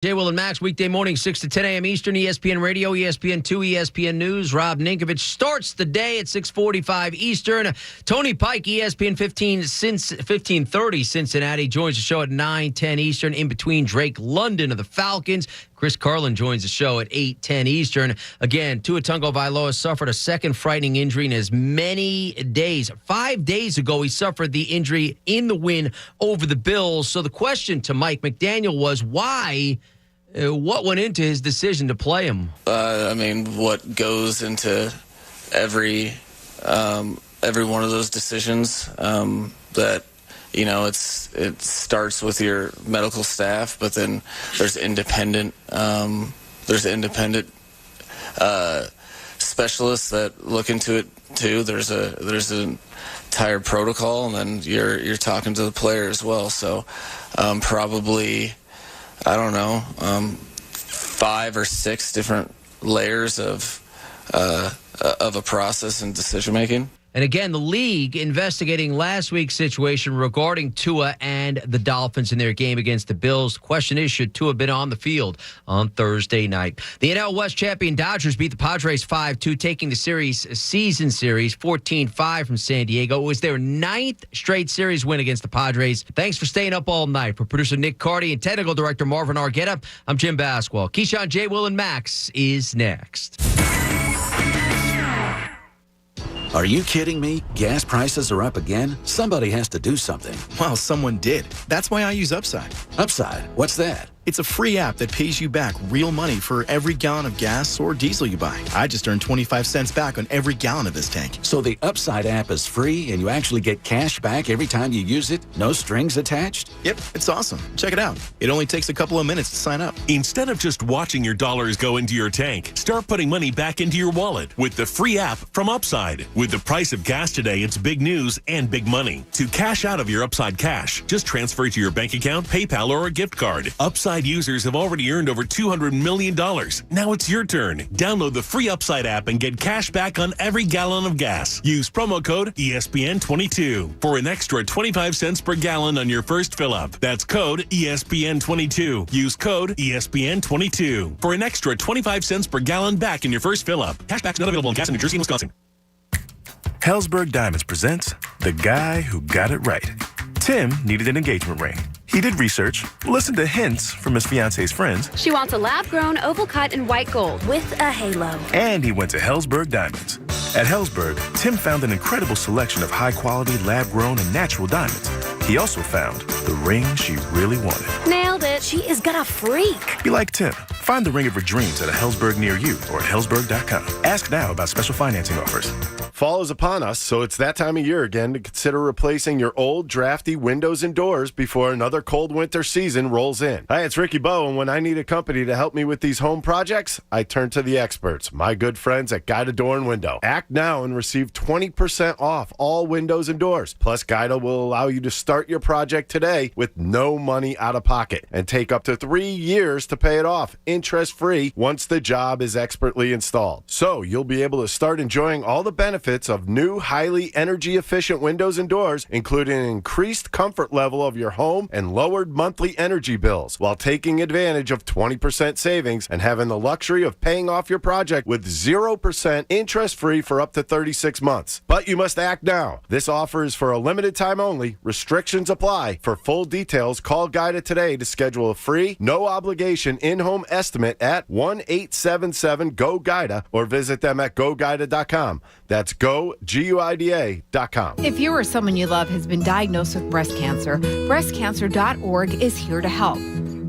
Jay, Will, and Max, weekday morning, 6 to 10 a.m. Eastern, ESPN Radio, ESPN 2, ESPN News. Rob Ninkovich starts the day at 6:45 Eastern. Tony Pike, ESPN 1530 Cincinnati, joins the show at 9:10 Eastern. In between, Drake London of the Falcons. Chris Carlin joins the show at 8:10 Eastern. Again, Tua Tagovailoa suffered a second frightening injury in as many days. 5 days ago, he suffered the injury in the win over the Bills. So the question to Mike McDaniel was, why? What went into his decision to play him? What goes into every one of those decisions, that, it starts with your medical staff, but then there's independent specialists that look into it too. There's an entire protocol, and then you're talking to the player as well. So probably, I don't know, 5 or 6 different layers of a process and decision making. And again, the league investigating last week's situation regarding Tua and the Dolphins in their game against the Bills. The question is, should Tua have been on the field on Thursday night? The NL West champion Dodgers beat the Padres 5-2, taking the season series 14-5 from San Diego. It was their 9th straight series win against the Padres. Thanks for staying up all night. For producer Nick Carty and technical director Marvin Argueta, I'm Jim Basquall. Keyshawn, Jay, Will, and Max is next. Are you kidding me? Gas prices are up again? Somebody has to do something. Well, someone did. That's why I use Upside. Upside? What's that? It's a free app that pays you back real money for every gallon of gas or diesel you buy. I just earned 25 cents back on every gallon of this tank. So the Upside app is free and you actually get cash back every time you use it? No strings attached? Yep, it's awesome. Check it out. It only takes a couple of minutes to sign up. Instead of just watching your dollars go into your tank, start putting money back into your wallet with the free app from Upside. With the price of gas today, it's big news and big money. To cash out of your Upside cash, just transfer it to your bank account, PayPal, or a gift card. Upside users have already earned over $200 million. Now it's your turn. Download the free Upside app and get cash back on every gallon of gas. Use promo code ESPN22 for an extra 25 cents per gallon on your first fill-up. That's code ESPN22. Use code ESPN22 for an extra 25 cents per gallon back in your first fill-up. Cashback's not available in gas in New Jersey and Wisconsin. Helzberg Diamonds presents The Guy Who Got It Right. Tim needed an engagement ring. He did research, listened to hints from his fiance's friends. She wants a lab-grown, oval cut, and white gold with a halo. And he went to Helzberg Diamonds. At Helzberg, Tim found an incredible selection of high-quality, lab-grown, and natural diamonds. He also found the ring she really wanted. Nailed it. She is gonna freak. Be like Tim. Find the ring of her dreams at a Helzberg near you or at Helzberg.com. Ask now about special financing offers. Fall is upon us, so it's that time of year again to consider replacing your old, drafty windows and doors before another cold winter season rolls in. Hi, it's Ricky Bowe, and when I need a company to help me with these home projects, I turn to the experts, my good friends at Guida Door and Window. Act now and receive 20% off all windows and doors. Plus, Guida will allow you to start your project today with no money out of pocket and take up to 3 years to pay it off, interest-free, once the job is expertly installed. So you'll be able to start enjoying all the benefits of new, highly energy-efficient windows and doors, including an increased comfort level of your home and lowered monthly energy bills, while taking advantage of 20% savings and having the luxury of paying off your project with 0% interest-free for up to 36 months. But you must act now. This offer is for a limited time only. Restrictions apply. For full details, call Guida today to schedule a free, no-obligation in-home estimate at 1-877-GO-GUIDA or visit them at GoGuida.com. That's GoGuida.com. If you or someone you love has been diagnosed with breast cancer, breastcancer.org is here to help.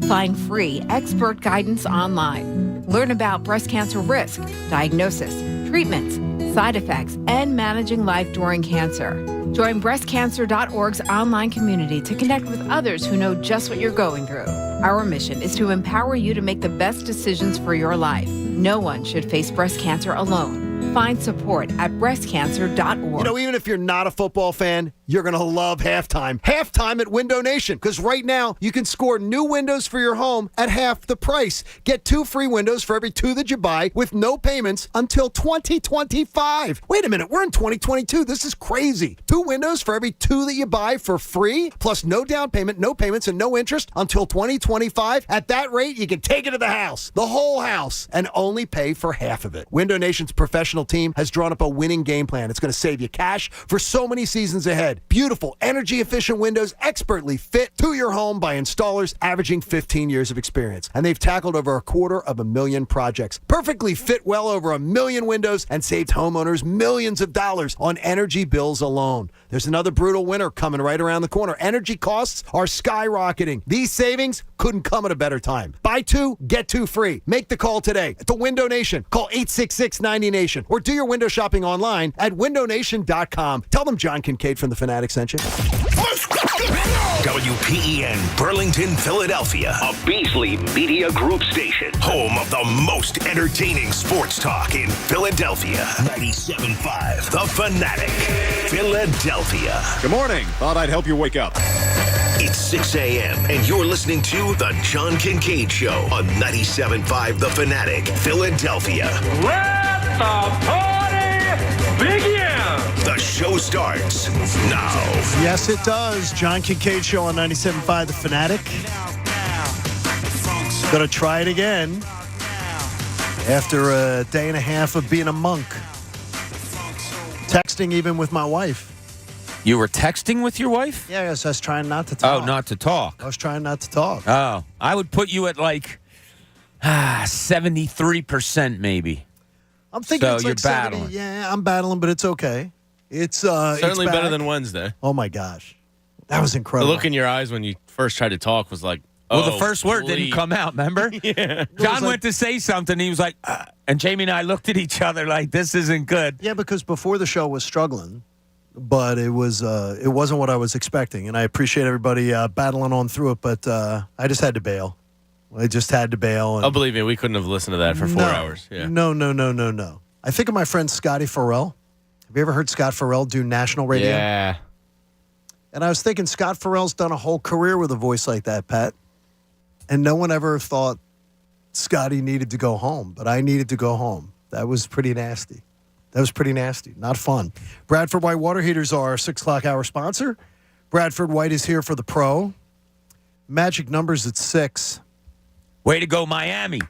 Find free expert guidance online. Learn about breast cancer risk, diagnosis, treatments, side effects, and managing life during cancer. Join breastcancer.org's online community to connect with others who know just what you're going through. Our mission is to empower you to make the best decisions for your life. No one should face breast cancer alone. Find support at breastcancer.org. one. You know, even if you're not a football fan, you're going to love halftime. Halftime at Window Nation, because right now you can score new windows for your home at half the price. Get 2 free windows for every 2 that you buy with no payments until 2025. Wait a minute, we're in 2022. This is crazy. 2 windows for every 2 that you buy for free, plus no down payment, no payments, and no interest until 2025. At that rate, you can take it to the house, the whole house, and only pay for half of it. Window Nation's professional team has drawn up a winning game plan. It's going to save you cash for so many seasons ahead. Beautiful, energy-efficient windows expertly fit to your home by installers averaging 15 years of experience. And they've tackled over 250,000 projects. Perfectly fit well over 1 million windows and saved homeowners millions of dollars on energy bills alone. There's another brutal winter coming right around the corner. Energy costs are skyrocketing. These savings couldn't come at a better time. Buy 2, get 2 free. Make the call today at the Window Nation. Call 866-90Nation or do your window shopping online at windownation.com. Tell them John Kincade from The Fanatic sent you. WPEN Burlington, Philadelphia, a Beasley Media Group station, home of the most entertaining sports talk in Philadelphia. 97.5 The Fanatic, Philadelphia. Good morning. Thought I'd help you wake up. It's 6 a.m. and you're listening to The John Kincade Show on 97.5 The Fanatic, Philadelphia. Let the party begin! The show starts now. Yes, it does. John Kincade Show on 97.5 The Fanatic. Gonna try it again after a day and a half of being a monk. Texting even with my wife. You were texting with your wife? Yeah, I was trying not to talk. Oh, not to talk. I was trying not to talk. Oh, I would put you at like 73% maybe. I'm thinking so it's you're like 70. battling. Yeah, I'm battling, but it's okay. It's certainly it's better than Wednesday. Oh my gosh, that was The incredible. look in your eyes when you first tried to talk was like, well, the first word didn't come out, remember? Yeah. John went to say something. He was like, and Jamie and I looked at each other like, this isn't good. Yeah, because before the show was struggling, but it wasn't what I was expecting, and I appreciate everybody battling on through it, but I just had to bail. I just had to bail. And believe me, we couldn't have listened to that for 4 hours. Yeah. No. I think of my friend Scotty Farrell. Have you ever heard Scott Farrell do national radio? Yeah. And I was thinking Scott Farrell's done a whole career with a voice like that, Pat. And no one ever thought Scotty needed to go home, but I needed to go home. That was pretty nasty. Not fun. Bradford White Water Heaters are our 6 o'clock hour sponsor. Bradford White is here for the pro. Magic numbers at 6. Way to go, Miami.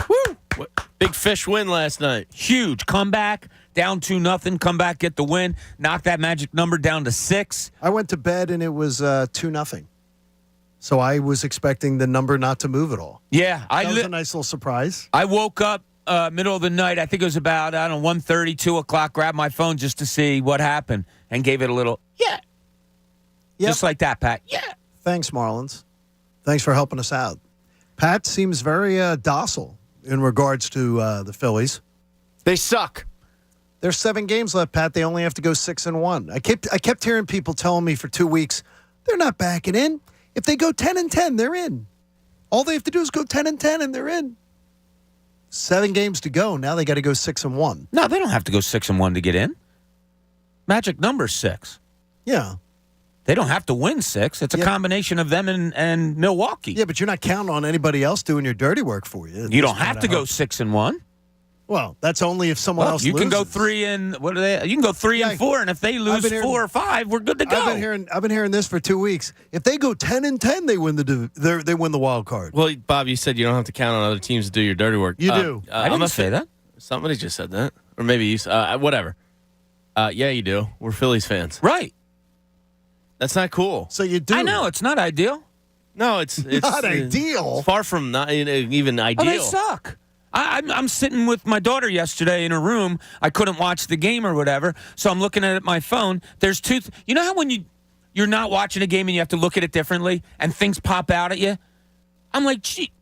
Woo! Big Fish win last night. Huge comeback, down 2-0, come back, get the win, knock that magic number down to 6. I went to bed and it was 2-0. So I was expecting the number not to move at all. Yeah. That was a nice little surprise. I woke up middle of the night, I think it was about, 1:30, 2 o'clock, grabbed my phone just to see what happened and gave it a little, yeah. Yep. Just like that, Pat. Yeah. Thanks, Marlins. Thanks for helping us out. Pat seems very docile in regards to the Phillies. They suck. There's 7 games left, Pat. They only have to go 6-1. I kept hearing people telling me for 2 weeks, they're not backing in. If they go 10-10, they're in. All they have to do is go 10-10 and they're in. 7 games to go. Now they got to go 6-1. No, they don't have to go 6-1 to get in. Magic number's 6. Yeah. They don't have to win 6. It's a combination of them and Milwaukee. Yeah, but you're not counting on anybody else doing your dirty work for you. You don't have to go 6-1. Well, that's only if someone else you loses. can go 3 and what are they? You can go 3 and 4, and if they lose 4 or 5, we're good to go. I've been hearing this for 2 weeks. If they go 10-10, they win they win the wild card. Well, Bob, you said you don't have to count on other teams to do your dirty work. You do. I didn't say that. Somebody just said that, or maybe you. Whatever. Yeah, you do. We're Phillies fans, right? That's not cool. So you do. I know it's not ideal. No, it's not ideal. It's far from not even ideal. Oh, they suck. I'm sitting with my daughter yesterday in her room. I couldn't watch the game or whatever, so I'm looking at my phone. There's 2. You know how when you're not watching a game and you have to look at it differently and things pop out at you? I'm like, gee,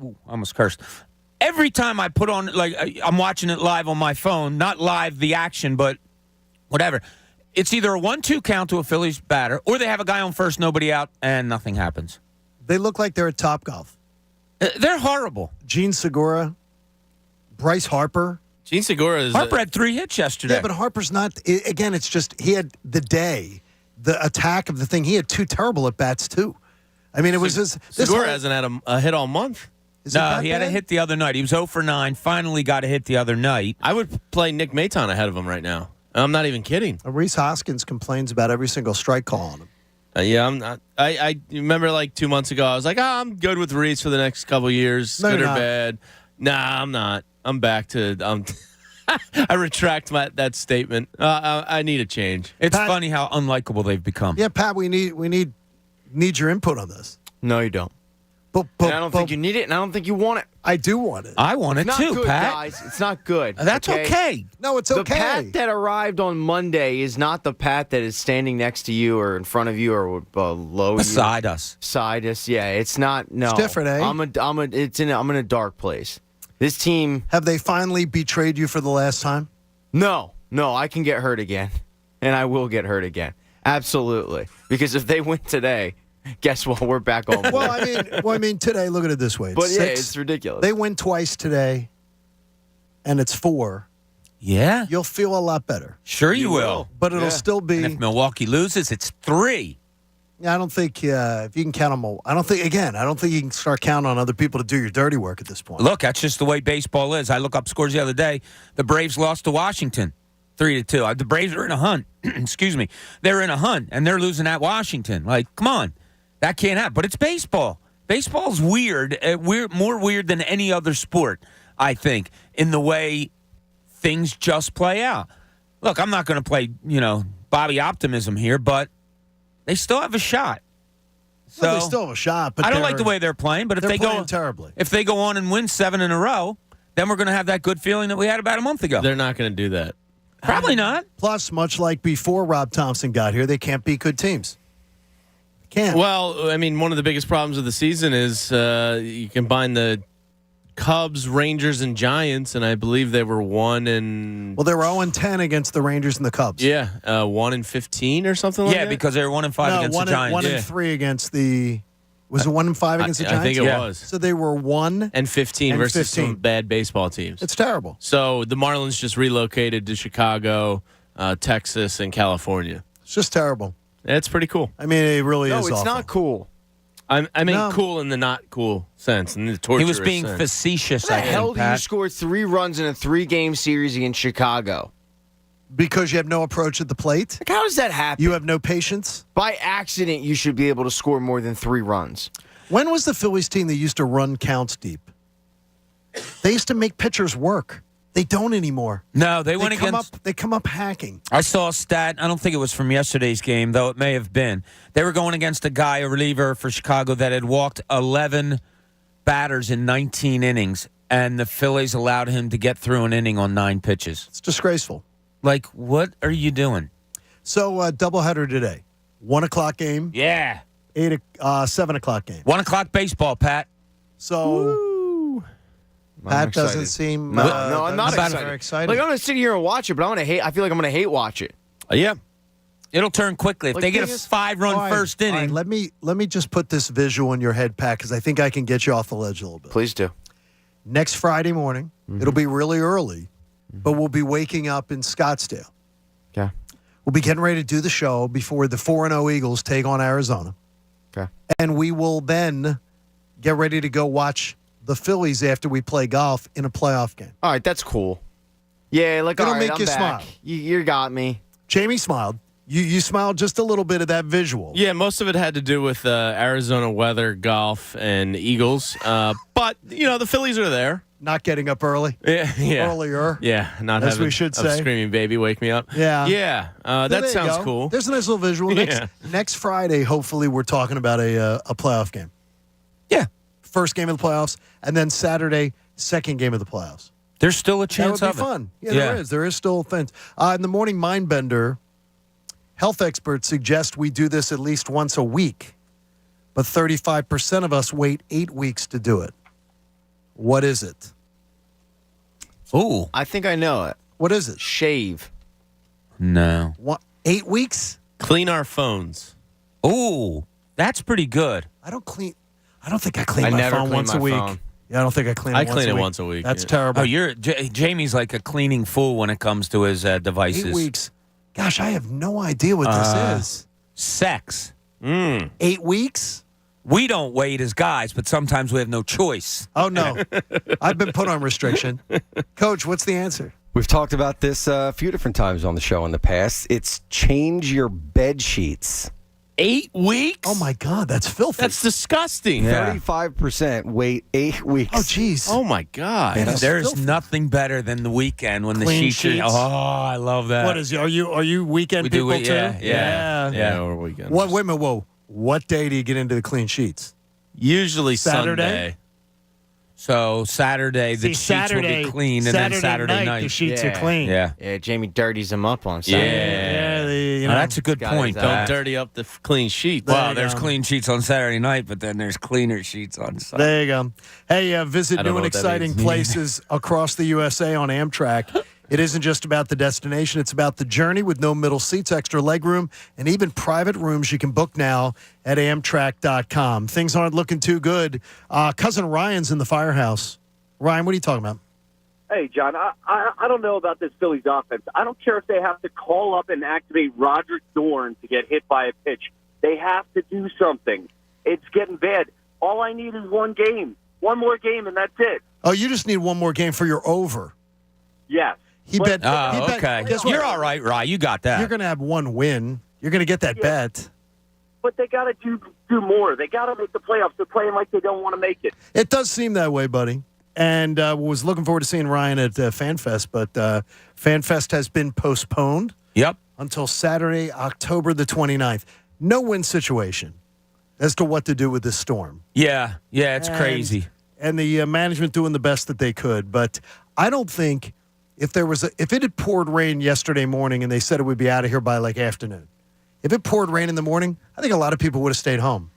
ooh, I almost cursed. Every time I put on, like, I'm watching it live on my phone, not live the action, but whatever. It's either a 1-2 count to a Phillies batter, or they have a guy on first, nobody out, and nothing happens. They look like they're at Topgolf. They're horrible. Gene Segura, Bryce Harper, Gene Segura is Harper had 3 hits yesterday. Yeah, but Harper's not. Again, it's just he had the day, the attack of the thing. He had 2 terrible at bats too. I mean, it was just Segura hasn't had a hit all month. No, he had a hit the other night. He was 0 for 9. Finally got a hit the other night. I would play Nick Maton ahead of him right now. I'm not even kidding. Reese Hoskins complains about every single strike call on him. Yeah, I'm not. I remember like 2 months ago, I was like, I'm good with Reese for the next couple of years, No, good or you're not. bad. Nah, I'm not. I'm back to. I retract that statement. I need a change. It's funny how unlikable they've become. Yeah, Pat, we need your input on this. No, you don't. But and I don't think you need it, and I don't think you want it. I do want it. I want it It's too, not good, Pat. guys. It's not good. That's okay. No, it's The okay. Pat that arrived on Monday is not the Pat that is standing next to you or in front of you or below Beside you. us. Beside us. Yeah, it's not. No, It's different, eh? I'm in a dark place. This team. Have they finally betrayed you for the last time? No, I can get hurt again, and I will get hurt again. Absolutely, because if they win today, guess what? We're back on board. Well, I mean, today. Look at it this way. It's But yeah, 6. it's ridiculous. They win twice today, and it's 4. Yeah. You'll feel a lot better. Sure you will. But it'll still be. And if Milwaukee loses, it's 3. Yeah, I don't think if you can count them. I don't think you can start counting on other people to do your dirty work at this point. Look, that's just the way baseball is. I look up scores the other day. The Braves lost to Washington 3-2. The Braves are in a hunt. Excuse me. They're in a hunt, and they're losing at Washington. Like, come on. That can't happen. But it's baseball. Baseball's weird. More weird than any other sport, I think, in the way things just play out. Look, I'm not going to play, Bobby Optimism here, but they still have a shot. So Well, they still have a shot, but I don't like the way they're playing. But if they're they go playing terribly. if they go on and win 7 in a row, then we're going to have that good feeling that we had about a month ago. They're not going to do that. Probably not. Plus, much like before Rob Thompson got here, they can't beat good teams. Can't. Well, I mean, one of the biggest problems of the season is you combine the Cubs, Rangers, and Giants, and I believe they were 1 Well, they were 0-10 against the Rangers and the Cubs. 1-15 or something like that. Yeah, because they were 1-5 against the Giants. 1-3 against the. Was it 1-5 against the Giants? I think it was. So they were 1 and 15 versus some bad baseball teams. It's terrible. So the Marlins just relocated to Chicago, Texas, and California. It's just terrible. It's pretty cool. I mean, it really is. No, it's awful. not cool. I mean, cool in the not cool sense. In the torturous He was being sense. facetious. How the I think, hell do you Pat. score 3 runs in a 3-game series against Chicago? Because you have no approach at the plate. Like, how does that happen? You have no patience. By accident, you should be able to score more than 3 runs. When was the Phillies team that used to run counts deep? They used to make pitchers work. They don't anymore. No, they went against. They come up hacking. I saw a stat. I don't think it was from yesterday's game, though it may have been. They were going against a guy, a reliever for Chicago, that had walked 11 batters in 19 innings, and the Phillies allowed him to get through an inning on 9 pitches. It's disgraceful. Like, what are you doing? So, doubleheader today. 1 o'clock game. Yeah. 7 o'clock game. 1 o'clock baseball, Pat. So, Pat doesn't seem. No, I'm not excited. Very excited. Like, I'm going to sit here and watch it, but I feel like I'm going to hate watch it. Yeah. It'll turn quickly. If Like, they get a thing is- 5-run All right, first all inning. right, let me just put this visual in your head, Pat, because I think I can get you off the ledge a little bit. Please do. Next Friday morning, it'll be really early, but we'll be waking up in Scottsdale. Okay. We'll be getting ready to do the show before the 4-0 Eagles take on Arizona. Okay. And we will then get ready to go watch the Phillies after we play golf in a playoff game. All right, that's cool. Yeah, like, It'll all right, make I'm you back. smile. You got me. Jamie smiled. You smiled just a little bit at that visual. Yeah, most of it had to do with Arizona weather, golf, and Eagles. But, the Phillies are there. Not getting up early. Yeah. Earlier. Yeah, not as having we should a say. screaming baby wake me up. Yeah. Yeah, So that there you sounds go. cool. There's a nice little visual. Next Friday, hopefully, we're talking about a playoff game. Yeah. First game of the playoffs, and then Saturday, second game of the playoffs. There's still a chance that would of be it. fun. Yeah, there is. There is still a thing. In the morning mind bender, health experts suggest we do this at least once a week, but 35% of us wait 8 weeks to do it. What is it? Ooh. I think I know it. What is it? Shave. No. What? 8 weeks? Clean our phones. Ooh. That's pretty good. I don't think I clean I my never phone clean once my a week. phone. Yeah, I don't think I clean it I once clean a it week. once a week. That's yeah. terrible. Oh, Jamie's like a cleaning fool when it comes to his devices. 8 weeks. Gosh, I have no idea what this is. Sex. 8 weeks? We don't wait as guys, but sometimes we have no choice. Oh, no. I've been put on restriction. Coach, what's the answer? We've talked about this a few different times on the show in the past. It's change your bed sheets. 8 weeks? Oh, my God. That's filthy. That's disgusting. 35% wait 8 weeks. Oh, jeez. Oh, my God. And That's there's filthy. nothing better than the weekend when the Clean sheets are. sheets. Oh, I love that. What is it? Are you weekend We do people it, too? yeah. Over weekend. What? Wait a minute. Whoa. What day do you get into the clean sheets? Usually Saturday? Sunday. So Saturday, the sheets will be clean, and then Saturday night. the sheets are Yeah. clean. Yeah. Yeah, Jamie dirties them up on Saturday. Yeah, Oh, that's a good Got point. his Don't eye. dirty up the clean sheet. There Well, you there's go. clean sheets on Saturday night, but then there's cleaner sheets on Sunday. There you go. Hey, visit I don't new know and what that exciting means. places across the USA on Amtrak. It isn't just about the destination, it's about the journey with no middle seats, extra legroom, and even private rooms you can book now at Amtrak.com. Things aren't looking too good. Cousin Ryan's in the firehouse. Ryan, what are you talking about? Hey, John, I don't know about this Phillies offense. I don't care if they have to call up and activate Roger Dorn to get hit by a pitch. They have to do something. It's getting bad. All I need is one game. One more game, and that's it. Oh, you just need one more game for your over. Yes. He bet. Oh, okay. Guess what? You're all right, Rye. You got that. You're going to have one win. You're going to get that bet. But they got to do more. They got to make the playoffs. They're playing like they don't want to make it. It does seem that way, buddy. And was looking forward to seeing Ryan at FanFest, but FanFest has been postponed. Yep. Until Saturday, October the 29th. No win situation as to what to do with this storm. Yeah, it's crazy. And the management doing the best that they could. But I don't think if it had poured rain yesterday morning and they said it would be out of here by like afternoon, if it poured rain in the morning, I think a lot of people would have stayed home.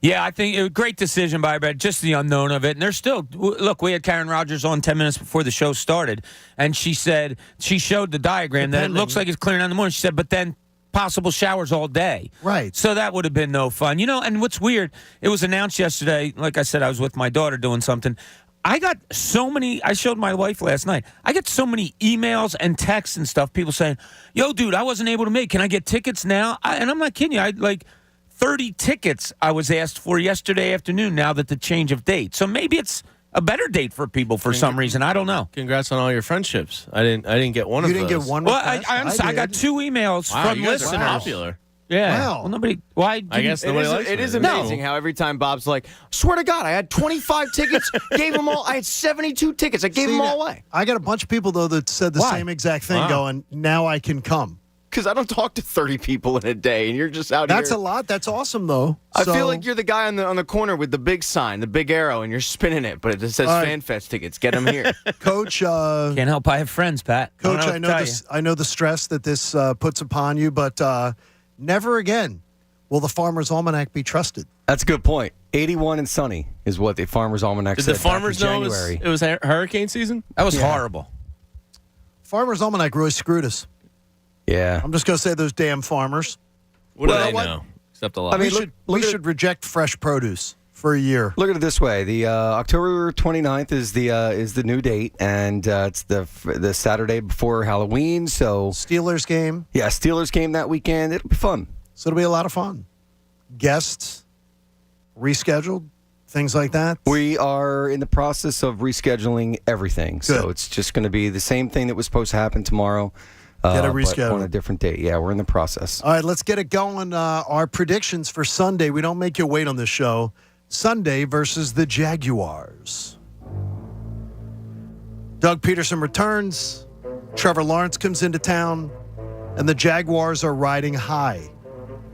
Yeah, I think it was a great decision by Brad, just the unknown of it. And there's still, look, we had Karen Rogers on 10 minutes before the show started, and she said, she showed the diagram that it looks like it's clearing out in the morning. She said, but then possible showers all day. Right. So that would have been no fun. You know, and what's weird, it was announced yesterday, like I said, I was with my daughter doing something. I got so many, I showed my wife last night, I got so many emails and texts and stuff, people saying, yo, dude, I wasn't able to make, can I get tickets now? And I'm not kidding you, I like 30 tickets I was asked for yesterday afternoon now that the change of date. So maybe it's a better date for people for some reason. I don't know. Congrats on all your friendships. I didn't get one of those. You didn't get one Well, request? I got 2 emails from you guys are listeners. popular. Yeah. Wow. Well, nobody. Why? I guess nobody likes It me. is amazing how every time Bob's like, swear to God, I had 25 tickets, gave them all. I had 72 tickets. I gave them all away. I got a bunch of people, though, that said the Why? same exact thing Wow. going, now I can come. Because I don't talk to 30 people in a day, and you're just out That's here. a lot. That's awesome, though. I So- feel like you're the guy on the corner with the big sign, the big arrow, and you're spinning it, but it just says All right. FanFest tickets. Get them here. Coach. Can't help. I have friends, Pat. Coach, I know I know the stress that this puts upon you, but never again will the Farmer's Almanac be trusted. That's a good point. 81 and sunny is what the Farmer's Almanac Did said the farmers back in know January. it was hurricane season? That was Yeah. horrible. Farmer's Almanac really screwed us. Yeah. I'm just going to say those damn farmers. What do Well, they what- know? Except a lot. I mean, we should reject fresh produce for a year. Look at it this way: the October 29th is the new date, and it's the Saturday before Halloween. So Steelers game. Yeah, Steelers game that weekend. It'll be fun. So it'll be a lot of fun. Guests rescheduled, things like that. We are in the process of rescheduling everything, so it's just going to be the same thing that was supposed to happen tomorrow. Get it but rescheduled. on a different date. Yeah, we're in the process. All right, let's get it going. Our predictions for Sunday. We don't make you wait on this show. Sunday versus the Jaguars. Doug Peterson returns. Trevor Lawrence comes into town. And the Jaguars are riding high.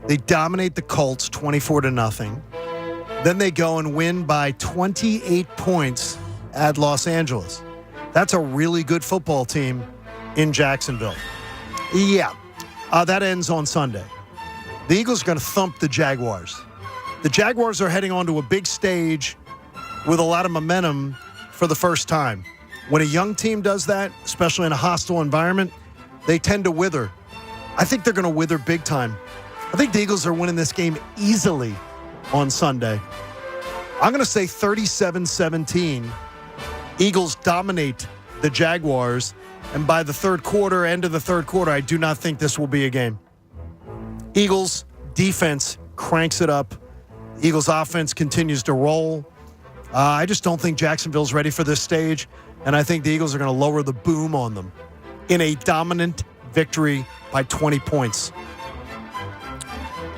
They dominate the Colts 24-0. Then they go and win by 28 points at Los Angeles. That's a really good football team in Jacksonville. Yeah, that ends on Sunday. The Eagles are going to thump the Jaguars. The Jaguars are heading onto a big stage with a lot of momentum for the first time. When a young team does that, especially in a hostile environment, they tend to wither. I think they're going to wither big time. I think the Eagles are winning this game easily on Sunday. I'm going to say 37-17 Eagles dominate the Jaguars, and by the end of the third quarter, I do not think this will be a game. Eagles defense cranks it up. Eagles offense continues to roll. I just don't think Jacksonville's ready for this stage, and I think the Eagles are going to lower the boom on them in a dominant victory by 20 points.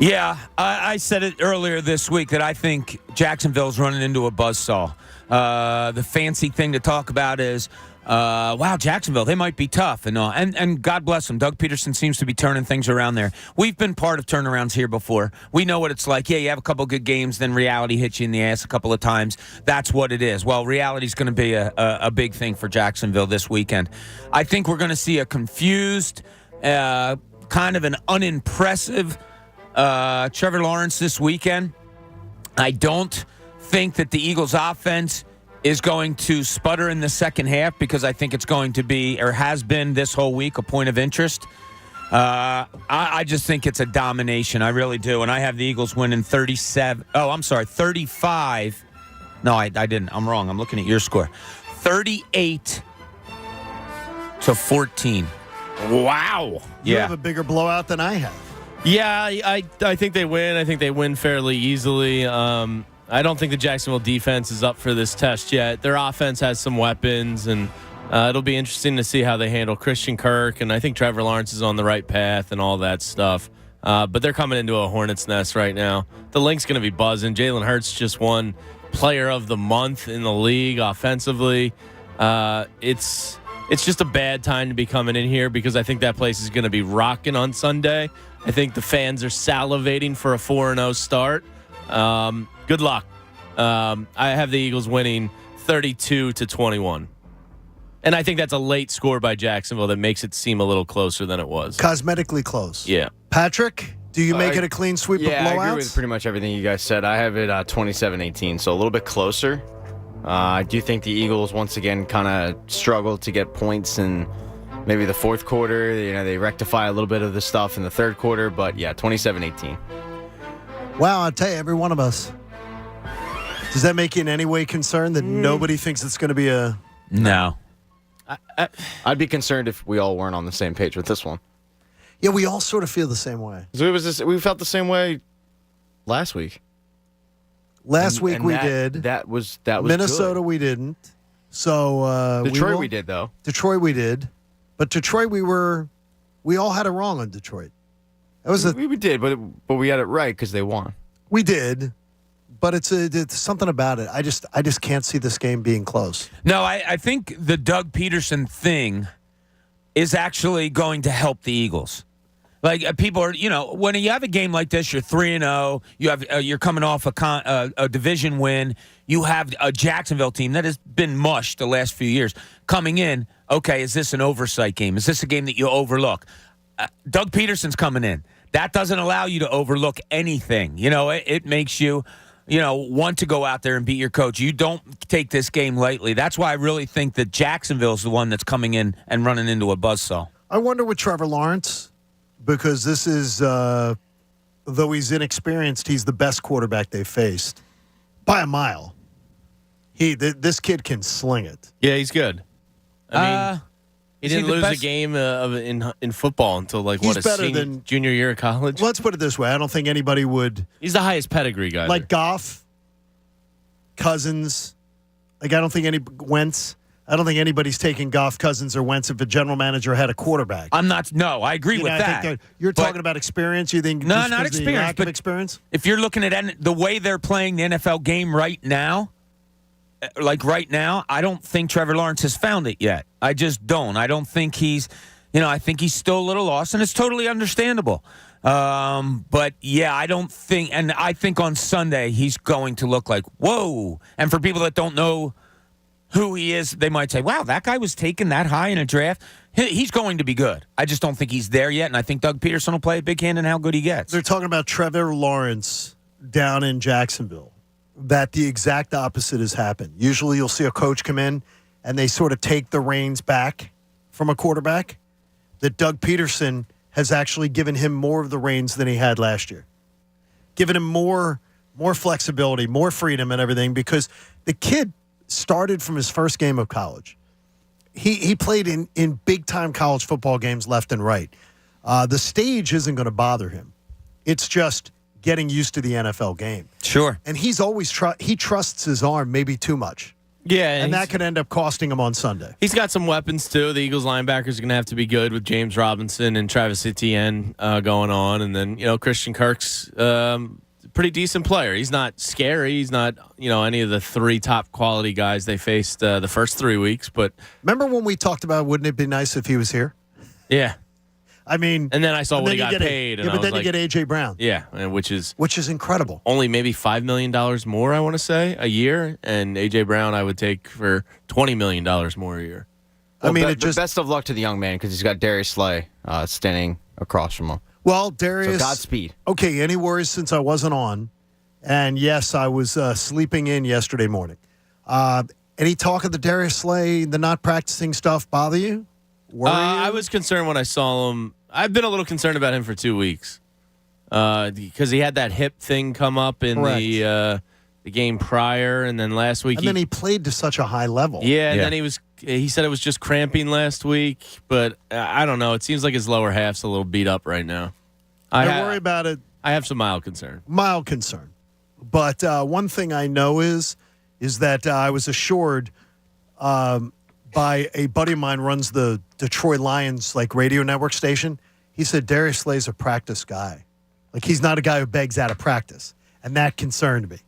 Yeah, I said it earlier this week that I think Jacksonville's running into a buzzsaw. The fancy thing to talk about is, wow, Jacksonville, they might be tough. And God bless them. Doug Peterson seems to be turning things around there. We've been part of turnarounds here before. We know what it's like. Yeah, you have a couple good games, then reality hits you in the ass a couple of times. That's what it is. Well, reality's going to be a big thing for Jacksonville this weekend. I think we're going to see a confused, kind of an unimpressive Trevor Lawrence this weekend. I don't think that the Eagles offense is going to sputter in the second half because I think it's going to be, or has been this whole week, a point of interest. I just think it's a domination. I really do. And I have the Eagles winning 35. No, I didn't. I'm wrong. I'm looking at your score. 38-14. Wow. You have a bigger blowout than I have. Yeah, I think they win. I think they win fairly easily. I don't think the Jacksonville defense is up for this test yet. Their offense has some weapons, and it'll be interesting to see how they handle Christian Kirk. And I think Trevor Lawrence is on the right path and all that stuff. But they're coming into a hornet's nest right now. The link's going to be buzzing. Jalen Hurts just won Player of the Month in the league offensively. It's just a bad time to be coming in here because I think that place is going to be rocking on Sunday. I think the fans are salivating for a 4-0 start. Good luck. I have the Eagles winning 32-21. And I think that's a late score by Jacksonville that makes it seem a little closer than it was. Cosmetically close. Yeah. Patrick, do you make it a clean sweep of blowouts? Yeah, I agree with pretty much everything you guys said. I have it 27-18, so a little bit closer. I do think the Eagles, once again, kind of struggle to get points in maybe the fourth quarter. They rectify a little bit of the stuff in the third quarter, but yeah, 27-18. Wow, I'll tell you, every one of us. Does that make you in any way concerned that nobody thinks it's going to be a... No. I'd be concerned if we all weren't on the same page with this one. Yeah, we all sort of feel the same way. So we felt the same way last week. Last week we did. That was Minnesota good. We didn't. So Detroit we did though. Detroit we did, but Detroit we all had it wrong on Detroit. That was we did, but we had it right because they won. We did, but it's something about it. I just can't see this game being close. No, I think the Doug Peterson thing is actually going to help the Eagles. Like people are, when you have a game like this, you're 3-0. You're coming off a division win. You have a Jacksonville team that has been mushed the last few years coming in. Okay, is this an oversight game? Is this a game that you overlook? Doug Peterson's coming in. That doesn't allow you to overlook anything. It makes you, want to go out there and beat your coach. You don't take this game lightly. That's why I really think that Jacksonville's the one that's coming in and running into a buzzsaw. I wonder with Trevor Lawrence. Because this is, though he's inexperienced, he's the best quarterback they've faced by a mile. This kid can sling it. Yeah, he's good. I mean, he didn't lose a game in football until junior year of college. Let's put it this way: I don't think anybody would. He's the highest pedigree guy. Like Goff, Cousins. I don't think Wentz. I don't think anybody's taking Goff, Cousins, or Wentz if a general manager had a quarterback. No, I agree with that. You're talking about experience. You think no, not experience, lack of experience. If you're looking at the way they're playing the NFL game right now, I don't think Trevor Lawrence has found it yet. I just don't. I don't think he's, I think he's still a little lost, and it's totally understandable. But yeah, I don't think, and I think on Sunday he's going to look like, whoa. And for people that don't know who he is, they might say, wow, that guy was taken that high in a draft. He's going to be good. I just don't think he's there yet, and I think Doug Peterson will play a big hand in how good he gets. They're talking about Trevor Lawrence down in Jacksonville, that the exact opposite has happened. Usually you'll see a coach come in, and they sort of take the reins back from a quarterback, that Doug Peterson has actually given him more of the reins than he had last year. Given him more flexibility, more freedom and everything, because the kid started from his first game of college. He played in big-time college football games left and right. The stage isn't going to bother him. It's just getting used to the NFL game. Sure. And he's always he trusts his arm maybe too much. Yeah. And that could end up costing him on Sunday. He's got some weapons, too. The Eagles linebackers are going to have to be good with James Robinson and Travis Etienne going on. And then, Christian Kirk's pretty decent player. He's not scary. He's not, any of the 3 top quality guys they faced the first 3 weeks. But remember when we talked about wouldn't it be nice if he was here? Yeah. I mean, and then I saw what he got paid. But then you get A.J. Brown. Yeah, which is incredible. Only maybe $5 million more, I want to say, a year. And A.J. Brown I would take for $20 million more a year. Well, best of luck to the young man because he's got Darius Slay standing across from him. Well, Darius. So Godspeed. Okay, any worries since I wasn't on? And yes, I was sleeping in yesterday morning. Any talk of the Darius Slay, the not practicing stuff bother you? I was concerned when I saw him. I've been a little concerned about him for 2 weeks because he had that hip thing come up in the game prior, and then last week. And then he played to such a high level. Yeah, and then he said it was just cramping last week, but I don't know. It seems like his lower half's a little beat up right now. Don't worry about it. I have some mild concern. But one thing I know is that I was assured by a buddy of mine runs the Detroit Lions radio network station. He said Darius Slay's a practice guy. He's not a guy who begs out of practice. And that concerned me.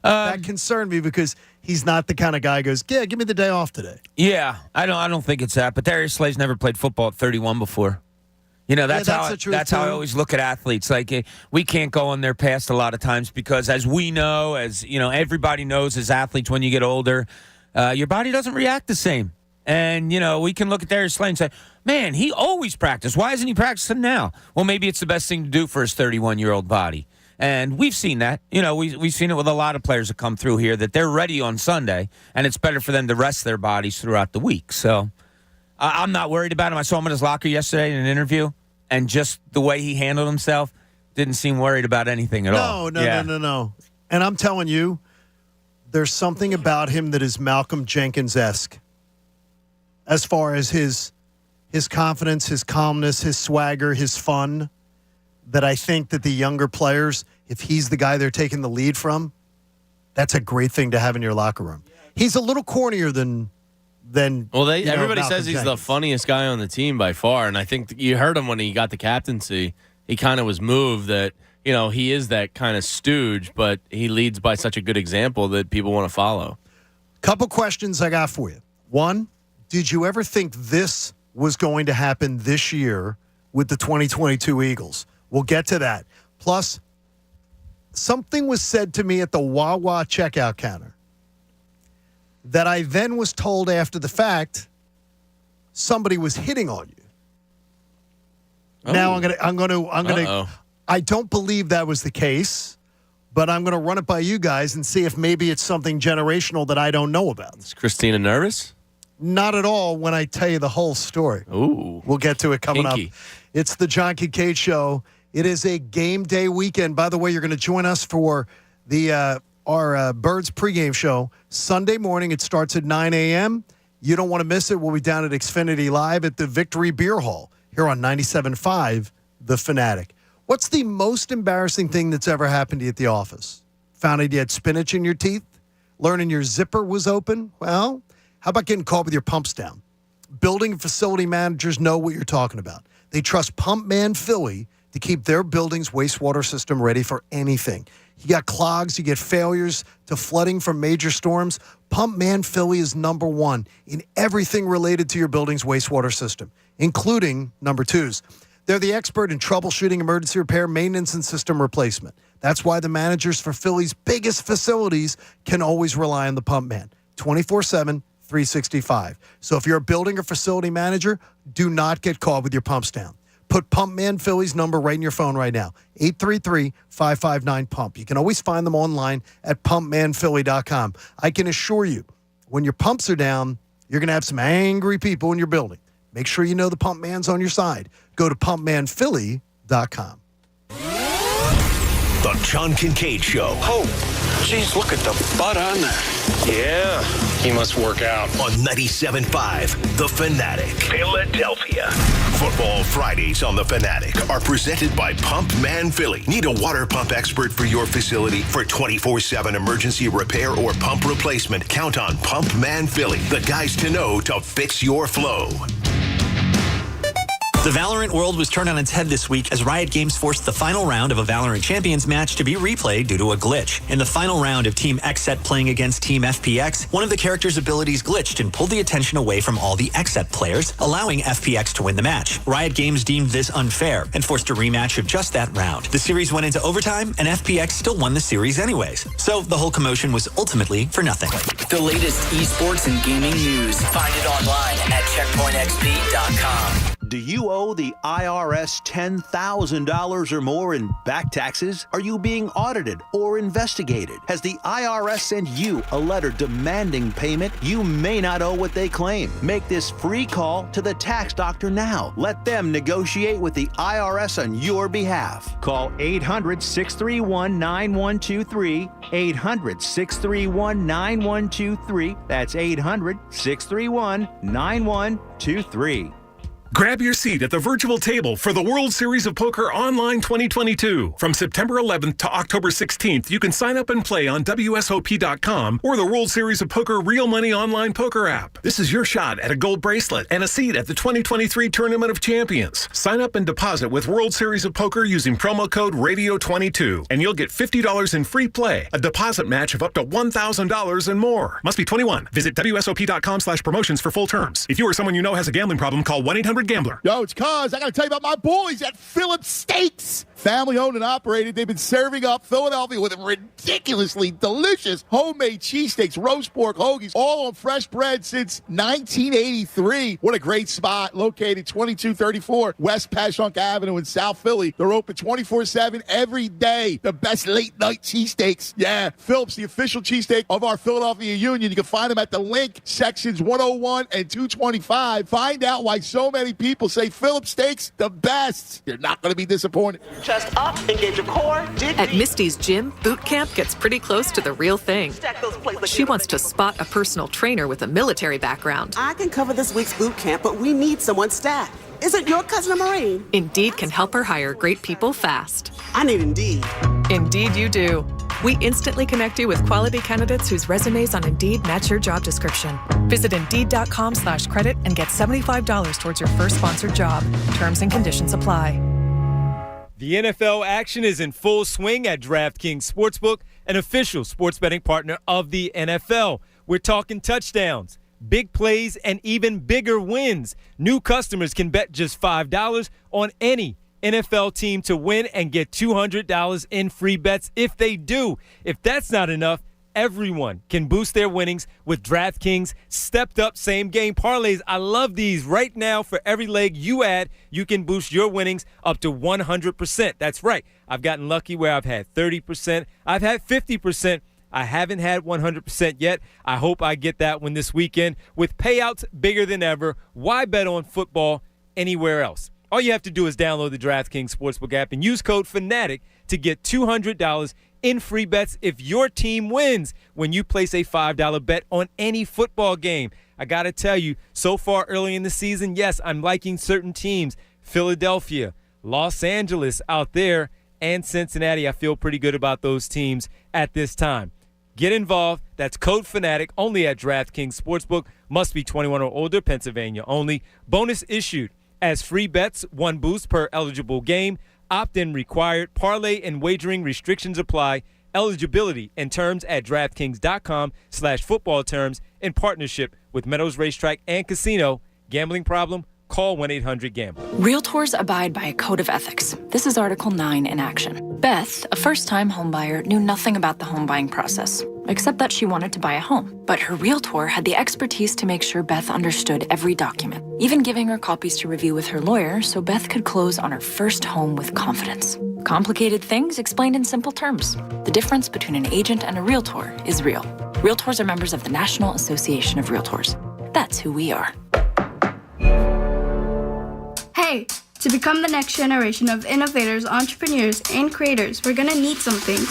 That concerned me because he's not the kind of guy who goes, yeah, give me the day off today. Yeah, I don't think it's that. But Darius Slay's never played football at 31 before. That's how I always look at athletes. We can't go on their past a lot of times because as we know, everybody knows as athletes when you get older, your body doesn't react the same. And, we can look at Darius Slay and say, man, he always practiced. Why isn't he practicing now? Well, maybe it's the best thing to do for his 31-year-old body. And we've seen that. We've seen it with a lot of players that come through here that they're ready on Sunday, and it's better for them to rest their bodies throughout the week. So I'm not worried about him. I saw him in his locker yesterday in an interview, and just the way he handled himself didn't seem worried about anything at all. No. And I'm telling you, there's something about him that is Malcolm Jenkins-esque. As far as his confidence, his calmness, his swagger, his fun, that I think that the younger players, if he's the guy they're taking the lead from, that's a great thing to have in your locker room. He's a little cornier than everybody says he's the funniest guy on the team by far, and I think you heard him when he got the captaincy. He kind of was moved that he is that kind of stooge, but he leads by such a good example that people want to follow. Couple questions I got for you. One, did you ever think this was going to happen this year with the 2022 Eagles? We'll get to that. Plus, something was said to me at the Wawa checkout counter that I then was told after the fact somebody was hitting on you. Oh. Now I'm gonna. I don't believe that was the case, but I'm gonna run it by you guys and see if maybe it's something generational that I don't know about. Is Christina nervous? Not at all when I tell you the whole story. Ooh. We'll get to it coming Kinky. up. It's the John Kincade Show. It is a game day weekend. By the way, you're going to join us for our Birds pregame show Sunday morning. It starts at 9 a.m. You don't want to miss it. We'll be down at Xfinity Live at the Victory Beer Hall here on 97.5 The Fanatic. What's the most embarrassing thing that's ever happened to you at the office? Found out you had spinach in your teeth? Learning your zipper was open? Well, how about getting caught with your pumps down? Building and facility managers know what you're talking about. They trust Pump Man Philly to keep their building's wastewater system ready for anything. You got clogs, you get failures to flooding from major storms. Pump Man Philly is number one in everything related to your building's wastewater system, including number twos. They're the expert in troubleshooting, emergency repair, maintenance, and system replacement. That's why the managers for Philly's biggest facilities can always rely on the Pump Man 24/7, 365. So if you're a building or facility manager, do not get caught with your pumps down. Put Pump Man Philly's number right in your phone right now, 833-559-PUMP. You can always find them online at pumpmanphilly.com. I can assure you, when your pumps are down, you're going to have some angry people in your building. Make sure you know the Pump Man's on your side. Go to pumpmanphilly.com. The John Kincade Show. Oh, geez, look at the butt on that. Yeah. he must work out. On 97.5 The Fanatic, Philadelphia. Football Fridays on The Fanatic are presented by Pump Man Philly. Need a water pump expert for your facility for 24/7 emergency repair or pump replacement? Count on Pump Man Philly, the guys to know to fix your flow. The Valorant world was turned on its head this week as Riot Games forced the final round of a Valorant Champions match to be replayed due to a glitch. In the final round of Team XSET playing against Team FPX, one of the characters' abilities glitched and pulled the attention away from all the XSET players, allowing FPX to win the match. Riot Games deemed this unfair and forced a rematch of just that round. The series went into overtime, and FPX still won the series anyways. So the whole commotion was ultimately for nothing. The latest esports and gaming news. Find it online at checkpointxp.com. Do you owe the IRS $10,000 or more in back taxes? Are you being audited or investigated? Has the IRS sent you a letter demanding payment? You may not owe what they claim. Make this free call to the tax doctor now. Let them negotiate with the IRS on your behalf. Call 800-631-9123. 800-631-9123. That's 800-631-9123. Grab your seat at the virtual table for the World Series of Poker Online 2022. From September 11th to October 16th, you can sign up and play on WSOP.com or the World Series of Poker Real Money Online Poker app. This is your shot at a gold bracelet and a seat at the 2023 Tournament of Champions. Sign up and deposit with World Series of Poker using promo code RADIO22, and you'll get $50 in free play, a deposit match of up to $1,000 and more. Must be 21. Visit WSOP.com/promotions for full terms. If you or someone you know has a gambling problem, call 1-800-GAMBLER. Yo, it's Cuz. I got to tell you about my boys at Phillips Steaks. Family owned and operated. They've been serving up Philadelphia with ridiculously delicious homemade cheesesteaks, roast pork, hoagies, all on fresh bread since 1983. What a great spot. Located 2234 West Passyunk Avenue in South Philly. They're open 24/7 every day. The best late night cheesesteaks. Yeah, Phillips, the official cheesesteak of our Philadelphia Union. You can find them at the link, sections 101 and 225. Find out why so many people say Phillips Steaks, the best. You're not going to be disappointed. Chest up, engage your core, dig At Misty's gym, boot camp gets pretty close to the real thing. She wants to spot a personal trainer with a military background. I can cover this week's boot camp, but we need someone staff. Isn't your cousin a Marine? Indeed can help her hire great people fast. I need Indeed. Indeed you do. We instantly connect you with quality candidates whose resumes on Indeed match your job description. Visit Indeed.com/credit and get $75 towards your first sponsored job. Terms and conditions apply. The NFL action is in full swing at DraftKings Sportsbook, an official sports betting partner of the NFL. We're talking touchdowns, big plays, and even bigger wins. New customers can bet just $5 on any NFL team to win and get $200 in free bets if they do. If that's not enough, everyone can boost their winnings with DraftKings stepped-up same-game parlays. I love these. Right now, for every leg you add, you can boost your winnings up to 100%. That's right. I've gotten lucky where I've had 30%. I've had 50%. I haven't had 100% yet. I hope I get that one this weekend. With payouts bigger than ever, why bet on football anywhere else? All you have to do is download the DraftKings Sportsbook app and use code FANATIC to get $200 in free bets if your team wins when you place a $5 bet on any football game. I got to tell you, so far early in the season, yes, I'm liking certain teams. Philadelphia, Los Angeles out there, and Cincinnati. I feel pretty good about those teams at this time. Get involved. That's code FANATIC only at DraftKings Sportsbook. Must be 21 or older, Pennsylvania only. Bonus issued as free bets, 1 boost per eligible game. Opt-in required. Parlay and wagering restrictions apply. Eligibility and terms at DraftKings.com/football terms in partnership with Meadows Racetrack and Casino. Gambling problem? Call 1-800-GAMBLER. Realtors abide by a code of ethics. This is Article 9 in action. Beth, a first-time homebuyer, knew nothing about the home buying process, except that she wanted to buy a home. But her realtor had the expertise to make sure Beth understood every document, even giving her copies to review with her lawyer so Beth could close on her first home with confidence. Complicated things explained in simple terms. The difference between an agent and a realtor is real. Realtors are members of the National Association of Realtors. That's who we are. Hey, to become the next generation of innovators, entrepreneurs, and creators, we're going to need some things.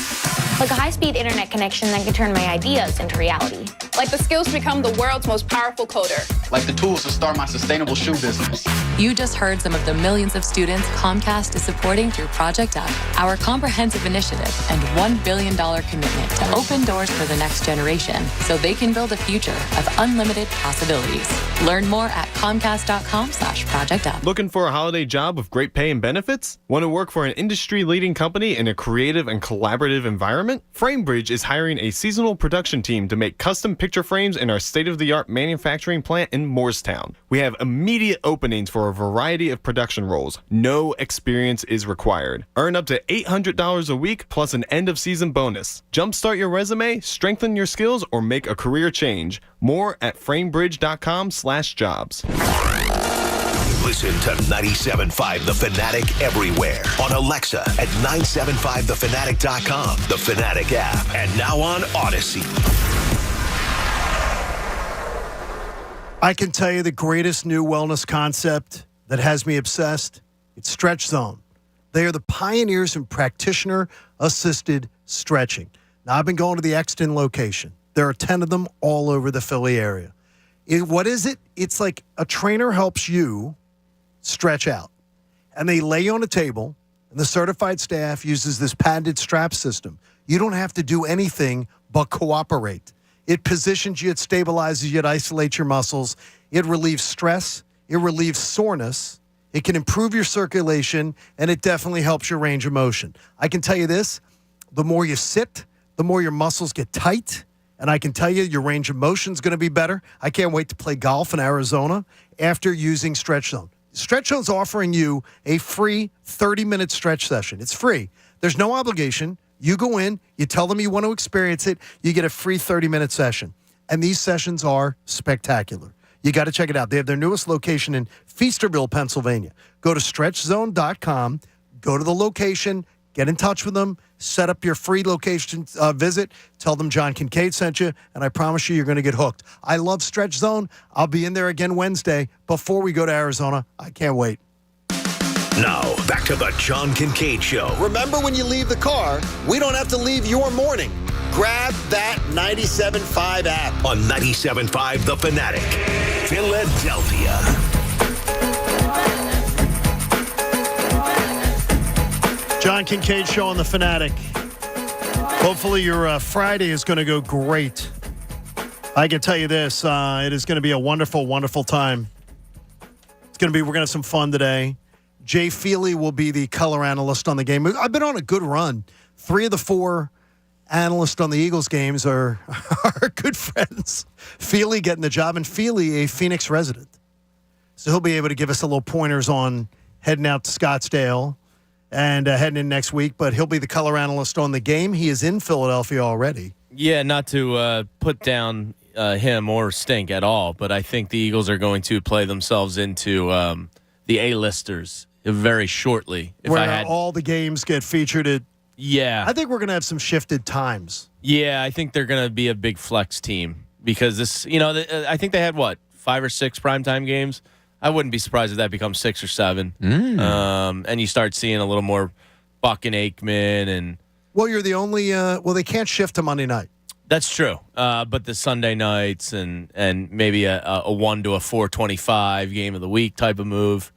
Like a high-speed internet connection that can turn my ideas into reality. Like the skills to become the world's most powerful coder. Like the tools to start my sustainable shoe business. You just heard some of the millions of students Comcast is supporting through Project Up, our comprehensive initiative and $1 billion commitment to open doors for the next generation so they can build a future of unlimited possibilities. Learn more at Comcast.com/Project Up. Looking for a holiday job with great pay and benefits? Want to work for an industry-leading company in a creative and collaborative environment? FrameBridge is hiring a seasonal production team to make custom picture frames in our state-of-the-art manufacturing plant in Moorestown. We have immediate openings for a variety of production roles. No experience is required. Earn up to $800 a week plus an end-of-season bonus. Jumpstart your resume, strengthen your skills, or make a career change. More at framebridge.com/jobs. Listen to 97.5 The Fanatic everywhere. On Alexa at 975thefanatic.com, the Fanatic app, and now on Odyssey. I can tell you the greatest new wellness concept that has me obsessed. It's Stretch Zone. They are the pioneers in practitioner-assisted stretching. Now, I've been going to the Exton location. There are 10 of them all over the Philly area. What is it? It's like a trainer helps you stretch out. And they lay you on a table, and the certified staff uses this patented strap system. You don't have to do anything but cooperate. It positions you, it stabilizes you, it isolates your muscles. It relieves stress, it relieves soreness, it can improve your circulation, and it definitely helps your range of motion. I can tell you this, the more you sit, the more your muscles get tight, and I can tell you your range of motion is going to be better. I can't wait to play golf in Arizona after using Stretch Zone. Stretch Zone's offering you a free 30-minute stretch session. It's free. There's no obligation. You go in, you tell them you want to experience it, you get a free 30-minute session. And these sessions are spectacular. You got to check it out. They have their newest location in Feasterville, Pennsylvania. Go to stretchzone.com, go to the location, get in touch with them, set up your free location visit, tell them John Kincade sent you, and I promise you're going to get hooked. I love Stretch Zone. I'll be in there again Wednesday before we go to Arizona. I can't wait. Now, back to the John Kincade Show. Remember, when you leave the car, we don't have to leave your morning. Grab that 97.5 app. On 97.5 The Fanatic, Philadelphia. John Kincade Show on The Fanatic. Hopefully your Friday is going to go great. I can tell you this, it is going to be a wonderful, wonderful time. We're going to have some fun today. Jay Feely will be the color analyst on the game. I've been on a good run. 3 of the 4 analysts on the Eagles games are good friends. Feely getting the job, and Feely a Phoenix resident. So he'll be able to give us a little pointers on heading out to Scottsdale and heading in next week. But he'll be the color analyst on the game. He is in Philadelphia already. Yeah, not to put down him or Stink at all, but I think the Eagles are going to play themselves into the A-listers very shortly. Where all the games get featured at. Yeah. I think we're going to have some shifted times. Yeah, I think they're going to be a big flex team because this, I think they had 5 or 6 primetime games. I wouldn't be surprised if that becomes 6 or 7. And you start seeing a little more Buck and Aikman and. Well, you're the only. They can't shift to Monday night. That's true. But the Sunday nights and maybe a 1 to a 4:25 game of the week type of move.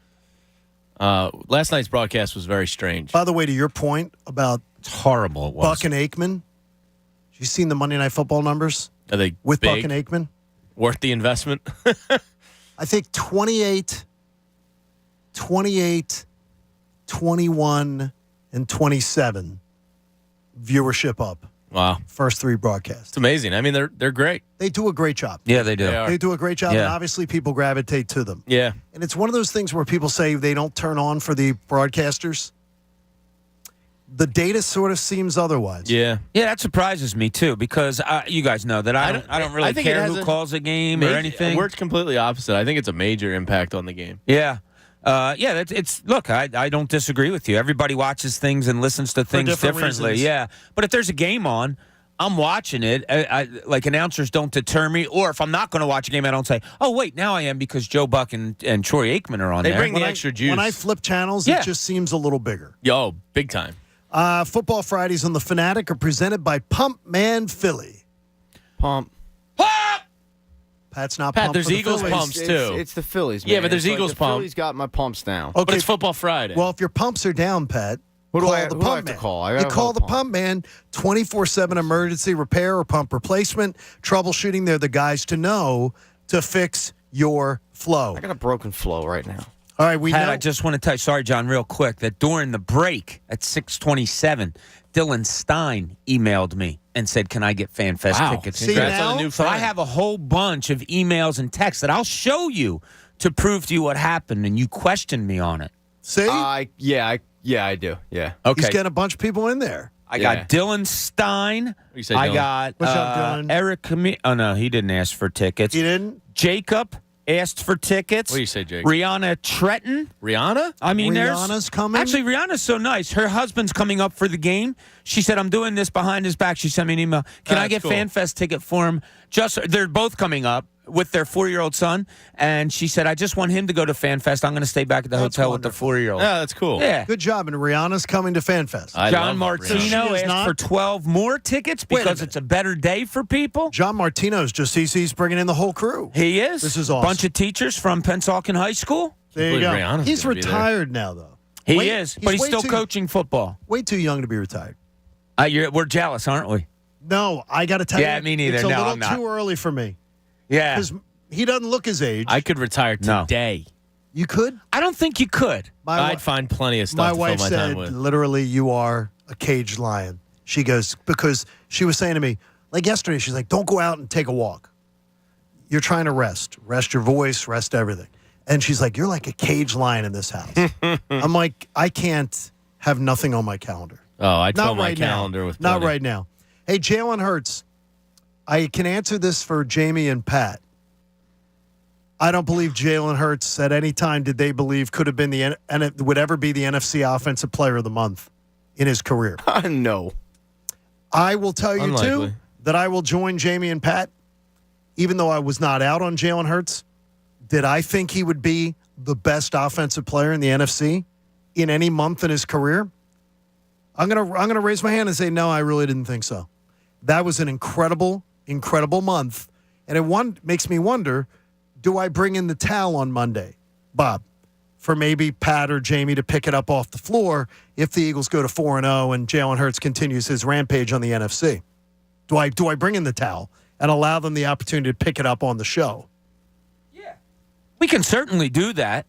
Last night's broadcast was very strange. By the way, to your point about it's horrible, it was. Buck and Aikman, you seen the Monday Night Football numbers? Are they with big? Buck and Aikman? Worth the investment? I think 28, 21, and 27 viewership up. Wow. First 3 broadcasts. It's amazing. I mean, they're great. They do a great job. Yeah, they do. They do a great job, and obviously people gravitate to them. Yeah. And it's one of those things where people say they don't turn on for the broadcasters. The data sort of seems otherwise. Yeah. Yeah, that surprises me, too, because you guys know that I don't really care who calls a game or anything. We're completely opposite. I think it's a major impact on the game. Yeah. Look, I don't disagree with you. Everybody watches things and listens to things differently. Reasons. Yeah. But if there's a game on, I'm watching it. Like announcers don't deter me. Or if I'm not going to watch a game, I don't say, oh, wait, now I am because Joe Buck and Troy Aikman are on there. They bring the extra juice. When I flip channels, it just seems a little bigger. Yo, big time. Football Fridays on The Fanatic are presented by Pump Man Philly. Pump. Pat's not Pat, pumped there's for the Eagles Phillies. pumps, too. It's the Phillies, man. Yeah, but there's It's Eagles the pump. Phillies got my pumps down. Okay. But it's Football Friday. Well, if your pumps are down, Pat, Who do call I- the who do I pump have to man. call? I You gotta call call the pump. pump man, 24/7 emergency repair or pump replacement, troubleshooting. They're the guys to know to fix your flow. I got a broken flow right now. All right, we Pat, know. I just want to tell you, sorry, John, real quick, that during the break at 6:27, Dylan Stein emailed me and said, "Can I get FanFest Wow. tickets?" See, Congrats now? on the new So I friend. have a whole bunch of emails and texts that I'll show you to prove to you what happened, and you questioned me on it. See? I do. Yeah. Okay. He's getting a bunch of people in there. I Yeah. got Dylan Stein. You say I Dylan. got What's up, Dylan? Eric Cami- Oh, no, he didn't ask for tickets. He didn't? Jacob asked for tickets. What do you say, Jake? Rihanna Tretton. Rihanna? I mean, Rihanna's coming? Actually, Rihanna's so nice. Her husband's coming up for the game. She said, "I'm doing this behind his back." She sent me an email. Can I That's get cool. FanFest ticket for him? They're both coming up with their 4-year-old son, and she said, "I just want him to go to FanFest. I'm going to stay back at the That's hotel with wonderful. the 4-year-old." Yeah, that's cool. Yeah. Good job. And Rihanna's coming to FanFest. I John love Rihanna. So she Martino is asked not- for 12 more tickets Wait a because minute. it's a better day for people. John Martino's just he's bringing in the whole crew. He is. This is awesome. Bunch of teachers from Pennsauken High School. There you believe go. Rihanna's He's gonna be there. retired now, though. He Wait, is, but he's way still too- coaching football. Way too young to be retired. We're jealous, aren't we? No, I got to tell Yeah, you. me neither. It's a No, little I'm not. too early for me. Yeah. Because he doesn't look his age. I could retire No. today. You could? I don't think you could. I'd find plenty of stuff My to wife fill my time said, with. literally, you are a caged lion. She goes, because she was saying to me, like yesterday, she's like, don't go out and take a walk. You're trying to rest your voice, rest everything. And she's like, you're like a caged lion in this house. I'm like, I can't have nothing on my calendar. Oh, I'd fill Not my right now. calendar with Not plenty. right now. Hey, Jalen Hurts. I can answer this for Jamie and Pat. I don't believe Jalen Hurts at any time did they believe could have been and it would ever be the NFC Offensive Player of the Month in his career. No. I will tell you, Unlikely. too, that I will join Jamie and Pat, even though I was not out on Jalen Hurts. Did I think he would be the best offensive player in the NFC in any month in his career? I'm gonna raise my hand and say, no, I really didn't think so. That was an incredible, incredible month. And it makes me wonder, do I bring in the towel on Monday, Bob, for maybe Pat or Jamie to pick it up off the floor if the Eagles go to 4-0 and Jalen Hurts continues his rampage on the NFC? Do I bring in the towel and allow them the opportunity to pick it up on the show? We can certainly do that.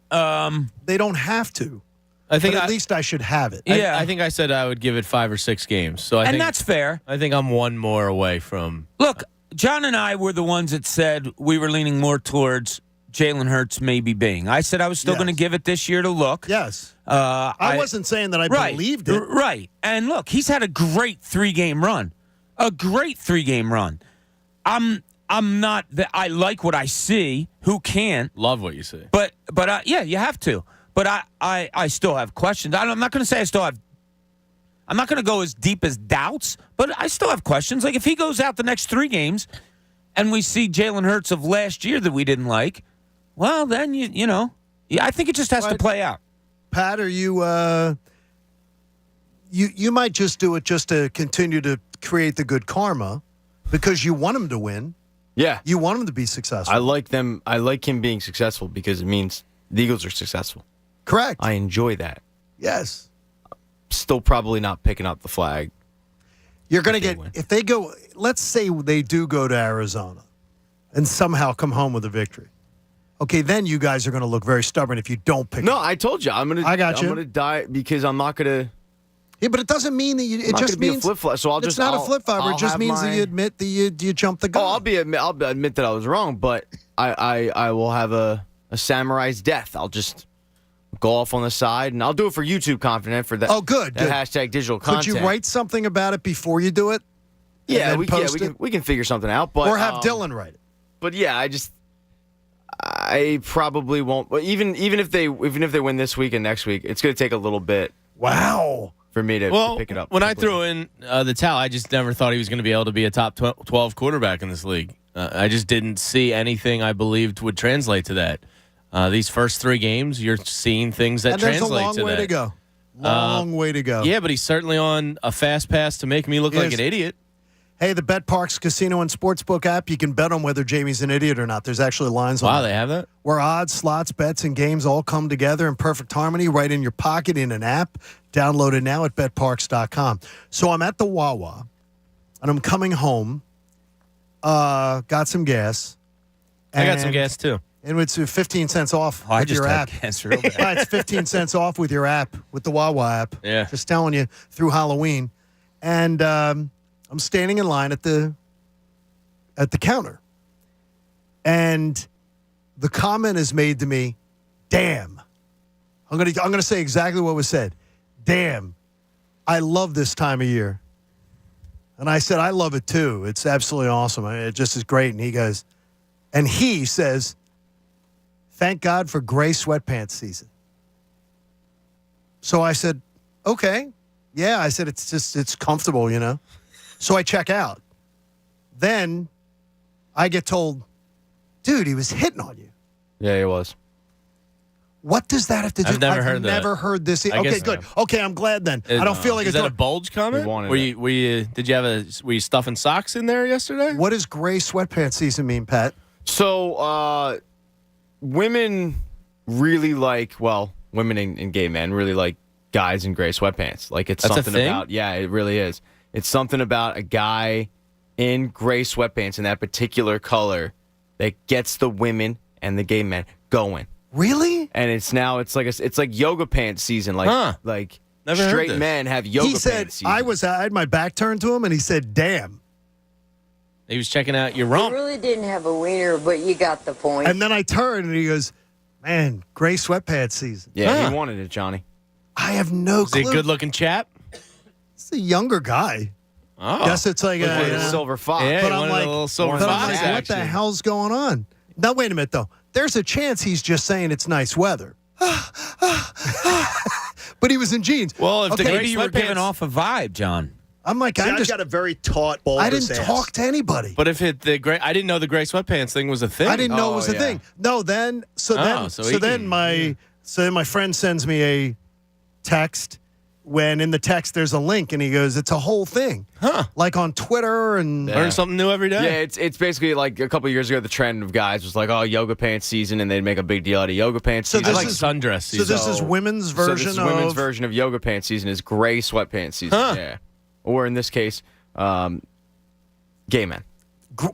They don't have to. I think but at least I should have it. I think I said I would give it 5 or 6 games. So I think that's fair. I think I'm one more away from. Look, John and I were the ones that said we were leaning more towards Jalen Hurts maybe being. I said I was still Yes. going to give it this year to look. Yes. I wasn't saying that I right, believed it. Right. And look, he's had a great 3-game run. A great 3-game run. I'm not that I like what I see. Who can't? Love what you see. But yeah, you have to. But I still have questions. I'm not going to say I still have. I'm not going to go as deep as doubts, but I still have questions. Like if he goes out the next 3 games, and we see Jalen Hurts of last year that we didn't like, well then you know, I think it just has to play out. Pat, are you? You might just do it just to continue to create the good karma, because you want him to win. Yeah. You want him to be successful. I like them. I like him being successful because it means the Eagles are successful. Correct. I enjoy that. Yes. Still probably not picking up the flag. You're going to get, if they go, let's say they do go to Arizona and somehow come home with a victory. Okay, then you guys are going to look very stubborn if you don't pick. No, I told you. I'm going to I got you. die because I'm not going to. Yeah, but it doesn't mean that you. It just means be a flip-flop. So it's not a flip-flopper. It just means that you admit that you jumped the gun. Oh, I'll admit that I was wrong, but I will have a samurai's death. I'll just go off on the side, and I'll do it for YouTube content for that. Oh, good. That hashtag digital content. Could you write something about it before you do it? Yeah, and then we can figure something out. But or have Dylan write it. But yeah, I probably won't. But even if they win this week and next week, it's going to take a little bit. Wow. For me to pick it up. When I threw in the towel, I just never thought he was going to be able to be a top 12 quarterback in this league. I just didn't see anything I believed would translate to that. These first 3 games, you're seeing things that and there's translate to that. a long way to go. Long way to go. Yeah, but he's certainly on a fast pass to make me look like an idiot. Hey, the BetParks Casino and Sportsbook app, you can bet on whether Jamie's an idiot or not. There's actually lines on it. Wow, they have that? Where odds, slots, bets, and games all come together in perfect harmony right in your pocket in an app. Download it now at betparks.com. So I'm at the Wawa, and I'm coming home. Got some gas. I got some gas, too. And it's 15 cents off I with just your had app. gas real bad. It's 15 cents off with your app, with the Wawa app. Yeah. Just telling you, through Halloween. And I'm standing in line at the counter. And the comment is made to me, damn. I'm gonna say exactly what was said. Damn, I love this time of year. And I said, I love it too. It's absolutely awesome. It just is great. And he says, thank God for gray sweatpants season. So I said, okay. Yeah, I said, it's comfortable, you know. So I check out. Then I get told, dude, he was hitting on you. Yeah, he was. What does that have to do? I've never heard that. this. Okay, good. Okay, I'm glad then. I don't feel like is it's that a bulge comment? Were you stuffing socks in there yesterday? What does gray sweatpants season mean, Pat? So, women really like, women and gay men really like guys in gray sweatpants. Like it's That's something a thing? about, yeah, it really is. It's something about a guy in gray sweatpants in that particular color that gets the women and the gay men going. Really? And it's like yoga pants season. Like Never heard straight this. men have yoga He pants said, season. I had my back turned to him, and he said, damn. He was checking out your rump. You really didn't have a wiener, but you got the point. And then I turned, and he goes, man, gray sweatpants season. Yeah, he wanted it, Johnny. I have no Is he clue. a good-looking chap? It's a younger guy. Oh. Guess it's like a silver fox. Yeah, but he I'm wanted like, a little silver but I'm fox like, what the action. hell's going on? Now, wait a minute, though. There's a chance he's just saying it's nice weather. But he was in jeans. Well, if the gray Maybe you were giving sweatpants- off a vibe, John. I'm like, See, I've got a very taut, bulbous I didn't ass. talk to anybody. But if the gray, I didn't know the gray sweatpants thing was a thing. I didn't know it was a thing. No, then my friend sends me a text. When in the text there's a link, and he goes, "It's a whole thing, like on Twitter and Learn something new every day." Yeah, it's basically like a couple of years ago, the trend of guys was like, oh, yoga pants season, and they'd make a big deal out of yoga pants So season. I like sundress So season. this is women's So version this is women's of version of yoga pants season is gray sweatpants season. Yeah, or in this case, gay men.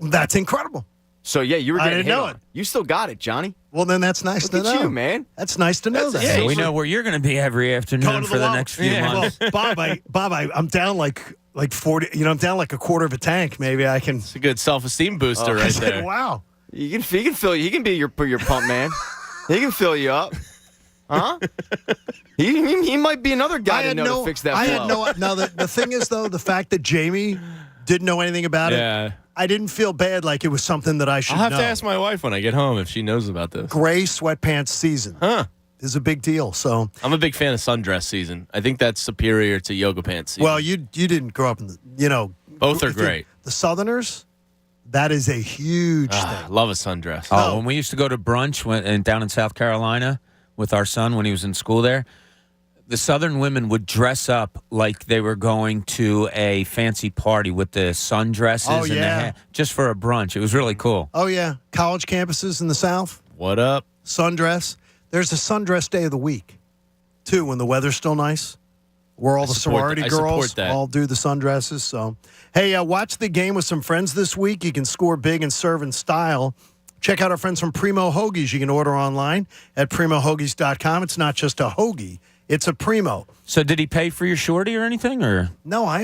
That's incredible. So yeah, you were I getting didn't hit know on. it. You still got it, Johnny. Well, then that's nice Look to at know. you, man. That's nice to know that. So we know where you're going to be every afternoon for the Wawa. next few months. Well, Bob, I'm down like 40. You know, I'm down like a quarter of a tank. Maybe I can. It's a good self-esteem booster I right said, there. wow. He can fill you. He can be your pump man. He can fill you up. Huh? he might be another guy to know to fix that flow. Now the thing is though, the fact that Jamie didn't know anything about it. I didn't feel bad like it was something that I should I'll have know. to ask my wife when I get home if she knows about this. Gray sweatpants season is a big deal. So I'm a big fan of sundress season. I think that's superior to yoga pants season. well, you didn't grow up in Both are great. The Southerners, that is a huge thing. Love a sundress. Oh, when we used to go to brunch down in South Carolina with our son when he was in school there, the Southern women would dress up like they were going to a fancy party with the sundresses and the hair, just for a brunch. It was really cool. Oh yeah, college campuses in the South. What up? Sundress. There's a sundress day of the week, too, when the weather's still nice. Where all the sorority girls all do the sundresses. So, hey, watch the game with some friends this week. You can score big and serve in style. Check out our friends from Primo Hoagies. You can order online at primohoagies.com. It's not just a hoagie. It's a Primo. So did he pay for your shorty or anything? Or no, I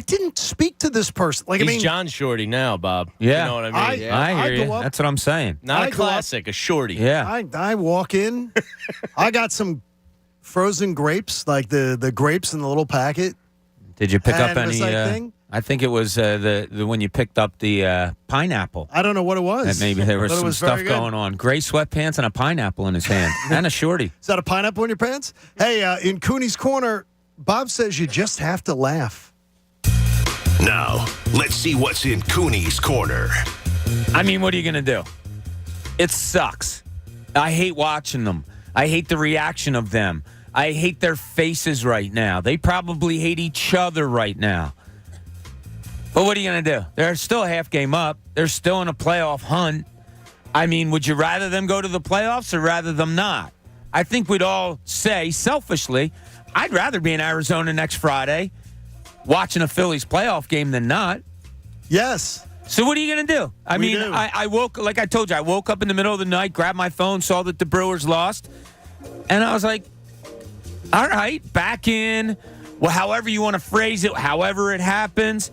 didn't speak to this person. He's John Shorty now, Bob. Yeah. You know what I mean? I hear you. That's what I'm saying. Not a classic, a shorty. Yeah. I walk in. I got some frozen grapes, like the grapes in the little packet. Did you pick up And it's any? like thing. I think it was the when you picked up the pineapple. I don't know what it was. And maybe there was But it some was stuff very good. going on. Gray sweatpants and a pineapple in his hand. And a shorty. Is that a pineapple in your pants? Hey, in Cooney's Corner, Bob says you just have to laugh. Now, let's see what's in Cooney's Corner. I mean, what are you going to do? It sucks. I hate watching them. I hate the reaction of them. I hate their faces right now. They probably hate each other right now. But what are you going to do? They're still a half game up. They're still in a playoff hunt. I mean, would you rather them go to the playoffs or rather them not? I think we'd all say, selfishly, I'd rather be in Arizona next Friday watching a Phillies playoff game than not. Yes. So what are you going to do? I woke, like I told you, I woke up in the middle of the night, grabbed my phone, saw that the Brewers lost, and I was like, all right, back in, well, however you want to phrase it, however it happens.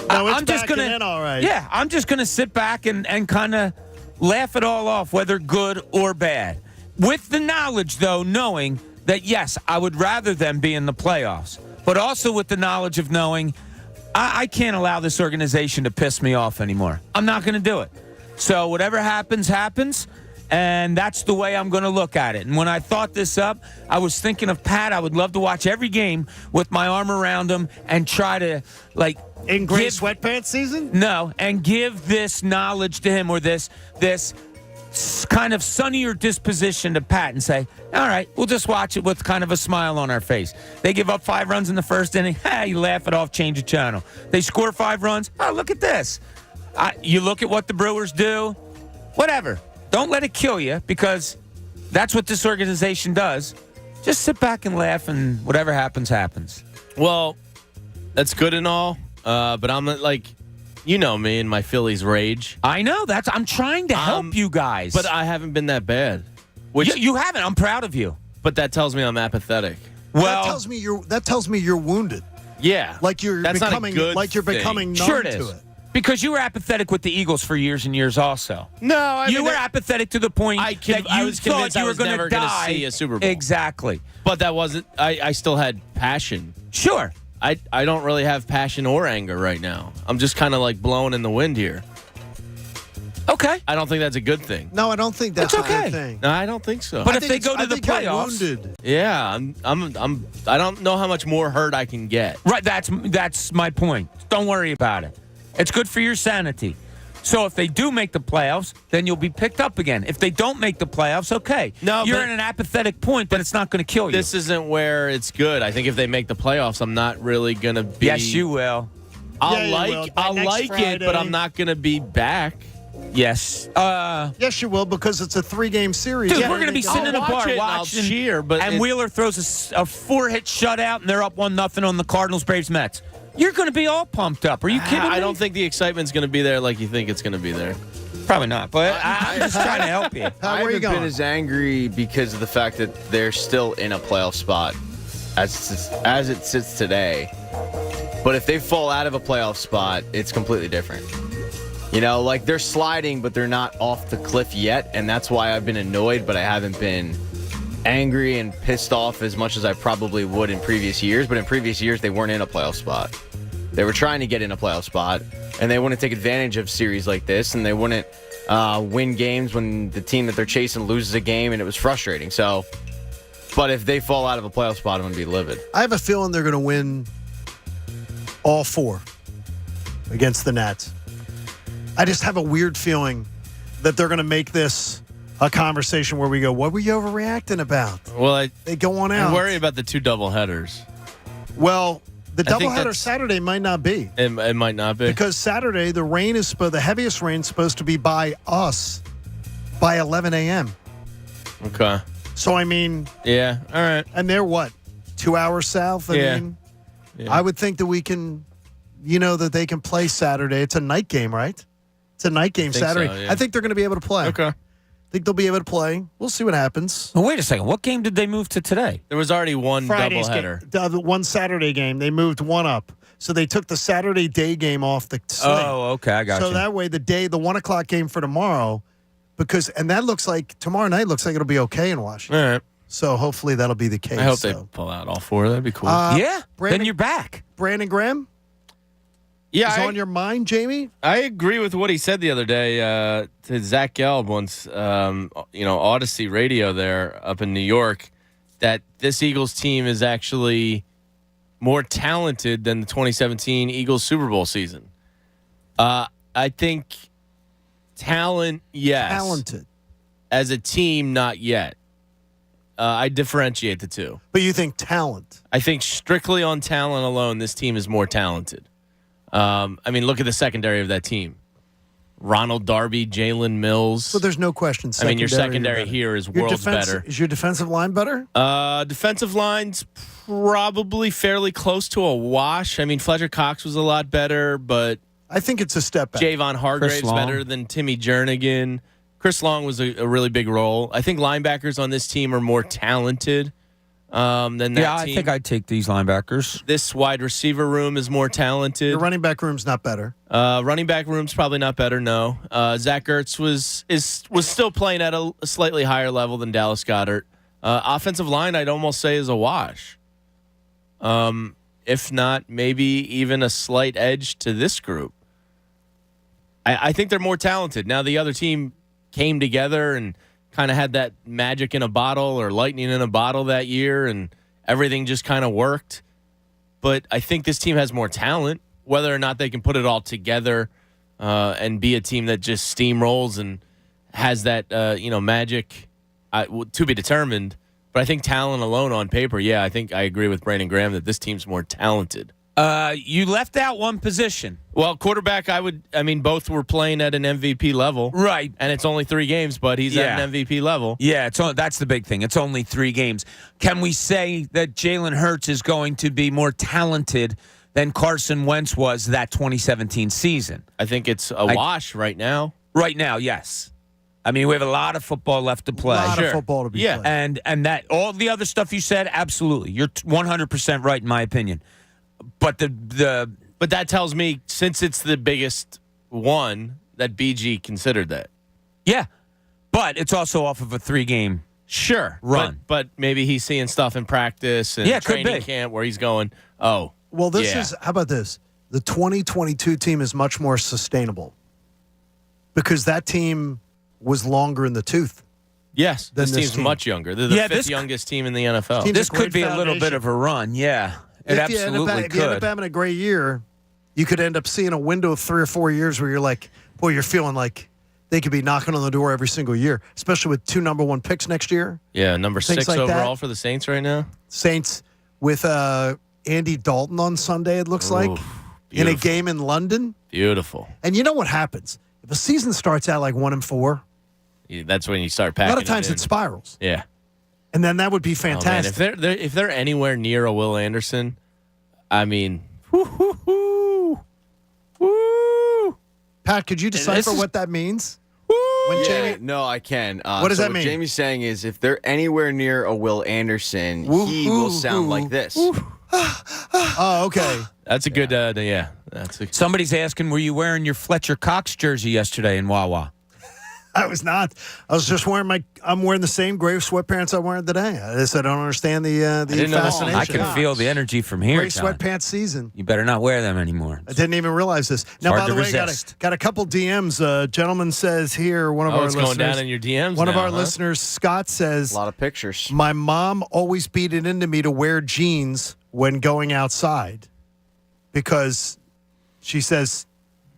No, it's I'm just backing gonna, in all right. Yeah, I'm just going to sit back and kind of laugh it all off, whether good or bad. With the knowledge, though, knowing that, yes, I would rather them be in the playoffs, but also with the knowledge of knowing I can't allow this organization to piss me off anymore. I'm not going to do it. So whatever happens, happens, and that's the way I'm going to look at it. And when I thought this up, I was thinking of Pat. I would love to watch every game with my arm around him and try to, like, in gray sweatpants season? No, and give this knowledge to him, or this kind of sunnier disposition to Pat, and say, all right, we'll just watch it with kind of a smile on our face. They give up 5 runs in the first inning. Hey, you laugh it off, change the channel. They score 5 runs. Oh, look at this. You look at what the Brewers do. Whatever. Don't let it kill you, because that's what this organization does. Just sit back and laugh, and whatever happens, happens. Well, that's good and all, but I'm like, you know me and my Phillies rage. I know. I'm trying to help you guys. But I haven't been that bad. You haven't. I'm proud of you. But that tells me I'm apathetic. Well, that tells me you're wounded. Yeah. Like you're becoming numb sure it to is. it. Because you were apathetic with the Eagles for years and years also. No, you were apathetic to the point that you was thought convinced you I were was going never to going to die. see a Super Bowl. Exactly. But that wasn't. I still had passion. Sure. I don't really have passion or anger right now. I'm just kind of like blowing in the wind here. Okay. I don't think that's a good thing. No, I don't think that's a good thing. No, I don't think so. But if they go to the playoffs, wounded. Yeah, I don't know how much more hurt I can get. Right, that's my point. Don't worry about it. It's good for your sanity. So if they do make the playoffs, then you'll be picked up again. If they don't make the playoffs, okay. No, you're in an apathetic point, but it's not going to kill you. This isn't where it's good. I think if they make the playoffs, I'm not really going to be. Yes, you will. I'll like it, but I'm not going to be back. Yes. Yes, you will, because it's a 3-game series. Dude, we're going to be sitting in a bar watching, cheer, and Wheeler throws a 4-hit shutout, and they're up 1-0 on the Cardinals, Braves, Mets. You're going to be all pumped up. Are you kidding me? I don't think the excitement's going to be there like you think it's going to be there. Probably not, but I'm just trying to help you. I haven't been as angry because of the fact that they're still in a playoff spot as it sits today. But if they fall out of a playoff spot, it's completely different. You know, like they're sliding, but they're not off the cliff yet, and that's why I've been annoyed, but I haven't been angry and pissed off as much as I probably would in previous years. But in previous years, they weren't in a playoff spot. They were trying to get in a playoff spot, and they wouldn't take advantage of series like this, and they wouldn't win games when the team that they're chasing loses a game, and it was frustrating. So, but if they fall out of a playoff spot, I'm going to be livid. I have a feeling they're going to win all 4 against the Nats. I just have a weird feeling that they're going to make this a conversation where we go, what were you overreacting about? Well, they go on out. I worry about the 2 doubleheaders. Well, the doubleheader Saturday might not be. It might not be. Because Saturday, the heaviest rain is supposed to be by us by 11 a.m. Okay. So, I mean. Yeah, all right. And they're what? 2 hours south? I mean, I would think that we can, that they can play Saturday. It's a night game, right? It's a night game Saturday. So, yeah. I think they're going to be able to play. Okay. I think they'll be able to play. We'll see what happens. Well, wait a second. What game did they move to today? There was already one doubleheader. The one Saturday game. They moved one up. So they took the Saturday day game off the slate. Oh, okay. I got you. So that way the 1 o'clock game for tomorrow, and that looks like tomorrow night looks like it'll be okay in Washington. All right. So hopefully that'll be the case. I hope they pull out all 4. That'd be cool. Yeah. Then you're back. Brandon Graham? Yeah, is on your mind, Jamie? I agree with what he said the other day to Zach Gelb once, Odyssey Radio there up in New York, that this Eagles team is actually more talented than the 2017 Eagles Super Bowl season. I think talent, yes. Talented. As a team, not yet. I differentiate the two. But you think talent? I think strictly on talent alone, this team is more talented. Look at the secondary of that team. Ronald Darby, Jalen Mills. So there's no question. Your secondary here is worlds better. Is your defensive line better? Defensive line's probably fairly close to a wash. Fletcher Cox was a lot better, but I think it's a step back. Javon Hargrave's better than Timmy Jernigan. Chris Long was a really big role. I think linebackers on this team are more talented than that team. Yeah, I think I'd take these linebackers. This wide receiver room is more talented. Your running back room's not better. Running back room's probably not better, no. Zach Ertz was still playing at a slightly higher level than Dallas Goedert. Offensive line, I'd almost say, is a wash. If not, maybe even a slight edge to this group. I think they're more talented. Now, the other team came together and kind of had that magic in a bottle or lightning in a bottle that year, and everything just kind of worked. But I think this team has more talent. Whether or not they can put it all together and be a team that just steamrolls and has that magic to be determined. But I think talent alone on paper, I think I agree with Brandon Graham that this team's more talented. You left out one position. Well, quarterback, both were playing at an MVP level. Right. And it's only 3 games, but he's at an MVP level. Yeah, that's the big thing. It's only 3 games. Can we say that Jalen Hurts is going to be more talented than Carson Wentz was that 2017 season? I think it's a wash right now. Right now, yes. We have a lot of football left to play. A lot of football to be played. And that all the other stuff you said, absolutely. You're 100% right in my opinion. But but that tells me, since it's the biggest one, that BG considered that. Yeah, but it's also off of a 3-game run. But maybe he's seeing stuff in practice and training camp where he's going, how about this? The 2022 team is much more sustainable because that team was longer in the tooth. Yes, this team's much younger. They're the 5th youngest team in the NFL. This could be a little bit of a run, yeah. It absolutely could. If you end up having a great year, you could end up seeing a window of 3 or 4 years where you're like, boy, you're feeling like they could be knocking on the door every single year, especially with 2 number 1 picks next year. Yeah, number 6 overall for the Saints right now. Saints with Andy Dalton on Sunday, it looks like, in a game in London. Beautiful. And you know what happens? If a season starts out like 1-4, that's when you start packing. A lot of times it spirals. Yeah. And then that would be fantastic. Oh, man. If they're anywhere near a Will Anderson, Pat, could you decipher what that means? No, I can. What does that mean? What Jamie's saying is if they're anywhere near a Will Anderson, he will sound like this. Oh, okay. That's a good, Somebody's asking, were you wearing your Fletcher Cox jersey yesterday in Wawa? I was not. I was just wearing I'm wearing the same gray sweatpants I'm wearing today. I don't understand the fascination. I can feel the energy from here. Gray sweatpants season. You better not wear them anymore. I didn't even realize this. Now, by the way, got a couple DMs. Gentleman says here, one of our listeners. Going down in your DMs. One of our listeners, Scott, says a lot of pictures. My mom always beat it into me to wear jeans when going outside because she says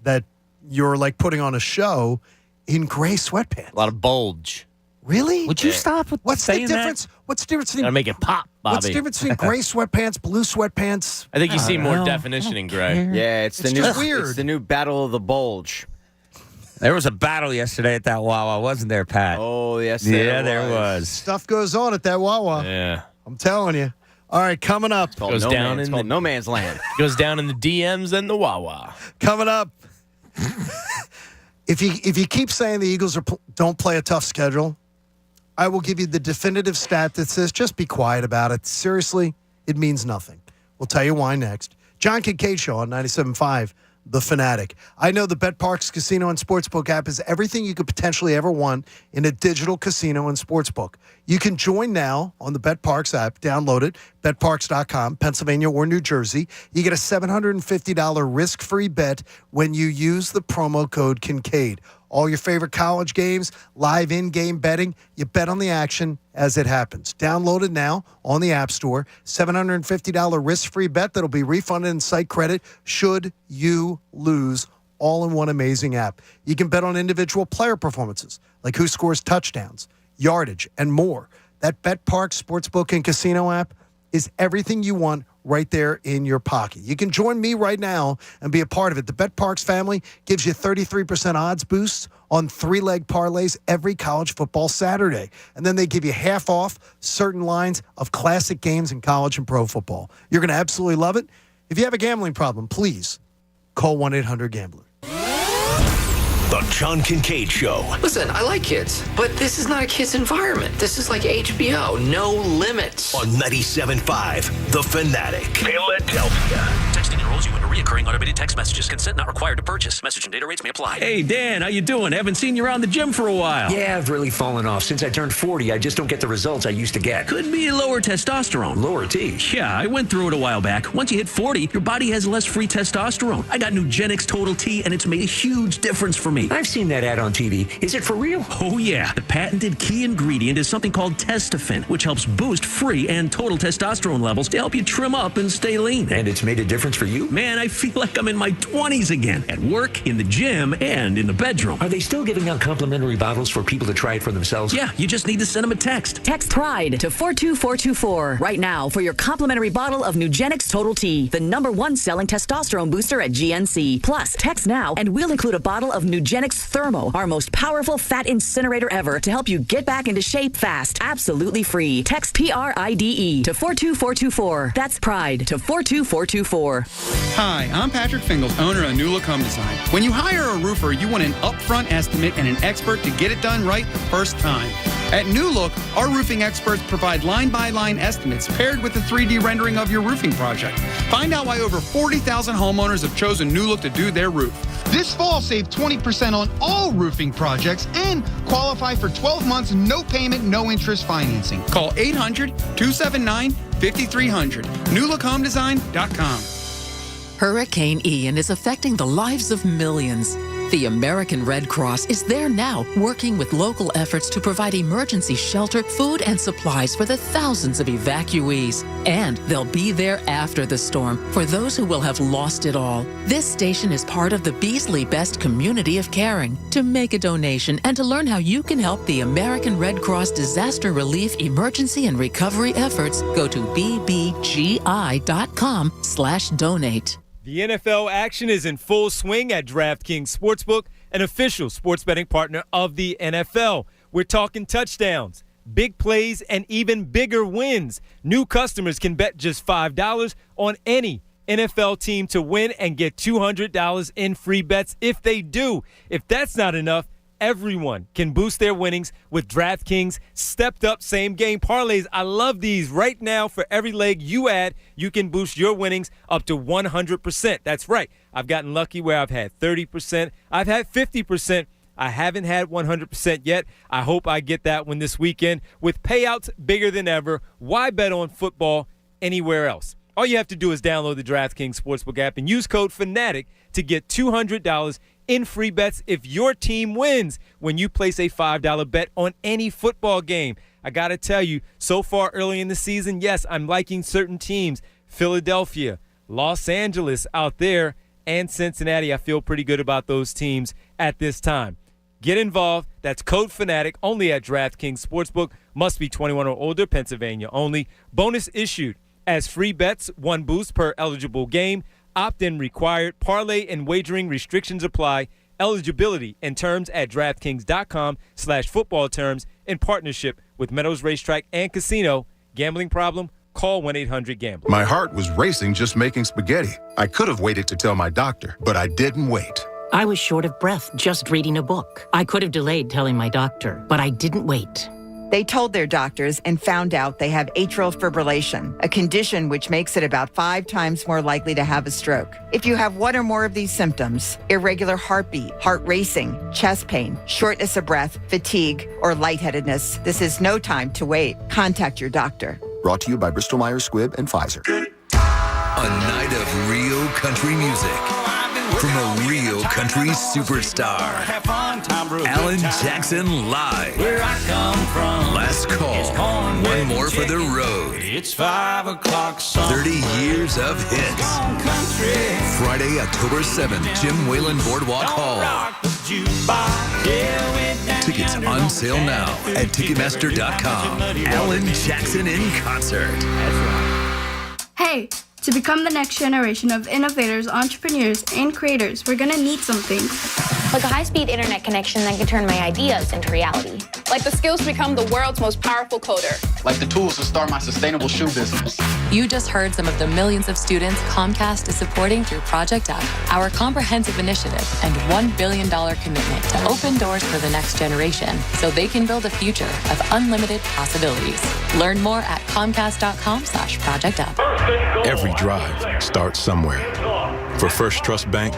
that you're like putting on a show in gray sweatpants. A lot of bulge. Really? Would you stop with saying that? What's the difference? Gotta make it pop, Bobby. What's the difference between gray sweatpants, blue sweatpants? I think you see more definition in gray. Yeah, it's just weird. It's the new battle of the bulge. There was a battle yesterday at that Wawa, wasn't there, Pat? Oh, yes, there was. Stuff goes on at that Wawa. Yeah. I'm telling you. All right, coming up. It's called no man's land. Goes down in the DMs and the Wawa. Coming up. If you keep saying the Eagles don't play a tough schedule, I will give you the definitive stat that says just be quiet about it. Seriously, it means nothing. We'll tell you why next. John Kincade Show on 97.5 The Fanatic. I know the BetParks Casino and Sportsbook app is everything you could potentially ever want in a digital casino and sportsbook. You can join now on the BetParks app. Download it, betparks.com, Pennsylvania or New Jersey. You get a $750 risk-free bet when you use the promo code Kincade. All your favorite college games, live in-game betting, you bet on the action as it happens. Download it now on the App Store. $750 risk-free bet that'll be refunded in site credit should you lose, all in one amazing app. You can bet on individual player performances, like who scores touchdowns, yardage, and more. That BetParx Sportsbook and Casino app is everything you want right there in your pocket. You can join me right now and be a part of it. The BetParx family gives you 33% odds boosts on 3-leg parlays every college football Saturday. And then they give you half off certain lines of classic games in college and pro football. You're going to absolutely love it. If you have a gambling problem, please call 1-800-GAMBLER. The John Kincade Show. Listen, I like kids, but this is not a kid's environment. This is like HBO, no limits. On 97.5 The Fanatic, Philadelphia. Texting enrolls you into recurring automated text messages. Consent not required to purchase. Message and data rates may apply. Hey, Dan, how you doing? Haven't seen you around the gym for a while. Yeah, I've really fallen off. Since I turned 40, I just don't get the results I used to get. Could be lower testosterone. Lower T? Yeah, I went through it a while back. Once you hit 40, your body has less free testosterone. I got Nugenix Total T, and it's made a huge difference for me. I've seen that ad on TV. Is it for real? Oh, yeah. The patented key ingredient is something called Testofen, which helps boost free and total testosterone levels to help you trim up and stay lean. And it's made a difference for you? Man, I feel like I'm in my 20s again. At work, in the gym, and in the bedroom. Are they still giving out complimentary bottles for people to try it for themselves? Yeah, you just need to send them a text. Text PRIDE to 42424 right now for your complimentary bottle of Nugenix Total T, the #1 selling testosterone booster at GNC. Plus, text now and we'll include a bottle of Nugenix Thermo, our most powerful fat incinerator ever, to help you get back into shape fast. Absolutely free. Text PRIDE to 42424. That's PRIDE to 42424. Hi, I'm Patrick Fingles, owner of New Look Home Design. When you hire a roofer, you want an upfront estimate and an expert to get it done right the first time. At New Look, our roofing experts provide line-by-line estimates paired with a 3D rendering of your roofing project. Find out why over 40,000 homeowners have chosen New Look to do their roof. This fall, save 20% on all roofing projects and qualify for 12 months, no payment, no interest financing. Call 800-279-5300. NewLookHomeDesign.com. Hurricane Ian is affecting the lives of millions. The American Red Cross is there now, working with local efforts to provide emergency shelter, food, and supplies for the thousands of evacuees. And they'll be there after the storm for those who will have lost it all. This station is part of the Beasley Best community of caring. To make a donation and to learn how you can help the American Red Cross Disaster Relief Emergency and Recovery efforts, go to bbgi.com/donate. The NFL action is in full swing at DraftKings Sportsbook, an official sports betting partner of the NFL. We're talking touchdowns, big plays, and even bigger wins. New customers can bet just $5 on any NFL team to win and get $200 in free bets if they do. If that's not enough, everyone can boost their winnings with DraftKings stepped-up same-game parlays. I love these. Right now, for every leg you add, you can boost your winnings up to 100%. That's right. I've gotten lucky where I've had 30%. I've had 50%. I haven't had 100% yet. I hope I get that one this weekend. With payouts bigger than ever, why bet on football anywhere else? All you have to do is download the DraftKings Sportsbook app and use code FANATIC to get $200 in free bets if your team wins when you place a $5 bet on any football game. I got to tell you, so far early in the season, yes, I'm liking certain teams. Philadelphia, Los Angeles out there, and Cincinnati. I feel pretty good about those teams at this time. Get involved. That's code FANATIC only at DraftKings Sportsbook. Must be 21 or older, Pennsylvania only. Bonus issued as free bets, 1 boost per eligible game. Opt-in required. Parlay and wagering restrictions apply. Eligibility and terms at DraftKings.com/football terms in partnership with Meadows Racetrack and Casino. Gambling problem? Call 1-800-GAMBLER. My heart was racing just making spaghetti. I could have waited to tell my doctor, but I didn't wait. I was short of breath just reading a book. I could have delayed telling my doctor, but I didn't wait. They told their doctors and found out they have atrial fibrillation, a condition which makes it about 5 times more likely to have a stroke. If you have one or more of these symptoms, irregular heartbeat, heart racing, chest pain, shortness of breath, fatigue, or lightheadedness, this is no time to wait. Contact your doctor. Brought to you by Bristol-Myers Squibb and Pfizer. A night of real country music from a real country superstar. Alan Jackson live. Where I come from. Last call. One more for the road. It's 5 o'clock. 30 years of hits. Friday, October 7th, Jim Whalen Boardwalk Hall. Tickets on sale now at Ticketmaster.com. Alan Jackson in concert. Hey, to become the next generation of innovators, entrepreneurs, and creators, we're going to need some things. Like a high-speed internet connection that can turn my ideas into reality. Like the skills to become the world's most powerful coder. Like the tools to start my sustainable shoe business. You just heard some of the millions of students Comcast is supporting through Project Up, our comprehensive initiative and $1 billion commitment to open doors for the next generation so they can build a future of unlimited possibilities. Learn more at comcast.com/projectup. Every drive starts somewhere. For First Trust Bank,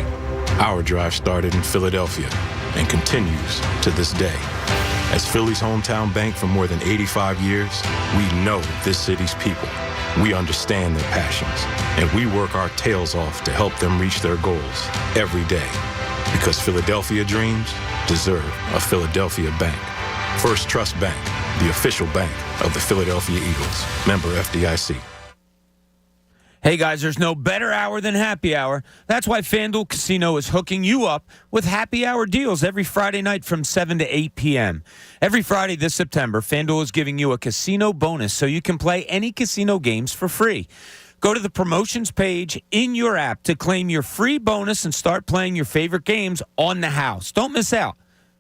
our drive started in Philadelphia and continues to this day. As Philly's hometown bank for more than 85 years, we know this city's people. We understand their passions, and we work our tails off to help them reach their goals every day. Because Philadelphia dreams deserve a Philadelphia bank. First Trust Bank, the official bank of the Philadelphia Eagles. Member FDIC. Hey guys, there's no better hour than happy hour. That's why FanDuel Casino is hooking you up with happy hour deals every Friday night from 7 to 8 p.m. Every Friday this September, FanDuel is giving you a casino bonus so you can play any casino games for free. Go to the promotions page in your app to claim your free bonus and start playing your favorite games on the house. Don't miss out.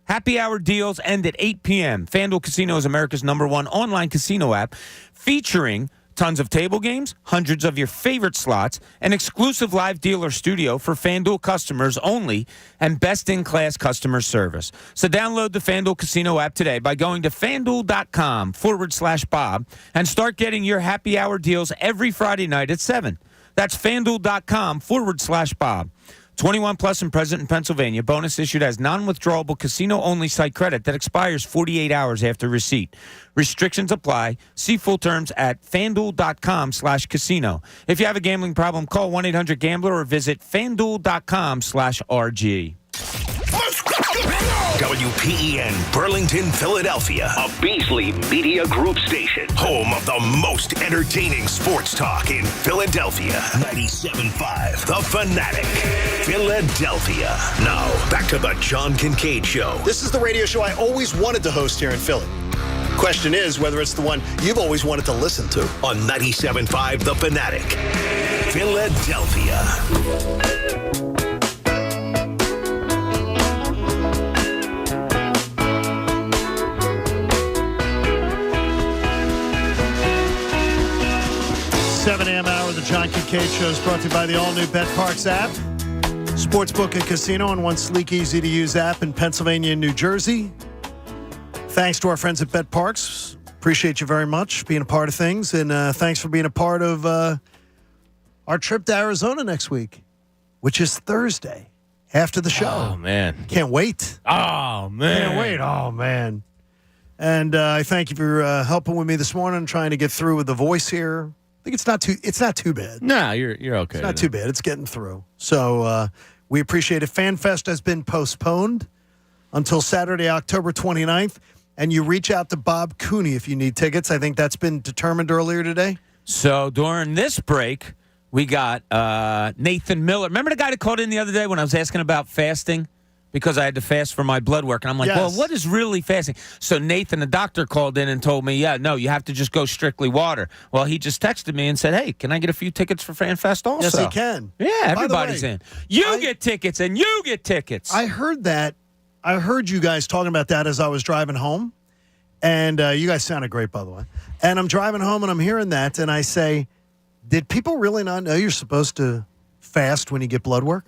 Happy hour deals end at 8 p.m. FanDuel Casino is America's #1 online casino app featuring tons of table games, hundreds of your favorite slots, an exclusive live dealer studio for FanDuel customers only, and best-in-class customer service. So download the FanDuel Casino app today by going to FanDuel.com/Bob and start getting your happy hour deals every Friday night at 7. That's FanDuel.com/Bob. 21 plus and present in Pennsylvania. Bonus issued as non-withdrawable casino-only site credit that expires 48 hours after receipt. Restrictions apply. See full terms at FanDuel.com/casino. If you have a gambling problem, call 1-800-GAMBLER or visit FanDuel.com/RG. WPEN Burlington, Philadelphia, a Beasley Media Group station, home of the most entertaining sports talk in Philadelphia. 97.5 The Fanatic, Philadelphia. Now, back to the John Kincade Show. This is the radio show I always wanted to host here in Philly. Question is whether it's the one you've always wanted to listen to. On 97.5 The Fanatic, Philadelphia. 7 a.m. hour of the John Kincade Show is brought to you by the all-new BetParks app. Sportsbook and casino on one sleek, easy-to-use app in Pennsylvania and New Jersey. Thanks to our friends at BetParks. Appreciate you very much being a part of things. And thanks for being a part of our trip to Arizona next week, which is Thursday after the show. Oh, man. Can't wait. Oh, man. Can't wait. Oh, man. And I thank you for helping with me this morning, trying to get through with the voice here. I think it's not too bad. No, you're okay. It's not too bad. It's getting through. So we appreciate it. FanFest has been postponed until Saturday, October 29th. And you reach out to Bob Cooney if you need tickets. I think that's been determined earlier today. So during this break, we got Nathan Miller. Remember the guy that called in the other day when I was asking about fasting? Because I had to fast for my blood work. And I'm like, Yes. well, what is really fasting? So Nathan, the doctor, called in and told me, yeah, no, you have to just go strictly water. Well, he just texted me and said, hey, can I get a few tickets for FanFest also? Yes, he can. Yeah, By the everybody's way, in. You get tickets and you get tickets. I heard that. I heard you guys talking about that as I was driving home. And you guys sounded great, by the way. And I'm driving home and I'm hearing that. And I say, did people really not know you're supposed to fast when you get blood work?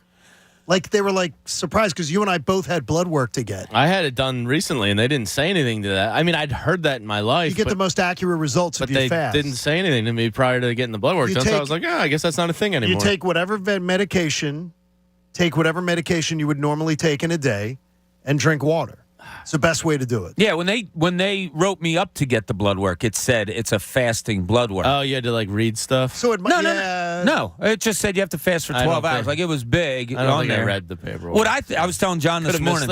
Like, they were, like, surprised because you and I both had blood work to get. I had it done recently, and they didn't say anything to that. I mean, I'd heard that in my life. You get the most accurate results if you fast. But they didn't say anything to me prior to getting the blood work done, so I was like, I guess that's not a thing anymore. You take whatever medication you would normally take in a day and drink water. It's the best way to do it. Yeah, when they wrote me up to get the blood work, it said it's a fasting blood work. Oh, you had to, like, read stuff? So it No. It just said you have to fast for 12 hours. Like, it was big I don't on think there. I read the paperwork. What I was telling John this morning,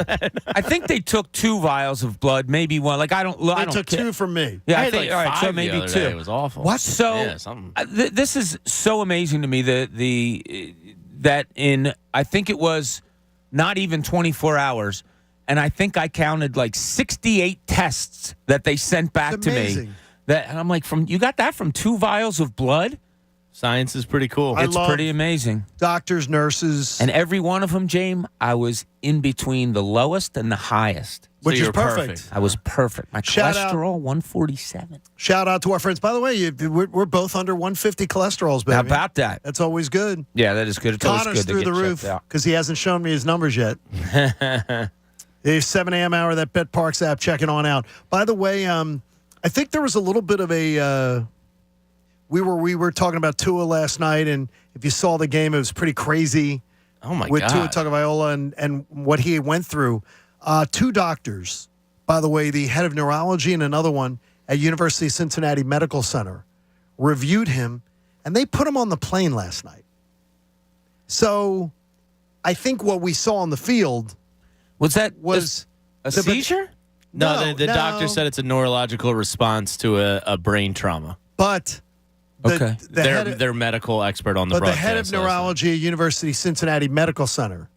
I think they took 2 vials of blood, maybe one. Like, I don't took 2 from me. Yeah, I I had think, like all right, 5 so the maybe other 2. day. It was awful. What? So yeah, something. This is so amazing to me that in, I think it was not even 24 hours, and I think I counted like 68 tests that they sent back to me. And I'm like, you got that from 2 vials of blood? Science is pretty cool. It's pretty amazing. Doctors, nurses. And every one of them, James, I was in between the lowest and the highest. Which is perfect. I was perfect. My cholesterol, 147. Shout out to our friends. By the way, we're both under 150 cholesterols, baby. How about that? That's always good. Yeah, that is good. It's always Connor's good to through get the roof checked out. because he hasn't shown me his numbers yet. The 7 a.m. hour, that Bet Parks app, checking on out. By the way, I think there was a little bit of a we were talking about Tua last night, and if you saw the game, it was pretty crazy. Oh my with God. Tua Tagovailoa and what he went through. 2 doctors, by the way, the head of neurology and another one at University of Cincinnati Medical Center, reviewed him, and they put him on the plane last night. So, I think what we saw on the field was a seizure? No, the doctor said it's a neurological response to a brain trauma. But their medical expert on the but the broadcast. head of neurology at University of Cincinnati Medical Center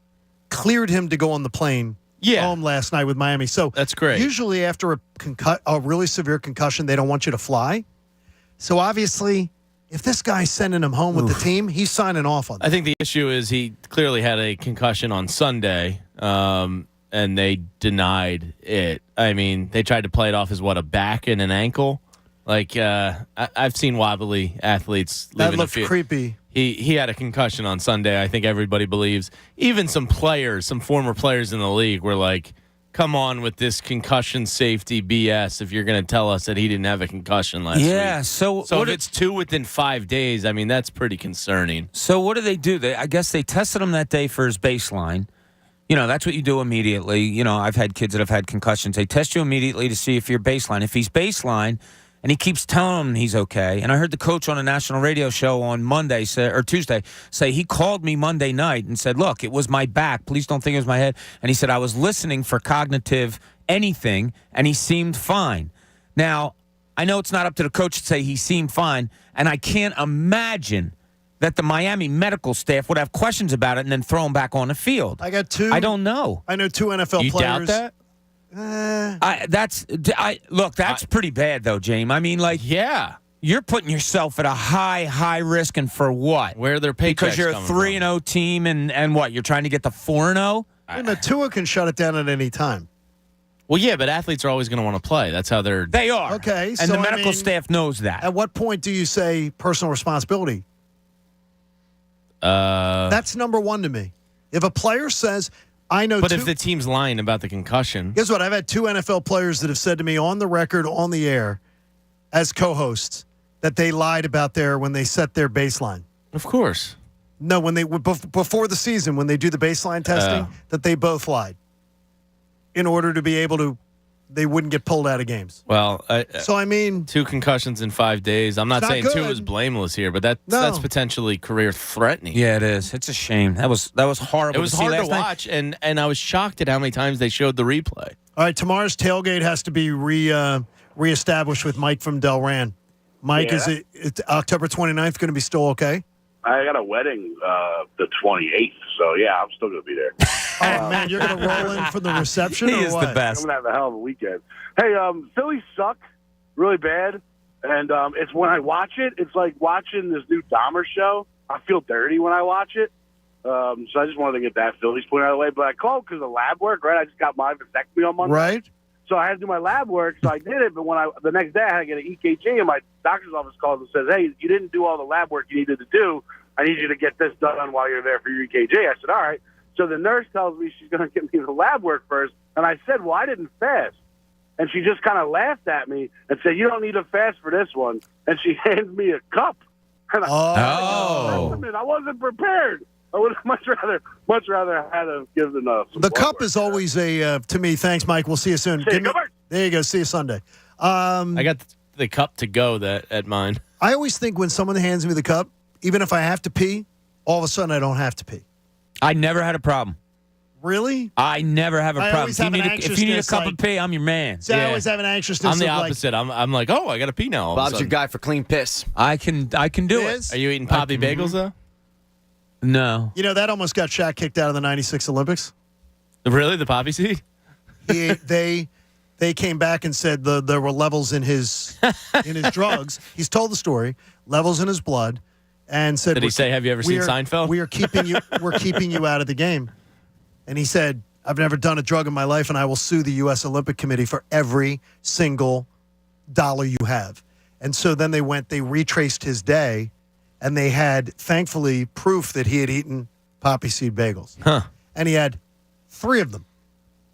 cleared him to go on the plane home last night with Miami. So that's great. Usually after a really severe concussion, they don't want you to fly. So obviously, if this guy's sending him home with the team, he's signing off on that. I think the issue is he clearly had a concussion on Sunday, and they denied it. I mean, they tried to play it off as a back and an ankle. Like, I've seen wobbly athletes leaving the field. That looked creepy. He had a concussion on Sunday. I think everybody believes. Even some former players in the league were like, come on with this concussion safety BS if you're going to tell us that he didn't have a concussion last week. Yeah, so if it's 2 within 5 days, I mean, that's pretty concerning. So what do? I guess they tested him that day for his baseline. You know, that's what you do immediately. You know, I've had kids that have had concussions. They test you immediately to see if you're baseline. If he's baseline, and he keeps telling him he's okay. And I heard the coach on a national radio show on Tuesday say he called me Monday night and said, look, it was my back. Please don't think it was my head. And he said, I was listening for cognitive anything, and he seemed fine. Now, I know it's not up to the coach to say he seemed fine, and I can't imagine that the Miami medical staff would have questions about it and then throw him back on the field. I got 2. I don't know. I know 2 NFL you players. Doubt that? That's pretty bad, though, James. I mean, you're putting yourself at a high risk, and for what? Where are their paychecks Because you're a 3-0 team, and what? You're trying to get the 4-0? Tua can shut it down at any time. Well, yeah, but athletes are always going to want to play. That's how they're. They are. Okay, and the medical staff knows that. At what point do you say personal responsibility? That's number 1 to me. If a player says, I know. But if the team's lying about the concussion. Guess what? I've had 2 NFL players that have said to me on the record, on the air, as co-hosts, that they lied about when they set their baseline. Of course. No, when they before the season, when they do the baseline testing, that they both lied in order to be able to, they wouldn't get pulled out of games. Well, so I mean, 2 concussions in 5 days. I'm not saying 2 is blameless here, but that's potentially career threatening. Yeah, it is. It's a shame. That was horrible. It was hard to watch, and I was shocked at how many times they showed the replay. All right, tomorrow's tailgate has to be reestablished with Mike from Delran. Mike, is it October 29th going to be still okay? I got a wedding the 28th, so yeah, I'm still going to be there. Oh, man, you're going to roll in for the reception he or is what? the best. I'm going to have a hell of a weekend. Hey, Phillies suck really bad, and it's when I watch it, it's like watching this new Dahmer show. I feel dirty when I watch it, so I just wanted to get that Phillies point out of the way. But I called because of lab work, right? I just got my vasectomy on Monday. Right. So I had to do my lab work, so I did it. But the next day I had to get an EKG, and my doctor's office calls and says, hey, you didn't do all the lab work you needed to do. I need you to get this done while you're there for your EKG. I said, all right. So the nurse tells me she's going to get me the lab work first. And I said, well, I didn't fast. And she just kind of laughed at me and said, you don't need to fast for this one. And she hands me a cup. And I wasn't prepared. I would much rather had to give them some The cup is always to me, thanks, Mike. We'll see you soon. There you go. See you Sunday. I got the cup to go at mine. I always think when someone hands me the cup, even if I have to pee, all of a sudden I don't have to pee. I never had a problem. Really? I never have a problem. If you need a cup of pee, I'm your man. See, I always have an anxiousness. I'm the opposite. I'm like, oh, I got to pee now. Bob's your guy for clean piss. I can do it. Are you eating Poppy bagels though? No. You know that almost got Shaq kicked out of the '96 Olympics. Really, the poppy seed? They came back and said there were levels in his drugs. He's told the story, levels in his blood, and said, Did he say, "Have you ever seen Seinfeld?" We're keeping you out of the game. And he said, "I've never done a drug in my life, and I will sue the U.S. Olympic Committee for every single dollar you have." And so then they retraced his day, and they had, thankfully, proof that he had eaten poppy seed bagels. Huh. And he had 3 of them.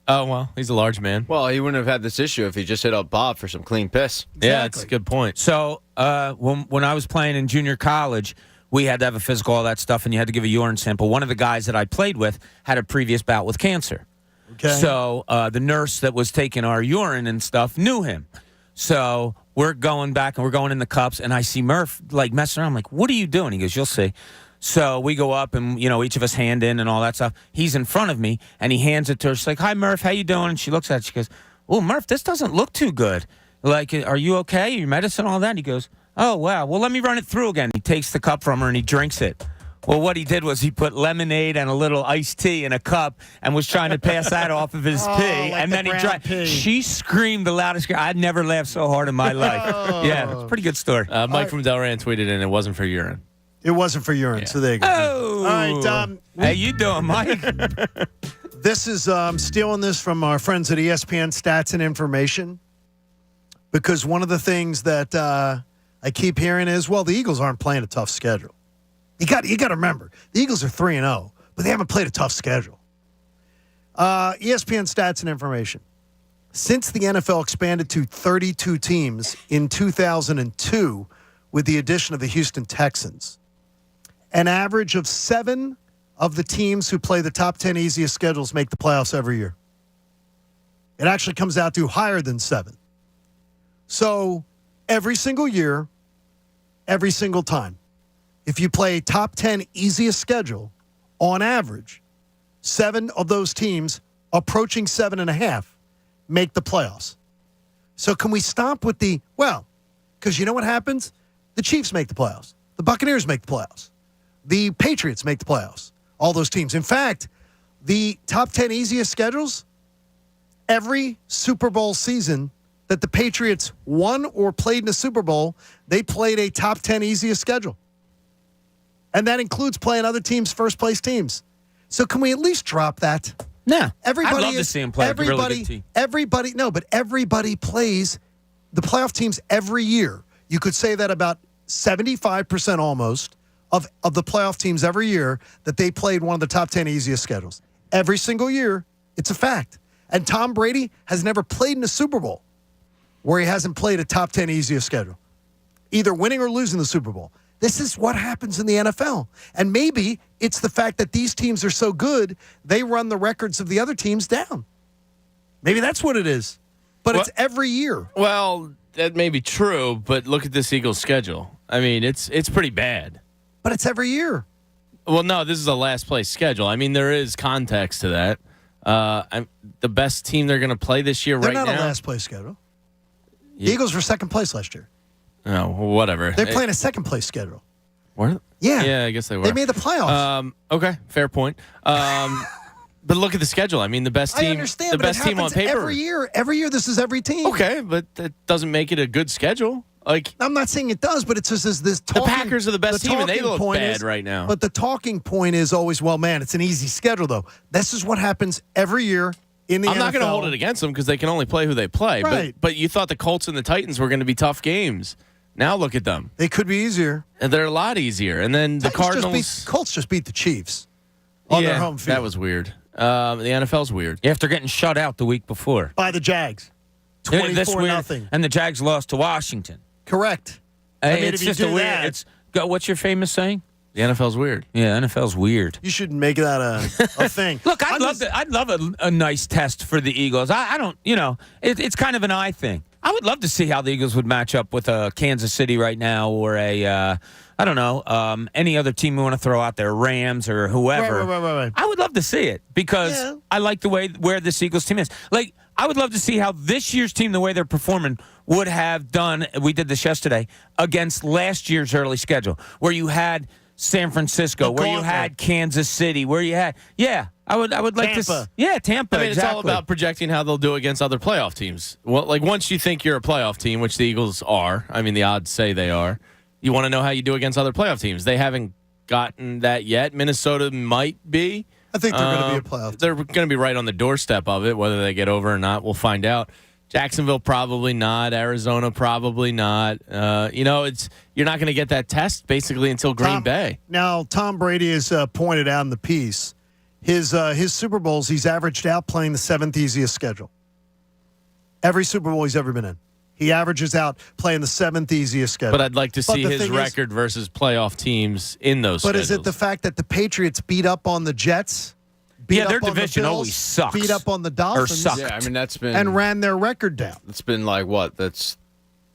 Oh, well, he's a large man. Well, he wouldn't have had this issue if he just hit up Bob for some clean piss. Exactly. Yeah, that's a good point. So when I was playing in junior college, we had to have a physical, all that stuff, and you had to give a urine sample. One of the guys that I played with had a previous bout with cancer. Okay. So the nurse that was taking our urine and stuff knew him. So we're going back and we're going in the cups, and I see Murph like messing around. I'm like, "What are you doing?" He goes, "You'll see." So we go up and, each of us hand in and all that stuff. He's in front of me, and he hands it to her. She's like, "Hi, Murph, how you doing?" And she looks at it. She goes, "Oh, Murph, this doesn't look too good. Like, are you okay? Your medicine, all that?" And he goes, "Oh, wow. Well, let me run it through again." He takes the cup from her, and he drinks it. Well, what he did was he put lemonade and a little iced tea in a cup and was trying to pass that off of his pee. Like and then he drank. pee. She screamed the loudest. I'd never laughed so hard in my life. Yeah, it's a pretty good story. Mike from Delran tweeted in, it wasn't for urine. It wasn't for urine, so there you go. Oh. All right, how you doing, Mike? This is stealing this from our friends at ESPN Stats and Information, because one of the things that I keep hearing is, well, the Eagles aren't playing a tough schedule. You got to remember, the Eagles are 3-0, but they haven't played a tough schedule. ESPN Stats and Information. Since the NFL expanded to 32 teams in 2002 with the addition of the Houston Texans, an average of 7 of the teams who play the top 10 easiest schedules make the playoffs every year. It actually comes out to higher than 7. So every single year, every single time, if you play a top 10 easiest schedule, on average, 7 of those teams approaching 7.5 make the playoffs. So can we stop with because you know what happens? The Chiefs make the playoffs. The Buccaneers make the playoffs. The Patriots make the playoffs. All those teams. In fact, the top 10 easiest schedules, every Super Bowl season that the Patriots won or played in a Super Bowl, they played a top 10 easiest schedule. And that includes playing other teams' first-place teams. So can we at least drop that? No. I'd love to see him play a really good team. Everybody plays the playoff teams every year. You could say that about 75% almost of the playoff teams every year that they played one of the top 10 easiest schedules. Every single year, it's a fact. And Tom Brady has never played in a Super Bowl where he hasn't played a top 10 easiest schedule, either winning or losing the Super Bowl. This is what happens in the NFL. And maybe it's the fact that these teams are so good, they run the records of the other teams down. Maybe that's what it is. But it's every year. Well, that may be true, but look at this Eagles schedule. I mean, it's pretty bad. But it's every year. Well, no, this is a last place schedule. I mean, there is context to that. The best team they're going to play this year They're right now. not a last place schedule. The Eagles were second place last year. Oh, whatever. They're playing a second place schedule. Were? Yeah. I guess they were. They made the playoffs. Okay, fair point. But look at the schedule. I mean, the best team. I understand, the but best it team on happens paper. every year. Every year, this is every team. Okay, but that doesn't make it a good schedule. Like, I'm not saying it does, but it's just this. The Packers are the best team, and they look bad right now. But the talking point is always, well, man, it's an easy schedule, though. This is what happens every year in the NFL. I'm not going to hold it against them because they can only play who they play. Right. But you thought the Colts and the Titans were going to be tough games. Now look at them. They could be easier. And they're a lot easier. And then the Cardinals. Colts just beat the Chiefs on their home field. That was weird. The NFL's weird. Yeah, after getting shut out the week before. By the Jags. 24-0. And the Jags lost to Washington. Correct. I mean, it's if you just do a weird. that, What's your famous saying? The NFL's weird. Yeah, NFL's weird. You should make that a thing. Look, I'd love a nice test for the Eagles. I don't, it's kind of an eye thing. I would love to see how the Eagles would match up with a Kansas City right now, or I don't know, any other team we want to throw out there, Rams or whoever. Right. I would love to see it because I like the way where this Eagles team is. Like, I would love to see how this year's team, the way they're performing, would have done. We did this yesterday against last year's early schedule, where you had San Francisco, where you had Kansas City, where you had I would like Tampa. to Tampa. I mean, exactly. it's all about projecting how they'll do against other playoff teams. Well, like once you think you're a playoff team, which the Eagles are, I mean, the odds say they are, you want to know how you do against other playoff teams. They haven't gotten that yet. Minnesota might be. I think they're going to be a playoff team. They're going to be right on the doorstep of it. Whether they get over or not, we'll find out. Jacksonville probably not. Arizona probably not. You're not going to get that test basically until Green Bay. Now, Tom Brady has pointed out in the piece his Super Bowls. He's averaged out playing the 7th easiest schedule. Every Super Bowl he's ever been in, he averages out playing the 7th easiest schedule. But I'd like to see his record versus playoff teams in those. But schedules. is it the fact that the Patriots beat up on the Jets? Their division always sucks. Beat up on the Dolphins. Yeah, I mean that's been and ran their record down. It's been like what? That's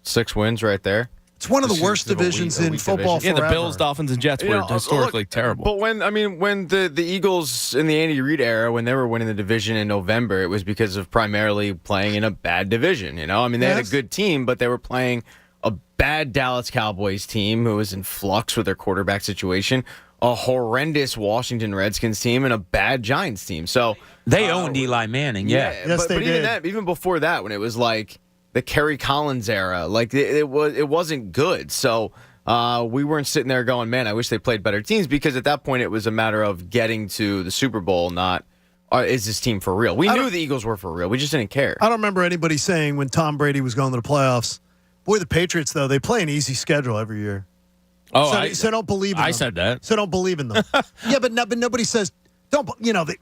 6 wins right there. It's one of the worst divisions in football forever. Yeah, the Bills, Dolphins, and Jets were historically terrible. But when the Eagles in the Andy Reid era, when they were winning the division in November, it was because of primarily playing in a bad division. They had a good team, but they were playing a bad Dallas Cowboys team who was in flux with their quarterback situation, a horrendous Washington Redskins team, and a bad Giants team. So they owned Eli Manning. Yes, they did. Even before that, when it was like the Kerry Collins era, like it wasn't good. So we weren't sitting there going, man, I wish they played better teams, because at that point it was a matter of getting to the Super Bowl, not is this team for real. We knew the Eagles were for real. We just didn't care. I don't remember anybody saying when Tom Brady was going to the playoffs, boy, the Patriots, though, they play an easy schedule every year. Oh, so don't believe in them. I said that. So don't believe in them. Yeah, but nobody says, don't.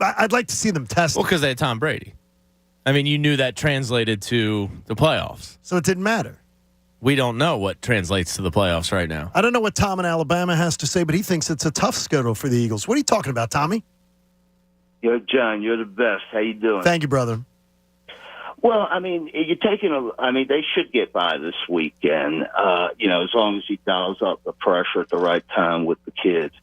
I'd like to see them test. Well, because they had Tom Brady. I mean, you knew that translated to the playoffs. So it didn't matter. We don't know what translates to the playoffs right now. I don't know what Tom in Alabama has to say, but he thinks it's a tough schedule for the Eagles. What are you talking about, Tommy? Yo, John, you're the best. How you doing? Thank you, brother. Well, I mean, they should get by this weekend, as long as he dials up the pressure at the right time with the kids.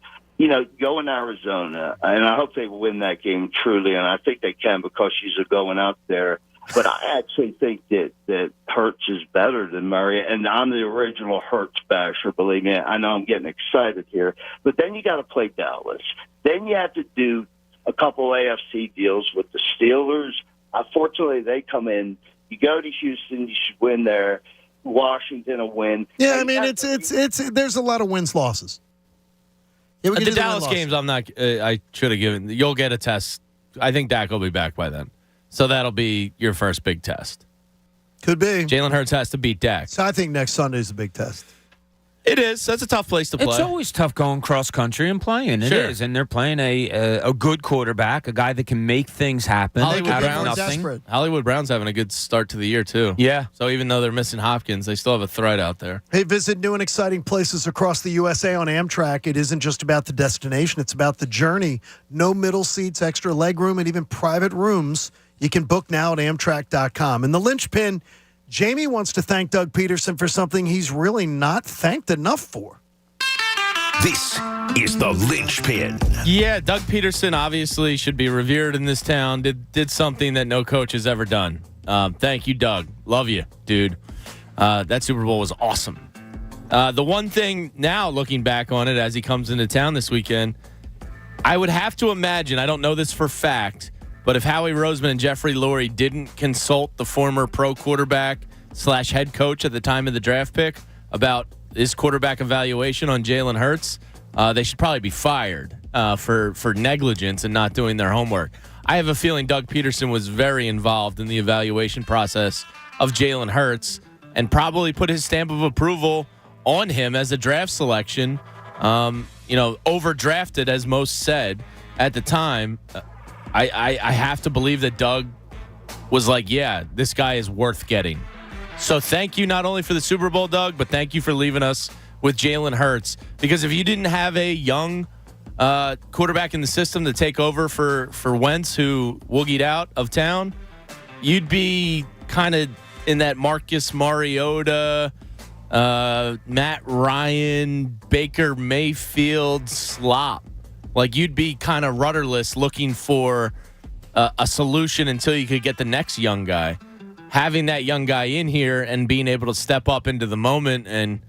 Go in Arizona, and I hope they win that game truly, and I think they can because she's going out there. But I actually think that Hurts is better than Murray, and I'm the original Hurts basher, believe me. I know I'm getting excited here. But then you got to play Dallas. Then you have to do a couple AFC deals with the Steelers. Unfortunately, they come in. You go to Houston, you should win there. Washington will win. Yeah, I mean, it's there's a lot of wins losses. Yeah, the Dallas games, I should have given. You'll get a test. I think Dak will be back by then, so that'll be your first big test. Could be. Jalen Hurts has to beat Dak. So I think next Sunday is a big test. It is. That's a tough place to play. It's always tough going cross country and playing. It is, and they're playing a good quarterback, a guy that can make things happen. Hollywood Brown's having a good start to the year too. Yeah. So even though they're missing Hopkins, they still have a threat out there. Hey, visit new and exciting places across the USA on Amtrak. It isn't just about the destination; it's about the journey. No middle seats, extra leg room, and even private rooms. You can book now at Amtrak.com. And the linchpin. Jamie wants to thank Doug Peterson for something he's really not thanked enough for. This is the linchpin. Yeah, Doug Peterson obviously should be revered in this town. Did something that no coach has ever done. Thank you, Doug. Love you, dude. That Super Bowl was awesome. The one thing now, looking back on it as he comes into town this weekend, I would have to imagine, I don't know this for fact, but if Howie Roseman and Jeffrey Lurie didn't consult the former pro quarterback / head coach at the time of the draft pick about his quarterback evaluation on Jalen Hurts, they should probably be fired for negligence and not doing their homework. I have a feeling Doug Peterson was very involved in the evaluation process of Jalen Hurts and probably put his stamp of approval on him as a draft selection, overdrafted, as most said at the time. I have to believe that Doug was like, yeah, this guy is worth getting. So thank you not only for the Super Bowl, Doug, but thank you for leaving us with Jalen Hurts. Because if you didn't have a young quarterback in the system to take over for Wentz, who woogied out of town, you'd be kind of in that Marcus Mariota, Matt Ryan, Baker Mayfield slop. Like, you'd be kind of rudderless looking for a solution until you could get the next young guy. Having that young guy in here and being able to step up into the moment and,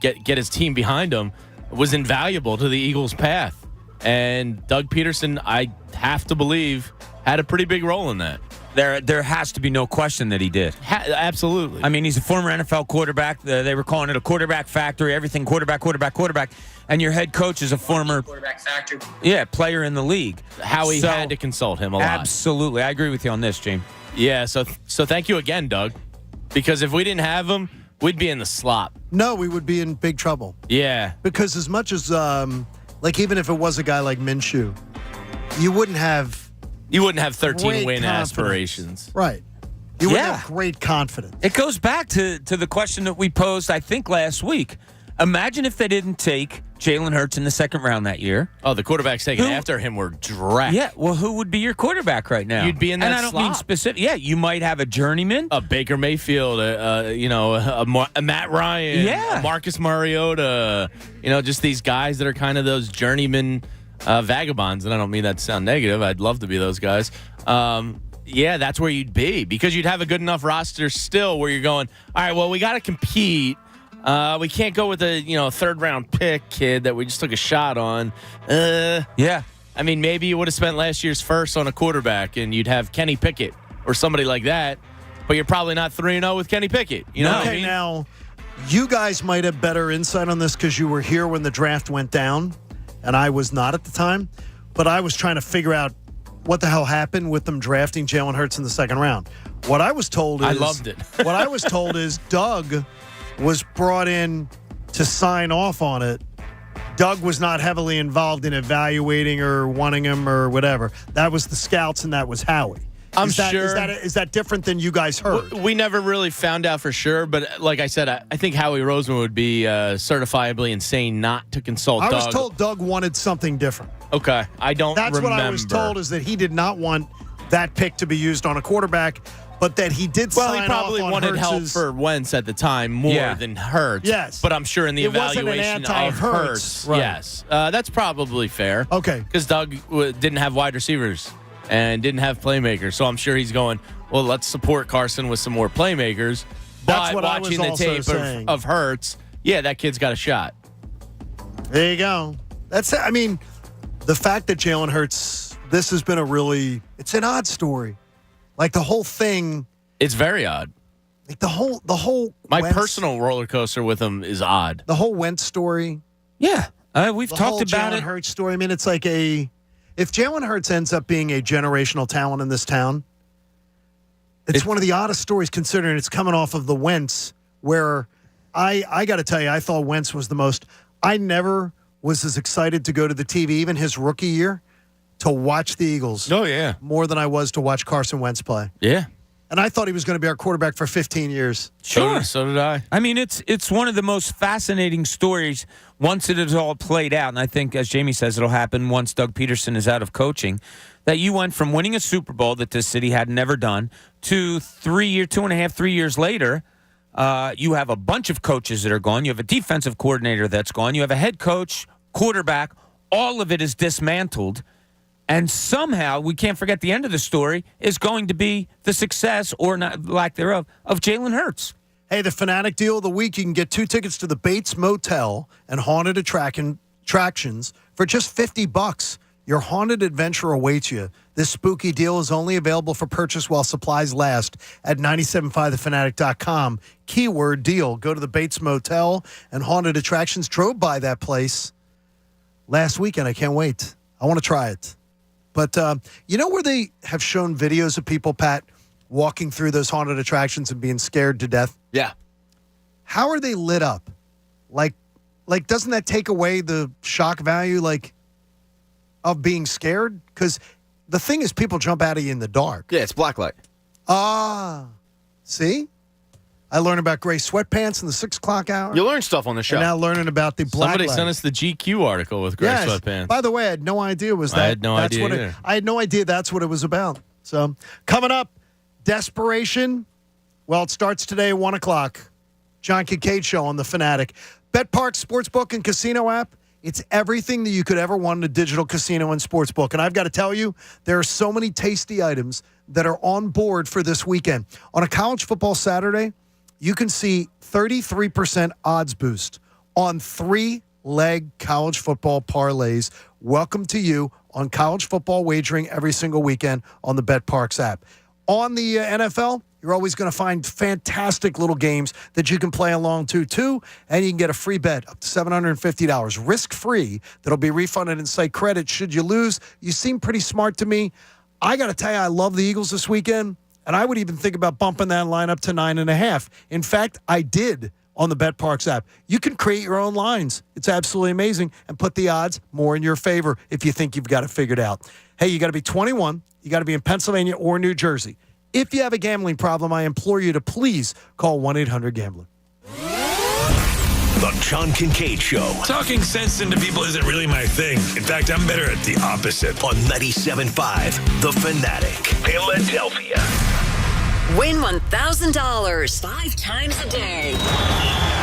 get his team behind him, was invaluable to the Eagles' path. And Doug Peterson, I have to believe, had a pretty big role in that. There has to be no question that he did. Absolutely. I mean, he's a former NFL quarterback. They were calling it a quarterback factory, everything quarterback. And your head coach is a former quarterback factory. Yeah, player in the league. Howie had to consult him a lot. Absolutely. I agree with you on this, James. Yeah, so thank you again, Doug. Because if we didn't have him, we'd be in the slop. No, we would be in big trouble. Yeah. Because as much as, even if it was a guy like Minshew, you wouldn't have 13 win aspirations. Right. You wouldn't have great confidence. It goes back to the question that we posed, I think, last week. Imagine if they didn't take Jalen Hurts in the second round that year. Oh, the quarterbacks taken after him were dragged. Yeah, well, who would be your quarterback right now? You'd be in that And I don't mean slot. specific. Yeah, you might have a journeyman. A Baker Mayfield, a Matt Ryan, a Marcus Mariota, just these guys that are kind of those journeyman vagabonds. And I don't mean that to sound negative. I'd love to be those guys. That's where you'd be because you'd have a good enough roster still where you're going, all right, well, we got to compete. We can't go with a third round pick kid that we just took a shot on. Yeah. I mean, maybe you would have spent last year's first on a quarterback and you'd have Kenny Pickett or somebody like that, but you're probably not 3-0 with Kenny Pickett. You know what I mean? Now, you guys might have better insight on this because you were here when the draft went down, and I was not at the time, but I was trying to figure out what the hell happened with them drafting Jalen Hurts in the second round. What I was told is... I loved it. What I was told is Doug was brought in to sign off on it. Doug was not heavily involved in evaluating or wanting him or whatever. That was the scouts and that was Howie. I'm Is sure. Is that different than you guys heard? We never really found out for sure, but like I said, I think Howie Roseman would be certifiably insane not to consult Doug. I was told Doug wanted something different. Okay. I don't remember. That's what I was told, is that he did not want that pick to be used on a quarterback, but that he did sign off on he probably wanted help for Wentz at the time more than Hurts. Yes. But I'm sure in the It wasn't an evaluation of anti-Hurts. Hurts, Right. yes. That's probably fair. Okay. Because Doug didn't have wide receivers and didn't have playmakers. So I'm sure he's going, well, let's support Carson with some more playmakers. That's But what I was watching the also tape saying. of Hurts, that kid's got a shot. There you go. The fact that Jalen Hurts, this has been it's an odd story. Like the whole thing. It's very odd. Like the whole My Wentz, personal roller coaster with him is odd. The whole Wentz story. Yeah. We've The talked whole about Jalen it. Hurts story. I mean, it's like if Jalen Hurts ends up being a generational talent in this town, it's one of the oddest stories considering it's coming off of the Wentz, where I got to tell you, I thought Wentz was the most. I never was as excited to go to the TV, even his rookie year, to watch the Eagles. Oh, yeah. More than I was to watch Carson Wentz play. Yeah. And I thought he was going to be our quarterback for 15 years. Sure. So did I. I mean, it's one of the most fascinating stories once it is all played out. And I think, as Jamie says, it'll happen once Doug Peterson is out of coaching, that you went from winning a Super Bowl that this city had never done to 3 years later, you have a bunch of coaches that are gone. You have a defensive coordinator that's gone. You have a head coach, quarterback. All of it is dismantled. And somehow, we can't forget the end of the story, is going to be the success, or not, lack thereof, of Jalen Hurts. Hey, the Fanatic deal of the week, you can get 2 tickets to the Bates Motel and Haunted Attractions for just $50. Your haunted adventure awaits you. This spooky deal is only available for purchase while supplies last at 97.5thefanatic.com. Keyword deal. Go to the Bates Motel and Haunted Attractions. Drove by that place last weekend. I can't wait. I want to try it. But you know where they have shown videos of people, Pat, walking through those haunted attractions and being scared to death? Yeah. How are they lit up? Like doesn't that take away the shock value, of being scared? Because the thing is, people jump out of you in the dark. Yeah, it's blacklight. See? I learned about gray sweatpants in the 6 o'clock hour. You learn stuff on the show. And now learning about the black Somebody light. sent us the GQ article with gray sweatpants. By the way, I had no idea I had no idea either. I had no idea that's what it was about. So, coming up, Desperation. Well, it starts today at 1 o'clock. John Kincade Show on The Fanatic. BetPark Sportsbook and Casino app. It's everything that you could ever want in a digital casino and sportsbook. And I've got to tell you, there are so many tasty items that are on board for this weekend. On a college football Saturday, you can see 33% odds boost on 3 leg college football parlays. Welcome to you on college football wagering every single weekend on the BetParx app. On the NFL, you're always going to find fantastic little games that you can play along to, too, and you can get a free bet up to $750, risk-free, that'll be refunded in site credit should you lose. You seem pretty smart to me. I got to tell you, I love the Eagles this weekend, and I would even think about bumping that line up to 9.5. In fact, I did on the BetParx app. You can create your own lines. It's absolutely amazing, and put the odds more in your favor if you think you've got it figured out. Hey, you got to be 21. You got to be in Pennsylvania or New Jersey. If you have a gambling problem, I implore you to please call 1-800-GAMBLER. The John Kincade Show. Talking sense into people isn't really my thing. In fact, I'm better at the opposite. On 97.5 The Fanatic, Philadelphia. Win $1,000 5 times a day.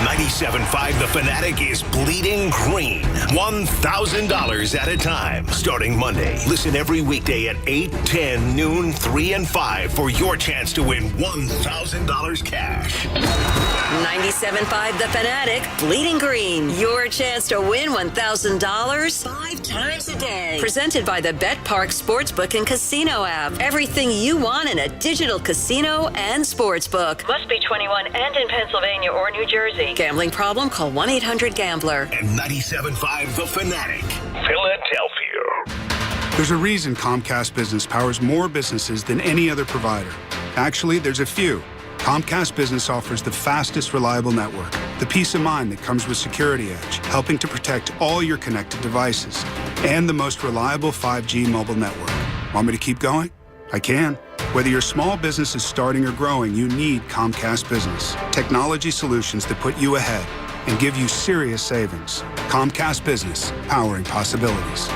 97.5 The Fanatic is bleeding green. $1,000 at a time. Starting Monday. Listen every weekday at 8, 10, noon, 3, and 5 for your chance to win $1,000 cash. 97.5 The Fanatic, bleeding green. Your chance to win $1,000 5 times a day. Presented by the BetParx Sportsbook and Casino app. Everything you want in a digital casino and sportsbook. Must be 21 and in Pennsylvania or New Jersey. Gambling problem? Call 1-800-GAMBLER. And 97.5 The Fanatic, Philadelphia. There's a reason Comcast Business powers more businesses than any other provider. Actually, there's a few. Comcast Business offers the fastest, reliable network, the peace of mind that comes with Security Edge, helping to protect all your connected devices, and the most reliable 5G mobile network. Want me to keep going? I can. Whether your small business is starting or growing, you need Comcast Business. Technology solutions that put you ahead and give you serious savings. Comcast Business, powering possibilities.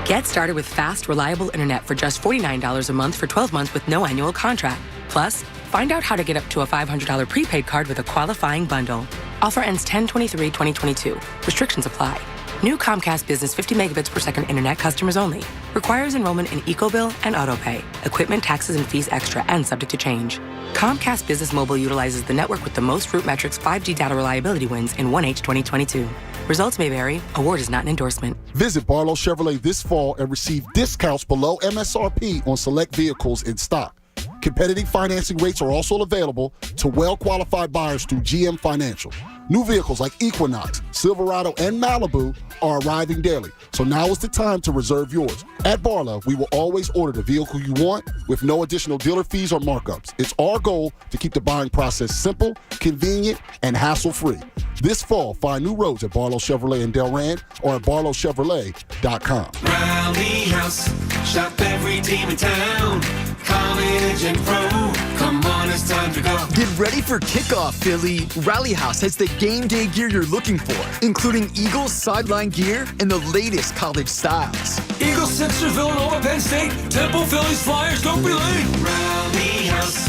Get started with fast, reliable internet for just $49 a month for 12 months with no annual contract. Plus, find out how to get up to a $500 prepaid card with a qualifying bundle. Offer ends 10/23/2022. Restrictions apply. New Comcast Business 50 megabits per second internet customers only. Requires enrollment in EcoBill and AutoPay. Equipment, taxes, and fees extra and subject to change. Comcast Business Mobile utilizes the network with the most Root Metrics 5G data reliability wins in 1H 2022. Results may vary. Award is not an endorsement. Visit Barlow Chevrolet this fall and receive discounts below MSRP on select vehicles in stock. Competitive financing rates are also available to well-qualified buyers through GM Financial. New vehicles like Equinox, Silverado, and Malibu are arriving daily, so now is the time to reserve yours. At Barlow, we will always order the vehicle you want with no additional dealer fees or markups. It's our goal to keep the buying process simple, convenient, and hassle-free. This fall, find new roads at Barlow Chevrolet in Delran or at barlowchevrolet.com. Rally House, shop every team in town. College and pro, come on, it's time to go. Get ready for kickoff, Philly. Rally House has the game day gear you're looking for, including Eagles sideline gear and the latest college styles. Eagles, Sixers, Villanova, Penn State, Temple, Phillies, Flyers, don't be late. Rally House,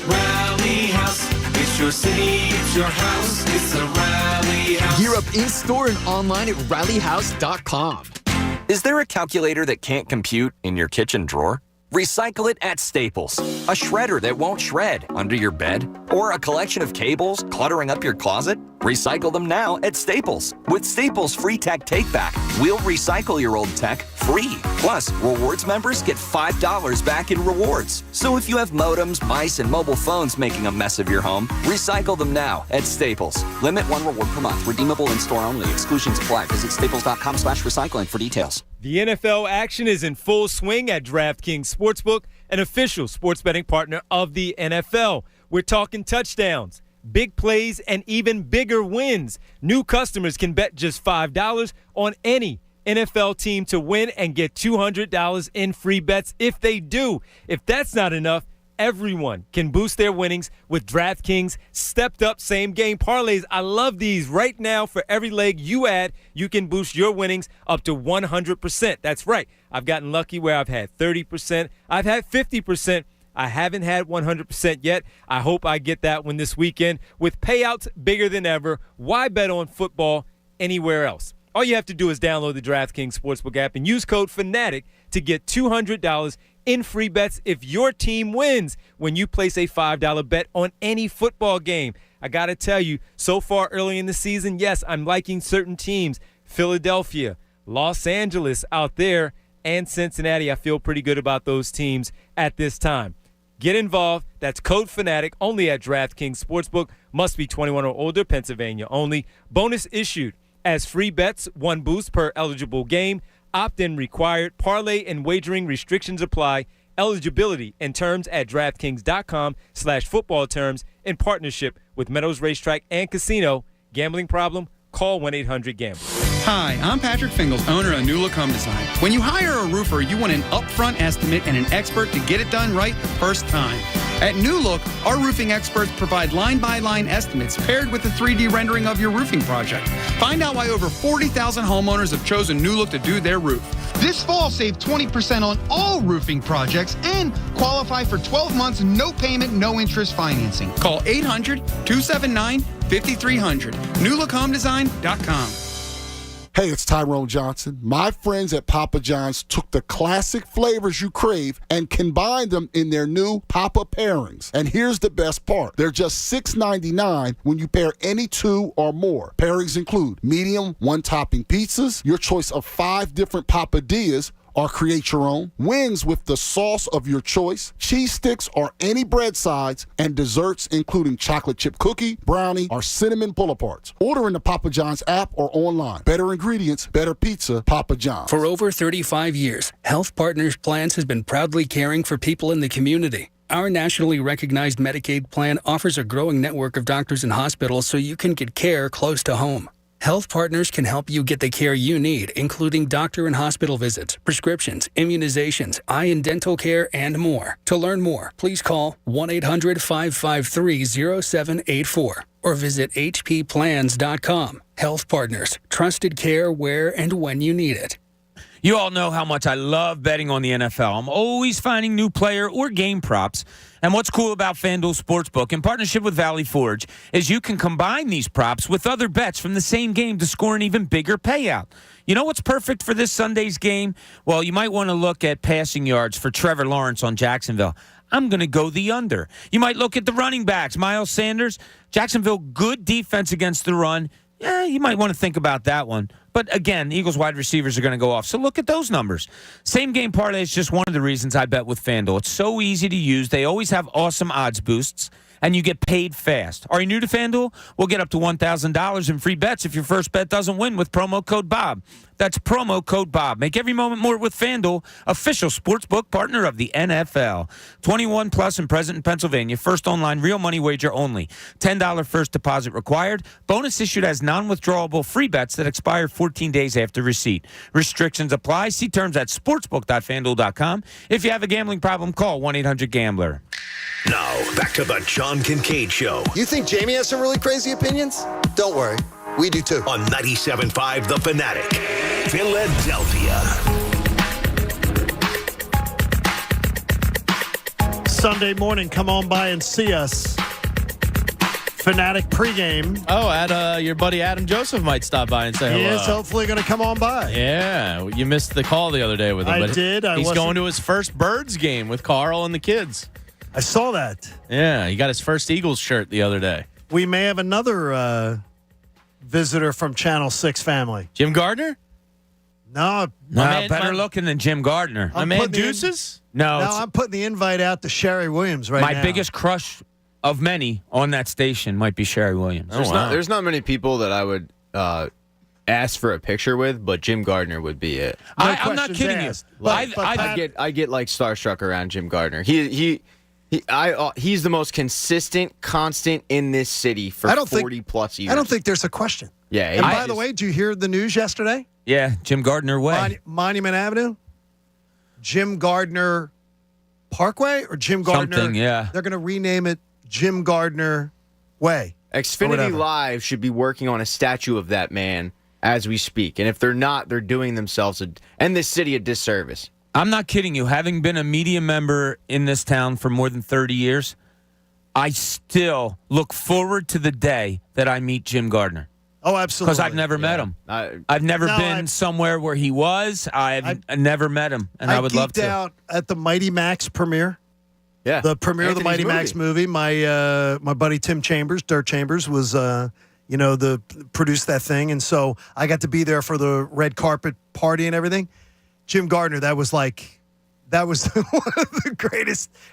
Rally House. It's your city, it's your house, it's a Rally House. Gear up in-store and online at rallyhouse.com. Is there a calculator that can't compute in your kitchen drawer? Recycle it at Staples. A shredder that won't shred under your bed? Or a collection of cables cluttering up your closet? Recycle them now at Staples. With Staples Free Tech Take-Back, we'll recycle your old tech free. Plus, rewards members get $5 back in rewards. So if you have modems, mice, and mobile phones making a mess of your home, recycle them now at Staples. Limit 1 reward per month. Redeemable in-store only. Exclusions apply. Visit staples.com/recycling for details. The NFL action is in full swing at DraftKings Sportsbook, an official sports betting partner of the NFL. We're talking touchdowns, big plays, and even bigger wins. New customers can bet just $5 on any NFL team to win and get $200 in free bets if they do. If that's not enough, everyone can boost their winnings with DraftKings stepped-up same-game parlays. I love these. Right now, for every leg you add, you can boost your winnings up to 100%. That's right. I've gotten lucky where I've had 30%. I've had 50%. I haven't had 100% yet. I hope I get that one this weekend. With payouts bigger than ever, why bet on football anywhere else? All you have to do is download the DraftKings Sportsbook app and use code FANATIC to get $200 in free bets if your team wins when you place a $5 bet on any football game. I got to tell you, so far early in the season, yes, I'm liking certain teams. Philadelphia, Los Angeles out there, and Cincinnati. I feel pretty good about those teams at this time. Get involved. That's Code Fanatic, only at DraftKings Sportsbook. Must be 21 or older, Pennsylvania only. Bonus issued as free bets, 1 boost per eligible game. Opt-in required. Parlay and wagering restrictions apply. Eligibility and terms at DraftKings.com/football terms in partnership with Meadows Racetrack and Casino. Gambling problem? Call 1-800-GAMBLER. Hi, I'm Patrick Fingles, owner of New Look Home Design. When you hire a roofer, you want an upfront estimate and an expert to get it done right the first time. At New Look, our roofing experts provide line-by-line estimates paired with a 3D rendering of your roofing project. Find out why over 40,000 homeowners have chosen New Look to do their roof. This fall, save 20% on all roofing projects and qualify for 12 months no payment, no interest financing. Call 800-279-5300. NewLookHomeDesign.com. Hey, it's Tyrone Johnson. My friends at Papa John's took the classic flavors you crave and combined them in their new Papa pairings. And here's the best part. They're just $6.99 when you pair any 2 or more. Pairings include medium, 1-topping pizzas, your choice of 5 different papadillas, or create your own, wings with the sauce of your choice, cheese sticks or any bread sides, and desserts including chocolate chip cookie, brownie, or cinnamon pull-aparts. Order in the Papa John's app or online. Better ingredients, better pizza, Papa John's. For over 35 years, Health Partners Plans has been proudly caring for people in the community. Our nationally recognized Medicaid plan offers a growing network of doctors and hospitals so you can get care close to home. Health Partners can help you get the care you need, including doctor and hospital visits, prescriptions, immunizations, eye and dental care, and more. To learn more, please call 1-800-553-0784 or visit hpplans.com. Health Partners, trusted care where and when you need it. You all know how much I love betting on the NFL. I'm always finding new player or game props. And what's cool about FanDuel Sportsbook in partnership with Valley Forge is you can combine these props with other bets from the same game to score an even bigger payout. You know what's perfect for this Sunday's game? Well, you might want to look at passing yards for Trevor Lawrence on Jacksonville. I'm going to go the under. You might look at the running backs. Miles Sanders, Jacksonville, good defense against the run. Yeah, you might want to think about that one. But again, Eagles wide receivers are going to go off. So look at those numbers. Same game parlay is just one of the reasons I bet with FanDuel. It's so easy to use. They always have awesome odds boosts, and you get paid fast. Are you new to FanDuel? We'll get up to $1,000 in free bets if your first bet doesn't win with promo code Bob. That's promo code Bob. Make every moment more with FanDuel, official sportsbook partner of the NFL. 21 plus and present in Pennsylvania. First online real money wager only. $10 first deposit required. Bonus issued as non-withdrawable free bets that expire 14 days after receipt. Restrictions apply. See terms at sportsbook.fanduel.com. If you have a gambling problem, call 1-800-GAMBLER. Now, back to the John Kincade Show. You think Jamie has some really crazy opinions? Don't worry. We do too. On 97.5 The Fanatic, Philadelphia. Sunday morning, come on by and see us. Fanatic pregame. Oh, your buddy Adam Joseph might stop by and say hello. He is hopefully going to come on by. Yeah, you missed the call the other day with him. I did. He's going to his first Birds game with Carl and the kids. I saw that. Yeah, he got his first Eagles shirt the other day. We may have another visitor from Channel 6 family. Jim Gardner? No. Better looking than Jim Gardner. My man Deuces? No, I'm putting the invite out to Sherry Williams right now. My biggest crush of many on that station might be Sherry Williams. There's not many people that I would ask for a picture with, but Jim Gardner would be it. I'm not kidding you. I get like starstruck around Jim Gardner. He's the most consistent, constant in this city for 40 plus years. I don't think there's a question. Yeah. And by the way, did you hear the news yesterday? Yeah, Jim Gardner Way. Monument Avenue? Jim Gardner Parkway or Jim Gardner? Something, yeah. They're going to rename it Jim Gardner Way. Xfinity Live should be working on a statue of that man as we speak. And if they're not, they're doing themselves and this city a disservice. I'm not kidding you. Having been a media member in this town for more than 30 years, I still look forward to the day that I meet Jim Gardner. Oh, absolutely. Because I've never met him. I've never been somewhere where he was. I've never met him, and I would love to. I geeked out at the Mighty Max premiere. Yeah. The premiere of the Mighty Max movie. My buddy Tim Chambers, Dirt Chambers, was produced that thing. And so I got to be there for the red carpet party and everything. Jim Gardner, that was one of the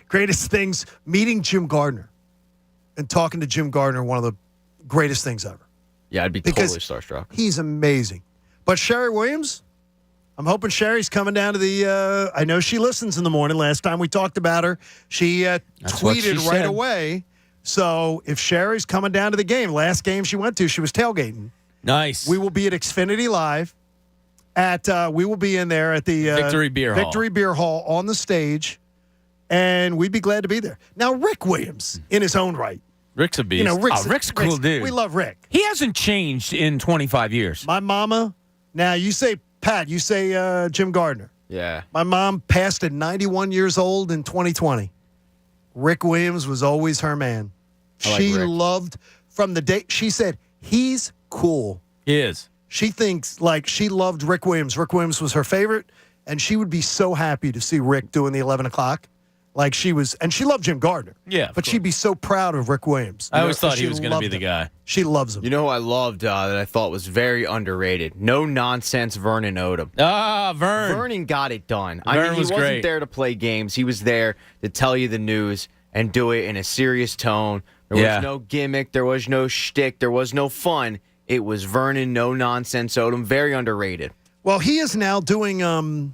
greatest things. Meeting Jim Gardner and talking to Jim Gardner, one of the greatest things ever. Yeah, I'd be totally starstruck. He's amazing. But Sherry Williams, I'm hoping Sherry's coming down to the I know she listens in the morning. Last time we talked about her, she tweeted right away. So if Sherry's coming down to the game, last game she went to, she was tailgating. Nice. We will be at Xfinity Live. We will be in there at the Victory Beer Hall on the stage, and we'd be glad to be there. Now, Rick Williams, in his own right. Rick's a beast. Rick's a cool dude. We love Rick. He hasn't changed in 25 years. My mama, now you say Pat, you say Jim Gardner. Yeah. My mom passed at 91 years old in 2020. Rick Williams was always her man. She loved from the day she said, he's cool. He is. She thinks she loved Rick Williams. Rick Williams was her favorite, and she would be so happy to see Rick doing the 11 o'clock. And she loved Jim Gardner. Yeah. But she'd be so proud of Rick Williams. I always thought he was going to be the guy. She loves him. You know who I loved that I thought was very underrated? No nonsense Vernon Odom. Vern. Vernon got it done. Vern he was wasn't great. there to play games. He was there to tell you the news and do it in a serious tone. There was no gimmick. There was no shtick. There was no fun. It was Vernon, no nonsense Odom. Very underrated. Well, he is now doing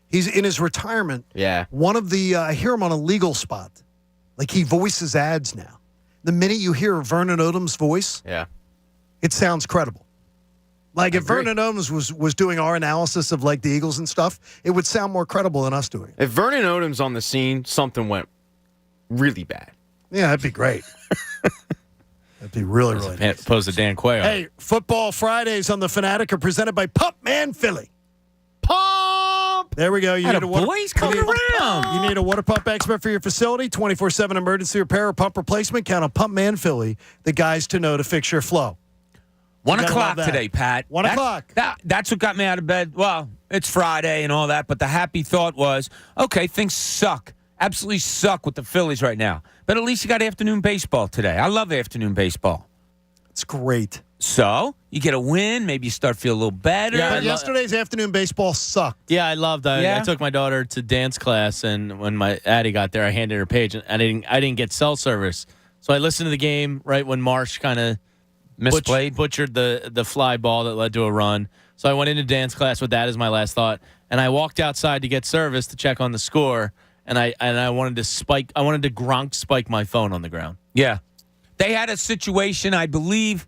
he's in his retirement. Yeah. One of the I hear him on a legal spot. He voices ads now. The minute you hear Vernon Odom's voice, it sounds credible. If Vernon Odom was doing our analysis of the Eagles and stuff, it would sound more credible than us doing it. If Vernon Odom's on the scene, something went really bad. Yeah, that'd be great. That'd be really, really nice. Opposed to Dan Quayle. Hey, Football Fridays on The Fanatic are presented by Pump Man Philly. Pump! There we go. You need a water, boys coming around. You need a water pump expert for your facility, 24/7 emergency repair or pump replacement. Count on Pump Man Philly, the guys to know to fix your flow. 1 o'clock today, Pat. 1 o'clock. That's what got me out of bed. Well, it's Friday and all that, but the happy thought was, okay, things suck. Absolutely suck with the Phillies right now. But at least you got afternoon baseball today. I love afternoon baseball. It's great. So, you get a win. Maybe you start feeling a little better. Yeah, but yesterday's afternoon baseball sucked. Yeah, I loved that. I took my daughter to dance class, and when my Addie got there, I handed her a page, and I didn't get cell service. So I listened to the game right when Marsh kind of butchered the fly ball that led to a run. So I went into dance class with that as my last thought, and I walked outside to get service to check on the score. And I wanted to Gronk spike my phone on the ground. Yeah. They had a situation, I believe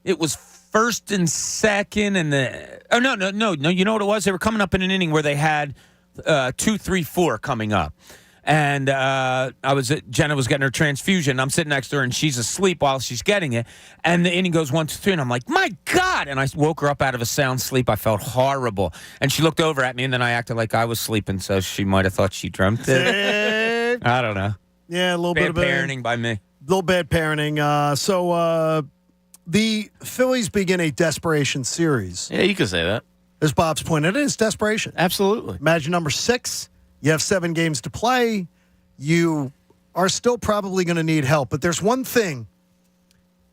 it was first and second, and no. You know what it was? They were coming up in an inning where they had 2, 3, 4 coming up. And Jenna was getting her transfusion. I'm sitting next to her, and she's asleep while she's getting it. And the inning goes 1, 2, 3, and I'm like, my God! And I woke her up out of a sound sleep. I felt horrible. And she looked over at me, and then I acted like I was sleeping, so she might have thought she dreamt it. I don't know. Yeah, a little bit of parenting by me. A little bad parenting. So the Phillies begin a desperation series. Yeah, you could say that. As Bob's pointed, it is desperation. Absolutely. Imagine number 6. You have 7 games to play. You are still probably going to need help. But there's one thing,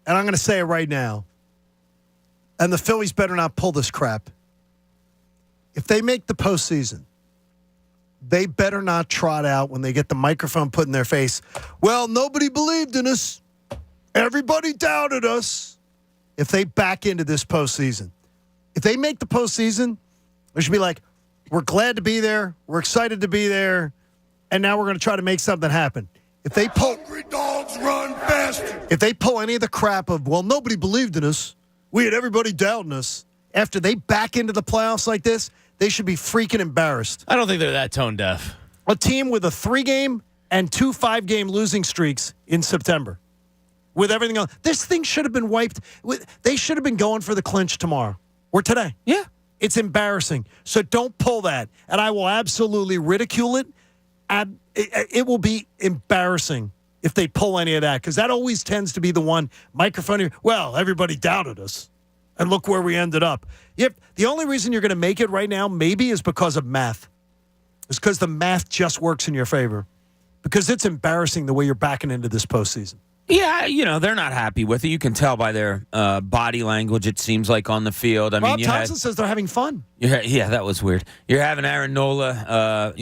and I'm going to say it right now, and the Phillies better not pull this crap. If they make the postseason, they better not trot out when they get the microphone put in their face, well, nobody believed in us. Everybody doubted us. If they back into this postseason. If they make the postseason, they should be like, we're glad to be there. We're excited to be there. And now we're going to try to make something happen. If they pull hungry dogs run faster. If they pull any of the crap of, well, nobody believed in us. We had everybody doubting us. After they back into the playoffs like this, they should be freaking embarrassed. I don't think they're that tone deaf. A team with a 3-game and 2 5-game losing streaks in September. With everything on. This thing should have been wiped. They should have been going for the clinch tomorrow or today. Yeah. It's embarrassing. So don't pull that. And I will absolutely ridicule it. It will be embarrassing if they pull any of that, because that always tends to be the one microphone. Well, everybody doubted us. And look where we ended up. The only reason you're going to make it right now maybe is because of math. It's because the math just works in your favor. Because it's embarrassing the way you're backing into this postseason. Yeah, they're not happy with it. You can tell by their body language, it seems like, on the field. Rob Thompson says they're having fun. Yeah, that was weird. You're having Aaron Nola,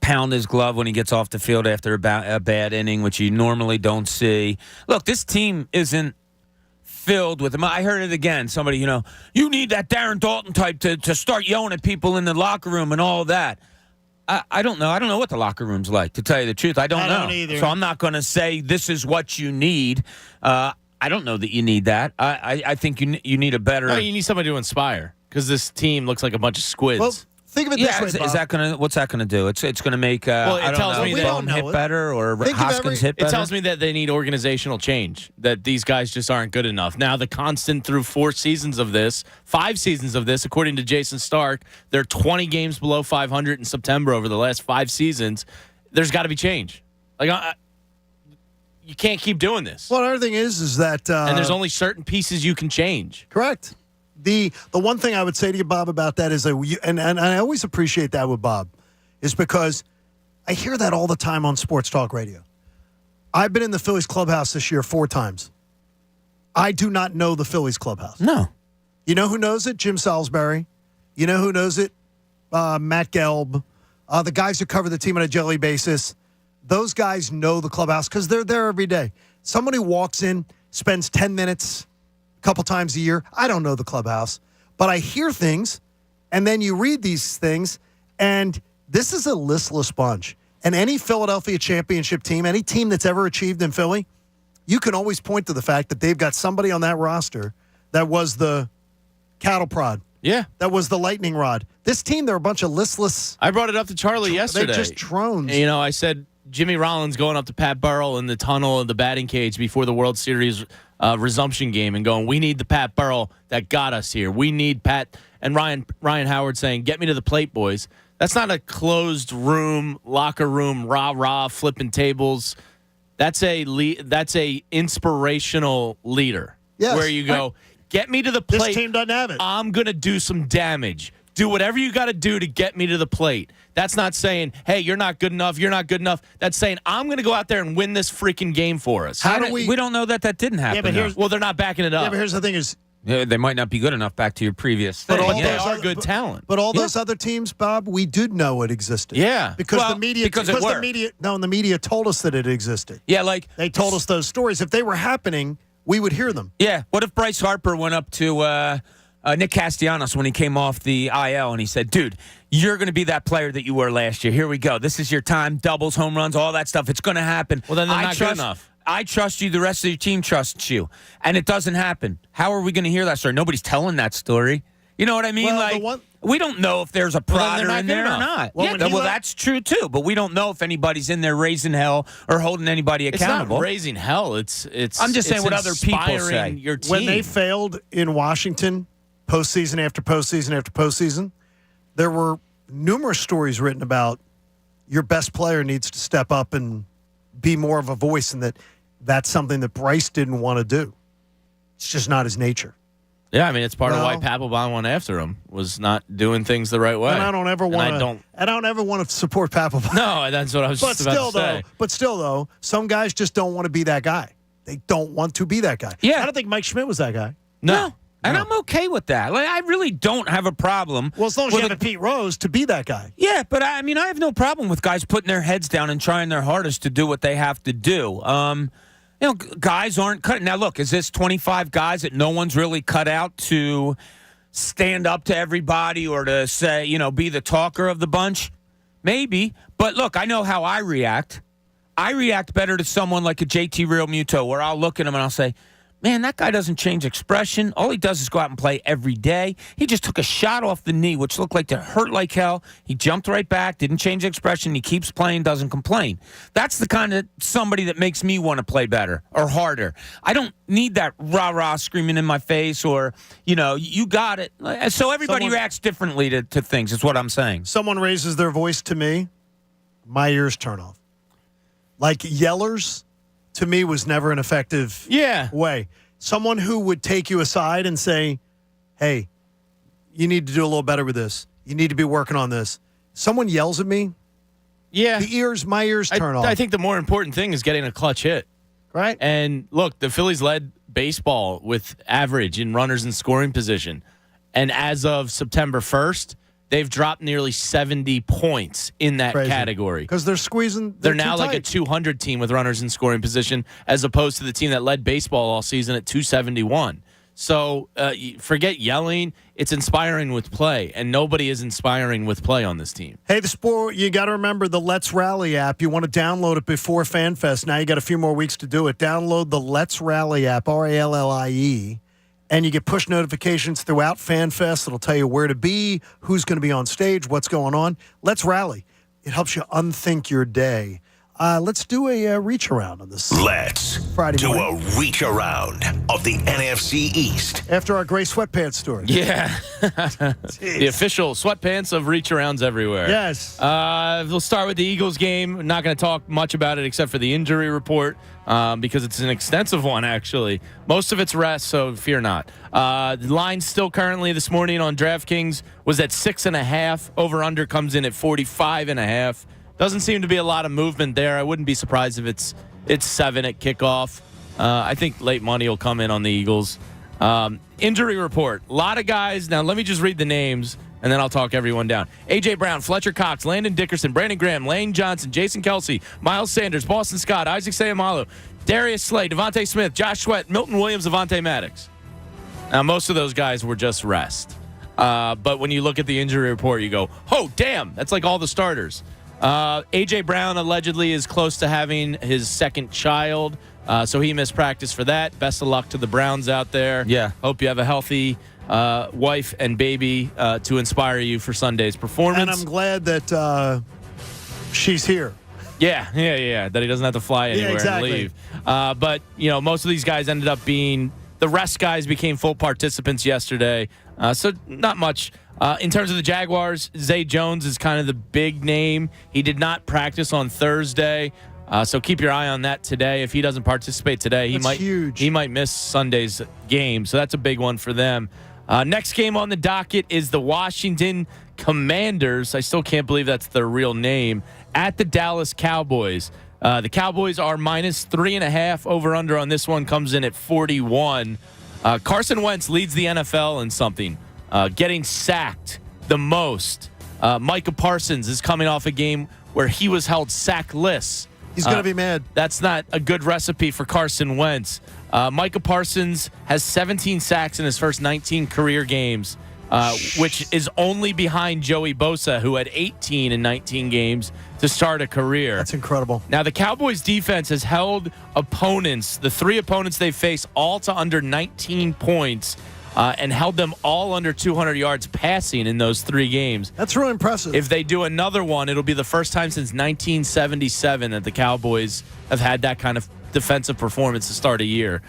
pound his glove when he gets off the field after a bad inning, which you normally don't see. Look, this team isn't filled with them. I heard it again. Somebody, you need that Darren Dalton type to start yelling at people in the locker room and all that. I don't know. I don't know what the locker room's like, to tell you the truth. I don't know. Either. So I'm not going to say this is what you need. I don't know that you need that. I think you need a better. You need somebody to inspire, because this team looks like a bunch of squids. Well, think of it this way, Bob. Is that going to? What's that going to do? It's going to make. It tells me that Bone hit better or Hoskins hit better. It tells me that they need organizational change. That these guys just aren't good enough. Now, the constant through 5 seasons of this, according to Jason Stark, they're 20 games below 500 in September over the last 5 seasons. There's got to be change. You can't keep doing this. Well, another thing is that and there's only certain pieces you can change. Correct. The one thing I would say to you, Bob, about that is and I always appreciate that with Bob, is because I hear that all the time on Sports Talk Radio. I've been in the Phillies clubhouse this year 4 times. I do not know the Phillies clubhouse. No. You know who knows it? Jim Salisbury. You know who knows it? Matt Gelb. The guys who cover the team on a daily basis. Those guys know the clubhouse because they're there every day. Somebody walks in, spends 10 minutes a couple times a year. I don't know the clubhouse, but I hear things, and then you read these things, and this is a listless bunch. And any Philadelphia championship team, any team that's ever achieved in Philly, you can always point to the fact that they've got somebody on that roster that was the cattle prod. Yeah. That was the lightning rod. This team, they're a bunch of listless. I brought it up to Charlie yesterday. They're just drones. I said Jimmy Rollins going up to Pat Burrell in the tunnel of the batting cage before the World Series resumption game and going, we need the Pat Burrell that got us here. We need Pat. And Ryan Howard saying, get me to the plate, boys. That's not a closed room, locker room, rah-rah, flipping tables. That's a inspirational leader. Yes. Where you go, get me to the plate. This team doesn't have it. I'm going to do some damage. Do whatever you got to do to get me to the plate. That's not saying, hey, you're not good enough. You're not good enough. That's saying, I'm going to go out there and win this freaking game for us. We don't know that didn't happen. Yeah, but they're not backing it up. Yeah, but here's the thing is, they might not be good enough back to your previous thing. But they are good talent. But all those other teams, Bob, we did know it existed. Yeah. Because the media the media told us that it existed. Yeah, like they told us those stories. If they were happening, we would hear them. Yeah. What if Bryce Harper went up to Nick Castellanos when he came off the IL and he said, dude, you're going to be that player that you were last year. Here we go. This is your time. Doubles, home runs, all that stuff. It's going to happen. Well, then they're not good enough. I trust you. The rest of your team trusts you. And it doesn't happen. How are we going to hear that story? Nobody's telling that story. You know what I mean? Well, we don't know if there's a prodder in there or not. Well, that's true, too. But we don't know if anybody's in there raising hell or holding anybody accountable. It's not raising hell. It's. I'm just saying what other people say. Your team. When they failed in Washington, postseason after postseason after postseason, there were numerous stories written about your best player needs to step up and be more of a voice, and that's something that Bryce didn't want to do. It's just not his nature. Yeah, I mean, it's part of why Papelbon went after him, was not doing things the right way. And I don't ever want to support Papelbon. No, that's what I was just about to say. But still, though, some guys just don't want to be that guy. They don't want to be that guy. Yeah. I don't think Mike Schmidt was that guy. No. And I'm okay with that. I really don't have a problem. Well, as long as you have a Pete Rose to be that guy. Yeah, but I have no problem with guys putting their heads down and trying their hardest to do what they have to do. Guys aren't cut. Now, look, is this 25 guys that no one's really cut out to stand up to everybody or to say, be the talker of the bunch? Maybe. But look, I know how I react. I react better to someone like a JT Real Muto, where I'll look at him and I'll say, man, that guy doesn't change expression. All he does is go out and play every day. He just took a shot off the knee, which looked like it hurt like hell. He jumped right back, didn't change expression. He keeps playing, doesn't complain. That's the kind of somebody that makes me want to play better or harder. I don't need that rah-rah screaming in my face or, you got it. So everybody reacts differently to things, is what I'm saying. Someone raises their voice to me, my ears turn off. Like yellers, to me, was never an effective way. Someone who would take you aside and say, hey, you need to do a little better with this. You need to be working on this. Someone yells at me. Yeah. My ears turn off. I think the more important thing is getting a clutch hit. Right. And look, the Phillies led baseball with average in runners in scoring position. And as of September 1st, they've dropped nearly 70 points in that category. Because they're squeezing. They're now like a 200 team with runners in scoring position, as opposed to the team that led baseball all season at 271. So forget yelling. It's inspiring with play, and nobody is inspiring with play on this team. Hey, the sport, you got to remember the Let's Rally app. You want to download it before FanFest. Now you got a few more weeks to do it. Download the Let's Rally app, RALLIE, and you get push notifications throughout FanFest. It'll tell you where to be, who's going to be on stage, what's going on. Let's Rally. It helps you unthink your day. Let's do a reach around on this. Let's Friday do morning. a reach around of the NFC East. After our gray sweatpants story. Yeah. The official sweatpants of reach arounds everywhere. Yes. We'll start with the Eagles game. Not going to talk much about it except for the injury report because it's an extensive one, actually. Most of it's rest, so fear not. The line still currently this morning on DraftKings was at 6.5. Over-under comes in at 45.5. Doesn't seem to be a lot of movement there. I wouldn't be surprised if it's 7 at kickoff. I think late money will come in on the Eagles. Injury report. A lot of guys. Now, let me just read the names, and then I'll talk everyone down. A.J. Brown, Fletcher Cox, Landon Dickerson, Brandon Graham, Lane Johnson, Jason Kelsey, Miles Sanders, Boston Scott, Isaac Seumalo, Darius Slay, Devontae Smith, Josh Sweat, Milton Williams, Avonte Maddox. Now, most of those guys were just rest. But when you look at the injury report, you go, oh, damn, that's like all the starters. A.J. Brown allegedly is close to having his second child, so he missed practice for that. Best of luck to the Browns out there. Yeah. Hope you have a healthy wife and baby to inspire you for Sunday's performance. And I'm glad that she's here. Yeah. That he doesn't have to fly anywhere and leave. But, most of these guys ended up being – the rest guys became full participants yesterday, so not much – in terms of the Jaguars, Zay Jones is kind of the big name. He did not practice on Thursday, so keep your eye on that today. If he doesn't participate today, he might miss Sunday's game, so that's a big one for them. Next game on the docket is the Washington Commanders. I still can't believe that's their real name, at the Dallas Cowboys. The Cowboys are minus 3.5. Over-under on this one comes in at 41. Carson Wentz leads the NFL in something. Getting sacked the most. Micah Parsons is coming off a game where he was held sackless. He's going to be mad. That's not a good recipe for Carson Wentz. Micah Parsons has 17 sacks in his first 19 career games, which is only behind Joey Bosa, who had 18 in 19 games to start a career. That's incredible. Now, the Cowboys' defense has held opponents, the 3 opponents they face, all to under 19 points. And held them all under 200 yards passing in those 3 games. That's really impressive. If they do another one, it'll be the first time since 1977 that the Cowboys have had that kind of defensive performance to start a year.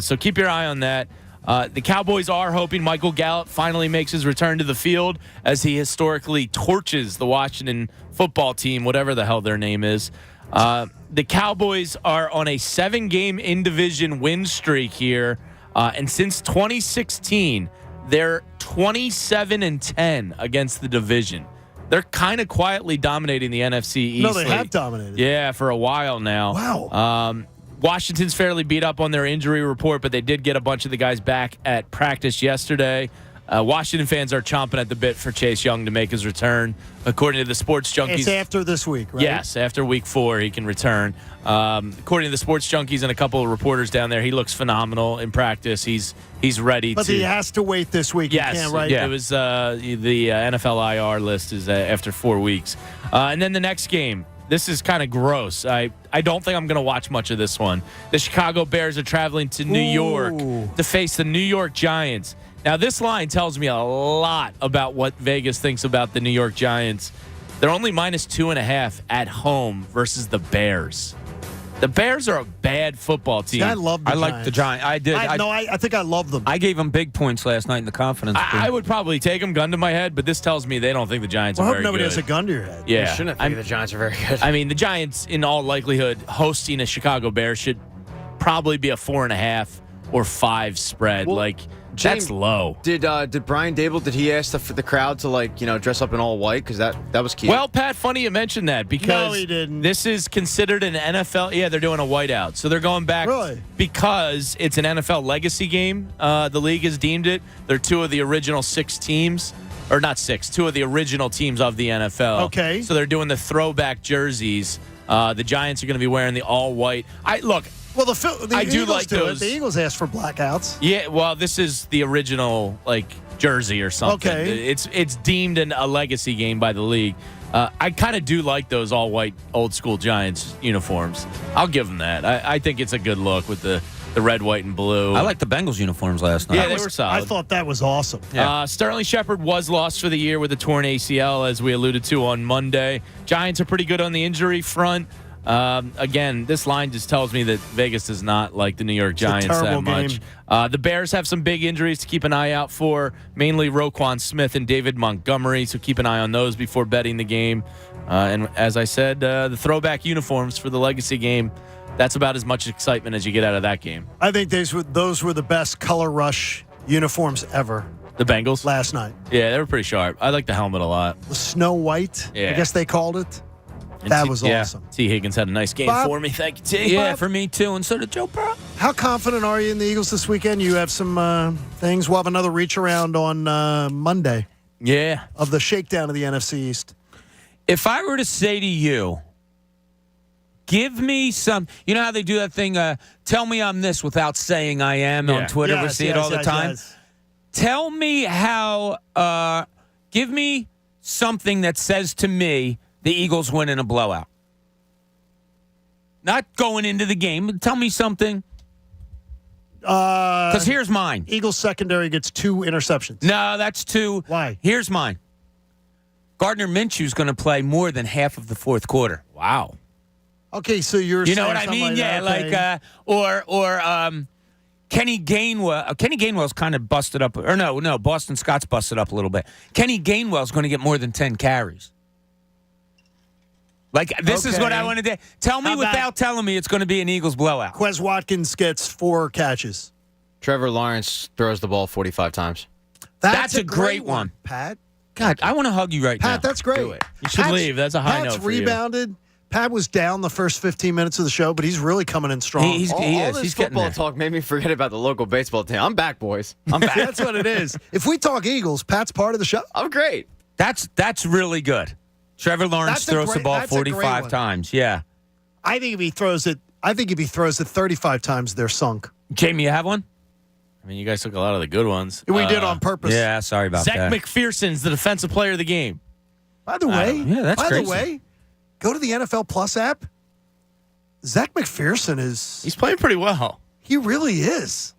So keep your eye on that. The Cowboys are hoping Michael Gallup finally makes his return to the field as he historically torches the Washington football team, whatever the hell their name is. The Cowboys are on a 7-game in-division win streak here. And since 2016, they're 27-10 against the division. They're kind of quietly dominating the NFC East. No, they have dominated. Yeah, for a while now. Wow. Washington's fairly beat up on their injury report, but they did get a bunch of the guys back at practice yesterday. Washington fans are chomping at the bit for Chase Young to make his return. According to the Sports Junkies, it's after this week, right? Yes, after week 4, he can return. According to the Sports Junkies and a couple of reporters down there, he looks phenomenal in practice. He's ready but to. he has to wait this week. Yes, you can't, right? It was the NFL IR list is after 4 weeks, and then the next game. This is kind of gross. I don't think I'm going to watch much of this one. The Chicago Bears are traveling to New York to face the New York Giants. Now, this line tells me a lot about what Vegas thinks about the New York Giants. They're only minus 2.5 at home versus the Bears. The Bears are a bad football team. See, I love the Giants. like the Giants. I did. I think I love them. I gave them big points last night in the confidence. I would probably take them, gun to my head, but this tells me they don't think the Giants are very good. I hope nobody has a gun to your head. Yeah. You shouldn't think the Giants are very good. I mean, the Giants, in all likelihood, hosting a Chicago Bears should probably be a 4.5. or 5 spread. Well, That's low. Did Brian Dable, did he ask the crowd to dress up in all white? Because that was key. Well, Pat, funny you mentioned that because No, he didn't. This is considered an NFL. Yeah, they're doing a whiteout. So they're going back because it's an NFL legacy game. The league has deemed it. They're 2 of the original 6 teams. Or not 6, 2 of the original teams of the NFL. Okay. So they're doing the throwback jerseys. The Giants are going to be wearing the all-white. Well, the I do Eagles like do those. it. The Eagles asked for blackouts. Yeah, well, this is the original jersey or something. Okay. It's deemed a legacy game by the league. I kind of do like those all white old school Giants uniforms. I'll give them that. I think it's a good look with the red, white, and blue. I like the Bengals uniforms last night. Yeah, they were solid. I thought that was awesome. Sterling Shepard was lost for the year with a torn ACL, as we alluded to on Monday. Giants are pretty good on the injury front. Again, this line just tells me that Vegas does not like the New York Giants that much. The Bears have some big injuries to keep an eye out for, mainly Roquan Smith and David Montgomery, so keep an eye on those before betting the game. And as I said, the throwback uniforms for the legacy game, that's about as much excitement as you get out of that game. I think those were the best color rush uniforms ever. The Bengals? Last night. Yeah, they were pretty sharp. I like the helmet a lot. The snow white, Yeah. I guess they called it. And That was awesome. T. Higgins had a nice game Bob? for me. Thank you, T. Yeah, for me too, and so did Joe Burrow. How confident are you in the Eagles this weekend? You have some things. We'll have another reach around on Monday. Yeah. Of the shakedown of the NFC East. If I were to say to you, give me some, you know how they do that thing, tell me I'm this without saying I am on Twitter. We see it all the time. Yes. Tell me how, give me something that says to me the Eagles win in a blowout. Not going into the game, but tell me something. Because here's mine. Eagles secondary gets 2 interceptions. No, that's 2. Why? Here's mine. Gardner Minshew's going to play more than half of the fourth quarter. Wow. Okay, so you're You know saying what I something mean? like that, okay. Or Kenny Gainwell. Kenny Gainwell's kind of busted up. Or no, Boston Scott's busted up a little bit. Kenny Gainwell's going to get more than 10 carries. This is what I want to do. Tell me without telling me it's going to be an Eagles blowout. Quez Watkins gets 4 catches. Trevor Lawrence throws the ball 45 times. That's a great one. Pat. God, I want to hug you right now. Pat, that's great. Do it. You should leave. That's a high Pat's note for you. rebounded. Pat was down the first 15 minutes of the show, but he's really coming in strong. All this football talk made me forget about the local baseball team. I'm back, boys. I'm back. That's what it is. If we talk Eagles, Pat's part of the show. I'm great. That's really good. Trevor Lawrence throws the ball 45 times. Yeah. I think if he throws it 35 times, they're sunk. Jamie, you have one? I mean, you guys took a lot of the good ones. We did on purpose. Yeah, sorry about Zach that. McPherson's the defensive player of the game. By the way, yeah, that's by crazy. the way, go to the NFL Plus app. Zach McPherson He's playing pretty well. He really is.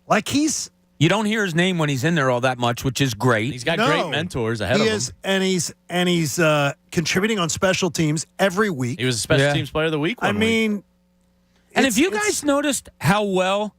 You don't hear his name when he's in there all that much, which is great. He's got great mentors ahead of him. And he's contributing on special teams every week. He was a special teams player of the week. I mean, and have you guys noticed how well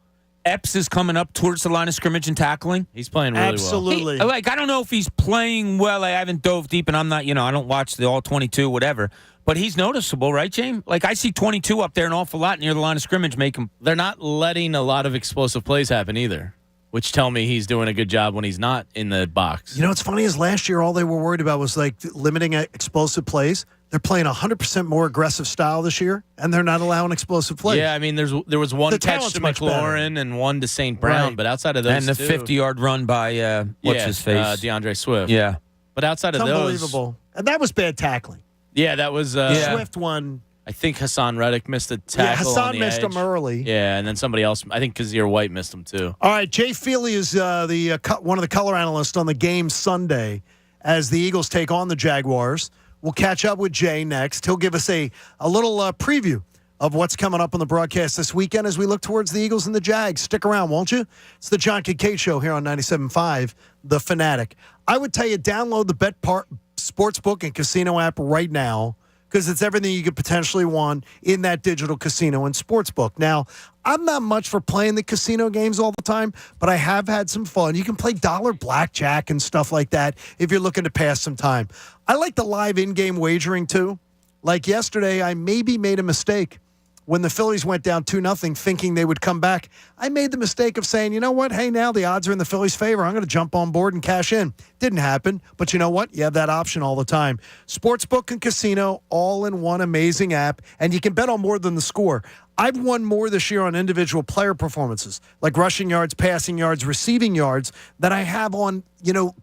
Epps is coming up towards the line of scrimmage and tackling? He's playing really absolutely. well. I don't know if he's playing well. I haven't dove deep, and I'm not, I don't watch the all 22, whatever. But he's noticeable, right, James? I see 22 up there an awful lot near the line of scrimmage. They're not letting a lot of explosive plays happen either, which tell me he's doing a good job when he's not in the box. You know what's funny is last year all they were worried about was limiting explosive plays. They're playing 100% more aggressive style this year, and they're not allowing explosive plays. Yeah, I mean, there was one The catch talent's to much McLaurin and one to St. Brown, Right. but outside of those And the two, 50-yard run by, what's his face? DeAndre Swift. Yeah. But outside It's of those... unbelievable. And that was bad tackling. Yeah, that was... Swift won. I think Hassan Reddick missed a tackle on Hassan the missed edge. him early. Yeah, and then somebody else... I think Kazir White missed him, too. All right, Jay Feely is one of the color analysts on the game Sunday as the Eagles take on the Jaguars. We'll catch up with Jay next. He'll give us a little preview of what's coming up on the broadcast this weekend as we look towards the Eagles and the Jags. Stick around, won't you? It's the John Kincade Show here on 97.5 The Fanatic. I would tell you, download the BetPark Sportsbook and Casino app right now because it's everything you could potentially want in that digital casino and sportsbook. Now, I'm not much for playing the casino games all the time, but I have had some fun. You can play dollar blackjack and stuff like that if you're looking to pass some time. I like the live in-game wagering, too. Like yesterday, I maybe made a mistake. when the Phillies went down 2-0 thinking they would come back, I made the mistake of saying, you know what? Hey, now the odds are in the Phillies' favor. I'm going to jump on board and cash in. Didn't happen, but you know what? You have that option all the time. Sportsbook and casino, all in one amazing app, and you can bet on more than the score. I've won more this year on individual player performances, like rushing yards, passing yards, receiving yards, than I have on,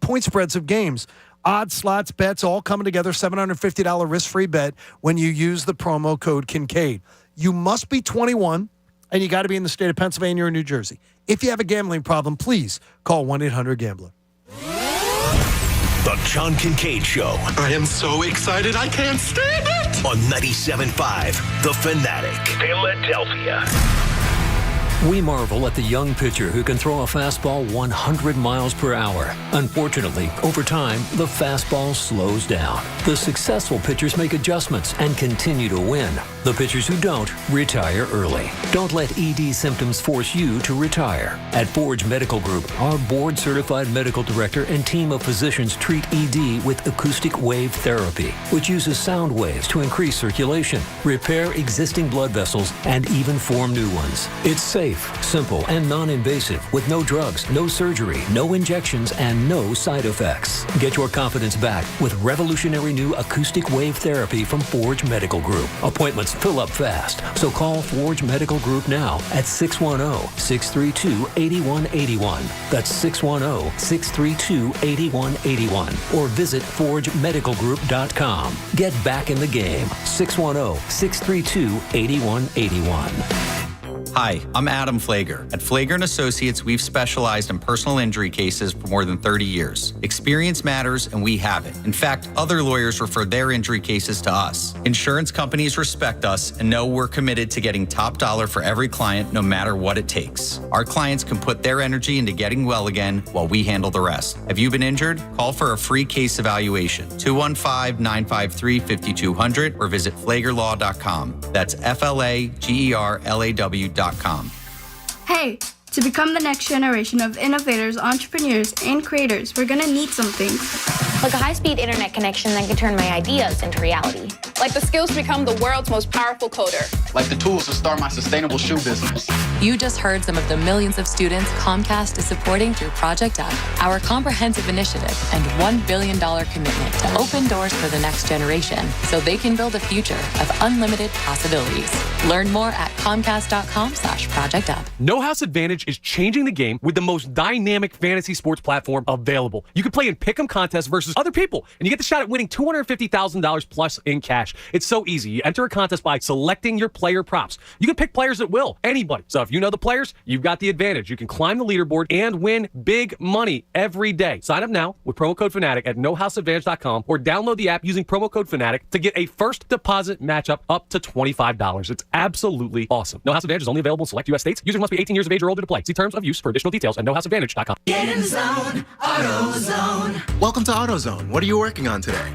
point spreads of games. Odds, slots, bets, all coming together, $750 risk-free bet when you use the promo code Kincade. You must be 21, and you got to be in the state of Pennsylvania or New Jersey. If you have a gambling problem, please call 1-800-GAMBLER. The John Kincade Show. I am so excited, I can't stand it! On 97.5 The Fanatic, Philadelphia. We marvel at the young pitcher who can throw a fastball 100 miles per hour. Unfortunately, over time, the fastball slows down. The successful pitchers make adjustments and continue to win. The pitchers who don't retire early. Don't let ED symptoms force you to retire. At Forge Medical Group, our board-certified medical director and team of physicians treat ED with acoustic wave therapy, which uses sound waves to increase circulation, repair existing blood vessels, and even form new ones. It's safe, simple, and non-invasive with no drugs, no surgery, no injections, and no side effects. Get your confidence back with revolutionary new acoustic wave therapy from Forge Medical Group. Appointments fill up fast, so call Forge Medical Group now at 610-632-8181. That's 610-632-8181. Or visit ForgeMedicalGroup.com. Get back in the game. 610-632-8181. Hi, I'm Adam Flager. At Flager & Associates, we've specialized in personal injury cases for more than 30 years. Experience matters, and we have it. In fact, other lawyers refer their injury cases to us. Insurance companies respect us and know we're committed to getting top dollar for every client, no matter what it takes. Our clients can put their energy into getting well again while we handle the rest. Have you been injured? Call for a free case evaluation. 215-953-5200 or visit flagerlaw.com. That's FLAGERLAW.com. Hey, to become the next generation of innovators, entrepreneurs, and creators, we're gonna need some things. Like a high-speed internet connection that can turn my ideas into reality. Like the skills to become the world's most powerful coder. Like the tools to start my sustainable shoe business. You just heard some of the millions of students Comcast is supporting through Project Up, our comprehensive initiative and $1 billion commitment to open doors for the next generation so they can build a future of unlimited possibilities. Learn more at comcast.com/projectup. No House Advantage is changing the game with the most dynamic fantasy sports platform available. You can play in pick'em contests versus other people, and you get the shot at winning $250,000 plus in cash. It's so easy. You enter a contest by selecting your player props. You can pick players at will, anybody. So if you know the players, you've got the advantage. You can climb the leaderboard and win big money every day. Sign up now with promo code Fanatic at nohouseadvantage.com or download the app using promo code Fanatic to get a first deposit matchup up to $25. It's absolutely awesome. No House Advantage is only available in select U.S. states. Users must be 18 years of age or older to play. See terms of use for additional details at nohouseadvantage.com. Get in the zone, AutoZone. Welcome to AutoZone. What are you working on today?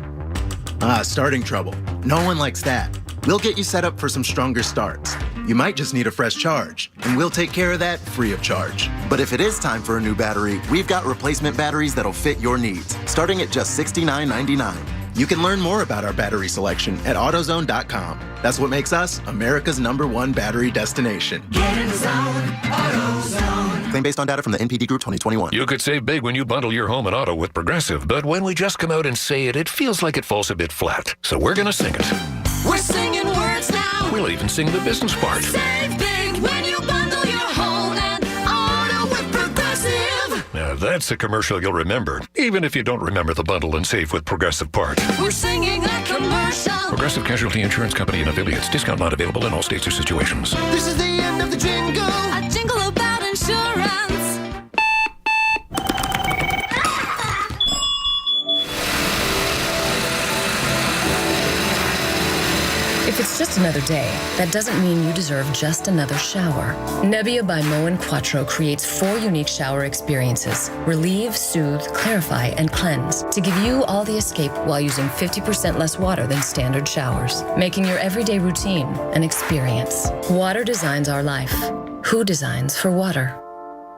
Starting trouble. No one likes that. We'll get you set up for some stronger starts. You might just need a fresh charge, and we'll take care of that free of charge. But if it is time for a new battery, we've got replacement batteries that'll fit your needs, starting at just $69.99. You can learn more about our battery selection at AutoZone.com. That's what makes us America's #1 battery destination. Get in the zone, AutoZone. Claim based on data from the NPD Group 2021. You could save big when you bundle your home and auto with Progressive, but when we just come out and say it, it feels like it falls a bit flat. So we're going to sing it. We're singing words now. We'll even sing the business part. Save big when you bundle your home and auto with Progressive. Now that's a commercial you'll remember, even if you don't remember the bundle and save with Progressive part. We're singing that commercial. Progressive Casualty Insurance Company and affiliates. Discount not available in all states or situations. This is the end of the jingle. A jingle about insurance. If it's just another day, that doesn't mean you deserve just another shower. Nebbia by Moen Quattro creates 4 unique shower experiences: relieve, soothe, clarify, and cleanse, to give you all the escape while using 50% less water than standard showers, making your everyday routine an experience. Water designs our life. Who designs for water?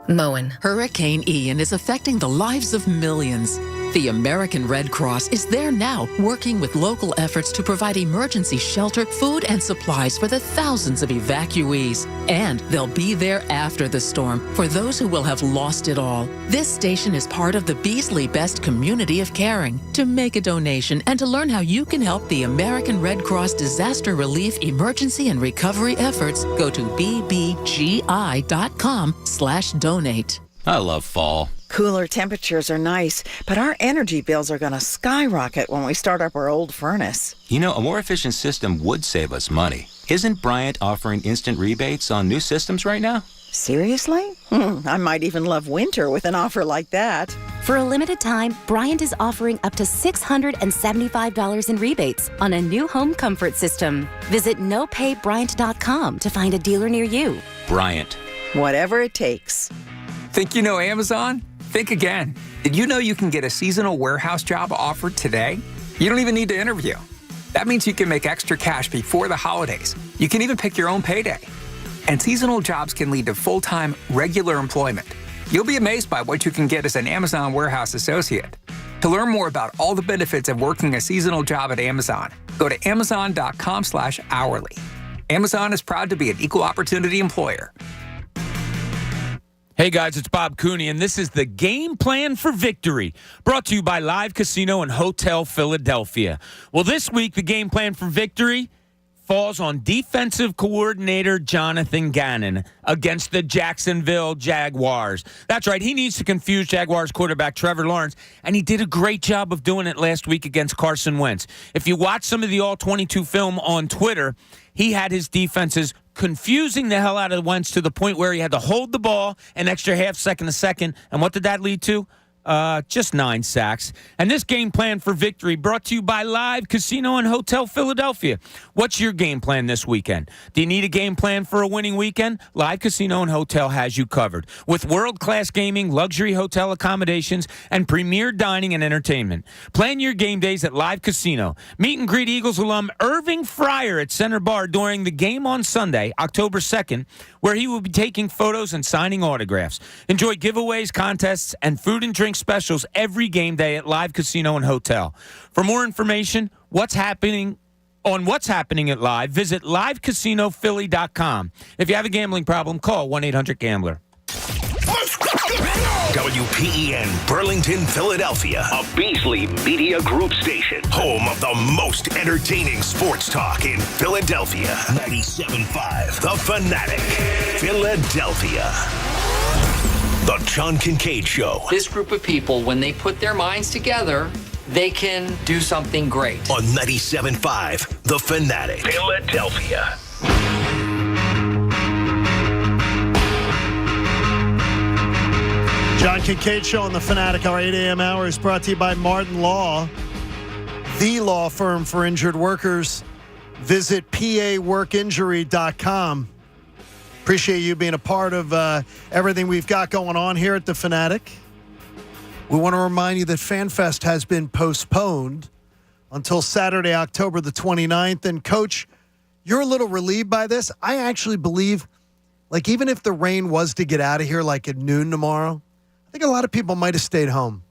Moen. Hurricane Ian is affecting the lives of millions. The American Red Cross is there now, working with local efforts to provide emergency shelter, food, and supplies for the thousands of evacuees. And they'll be there after the storm for those who will have lost it all. This station is part of the Beasley Best community of caring. To make a donation and to learn how you can help the American Red Cross Disaster Relief, Emergency, and Recovery efforts, go to bbgi.com/donate. I love fall. Cooler temperatures are nice, but our energy bills are going to skyrocket when we start up our old furnace. You know, a more efficient system would save us money. Isn't Bryant offering instant rebates on new systems right now? Seriously? I might even love winter with an offer like that. For a limited time, Bryant is offering up to $675 in rebates on a new home comfort system. Visit nopaybryant.com to find a dealer near you. Bryant. Whatever it takes. Think you know Amazon? Think again. Did you know you can get a seasonal warehouse job offer today? You don't even need to interview. That means you can make extra cash before the holidays. You can even pick your own payday. And seasonal jobs can lead to full-time, regular employment. You'll be amazed by what you can get as an Amazon warehouse associate. To learn more about all the benefits of working a seasonal job at Amazon, go to amazon.com/hourly. Amazon is proud to be an equal opportunity employer. Hey guys, it's Bob Cooney, and this is the Game Plan for Victory, brought to you by Live Casino and Hotel Philadelphia. Well, this week, the Game Plan for Victory falls on defensive coordinator Jonathan Gannon against the Jacksonville Jaguars. That's right, he needs to confuse Jaguars quarterback Trevor Lawrence, and he did a great job of doing it last week against Carson Wentz. If you watch some of the All-22 film on Twitter, he had his defenses confusing the hell out of Wentz to the point where he had to hold the ball an extra half second a second. And what did that lead to? Just 9 sacks. And this Game Plan for Victory brought to you by Live Casino and Hotel Philadelphia. What's your game plan this weekend? Do you need a game plan for a winning weekend? Live Casino and Hotel has you covered. With world-class gaming, luxury hotel accommodations, and premier dining and entertainment. Plan your game days at Live Casino. Meet and greet Eagles alum Irving Fryer at Center Bar during the game on Sunday, October 2nd, where he will be taking photos and signing autographs. Enjoy giveaways, contests, and food and drink specials every game day at Live Casino and Hotel. For more information, what's happening at Live, visit livecasinophilly.com. If you have a gambling problem, call 1-800-GAMBLER. WPEN Burlington, Philadelphia, a Beasley Media Group station, home of the most entertaining sports talk in Philadelphia. 97.5 The Fanatic, Philadelphia. The John Kincade Show. This group of people, when they put their minds together, they can do something great. On 97.5 The Fanatic, Philadelphia. John Kincade Show on The Fanatic. Our 8 a.m. hour is brought to you by Martin Law, the law firm for injured workers. Visit paworkinjury.com. Appreciate you being a part of everything we've got going on here at The Fanatic. We want to remind you that FanFest has been postponed until Saturday, October the 29th. And, Coach, you're a little relieved by this. I actually believe, like, even if the rain was to get out of here, like, at noon tomorrow, I think a lot of people might have stayed home.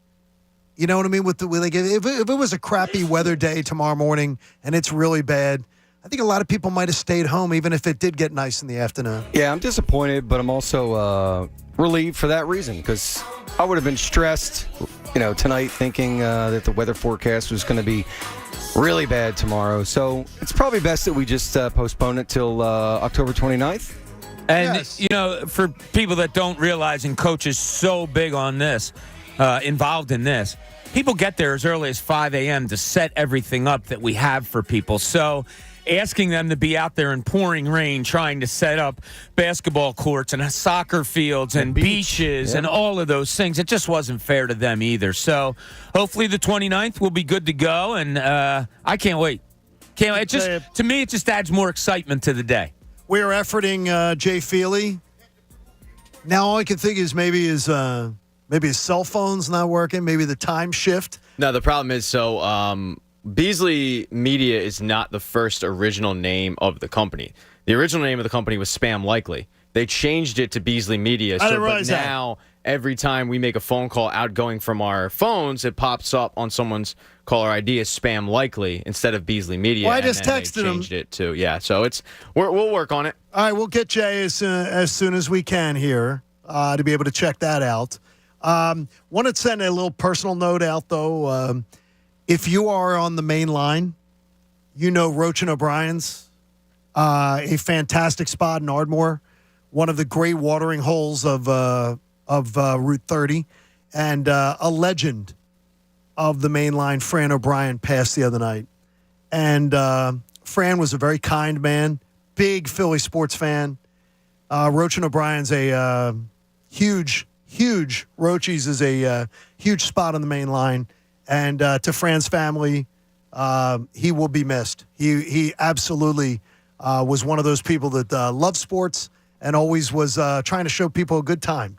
You know what I mean? If it was a crappy weather day tomorrow morning and it's really bad, I think a lot of people might have stayed home even if it did get nice in the afternoon. Yeah, I'm disappointed, but I'm also relieved for that reason because I would have been stressed, tonight thinking that the weather forecast was going to be really bad tomorrow. So it's probably best that we just postpone it till October 29th. And, for people that don't realize, and Coach is so big on this, involved in this, people get there as early as 5 a.m. to set everything up that we have for people. So asking them to be out there in pouring rain trying to set up basketball courts and soccer fields and beaches and all of those things, it just wasn't fair to them either. So hopefully the 29th will be good to go, and I can't wait. To me, it just adds more excitement to the day. We are efforting Jay Feely. Now all I can think is maybe his cell phone's not working, maybe the time shift. No, the problem is, Beasley Media is not the first original name of the company. The original name of the company was Spam Likely. They changed it to Beasley Media. I didn't But realize that. now, every time we make a phone call outgoing from our phones, it pops up on someone's caller ID as spam likely instead of Beasley Media. Well, I just and then texted they him. changed it to, so we'll work on it. All right, we'll get Jay as soon as we can here to be able to check that out. Want to send a little personal note out, though. If you are on the main line, you know Roach and O'Brien's, a fantastic spot in Ardmore, one of the great watering holes of Route 30, and a legend of the main line, Fran O'Brien, passed the other night. And Fran was a very kind man, big Philly sports fan. Roach and O'Brien's a huge Roachie's is a huge spot on the main line. And to Fran's family, he will be missed. He absolutely was one of those people that loved sports and always was trying to show people a good time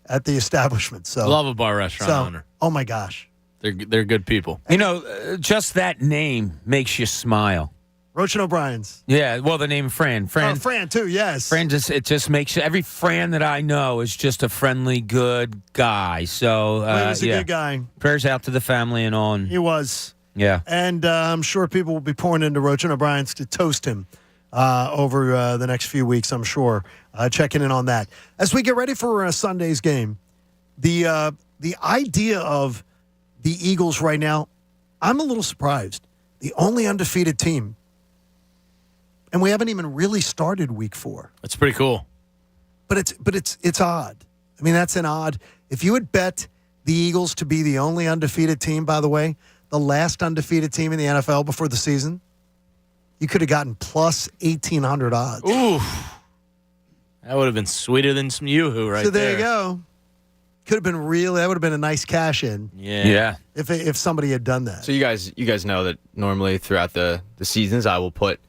at the establishment. So love a bar restaurant owner. Oh my gosh, they're good people. You know, just that name makes you smile. Roach and O'Brien's. Yeah, well, the name Fran. Fran too. Yes. Fran just makes every Fran that I know is just a friendly, good guy. So he was a good guy. Prayers out to the family and on. He was. Yeah. And I'm sure people will be pouring into Roach and O'Brien's to toast him over the next few weeks, I'm sure. Checking in on that. As we get ready for Sunday's game, the idea of the Eagles right now, I'm a little surprised. The only undefeated team. And we haven't even really started week 4. That's pretty cool. But it's odd. I mean, that's an odd. If you had bet the Eagles to be the only undefeated team, by the way, the last undefeated team in the NFL before the season, you could have gotten plus 1,800 odds. Ooh. That would have been sweeter than some Yoo-hoo right there. So there you go. Could have been that would have been a nice cash in. Yeah. If somebody had done that. So you guys know that normally throughout the seasons I will put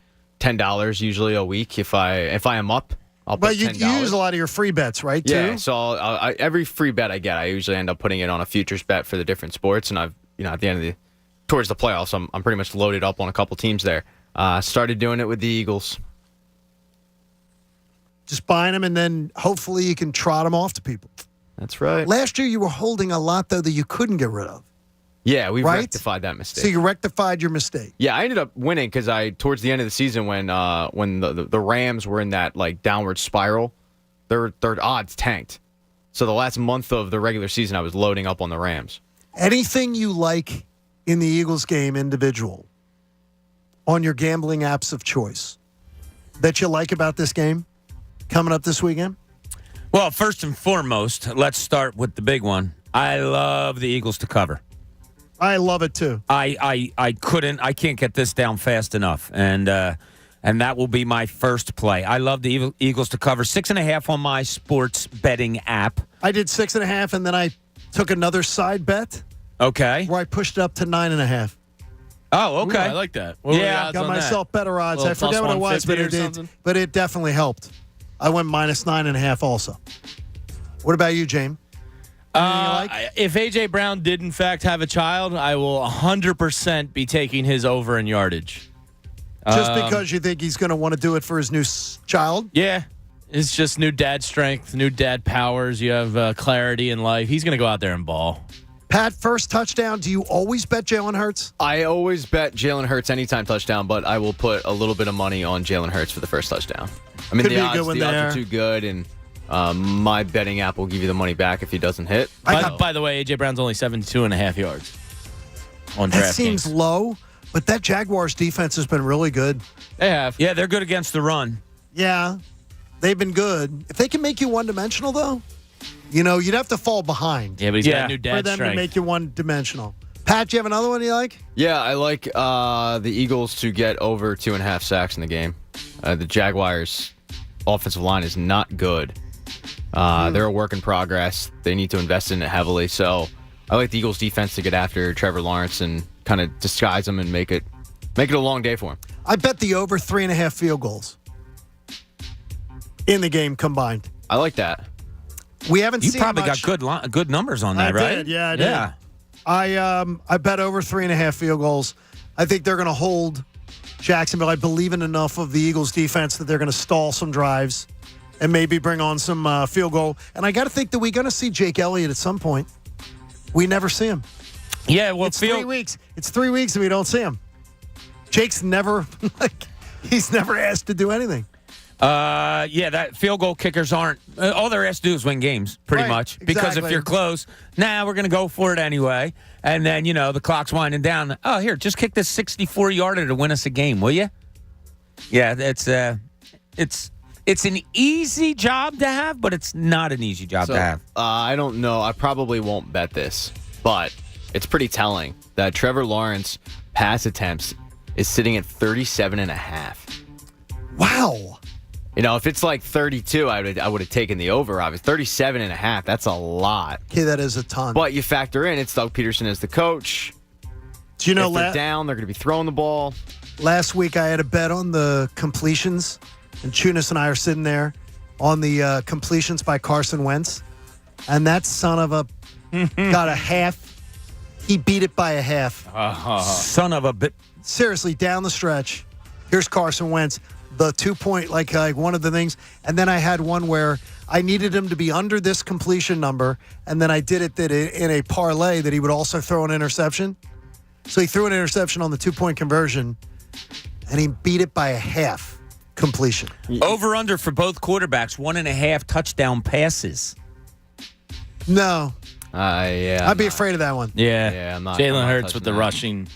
$10 usually a week if I am up. I'll put $10. But you use a lot of your free bets, right? Yeah. Too? So I every free bet I get, I usually end up putting it on a futures bet for the different sports, and I've at the end of towards the playoffs, I'm pretty much loaded up on a couple teams there. Started doing it with the Eagles. Just buying them, and then hopefully you can trot them off to people. That's right. Last year you were holding a lot though that you couldn't get rid of. Yeah, we rectified that mistake. So you rectified your mistake. Yeah, I ended up winning because towards the end of the season when the Rams were in that like downward spiral, their odds tanked. So the last month of the regular season, I was loading up on the Rams. Anything you like in the Eagles game individual on your gambling apps of choice that you like about this game coming up this weekend? Well, first and foremost, let's start with the big one. I love the Eagles to cover. I love it too. I can't get this down fast enough, and that will be my first play. I love the Eagles to cover 6.5 on my sports betting app. I did 6.5, and then I took another side bet. Okay, where I pushed it up to 9.5. Oh, okay, Ooh, I like that. What were the odds got on myself that? better odds. A I forget what it was, but it definitely helped. I went minus 9.5 also. What about you, James? If A.J. Brown did, in fact, have a child, I will 100% be taking his over in yardage. Just because you think he's going to want to do it for his new child? Yeah. It's just new dad strength, new dad powers. You have clarity in life. He's going to go out there and ball. Pat, first touchdown. Do you always bet Jalen Hurts? I always bet Jalen Hurts anytime touchdown, but I will put a little bit of money on Jalen Hurts for the first touchdown. I mean, Could the be a odds, good one the odds there. are too good, and my betting app will give you the money back if he doesn't hit. By the way, A.J. Brown's only 72.5 yards on That DraftKings. seems low, but that Jaguars defense has been really good. They have. Yeah, they're good against the run. Yeah, they've been good. If they can make you one-dimensional, though, you'd have to fall behind. Yeah, but he's got new dad for them strength. to make you one-dimensional. Pat, do you have another one you like? Yeah, I like the Eagles to get over 2.5 sacks in the game. The Jaguars' offensive line is not good. They're a work in progress. They need to invest in it heavily. So I like the Eagles' defense to get after Trevor Lawrence and kind of disguise him and make it a long day for him. I bet the over 3.5 field goals in the game combined. I like that. We haven't You seen probably much. got good numbers on that, I right? did, yeah, I did. Yeah. I bet over 3.5 field goals. I think they're going to hold Jacksonville. I believe in enough of the Eagles' defense that they're going to stall some drives and maybe bring on some field goal. And I got to think that we're going to see Jake Elliott at some point. We never see him. Yeah, well, it's 3 weeks. It's 3 weeks and we don't see him. Jake's never he's never asked to do anything. That field goal kickers aren't. All they're asked to do is win games, pretty much. Because if you're close, we're going to go for it anyway. And then, the clock's winding down. Oh, here, just kick this 64-yarder to win us a game, will you? Yeah, it's an easy job to have, but it's not an easy job to have. I don't know. I probably won't bet this, but it's pretty telling that Trevor Lawrence pass attempts is sitting at 37.5. Wow. If it's like 32, I would have taken the over. Obviously, 37.5. That's a lot. Okay, that is a ton. But you factor in it's Doug Peterson as the coach. Do you know if they're down, they're going to be throwing the ball. Last week I had a bet on the completions, and Chunas and I are sitting there on the completions by Carson Wentz, and that son of a got a half. He beat it by a half. Son of a bit. Seriously, down the stretch. Here's Carson Wentz, the 2-point, like one of the things. And then I had one where I needed him to be under this completion number, and then I did it that in a parlay that he would also throw an interception. So he threw an interception on the 2-point conversion, and he beat it by a half completion. Over-under for both quarterbacks, 1.5 touchdown passes. No. Yeah. I'd be afraid of that one. Yeah. I'm not. Jalen Hurts with the rushing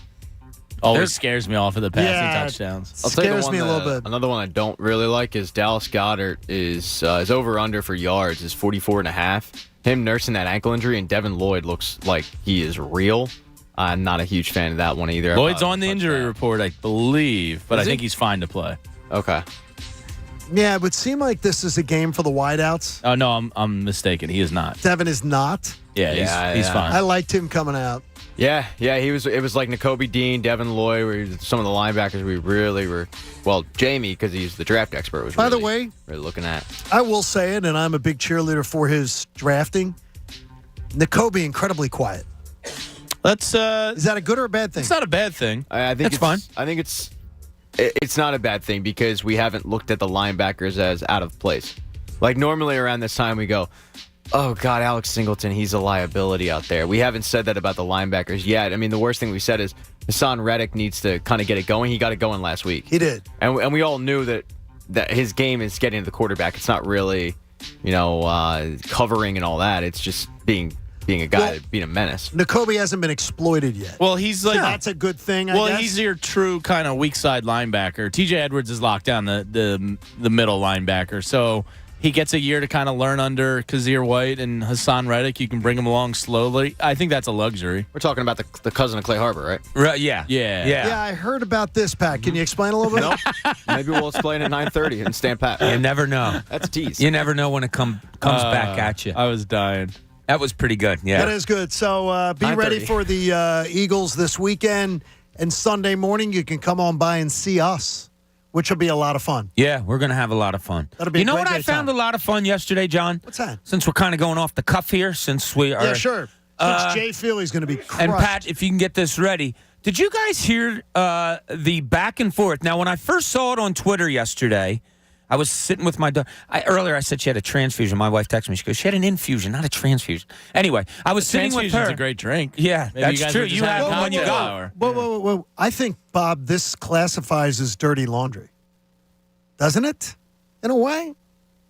always scares me off of the passing touchdowns. I'll tell you Scares me a little bit. Another one I don't really like is Dallas Goedert is over-under for yards is 44.5. Him nursing that ankle injury, and Devin Lloyd looks like he is real. I'm not a huge fan of that one either. Lloyd's on the injury report, I believe, but I think he's fine to play. Okay. Yeah, it would seem like this is a game for the wideouts. Oh, no, I'm mistaken. He is not. Devin is not. Yeah, he's fine. I liked him coming out. Yeah, he was. It was like Nakobe Dean, Devin Lloyd, where some of the linebackers we really were. Well, Jamie, because he's the draft expert, was. By the way, really looking at. I will say it, and I'm a big cheerleader for his drafting. Nakobe incredibly quiet. Is that a good or a bad thing? It's not a bad thing. I think it's fine. I think it's not a bad thing because we haven't looked at the linebackers as out of place. Like normally around this time we go, oh God, Alex Singleton, he's a liability out there. We haven't said that about the linebackers yet. I mean, the worst thing we said is Hassan Reddick needs to kind of get it going. He got it going last week. He did. And we all knew that his game is getting to the quarterback. It's not really, covering and all that. It's just being a guy, being a menace. Nakobe hasn't been exploited yet. Well, he's like that's a good thing. Well, I guess. he's your true kind of weak side linebacker. TJ Edwards is locked down the middle linebacker, so he gets a year to kind of learn under Kazir White and Hassan Reddick. You can bring him along slowly. I think that's a luxury. We're talking about the cousin of Clay Harbor, right? Right. Yeah. Yeah, I heard about this, Pat. Can you explain a little bit? No. Maybe we'll explain at 9:30 and stand pat. You never know. That's a tease. You never know when it comes back at you. I was dying. That was pretty good. Yeah, that is good. So be ready for the Eagles this weekend, and Sunday morning you can come on by and see us, which will be a lot of fun. Yeah, we're going to have a lot of fun. That'll be. You know what I found a lot of fun yesterday, John? What's that? Since we're kind of going off the cuff here, since we are. Yeah, sure. Since Jay Feely's going to be crushed. And Pat, if you can get this ready, did you guys hear the back and forth? Now, when I first saw it on Twitter yesterday, I was sitting with my daughter. Earlier, I said she had a transfusion. My wife texted me. She goes, she had an infusion, not a transfusion. Anyway, I was sitting with her. Transfusion's a great drink. Yeah, Maybe that's true. You have one when you go. Whoa. I think, Bob, this classifies as dirty laundry. Doesn't it? In a way?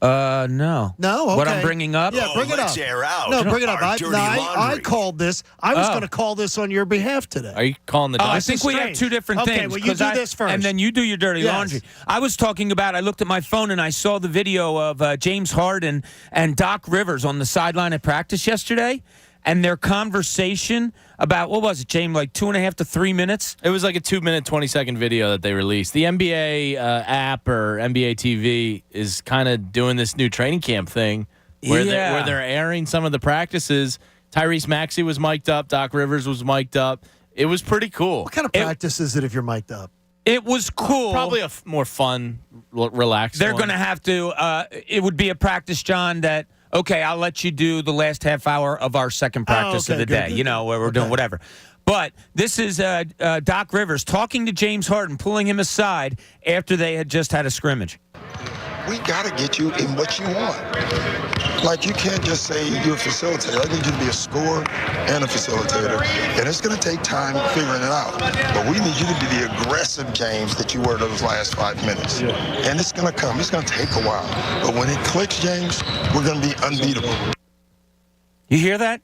No. No? Okay. What I'm bringing up? Yeah, bring it up. Air out no, bring it up. I I called this. I was going to call this on your behalf today. Are you calling the I think we have two different things. Okay, well, you do this first. And then you do your dirty laundry. I was talking about, I looked at my phone and I saw the video of James Harden and Doc Rivers on the sideline at practice yesterday. And their conversation about, what was it, James, like 2.5 to 3 minutes? It was like a 2-minute, 20-second video that they released. The NBA app or NBA TV is kind of doing this new training camp thing where they're airing some of the practices. Tyrese Maxey was mic'd up. Doc Rivers was mic'd up. It was pretty cool. What kind of practice is it if you're mic'd up? It was cool. Probably a more fun, relaxed They're going to have to, it would be a practice, John, that, okay, I'll let you do the last half hour of our second practice of the day, where we're doing whatever. But this is Doc Rivers talking to James Harden, pulling him aside after they had just had a scrimmage. we got to get you in what you want. Like, you can't just say you're a facilitator. I need you to be a scorer and a facilitator. And it's going to take time figuring it out. But we need you to be the aggressive James that you were those last 5 minutes. Yeah. And it's going to come. It's going to take a while. But when it clicks, James, we're going to be unbeatable. You hear that?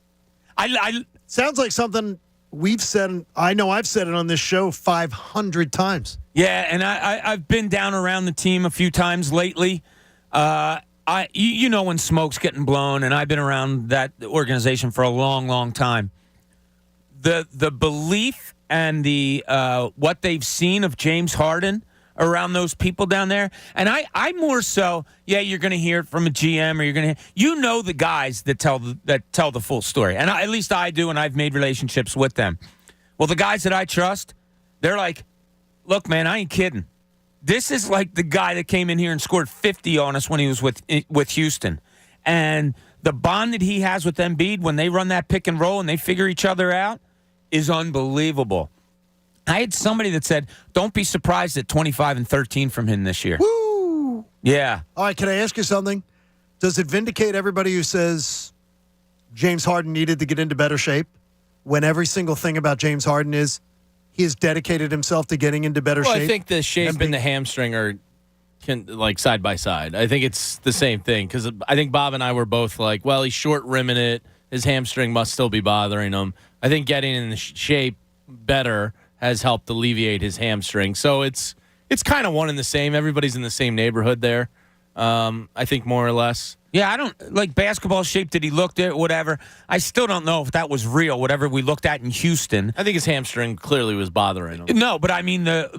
Sounds like something we've said. I know I've said it on this show 500 times. Yeah, and I've been down around the team a few times lately. You know when smoke's getting blown, and I've been around that organization for a long, long time. The belief and the what they've seen of James Harden around those people down there, and I more so, you're going to hear it from a GM, or you're going to, the guys that tell the full story, and at least I do, and I've made relationships with them. Well, the guys that I trust, they're like, look, man, I ain't kidding. This is like the guy that came in here and scored 50 on us when he was with Houston, and the bond that he has with Embiid when they run that pick and roll and they figure each other out is unbelievable. I had somebody that said, don't be surprised at 25 and 13 from him this year. Woo! Yeah. All right, can I ask you something? Does it vindicate everybody who says James Harden needed to get into better shape when every single thing about James Harden is he has dedicated himself to getting into better shape? I think the shape and the hamstring are side by side. I think it's the same thing because I think Bob and I were both like, well, he's short rimming it. His hamstring must still be bothering him. I think getting in the shape better has helped alleviate his hamstring. So it's kind of one and the same. Everybody's in the same neighborhood there, I think, more or less. Yeah, I don't like basketball shape. Did he look at whatever? I still don't know if that was real, whatever we looked at in Houston. I think his hamstring clearly was bothering him. No, but I mean the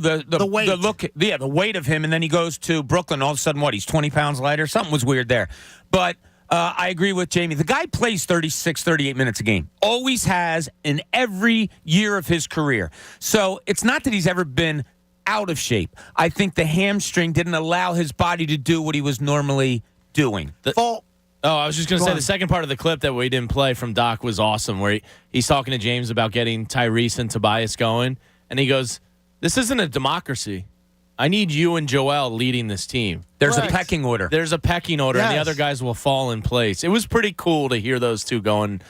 weight. The look, the weight of him, and then he goes to Brooklyn. All of a sudden, he's 20 pounds lighter? Something was weird there. But I agree with Jamie. The guy plays 36, 38 minutes a game. Always has in every year of his career. So it's not that he's ever been out of shape. I think the hamstring didn't allow his body to do what he was normally doing. I was just going to say the second part of the clip that we didn't play from Doc was awesome, where he's talking to James about getting Tyrese and Tobias going, and he goes, this isn't a democracy. I need you and Joel leading this team. There's a pecking order. There's a pecking order, and the other guys will fall in place. It was pretty cool to hear those two going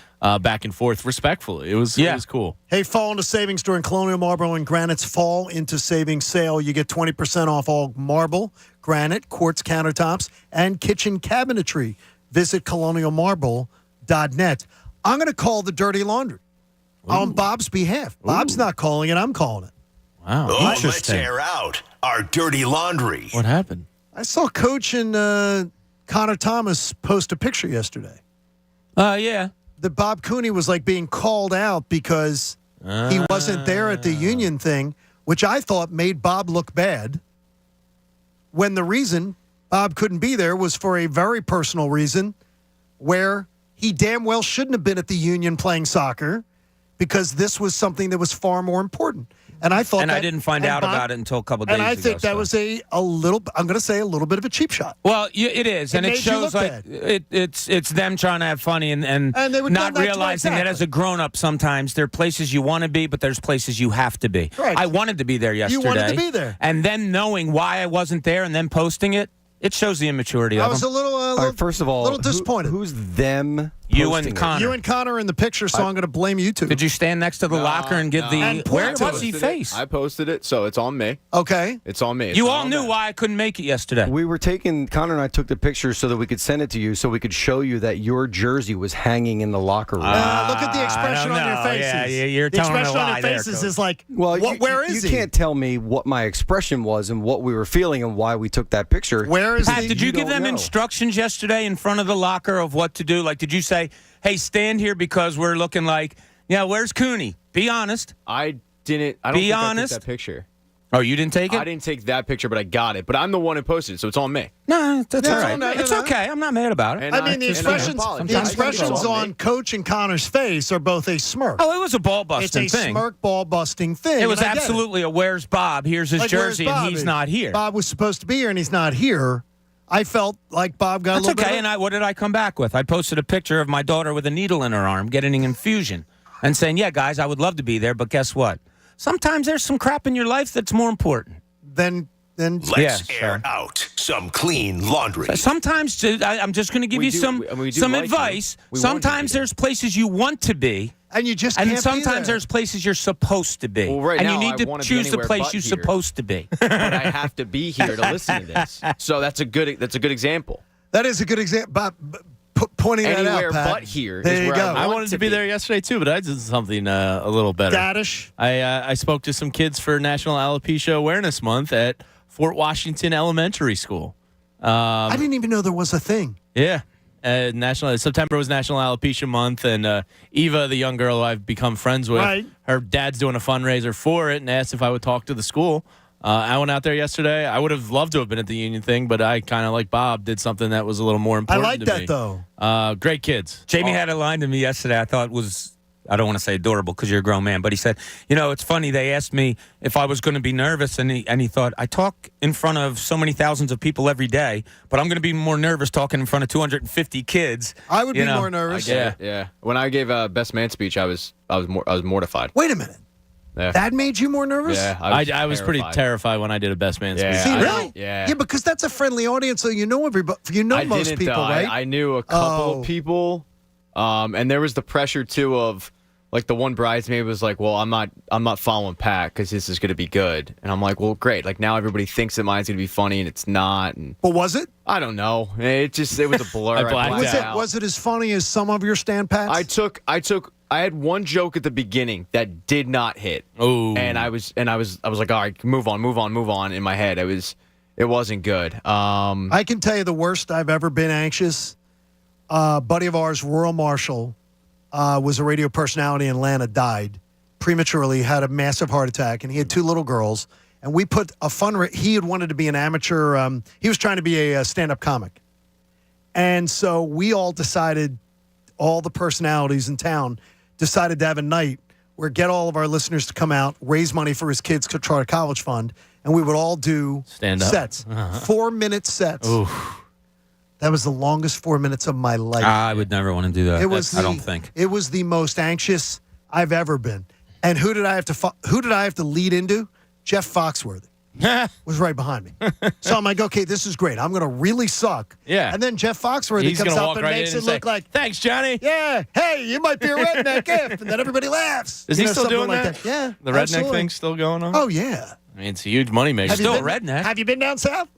back and forth respectfully. It was cool. Hey, fall into savings during Colonial Marble and Granite's fall into savings sale. You get 20% off all marble, granite, quartz countertops, and kitchen cabinetry. Visit colonialmarble.net. I'm going to call the dirty laundry on Bob's behalf. Bob's not calling it. I'm calling it. Wow. Oh, let's air out our dirty laundry. What happened? I saw Coach and Connor Thomas post a picture yesterday. Yeah. That Bob Cooney was like being called out because he wasn't there at the union thing, which I thought made Bob look bad. When the reason Bob couldn't be there was for a very personal reason where he damn well shouldn't have been at the union playing soccer because this was something that was far more important. And I thought I didn't find out about it until a couple days ago. And I think that was a little, I'm going to say a little bit of a cheap shot. Well, it is. And it shows like it's them trying to have fun and not realizing that as a grown-up sometimes there are places you want to be, but there's places you have to be. Right. I wanted to be there yesterday. You wanted to be there. And then knowing why I wasn't there and then posting it, it shows the immaturity of them. I was a little, first of all, little disappointed. Who's them? You and Connor. You and Connor in the picture, so I'm going to blame you two. Did you stand next to the locker and give the... Where was he face? I posted it, so it's on me. Okay. It's on me. You all knew why I couldn't make it yesterday. We were Connor and I took the picture so that we could send it to you so we could show you that your jersey was hanging in the locker room. Look at the expression on your faces. Yeah, you're the telling expression a on lie your faces there, is like, well, where is he? You can't tell me what my expression was and what we were feeling and why we took that picture. Where is Pat, did you give them instructions yesterday in front of the locker of what to do? Like, did you say, hey, stand here because we're looking like, where's Cooney? Be honest. I don't think I took that picture. Oh, you didn't take it? I didn't take that picture, but I got it. But I'm the one who posted it, so it's on me. No, that's all right. It's okay. I'm not mad about it. I mean, the expressions on Coach and Connor's face are both a smirk. Oh, it was a ball-busting thing. It's a smirk, ball-busting thing. It was absolutely a where's Bob? Here's his jersey, and he's not here. Bob was supposed to be here, and he's not here. I felt like Bob got a little bit. That's okay, and what did I come back with? I posted a picture of my daughter with a needle in her arm getting an infusion and saying, yeah, guys, I would love to be there, but guess what? Sometimes there's some crap in your life that's more important. Then let's air out some clean laundry. Sometimes, I'm just going to give you some advice. Sometimes there's places you want to be. And you just and can't sometimes there's places you're supposed to be. Well, right and now, you need to choose the place you're supposed to be. But I have to be here to listen to this. So that's a good example. That is a good example. Pointing Anywhere that out, Pat. but here. There is you where go. I wanted to be there yesterday too, but I did something a little better. Daddish. I spoke to some kids for National Alopecia Awareness Month at Fort Washington Elementary School. I didn't even know there was a thing. Yeah. September was National Alopecia Month, and Eva, the young girl who I've become friends with, her dad's doing a fundraiser for it and asked if I would talk to the school. I went out there yesterday. I would have loved to have been at the union thing, but I kind of, like Bob, did something that was a little more important to me. I like that, though. Great kids. Jamie had a line to me yesterday I thought was, I don't want to say adorable because you're a grown man, but he said, it's funny, they asked me if I was going to be nervous, and he thought, I talk in front of so many thousands of people every day, but I'm going to be more nervous talking in front of 250 kids. I would be more nervous. Yeah. When I gave a best man speech, I was mortified. Wait a minute. Yeah. That made you more nervous? Yeah, I was pretty terrified when I did a best man speech. See, really? Yeah. Yeah, because that's a friendly audience, so you know everybody. You know most people, right? I knew a couple of people, and there was the pressure too of, like, the one bridesmaid was like, "Well, I'm not following Pat because this is going to be good," and I'm like, "Well, great." Like, now everybody thinks that mine's going to be funny, and it's not. And but was it? I don't know. It was a blur. Was it as funny as some of your stand pats? I had one joke at the beginning that did not hit. Oh. And I was like, all right, move on in my head. It wasn't good. I can tell you the worst I've ever been anxious. A buddy of ours, Rural Marshall, was a radio personality in Atlanta, died prematurely, had a massive heart attack, and he had two little girls. And we put he had wanted to be an amateur. He was trying to be a stand-up comic. And so we all decided, all the personalities in town decided to have a night where get all of our listeners to come out, raise money for his kids' charter college fund, and we would all do stand-up sets, 4-minute sets. Oof. That was the longest 4 minutes of my life. I would never want to do that. I don't think. It was the most anxious I've ever been. And who did I have to lead into? Jeff Foxworthy was right behind me. So I'm like, okay, this is great. I'm going to really suck. Yeah. And then Jeff Foxworthy comes up and makes it look like, thanks, Johnny. Yeah. Hey, you might be a redneck if. And then everybody laughs. Is he still doing that? Yeah. The redneck thing's still going on? Oh, yeah. I mean, it's a huge moneymaker. Still a redneck. Have you been down south?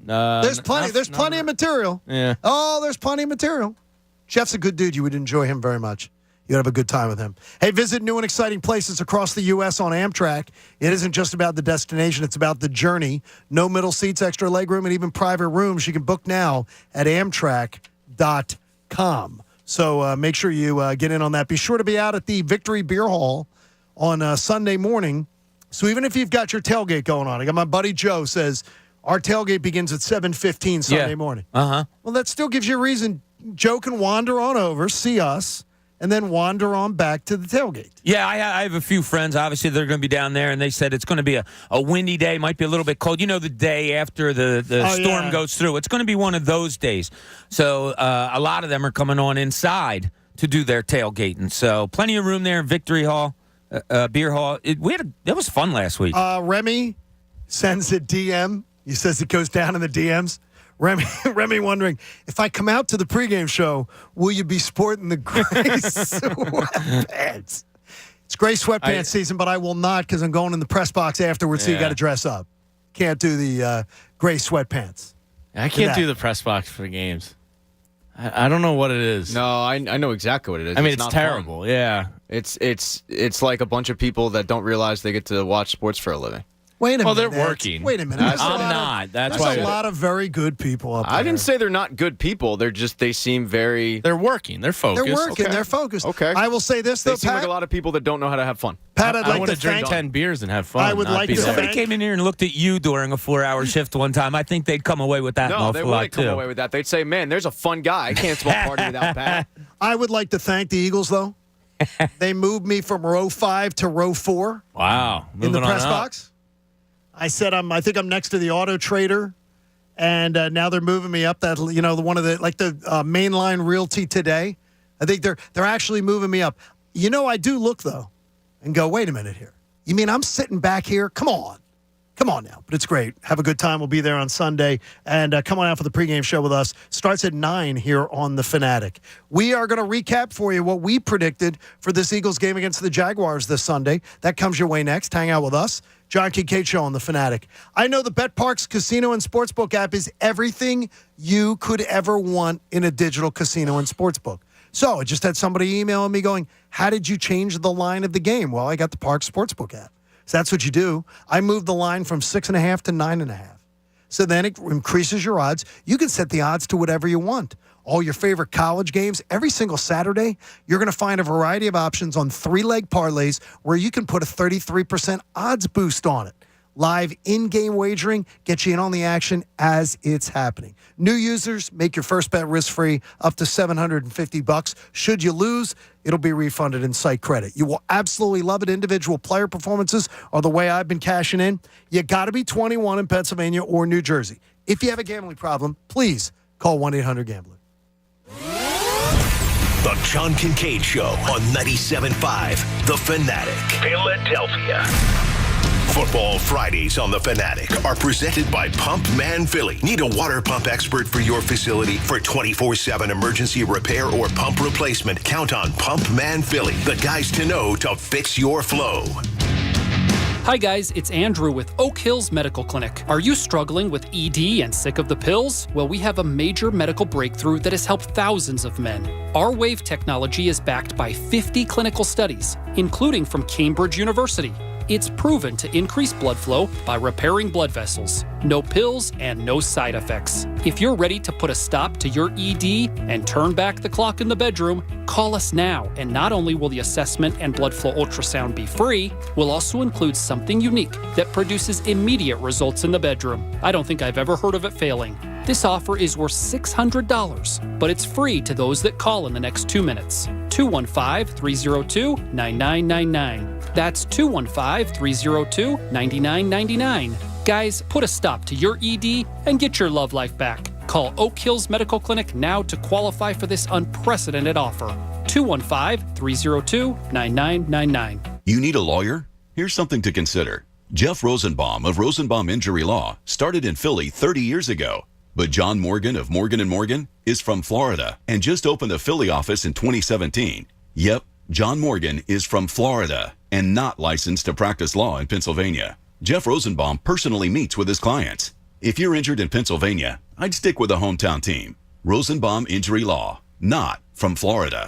There's plenty of material. Yeah. Oh, there's plenty of material. Jeff's a good dude. You would enjoy him very much. You'd have a good time with him. Hey, visit new and exciting places across the U.S. on Amtrak. It isn't just about the destination. It's about the journey. No middle seats, extra legroom, and even private rooms. You can book now at Amtrak.com. So make sure you get in on that. Be sure to be out at the Victory Beer Hall on Sunday morning. So even if you've got your tailgate going on, I got my buddy Joe says, our tailgate begins at 7:15 Sunday morning. Uh-huh. Well, that still gives you a reason. Joe can wander on over, see us, and then wander on back to the tailgate. Yeah, I have a few friends. Obviously, they're going to be down there, and they said it's going to be a windy day. Might be a little bit cold. You know, the day after the storm goes through. It's going to be one of those days. So a lot of them are coming on inside to do their tailgating. So plenty of room there in Victory Hall, Beer Hall. It was fun last week. Remy sends a DM. He says it goes down in the DMs. Remy wondering, if I come out to the pregame show, will you be sporting the gray sweatpants? It's gray sweatpants season, but I will not because I'm going in the press box afterwards, so you got to dress up. Can't do the gray sweatpants. I can't do the press box for the games. I don't know what it is. No, I know exactly what it is. I mean, it's terrible. Fun. Yeah. It's like a bunch of people that don't realize they get to watch sports for a living. Wait a minute. Well, they're working. Wait a minute. I'm not. That's why. There's a lot of very good people up there. I didn't say they're not good people. They seem very. They're working. They're focused. They're working. Okay. They're focused. Okay. I will say this, though, They seem like a lot of people that don't know how to have fun. Pat, I want to drink 10 beers and have fun. I would like to. If somebody came in here and looked at you during a 4-hour shift one time, I think they'd come away with that. No, they wouldn't come away with that. They'd say, "Man, there's a fun guy. I can't smoke party without Pat." I would like to thank the Eagles, though. They moved me from row 5 to row 4. Wow. In the press box. I said I think I'm next to the Auto Trader, and now they're moving me up that one of the mainline Realty Today. I think they're actually moving me up. I do look though, and go, wait a minute here. You mean I'm sitting back here? Come on, Come on now, but it's great. Have a good time. We'll be there on Sunday. And come on out for the pregame show with us. Starts at 9 here on The Fanatic. We are going to recap for you what we predicted for this Eagles game against the Jaguars this Sunday. That comes your way next. Hang out with us. John Kincade Show on The Fanatic. I know the BetParks Casino and Sportsbook app is everything you could ever want in a digital casino and sportsbook. So I just had somebody emailing me going, how did you change the line of the game? Well, I got the Parks Sportsbook app. So that's what you do. I moved the line from 6.5 to 9.5. So then it increases your odds. You can set the odds to whatever you want. All your favorite college games, every single Saturday, you're going to find a variety of options on 3-leg parlays where you can put a 33% odds boost on it. Live in-game wagering gets you in on the action as it's happening. New users make your first bet risk-free up to $750. Should you lose, it'll be refunded in site credit. You will absolutely love it. Individual player performances are the way I've been cashing in. You got to be 21 in Pennsylvania or New Jersey. If you have a gambling problem, please call 1-800-GAMBLER. The John Kincade Show on 97.5 The Fanatic, Philadelphia. Football Fridays on The Fanatic are presented by Pump Man Philly. Need a water pump expert for your facility? For 24/7 emergency repair or pump replacement, count on Pump Man Philly, the guys to know to fix your flow. Hi guys, it's Andrew with Oak Hills Medical Clinic. Are you struggling with ED and sick of the pills? Well, we have a major medical breakthrough that has helped thousands of men. Our wave technology is backed by 50 clinical studies, including from Cambridge University. It's proven to increase blood flow by repairing blood vessels. No pills and no side effects. If you're ready to put a stop to your ED and turn back the clock in the bedroom, call us now. And not only will the assessment and blood flow ultrasound be free, we'll also include something unique that produces immediate results in the bedroom. I don't think I've ever heard of it failing. This offer is worth $600, but it's free to those that call in the next 2 minutes. 215-302-9999. That's 215-302-9999. Guys, put a stop to your ED and get your love life back. Call Oak Hills Medical Clinic now to qualify for this unprecedented offer. 215-302-9999. You need a lawyer? Here's something to consider. Jeff Rosenbaum of Rosenbaum Injury Law started in Philly 30 years ago. But John Morgan of Morgan & Morgan is from Florida and just opened a Philly office in 2017. Yep, John Morgan is from Florida and not licensed to practice law in Pennsylvania. Jeff Rosenbaum personally meets with his clients. If you're injured in Pennsylvania, I'd stick with the hometown team. Rosenbaum Injury Law, not from Florida.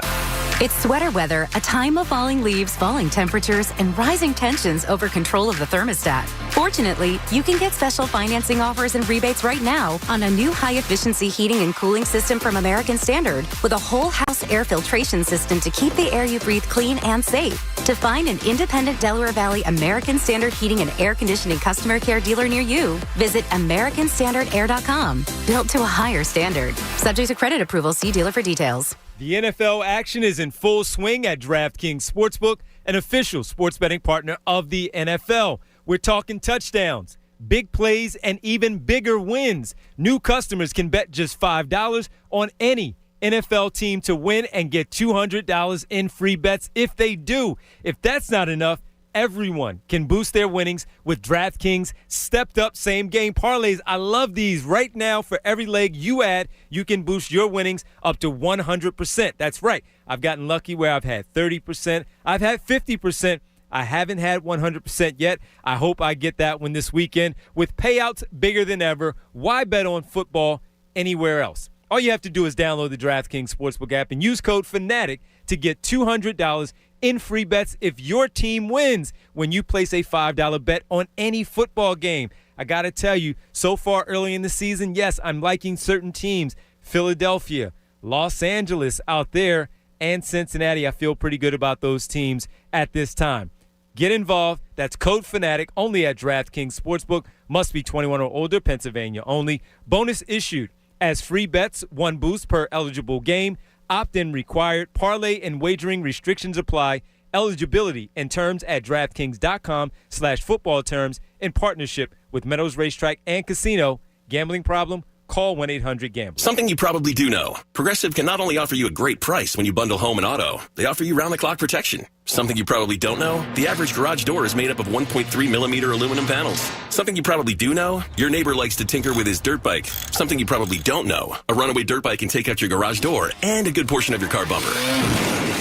It's sweater weather, a time of falling leaves, falling temperatures, and rising tensions over control of the thermostat. Fortunately, you can get special financing offers and rebates right now on a new high-efficiency heating and cooling system from American Standard with a whole house air filtration system to keep the air you breathe clean and safe. To find an independent Delaware Valley American Standard heating and air conditioning customer care dealer near you, visit AmericanStandardAir.com. Built to a higher standard. Subject to credit approval, see dealer for details. The NFL action is in full swing at DraftKings Sportsbook, an official sports betting partner of the NFL. We're talking touchdowns, big plays, and even bigger wins. New customers can bet just $5 on any NFL team to win and get $200 in free bets if they do. If that's not enough, everyone can boost their winnings with DraftKings stepped-up same-game parlays. I love these. Right now, for every leg you add, you can boost your winnings up to 100%. That's right. I've gotten lucky where I've had 30%. I've had 50%. I haven't had 100% yet. I hope I get that one this weekend. With payouts bigger than ever, why bet on football anywhere else? All you have to do is download the DraftKings Sportsbook app and use code FANATIC to get $200 in free bets if your team wins when you place a $5 bet on any football game. I got to tell you, so far early in the season, yes, I'm liking certain teams. Philadelphia, Los Angeles out there, and Cincinnati. I feel pretty good about those teams at this time. Get involved. That's code FANATIC only at DraftKings Sportsbook. Must be 21 or older, Pennsylvania only. Bonus issued as free bets, 1 boost per eligible game. Opt-in required. Parlay and wagering restrictions apply. Eligibility and terms at DraftKings.com/football terms in partnership with Meadows Racetrack and Casino. Gambling problem? Call 1-800-GAMBLER. Something you probably do know. Progressive can not only offer you a great price when you bundle home and auto, they offer you round-the-clock protection. Something you probably don't know, the average garage door is made up of 1.3 millimeter aluminum panels. Something you probably do know, your neighbor likes to tinker with his dirt bike. Something you probably don't know, a runaway dirt bike can take out your garage door and a good portion of your car bumper.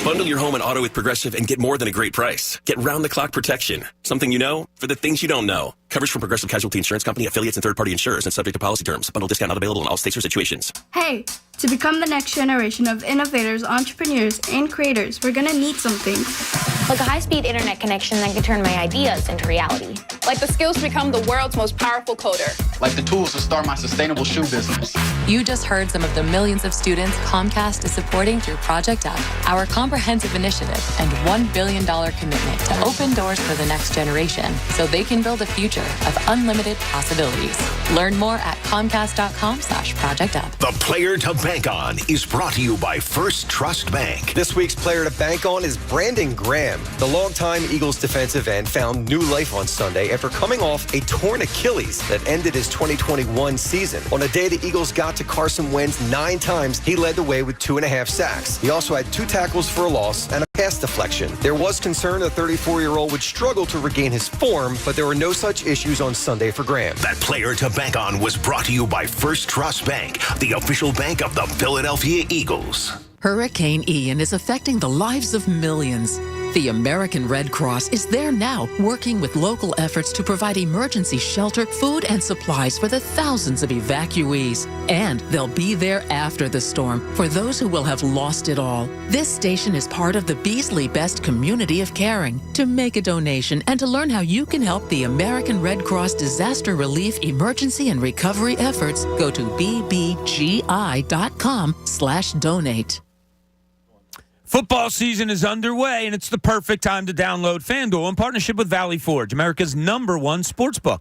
Bundle your home and auto with Progressive and get more than a great price. Get round-the-clock protection. Something you know for the things you don't know. Coverage from Progressive Casualty Insurance Company, affiliates, and third-party insurers and subject to policy terms. Bundle discount not available in all states or situations. Hey, to become the next generation of innovators, entrepreneurs, and creators, we're going to need some things. Like a high-speed internet connection that can turn my ideas into reality. Like the skills to become the world's most powerful coder. Like the tools to start my sustainable shoe business. You just heard some of the millions of students Comcast is supporting through Project Up, our comprehensive initiative and $1 billion commitment to open doors for the next generation so they can build a future of unlimited possibilities. Learn more at Comcast.com/Project Up. The Player to Bank On is brought to you by First Trust Bank. This week's Player to Bank On is Brandon Graham. The longtime Eagles defensive end found new life on Sunday after coming off a torn Achilles that ended his 2021 season. On a day the Eagles got to Carson Wentz 9 times, he led the way with 2.5 sacks. He also had 2 tackles for a loss and a pass deflection. There was concern the 34-year-old would struggle to regain his form, but there were no such issues on Sunday for Graham. That Player to Bank On was brought to you by First Trust Bank, the official bank of the Philadelphia Eagles. Hurricane Ian is affecting the lives of millions. The American Red Cross is there now, working with local efforts to provide emergency shelter, food, and supplies for the thousands of evacuees. And they'll be there after the storm for those who will have lost it all. This station is part of the Beasley Best community of caring. To make a donation and to learn how you can help the American Red Cross disaster relief, emergency, and recovery efforts, go to bbgi.com/donate. Football season is underway, and it's the perfect time to download FanDuel in partnership with Valley Forge, America's #1 sportsbook.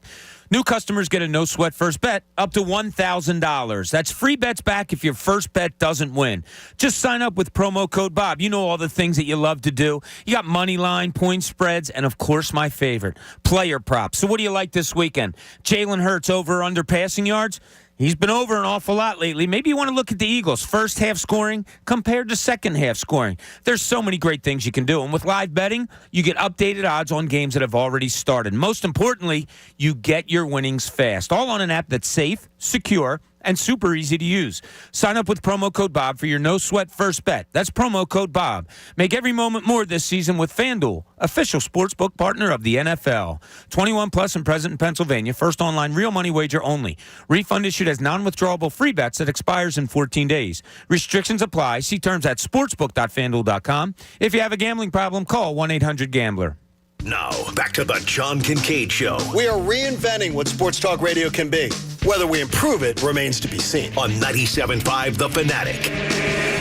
New customers get a no-sweat first bet up to $1,000. That's free bets back if your first bet doesn't win. Just sign up with promo code Bob. You know all the things that you love to do. You got money line, point spreads, and, of course, my favorite, player props. So what do you like this weekend? Jalen Hurts over or under passing yards? He's been over an awful lot lately. Maybe you want to look at the Eagles' first half scoring compared to second half scoring. There's so many great things you can do. And with live betting, you get updated odds on games that have already started. Most importantly, you get your winnings fast. All on an app that's safe, secure, and super easy to use. Sign up with promo code Bob for your no-sweat first bet. That's promo code Bob. Make every moment more this season with FanDuel, official sportsbook partner of the NFL. 21 plus and present in Pennsylvania. First online real money wager only. Refund issued as non-withdrawable free bets that expires in 14 days. Restrictions apply. See terms at sportsbook.fanduel.com. If you have a gambling problem, call 1-800-GAMBLER. Now, back to the John Kincade Show. We are reinventing what sports talk radio can be. Whether we improve it remains to be seen. On 97.5 The Fanatic,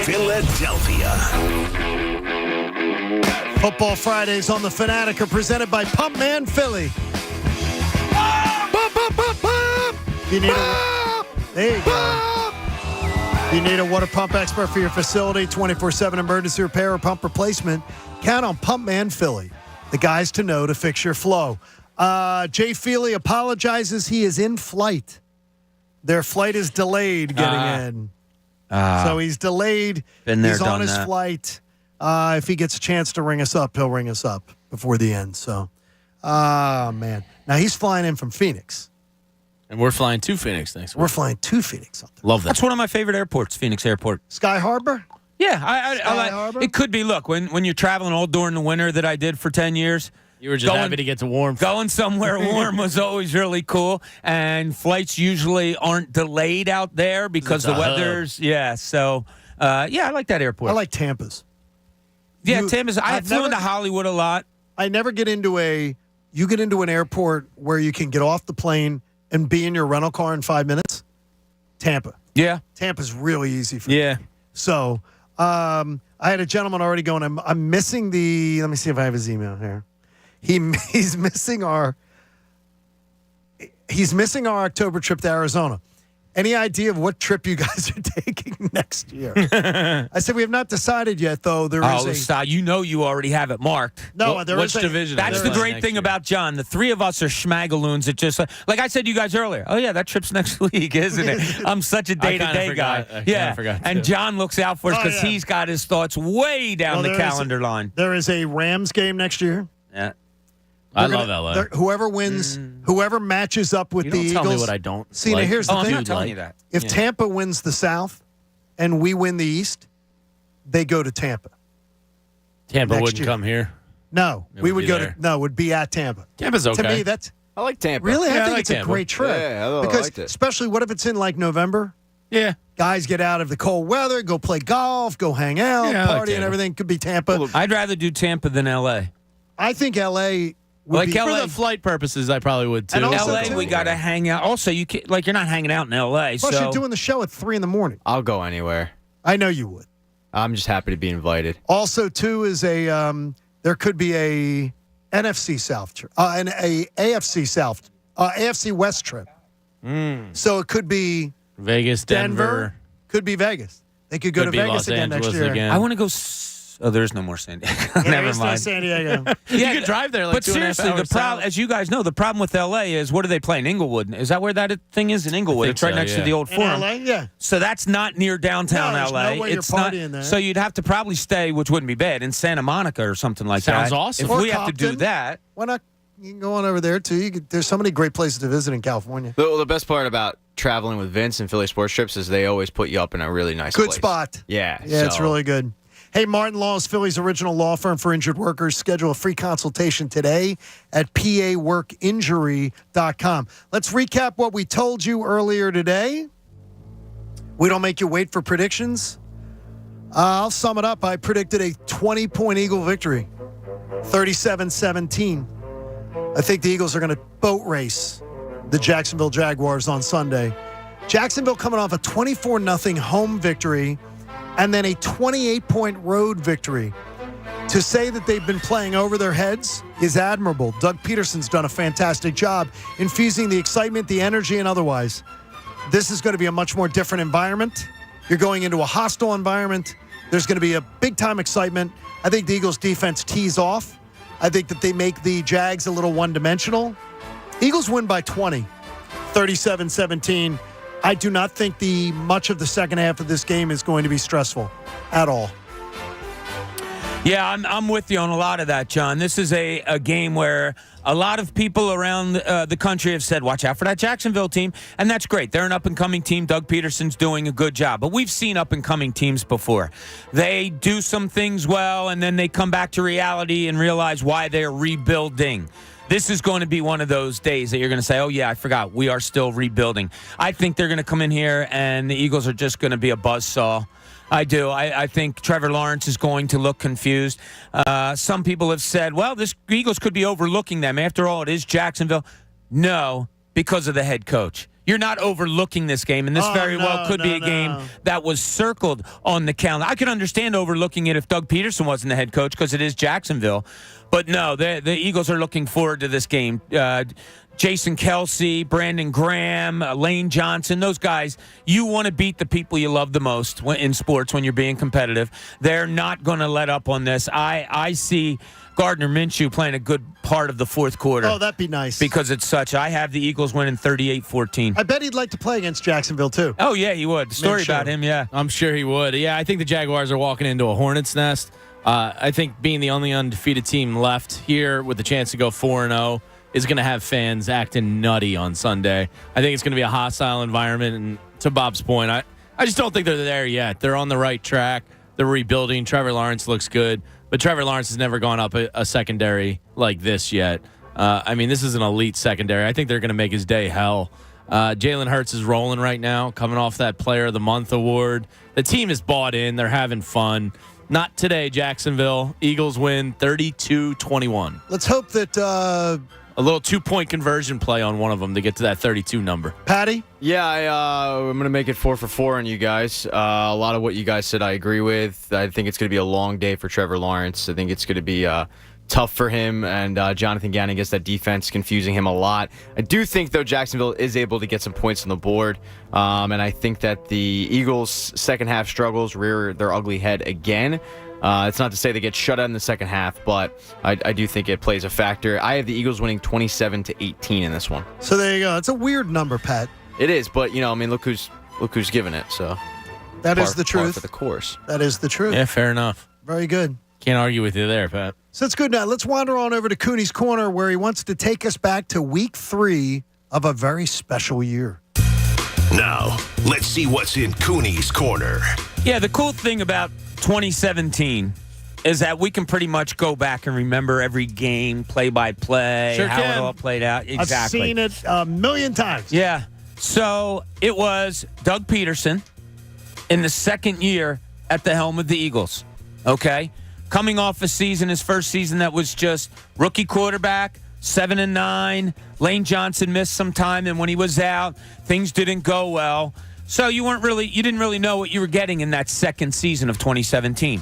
Philadelphia. Football Fridays on The Fanatic are presented by Pump Man Philly. You need there you go. You need a water pump expert for your facility, 24/7 emergency repair or pump replacement. Count on Pump Man Philly. The guys to know to fix your flow. Jay Feely apologizes. He is in flight. Their flight is delayed getting in. So he's delayed. Been there, he's on done his that. flight. If he gets a chance to ring us up, he'll ring us up before the end. So, man. Now, he's flying in from Phoenix. And we're flying to Phoenix next week. We're flying to Phoenix. Love that. That's one of my favorite airports, Phoenix Airport. Sky Harbor? Yeah, I it could be. Look, when you're traveling all during the winter that I did for 10 years. You were just happy to get to warm. Going somewhere warm was always really cool. And flights usually aren't delayed out there because the weather's, so, I like that airport. I like Tampa's. Yeah, Tampa's. I flew into Hollywood a lot. I never get into an airport where you can get off the plane and be in your rental car in 5 minutes. Tampa. Yeah. Tampa's really easy for me. So, I had a gentleman already going, I'm missing let me see if I have his email here. He's missing our October trip to Arizona. Any idea of what trip you guys are taking next year? I said we have not decided yet, though. You know you already have it marked. No, which division? That's the great thing about John. The three of us are schmagaloons. It just like I said to you guys earlier. Oh yeah, that trip's next week, isn't it? I'm such a day-to-day guy. I forgot and John looks out for us because yeah. he's got his thoughts way down the calendar line. There is a Rams game next year. Yeah. I love LA. Whoever wins, whoever matches up with the Eagles. Tell me what I don't. See, now here's the thing. I'm not telling you that. If Tampa wins the South and we win the East, they go to Tampa. Tampa next wouldn't year. come here. No, we would go to. No, would be at Tampa. Tampa's okay. To me, that's. I like Tampa. Really, Yeah, I think like it's Tampa. a great trip. Yeah, I because liked it. especially what if it's in like November? Yeah. Guys get out of the cold weather, go play golf, go hang out, Yeah, I like party, and Tampa. everything. Could be Tampa. I'd rather do Tampa than L.A. I think L.A. would Like be LA For the flight purposes, I probably would too. And also, L.A. too, we got to hang out. Also, you're not hanging out in L.A. Plus, so you're doing the show at 3 a.m. I'll go anywhere. I know you would. I'm just happy to be invited. Also, too, is there could be a NFC South trip, and a AFC West trip. So it could be Vegas, Denver. Could be Vegas. They could go Could to be Vegas Los again next Angeles year. again. I want to go. There's no more San Diego. Yeah, Never there's no mind. San Diego. You could drive there like But 2.5 seriously, the hours problem, south. as you guys know, the problem with L.A. is what do they play in Inglewood? Is that where that thing is in Inglewood? think It's right so, next to yeah. the old In Forum. LA, yeah. So that's not near downtown No, there's L.A. no way you're It's not. partying there. So you'd have to probably stay, which wouldn't be bad, in Santa Monica or something like that. Sounds awesome. If Or we have to do Compton. that, Why not? You can go on over there too. There's so many great places to visit in California. The best part about traveling with Vince and Philly Sports Trips is they always put you up in a really nice Good place. spot. Yeah. Yeah, it's so- really good. Hey, Martin Law is Philly's original law firm for injured workers. Schedule a free consultation today at paworkinjury.com. Let's recap what we told you earlier today. We don't make you wait for predictions. I'll sum it up. I predicted a 20-point Eagle victory, 37-17. I think the Eagles are going to boat race the Jacksonville Jaguars on Sunday. Jacksonville coming off a 24-0 home victory and then a 28-point road victory. To say that they've been playing over their heads is admirable. Doug Peterson's done a fantastic job infusing the excitement, the energy, and otherwise. This is going to be a much more different environment. You're going into a hostile environment. There's going to be a big-time excitement. I think the Eagles' defense tees off. I think that they make the Jags a little one-dimensional. Eagles win by 20, 37-17. I do not think much of the second half of this game is going to be stressful at all. yeah, I'm with you on a lot of that, John. This is a game where a lot of people around the country have said, watch out for that Jacksonville team, and that's great. They're an up-and-coming team. Doug Peterson's doing a good job, but we've seen up-and-coming teams before. They do some things well, and then they come back to reality and realize why they're rebuilding. This is going to be one of those days that you're going to say, oh, yeah, I forgot. We are still rebuilding. I think they're going to come in here, and the Eagles are just going to be a buzzsaw. I do. I think Trevor Lawrence is going to look confused. Some people have said, well, this Eagles could be overlooking them. After all, it is Jacksonville. No, because of the head coach. You're not overlooking this game, and this well could be a game that was circled on the calendar. I could understand overlooking it if Doug Peterson wasn't the head coach because it is Jacksonville. But no, the Eagles are looking forward to this game. Jason Kelsey, Brandon Graham, Lane Johnson, those guys, you want to beat the people you love the most in sports when you're being competitive. They're not going to let up on this. I see Gardner Minshew playing a good part of the fourth quarter. Oh, that'd be nice. Because it's such. I have the Eagles winning 38-14. I bet he'd like to play against Jacksonville, too. Oh, yeah, he would. Story about him, yeah. I'm sure he would. Yeah, I think the Jaguars are walking into a hornet's nest. I think being the only undefeated team left here with the chance to go 4-0 is going to have fans acting nutty on Sunday. I think it's going to be a hostile environment. And to Bob's point, I just don't think they're there yet. They're on the right track. They're rebuilding. Trevor Lawrence looks good. But Trevor Lawrence has never gone up a secondary like this yet. I mean, this is an elite secondary. I think they're going to make his day hell. Jalen Hurts is rolling right now, coming off that Player of the Month award. The team is bought in. They're having fun. Not today, Jacksonville. Eagles win 32-21. Let's hope that a little 2-point conversion play on one of them to get to that 32 number. Patty? Yeah, I'm going to make it 4 for 4 on you guys. A lot of what you guys said I agree with. I think it's going to be a long day for Trevor Lawrence. I think it's going to be tough for him, and Jonathan Gannon gets that defense confusing him a lot. I do think, though, Jacksonville is able to get some points on the board, and I think that the Eagles' second half struggles rear their ugly head again. It's not to say they get shut out in the second half, but I do think it plays a factor. I have the Eagles winning 27-18 in this one. So there you go. It's a weird number, Pat. It is, but look who's giving it. So that is the truth. For the course. That is the truth. Yeah, fair enough. Very good. Can't argue with you there, Pat. So it's good now. Let's wander on over to Cooney's Corner, where he wants to take us back to week 3 of a very special year. Now, let's see what's in Cooney's Corner. Yeah, the cool thing about 2017 is that we can pretty much go back and remember every game, play-by-play, Sure how can. it all played out. Exactly. I've seen it a million times. Yeah. So it was Doug Peterson in the second year at the helm of the Eagles. Okay? Coming off a season, his first season that was just rookie quarterback, 7-9. Lane Johnson missed some time, and when he was out, things didn't go well. So you didn't really know what you were getting in that second season of 2017.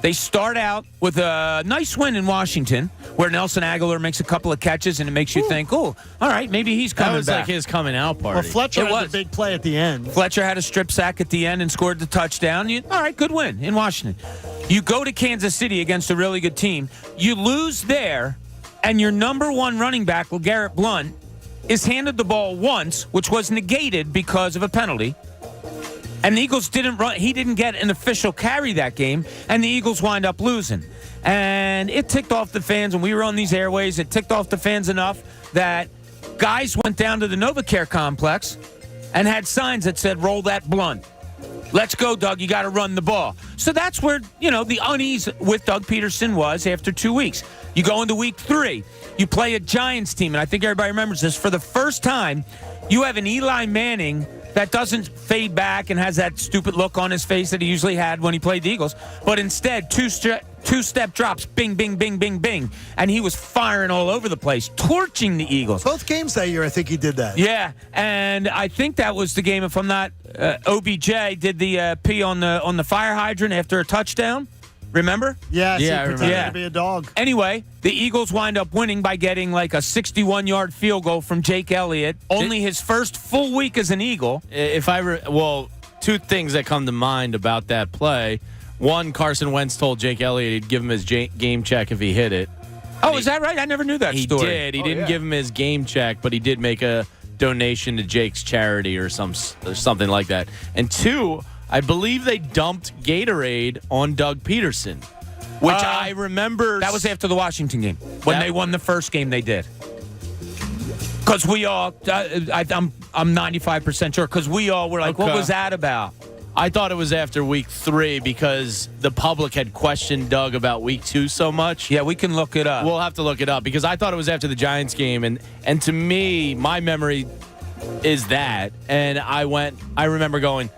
They start out with a nice win in Washington, where Nelson Aguilar makes a couple of catches, and it makes you think, oh, all right, maybe he's coming back. That was like his coming out party. Well, Fletcher had a big play at the end. Fletcher had a strip sack at the end and scored the touchdown. All right, good win in Washington. You go to Kansas City against a really good team. You lose there, and your number one running back, LeGarrette Blount, is handed the ball once, which was negated because of a penalty. And the Eagles didn't run. He didn't get an official carry that game, and the Eagles wind up losing. And it ticked off the fans, and we were on these airways. It ticked off the fans enough that guys went down to the NovaCare complex and had signs that said, "Roll that Blount. Let's go, Doug. You got to run the ball." So that's where, the unease with Doug Peterson was after 2 weeks. You go into week 3. You play a Giants team, and I think everybody remembers this. For the first time, you have an Eli Manning that doesn't fade back and has that stupid look on his face that he usually had when he played the Eagles, but instead two-step drops, bing, bing, bing, bing, bing, and he was firing all over the place, torching the Eagles. Both games that year, I think he did that. Yeah, and I think that was the game, if I'm not, OBJ did the pee on the fire hydrant after a touchdown. Remember? Yes, he pretended to be a dog. Anyway, the Eagles wind up winning by getting like a 61-yard field goal from Jake Elliott. Only his first full week as an Eagle. Two things that come to mind about that play. One, Carson Wentz told Jake Elliott he'd give him his game check if he hit it. Oh, is that right? I never knew that story. He did. He didn't give him his game check, but he did make a donation to Jake's charity or something like that. And two, I believe they dumped Gatorade on Doug Peterson, which I remember. That was after the Washington game when they won the first game. They did, because we all. I'm 95% sure because we all were like, "What was that about?" I thought it was after week 3 because the public had questioned Doug about week 2 so much. Yeah, we can look it up. We'll have to look it up because I thought it was after the Giants game, and to me, my memory is that, and I remember going,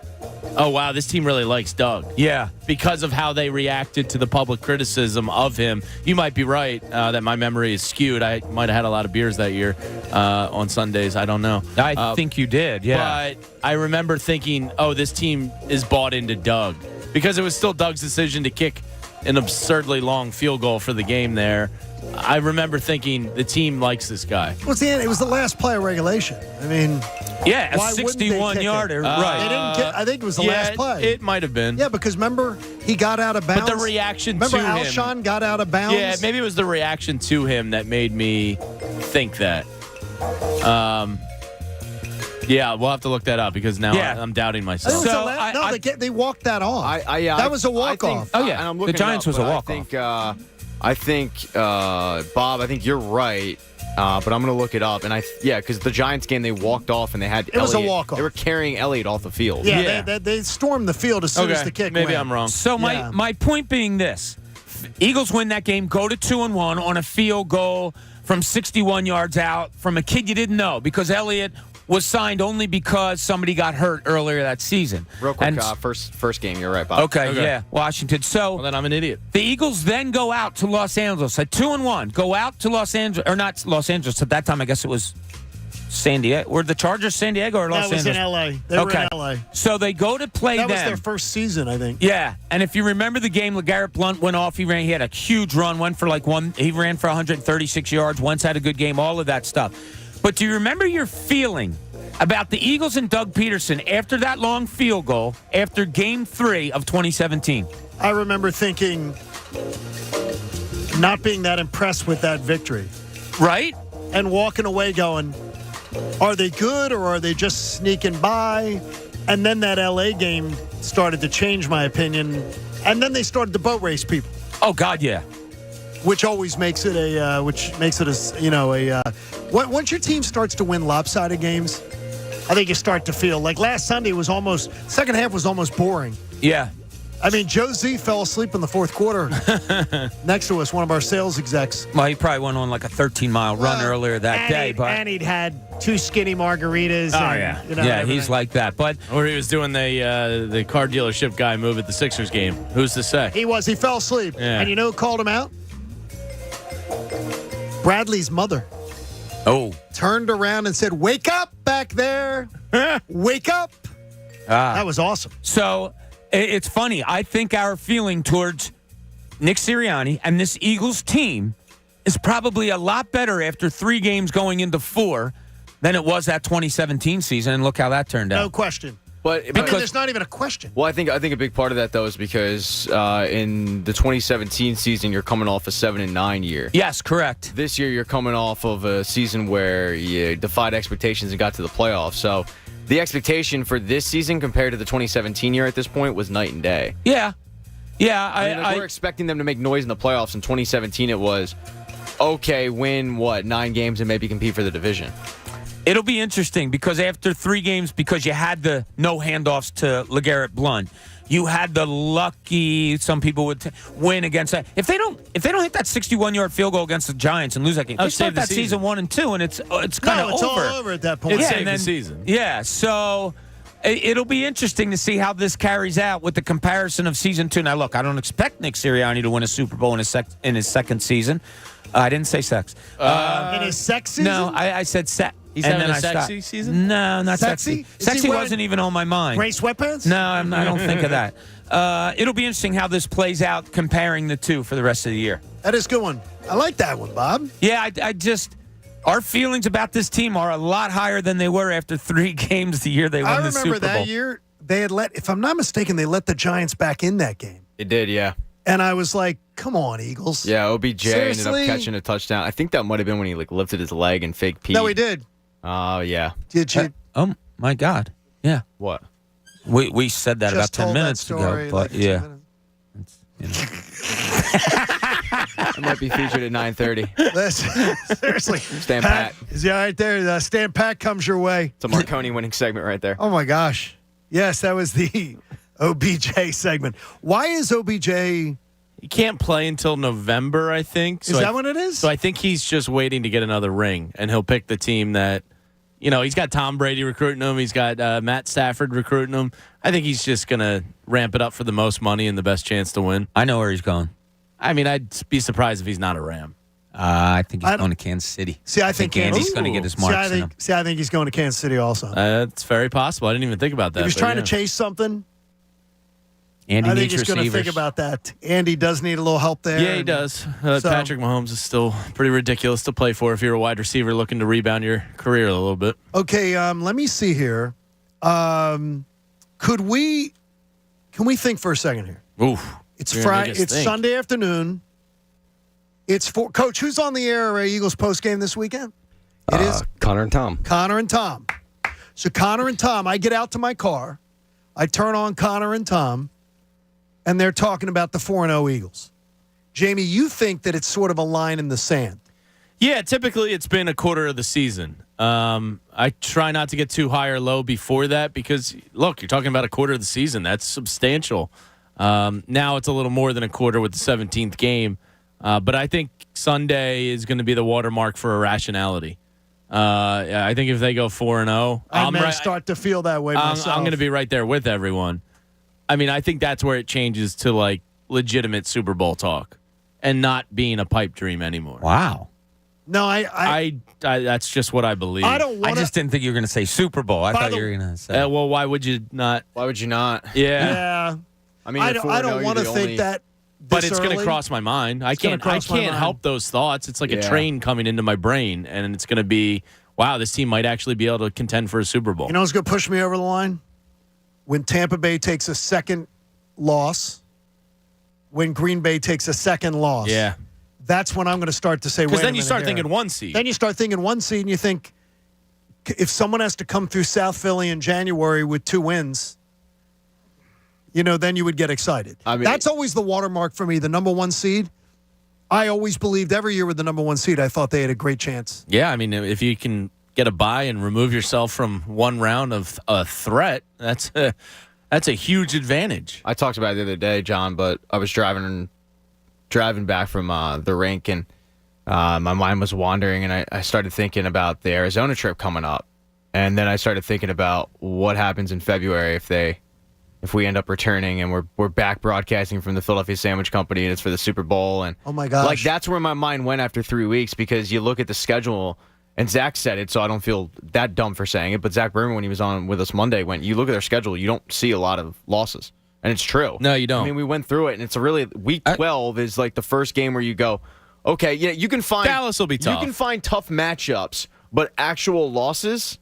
oh, wow, this team really likes Doug. Yeah. Because of how they reacted to the public criticism of him. You might be right that my memory is skewed. I might have had a lot of beers that year on Sundays. I don't know. I think you did, yeah. But I remember thinking, oh, this team is bought into Doug. Because it was still Doug's decision to kick an absurdly long field goal for the game there. I remember thinking the team likes this guy. Well, it was the last play of regulation. I mean, yeah, a 61-yarder, right? They didn't I think it was the last play. It might have been. Yeah, because remember he got out of bounds. But the reaction remember to him. Remember Alshon got out of bounds. Yeah, maybe it was the reaction to him that made me think that. Yeah, we'll have to look that up because now I'm doubting myself. They walked that off. That was a walk-off. Oh, yeah. And the Giants was a walk-off. I think, Bob, I think you're right, but I'm going to look it up. And because the Giants game, they walked off and they had Elliott. Was a walk-off. They were carrying Elliott off the field. Yeah. They stormed the field as soon as the kick Maybe went. I'm wrong. So my point being this. Eagles win that game, go to 2-1 on a field goal from 61 yards out from a kid you didn't know because Elliott was signed only because somebody got hurt earlier that season. Real quick, first game, you're right, Bob. Okay, yeah, Washington. So then I'm an idiot. The Eagles then go out to Los Angeles at 2-1. Go out to Los Angeles, or not Los Angeles at that time. I guess it was San Diego. Were the Chargers San Diego or Los Angeles? That was in L.A. They were in L.A. So they go to play that them. That was their first season, I think. Yeah, and if you remember the game, LeGarrette Blount went off. He had a huge run, went for he ran for 136 yards, once had a good game, all of that stuff. But do you remember your feeling about the Eagles and Doug Peterson after that long field goal after Game 3 of 2017? I remember thinking, not being that impressed with that victory. Right? And walking away going, are they good or are they just sneaking by? And then that L.A. game started to change my opinion. And then they started to boat race people. Oh, God, yeah. Which always makes it once your team starts to win lopsided games, I think you start to feel like last Sunday second half was almost boring. Yeah. I mean, Joe Z fell asleep in the fourth quarter next to us, one of our sales execs. Well, he probably went on like a 13-mile run earlier that day. And he'd had 2 skinny margaritas. He's like that. Or he was doing the car dealership guy move at the Sixers game. Who's to say? He fell asleep. Yeah. And you know who called him out? Bradley's mother. Oh. Turned around and said, "Wake up back there. Wake up." That was awesome. So it's funny. I think our feeling towards Nick Sirianni and this Eagles team is probably a lot better after 3 games going into 4 than it was that 2017 season. And look how that turned out. No question. But there's not even a question. Well, I think a big part of that though is because in the 2017 season you're coming off a 7-9 year. Yes, correct. This year you're coming off of a season where you defied expectations and got to the playoffs. So the expectation for this season compared to the 2017 year at this point was night and day. Yeah. We're expecting them to make noise in the playoffs. In 2017 it was okay, win 9 games and maybe compete for the division. It'll be interesting because after 3 games, because you had the no handoffs to LeGarrette Blount, you had the lucky, some people would win against that. If they don't hit that 61-yard field goal against the Giants and lose that game, they start that season 1-2, and it's kind of over. It's all over at that point. It's saved the season. Yeah, so it'll be interesting to see how this carries out with the comparison of season 2. Now, look, I don't expect Nick Sirianni to win a Super Bowl in his second season. I didn't say sex. In his sex season? No, I said sex. He's having a sexy season? No, not sexy. Sexy wasn't even on my mind. Gray sweatpants? No, I don't think of that. It'll be interesting how this plays out comparing the two for the rest of the year. That is a good one. I like that one, Bob. Yeah, our feelings about this team are a lot higher than they were after 3 games the year they won the Super Bowl. I remember that year, they had if I'm not mistaken, they let the Giants back in that game. It did, yeah. And I was like, come on, Eagles. Yeah, OBJ Seriously? ended up catching a touchdown. I think that might have been when he lifted his leg and fake peed. No, he did. Oh, yeah. Did you? Oh, my God. Yeah. What? We said that about 10 minutes ago. But, yeah. It might be featured at 9:30. Seriously. Stand pat. Is he right there? Stand pat comes your way. It's a Marconi winning segment right there. Oh, my gosh. Yes, that was the OBJ segment. Why is OBJ... He can't play until November, I think. So is that what it is? So I think he's just waiting to get another ring, and he'll pick the team that, he's got Tom Brady recruiting him. He's got Matt Stafford recruiting him. I think he's just going to ramp it up for the most money and the best chance to win. I know where he's going. I mean, I'd be surprised if he's not a Ram. I think he's going to Kansas City. See, I think Andy's going to get his marks I think he's going to Kansas City also. That's very possible. I didn't even think about that. If he's trying to chase something, Andy I think needs he's going to think about that. Andy does need a little help there. Yeah, he does. Patrick Mahomes is still pretty ridiculous to play for if you're a wide receiver looking to rebound your career a little bit. Okay, let me see here. Can we think for a second here? Oof. It's Friday. It's Sunday afternoon. It's for Coach. Who's on the air? Eagles post game this weekend. It is Connor and Tom. Connor and Tom. So Connor and Tom. I get out to my car. I turn on Connor and Tom, and they're talking about the 4-0 Eagles. Jamie, you think that it's sort of a line in the sand? Yeah, typically it's been a quarter of the season. I try not to get too high or low before that because, look, you're talking about a quarter of the season. That's substantial. Now it's a little more than a quarter with the 17th game. But I think Sunday is going to be the watermark for irrationality. I think if they go 4-0, I may start to feel that way myself. I'm going to be right there with everyone. I mean, I think that's where it changes to like legitimate Super Bowl talk and not being a pipe dream anymore. Wow. No, I that's just what I believe. I don't want I just didn't think you were going to say Super Bowl. I thought you were going to say. Well, why would you not? Why would you not? Yeah. I mean, I don't want to think that. But it's going to cross my mind. I can't help those thoughts. It's like a train coming into my brain, and it's going to be, wow, this team might actually be able to contend for a Super Bowl. You know what's going to push me over the line? When Tampa Bay takes a second loss, when Green Bay takes a second loss. Yeah. That's when I'm going to start to say, because then you start thinking one seed. Then you start thinking one seed, and you think, if someone has to come through South Philly in January with 2 wins, then you would get excited. I mean, that's always the watermark for me, the number 1 seed. I always believed every year with the number 1 seed, I thought they had a great chance. Yeah, I mean, if you can get a bye and remove yourself from one round of a threat, that's a huge advantage. I talked about it the other day, John, but I was driving back from the rink, and my mind was wandering, and I started thinking about the Arizona trip coming up. And then I started thinking about what happens in February if we end up returning and we're back broadcasting from the Philadelphia Sandwich Company and it's for the Super Bowl. And oh my gosh. Like, that's where my mind went after 3 weeks, because you look at the schedule, and Zach said it, so I don't feel that dumb for saying it, but Zach Berman, when he was on with us Monday, you look at their schedule, you don't see a lot of losses. And it's true. No, you don't. I mean, we went through it, and it's week 12 is like the first game where you go, okay, yeah, you can find Dallas will be tough. You can find tough matchups, but actual losses.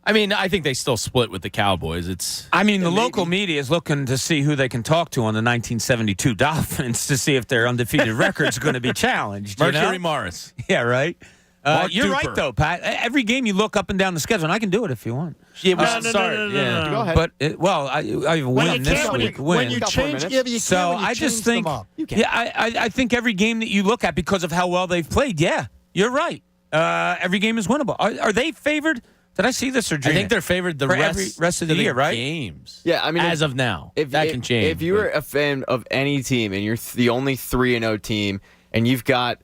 I mean, I think they still split with the Cowboys. The local media is looking to see who they can talk to on the 1972 Dolphins to see if their undefeated record's going to be challenged. Mercury Morris. Yeah, right. You're Duper. right, though, Pat. Every game you look up and down the schedule, and I can do it if you want. Yeah, No. Go ahead. But I have a win this week. When you change, I just think, I think every game that you look at, because of how well they've played, yeah, you're right. Every game is winnable. Are they favored? Did I see this or I think they're favored the rest of the year, right? Games. Yeah, I mean, as of now, that can change. If you're a fan of any team and you're the only 3-0 team, and you've got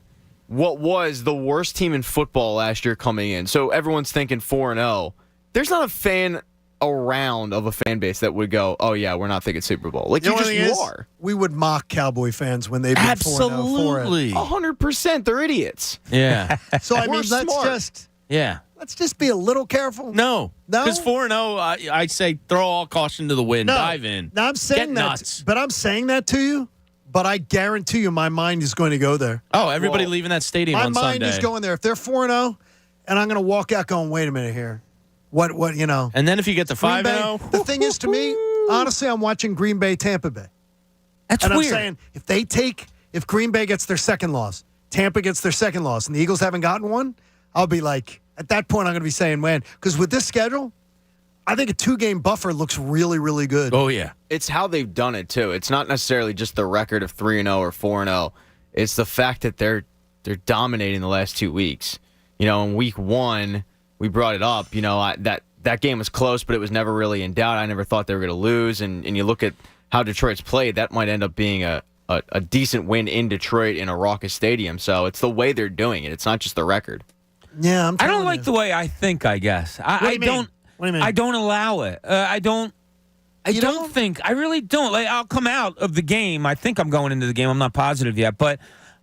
what was the worst team in football last year coming in, so everyone's thinking 4-0. There's not a fan around of a fan base that would go, "Oh yeah, we're not thinking Super Bowl." Like, you are. We would mock Cowboy fans when they've been 4-0. 100%. They're idiots. Yeah. So I mean, We're smart. let's just be a little careful. No, because 4-0, I say throw all caution to the wind, dive in. No, I'm saying Get that, nuts. but I'm saying that to you. But I guarantee you, my mind is going to go there. Oh, everybody leaving that stadium on Sunday. My mind is going there. If they're 4-0, and I'm going to walk out going, wait a minute here. What, And then if you get to 5-0. The thing is, to me, honestly, I'm watching Green Bay, Tampa Bay. That's and weird. I'm saying, if Green Bay gets their second loss, Tampa gets their second loss, and the Eagles haven't gotten one, I'll be like, at that point, I'm going to be saying, man, because with this schedule, I think a 2-game buffer looks really, really good. Oh, yeah. It's how they've done it, too. It's not necessarily just the record of 3-0 or 4-0. It's the fact that they're dominating the last 2 weeks. In week 1, we brought it up. That game was close, but it was never really in doubt. I never thought they were going to lose. And you look at how Detroit's played, that might end up being a decent win in Detroit in a raucous stadium. So it's the way they're doing it. It's not just the record. Yeah, I don't like the way I think, I guess. I don't. What do you mean? I don't allow it. I don't think. I really don't. Like, I'll come out of the game. I think I'm going into the game. I'm not positive yet, but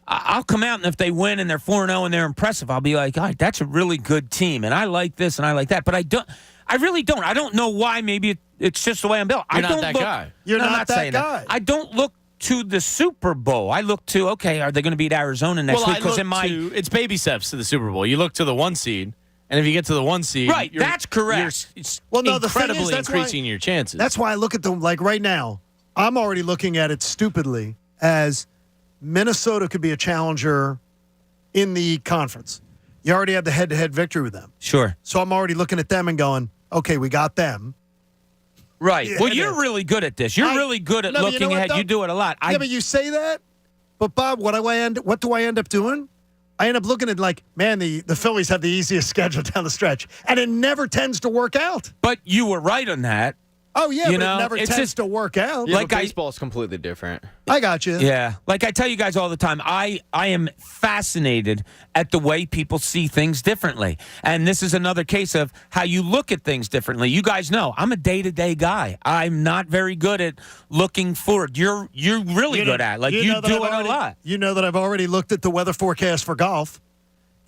I'll come out, and if they win and they're 4-0 and they're impressive, I'll be like, all right, that's a really good team, and I like this and I like that. But I really don't. I don't know why. Maybe it's just the way I'm built. You're not that guy. You're not that guy. I don't look to the Super Bowl. I look to, okay, are they going to beat Arizona next week? Because it's baby steps to the Super Bowl. You look to the 1 seed. And if you get to the 1 seed, right, that's correct. You're incredibly increasing your chances. That's why I look at them like right now. I'm already looking at it stupidly as Minnesota could be a challenger in the conference. You already had the head-to-head victory with them. Sure. So I'm already looking at them and going, okay, we got them. Right. Yeah, well, you're really good at this. You're really good at looking ahead. You do it a lot. Yeah, but you say that. But, Bob, what do I end up doing? I end up looking at like, man, the Phillies have the easiest schedule down the stretch. And it never tends to work out. But you were right on that. Oh, yeah, it never tends to work out. Yeah, like baseball is completely different. I got you. Yeah. Like I tell you guys all the time, I am fascinated at the way people see things differently. And this is another case of how you look at things differently. You guys know, I'm a day-to-day guy. I'm not very good at looking forward. You're really good at it. Like, you do it a lot. You know that I've already looked at the weather forecast for golf.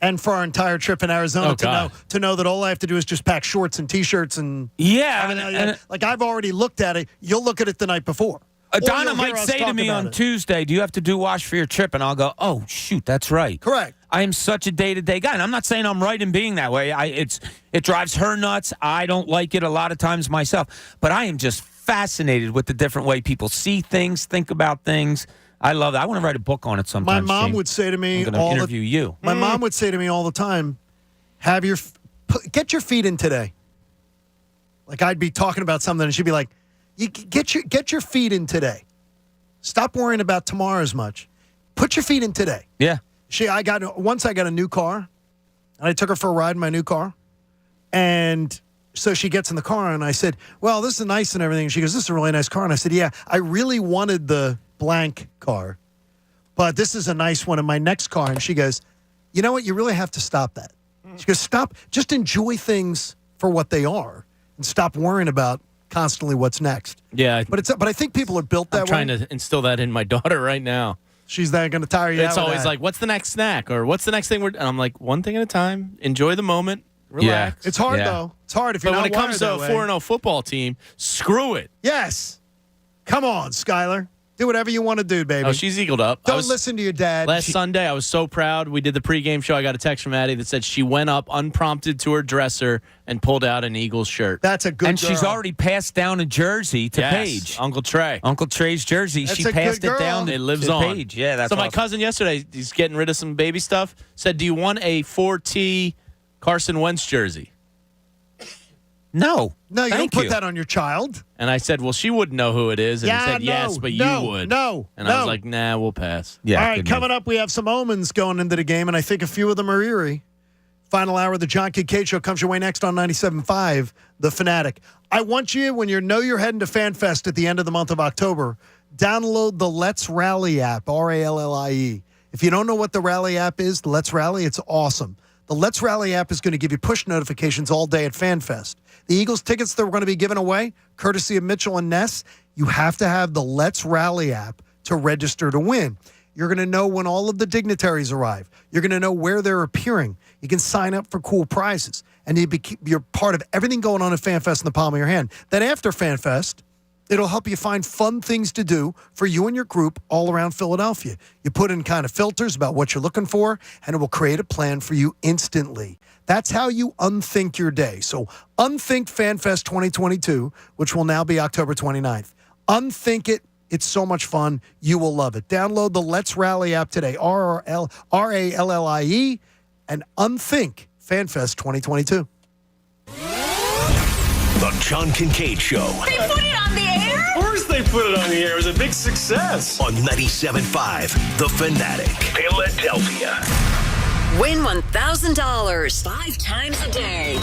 And for our entire trip in Arizona to know that all I have to do is just pack shorts and T-shirts and like I've already looked at it. You'll look at it the night before. Donna might say to me on Tuesday, do you have to do wash for your trip? And I'll go, oh, shoot, that's right. Correct. I am such a day-to-day guy. And I'm not saying I'm right in being that way. It drives her nuts. I don't like it a lot of times myself. But I am just fascinated with the different way people see things, think about things. I love that. I want to write a book on it sometime. My mom would say to me, I'm going to interview you. My mom would say to me all the time, get your feet in today. Like I'd be talking about something and she'd be like, you get your feet in today. Stop worrying about tomorrow as much. Put your feet in today. Yeah. Once I got a new car, and I took her for a ride in my new car, and so she gets in the car, and I said, well, this is nice and everything. She goes, this is a really nice car. And I said, yeah, I really wanted the blank car, but this is a nice one in my next car. And she goes, you know what? You really have to stop that. She goes, stop. Just enjoy things for what they are and stop worrying about constantly what's next. Yeah. But I think people are built that way. I'm trying to instill that in my daughter right now. She's not going to tire you out. It's always like, what's the next snack? Or what's the next thing? And I'm like, one thing at a time. Enjoy the moment. Relax. Yeah. It's hard, though. It's hard if you're not when it comes to a 4-0 football team, screw it. Yes. Come on, Skylar. Do whatever you want to do, baby. Oh, she's eagled up. Don't listen to your dad. Last Sunday, I was so proud. We did the pregame show. I got a text from Addie that said she went up unprompted to her dresser and pulled out an Eagles shirt. That's a good And girl. she's already passed down a jersey to Paige. Uncle Trey. Uncle Trey's jersey. That's she a passed good it down girl. It lives to on. Paige. Yeah, that's so my awesome. cousin yesterday, he's getting rid of some baby stuff, said, do you want a 4T Carson Wentz jersey? No. No, you don't put that on your child. And I said, well, she wouldn't know who it is. And he said, yes, but you would. No. And I was like, nah, we'll pass. Yeah. All right, coming up, we have some omens going into the game, and I think a few of them are eerie. Final hour of the John Kincade Show comes your way next on 97.5 The Fanatic. I want you, when you know you're heading to FanFest at the end of the month of October, download the Let's Rally app, RALLIE. If you don't know what the Rally app is, the Let's Rally, it's awesome. The Let's Rally app is going to give you push notifications all day at FanFest. The Eagles tickets that we're going to be giving away, courtesy of Mitchell and Ness, you have to have the Let's Rally app to register to win. You're going to know when all of the dignitaries arrive. You're going to know where they're appearing. You can sign up for cool prizes. And you're part of everything going on at FanFest in the palm of your hand. Then after FanFest, it'll help you find fun things to do for you and your group all around Philadelphia. You put in kind of filters about what you're looking for, and it will create a plan for you instantly. That's how you unthink your day. So unthink FanFest 2022, which will now be October 29th. Unthink it. It's so much fun. You will love it. Download the Let's Rally app today, RALLIE, and unthink FanFest 2022. The John Kincade Show. They put it on the air? Of course they put it on the air. It was a big success. On 97.5 The Fanatic, Philadelphia. Win $1,000 5 times a day.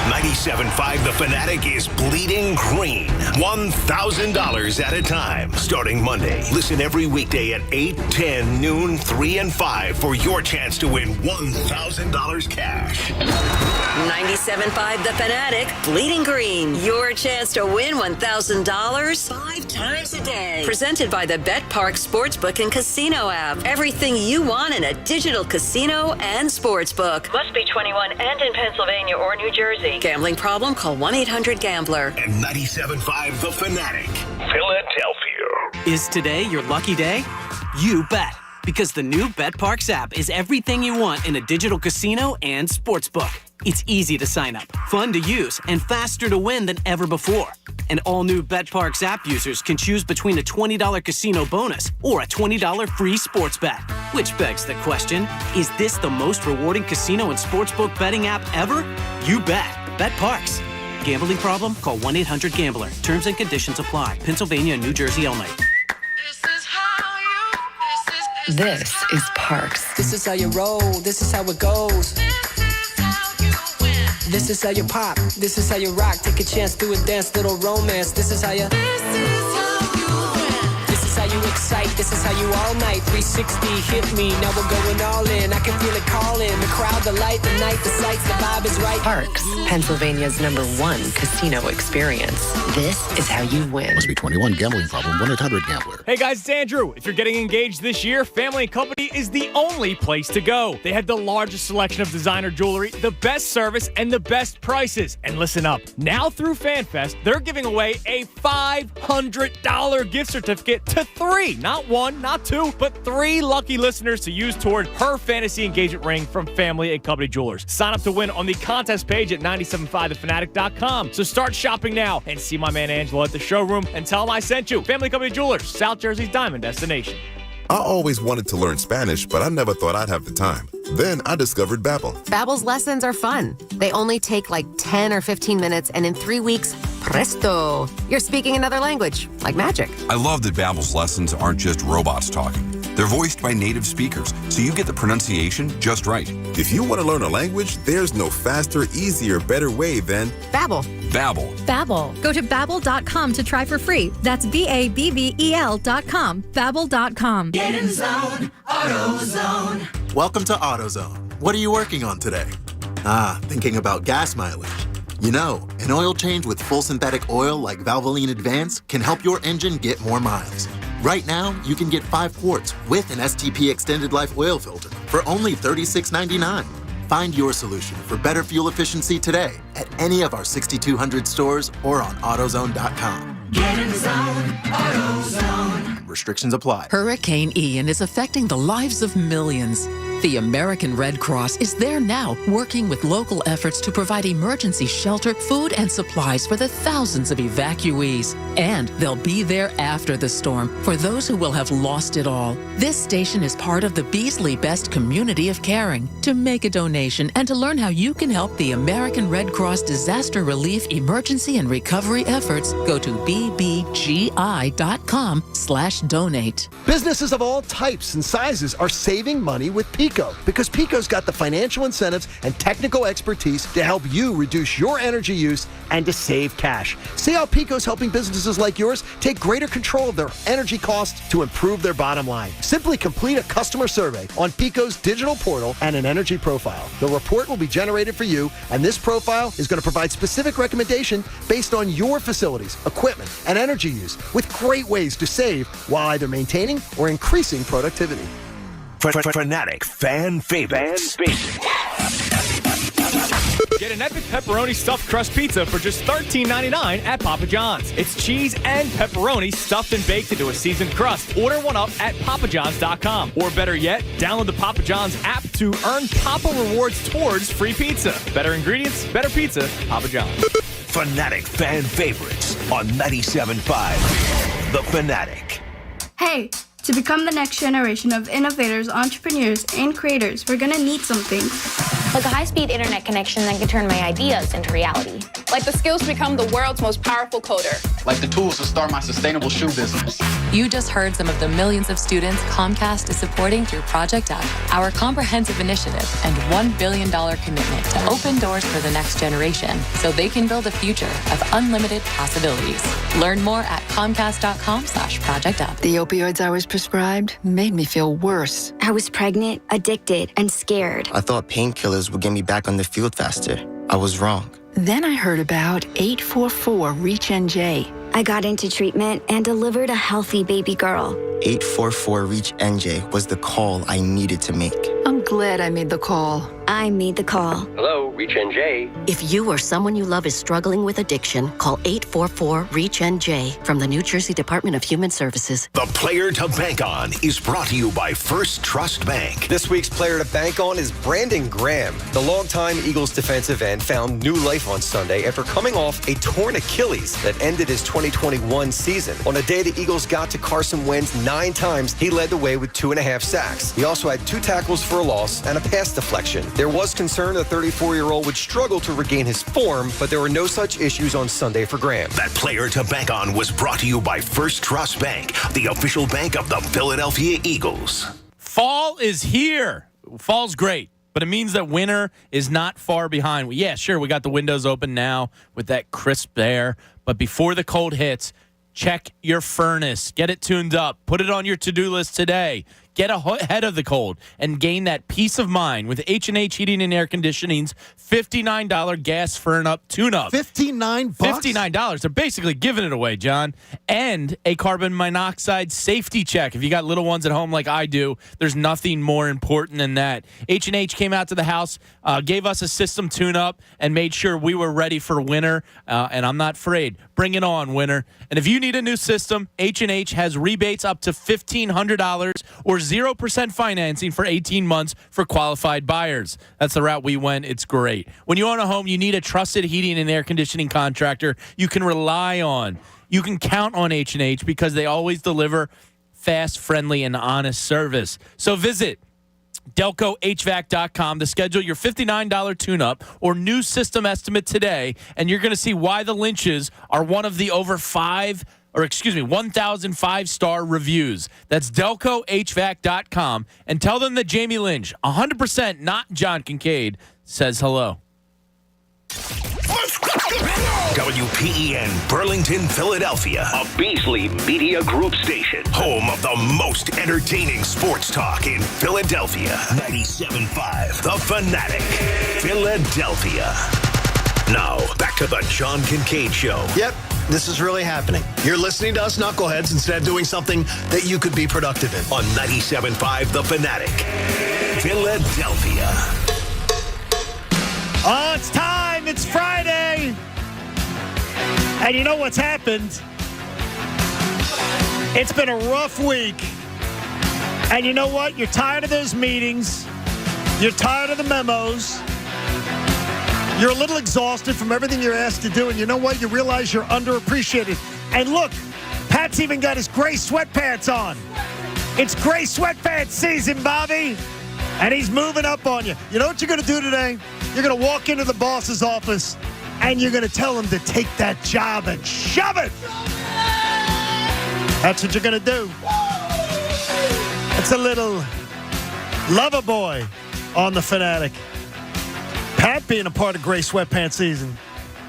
97.5 The Fanatic is bleeding green. $1,000 at a time. Starting Monday. Listen every weekday at 8, 10, noon, 3, and 5 for your chance to win $1,000 cash. 97.5 The Fanatic, bleeding green. Your chance to win $1,000 5 times a day. Presented by the Bet Park Sportsbook and Casino app. Everything you want in a digital casino and sportsbook. Must be 21 and in Pennsylvania or New Jersey. Gambling problem? Call 1-800-GAMBLER. And 97.5 The Fanatic, Philadelphia. Is today your lucky day? You bet. Because the new BetParks app is everything you want in a digital casino and sportsbook. It's easy to sign up, fun to use, and faster to win than ever before. And all new BetParks app users can choose between a $20 casino bonus or a $20 free sports bet. Which begs the question, is this the most rewarding casino and sportsbook betting app ever? You bet. BetParks. Gambling problem? Call 1-800-GAMBLER. Terms and conditions apply. Pennsylvania and New Jersey only. This is Parks. This is how you roll. This is how it goes. This is how you pop. This is how you rock. Take a chance, do a dance, little romance. This is how you. This is how you look sight. This is how you all night. 360 hit me. Now we're going all in. I can feel it calling. The crowd, the light, the night, the sights, the vibe is right. Parks, Pennsylvania's #1 casino experience. This is how you win. Must be 21. Gambling problem. 1-800-GAMBLER. Hey guys, it's Andrew. If you're getting engaged this year, Family & Company is the only place to go. They have the largest selection of designer jewelry, the best service, and the best prices. And listen up. Now through FanFest, they're giving away a $500 gift certificate to 3, not 1, not 2, but 3 lucky listeners to use toward her fantasy engagement ring from Family & Company Jewelers. Sign up to win on the contest page at 97.5thefanatic.com. So start shopping now and see my man Angelo at the showroom and tell him I sent you. Family & Company Jewelers, South Jersey's diamond destination. I always wanted to learn Spanish, but I never thought I'd have the time. Then I discovered Babbel. Babbel's lessons are fun. They only take like 10 or 15 minutes, and in 3 weeks, presto, you're speaking another language, like magic. I love that Babbel's lessons aren't just robots talking. They're voiced by native speakers, so you get the pronunciation just right. If you want to learn a language, there's no faster, easier, better way than Babbel. Babbel. Babbel. Go to Babbel.com to try for free. That's BABBEL.com. Babbel.com. Get in zone, AutoZone. Welcome to AutoZone. What are you working on today? Thinking about gas mileage. You know, an oil change with full synthetic oil like Valvoline Advance can help your engine get more miles. Right now, you can get 5 quarts with an STP Extended Life oil filter for only $36.99. Find your solution for better fuel efficiency today at any of our 6,200 stores or on AutoZone.com. Get in zone, AutoZone. Restrictions apply. Hurricane Ian is affecting the lives of millions. The American Red Cross is there now, working with local efforts to provide emergency shelter, food, and supplies for the thousands of evacuees. And they'll be there after the storm for those who will have lost it all. This station is part of the Beasley Best community of caring. To make a donation and to learn how you can help the American Red Cross disaster relief, emergency, and recovery efforts, go to bbgi.com/donate. Businesses of all types and sizes are saving money with Pico because Pico's got the financial incentives and technical expertise to help you reduce your energy use and to save cash. See how Pico's helping businesses like yours take greater control of their energy costs to improve their bottom line. Simply complete a customer survey on Pico's digital portal and an energy profile. The report will be generated for you, and this profile is going to provide specific recommendation based on your facilities, equipment, and energy use with great ways to save while either maintaining or increasing productivity. Fanatic fan favorites. Get an epic pepperoni stuffed crust pizza for just $13.99 at Papa John's. It's cheese and pepperoni stuffed and baked into a seasoned crust. Order one up at papajohns.com. Or better yet, download the Papa John's app to earn Papa Rewards towards free pizza. Better ingredients, better pizza, Papa John's. Fanatic fan favorites on 97.5 The Fanatic. Hey, to become the next generation of innovators, entrepreneurs, and creators, we're gonna need some things. Like a high-speed internet connection that can turn my ideas into reality. Like the skills to become the world's most powerful coder. Like the tools to start my sustainable shoe business. You just heard some of the millions of students Comcast is supporting through Project Up, our comprehensive initiative and $1 billion commitment to open doors for the next generation so they can build a future of unlimited possibilities. Learn more at comcast.com/projectup. The opioids I was prescribed made me feel worse. I was pregnant, addicted, and scared. I thought painkillers would get me back on the field faster. I was wrong. Then I heard about 844-REACH-NJ. I got into treatment and delivered a healthy baby girl. 844-REACH-NJ was the call I needed to make. I'm glad I made the call. I made the call. Hello, REACH-NJ. If you or someone you love is struggling with addiction, call 844-REACH-NJ from the New Jersey Department of Human Services. The Player to Bank On is brought to you by First Trust Bank. This week's player to bank on is Brandon Graham. The longtime Eagles defensive end found new life on Sunday after coming off a torn Achilles that ended his 2021 season. On a day the Eagles got to Carson Wentz 9 times, he led the way with 2.5 sacks. He also had 2 tackles for a loss and a pass deflection. There was concern the 34-year-old would struggle to regain his form, but there were no such issues on Sunday for Graham. That Player to Bank On was brought to you by First Trust Bank, the official bank of the Philadelphia Eagles. Fall is here. Fall's great, but it means that winter is not far behind. Yeah, sure, we got the windows open now with that crisp air, but before the cold hits, check your furnace. Get it tuned up. Put it on your to-do list today. Get ahead of the cold and gain that peace of mind with H&H Heating and Air Conditioning's $59 gas firn-up tune-up. $59? $59. They're basically giving it away, John. And a carbon monoxide safety check. If you got little ones at home like I do, there's nothing more important than that. H&H came out to the house, gave us a system tune-up, and made sure we were ready for winter. And I'm not afraid. Bring it on, winter. And if you need a new system, H&H has rebates up to $1,500 or 0% financing for 18 months for qualified buyers. That's the route we went. It's great. When you own a home, you need a trusted heating and air conditioning contractor you can rely on. You can count on H&H because they always deliver fast, friendly, and honest service. So visit DelcoHVAC.com to schedule your $59 tune-up or new system estimate today, and you're going to see why the Lynches are one of the over 1,000 five-star reviews. That's DelcoHVAC.com, and tell them that Jamie Lynch, 100% not John Kincade, says hello. WPEN Burlington, Philadelphia, a Beasley Media Group station, home of the most entertaining sports talk in Philadelphia. 97.5 The Fanatic, Philadelphia. Now, back to the John Kincade Show. Yep, this is really happening. You're listening to us knuckleheads instead of doing something that you could be productive in. On 97.5 The Fanatic, Philadelphia. Oh, it's time. It's Friday. And you know what's happened? It's been a rough week. And you know what? You're tired of those meetings. You're tired of the memos. You're a little exhausted from everything you're asked to do. And you know what? You realize you're underappreciated. And look, Pat's even got his gray sweatpants on. It's gray sweatpants season, Bobby. And he's moving up on you. You know what you're going to do today? You're going to walk into the boss's office, and you're going to tell him to take that job and shove it. That's what you're going to do. It's a little lover boy on the Fanatic. Pat being a part of gray sweatpants season,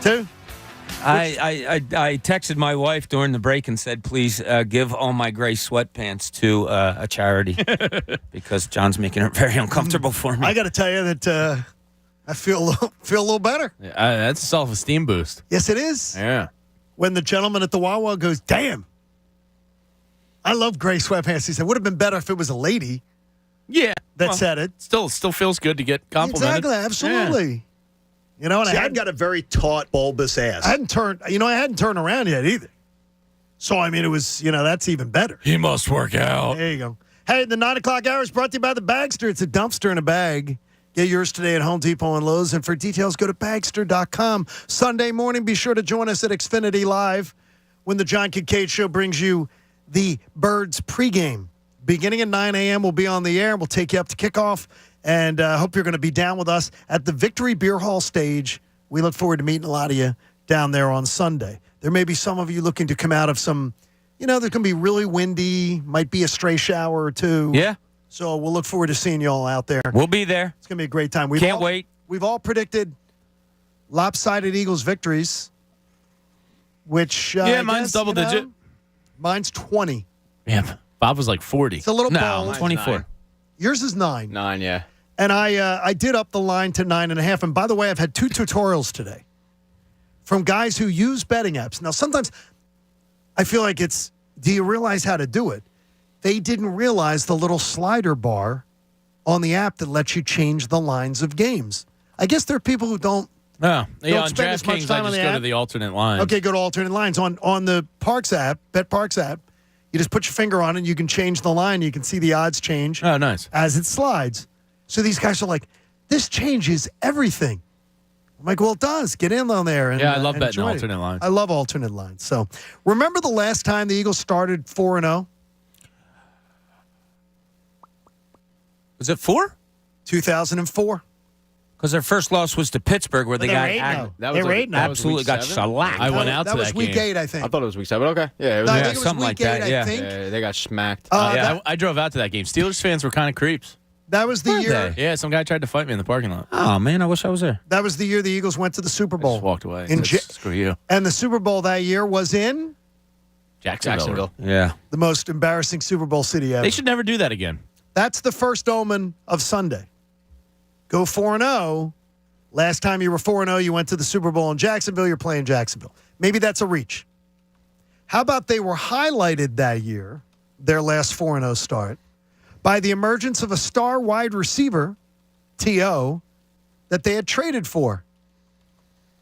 too. I texted my wife during the break and said, please give all my gray sweatpants to a charity because John's making it very uncomfortable for me. I got to tell you that I feel a little better. Yeah, that's a self-esteem boost. Yes, it is. Yeah. When the gentleman at the Wawa goes, damn, I love gray sweatpants. He said, would have been better if it was a lady. Yeah. That said it. Still feels good to get complimented. Exactly. Absolutely. Yeah. You know, and See, I've got a very taut, bulbous ass. I hadn't turned around yet either. So, I mean, it was, that's even better. He must work out. There you go. Hey, the 9 o'clock hour is brought to you by the Bagster. It's a dumpster in a bag. Get yours today at Home Depot and Lowe's. And for details, go to Bagster.com. Sunday morning, be sure to join us at Xfinity Live when the John Kincade Show brings you the Birds pregame. Beginning at 9 a.m., we'll be on the air. We'll take you up to kickoff. And I hope you're going to be down with us at the Victory Beer Hall stage. We look forward to meeting a lot of you down there on Sunday. There may be some of you looking to come out of some, there's going to be really windy, might be a stray shower or two. Yeah. So we'll look forward to seeing you all out there. We'll be there. It's going to be a great time. Can't wait. We've all predicted lopsided Eagles victories, which mine's double digit. Mine's 20. Yeah, Bob was like 40. It's a little bold. 24. 9. Yours is 9. 9, yeah. And I did up the line to 9.5. And by the way, I've had 2 tutorials today from guys who use betting apps. Now, sometimes I feel like do you realize how to do it? They didn't realize the little slider bar on the app that lets you change the lines of games. I guess there are people who don't. No, yeah, on spend as much DraftKings, time I on just the go app. to the alternate lines. Okay, go to alternate lines. On the Parks app, Bet Parks app, you just put your finger on it and you can change the line. You can see the odds change. Oh, nice. As it slides. So these guys are like, this changes everything. I'm like, well, it does. Get in on there. And, I love betting enjoy alternate it. lines. I love alternate lines. So remember the last time the Eagles started 4-0? Was it 4? 2004. Because their first loss was to Pittsburgh, where they got absolutely got shellacked. I went out to that game. That was week 8, I think. I thought it was week 7. Okay. Yeah, it was, I think it was something week like 8, that. Yeah. I think. yeah, they got smacked. I drove out to that game. Steelers fans were kind of creeps. That was the year. Yeah, some guy tried to fight me in the parking lot. Oh, man, I wish I was there. That was the year the Eagles went to the Super Bowl. I just walked away. In Screw you. And the Super Bowl that year was in Jacksonville. Yeah. The most embarrassing Super Bowl city ever. They should never do that again. That's the first omen of Sunday. Go 4-0. Last time you were 4-0, you went to the Super Bowl in Jacksonville. You're playing Jacksonville. Maybe that's a reach. How about they were highlighted that year, their last 4-0 start, by the emergence of a star wide receiver, T.O., that they had traded for.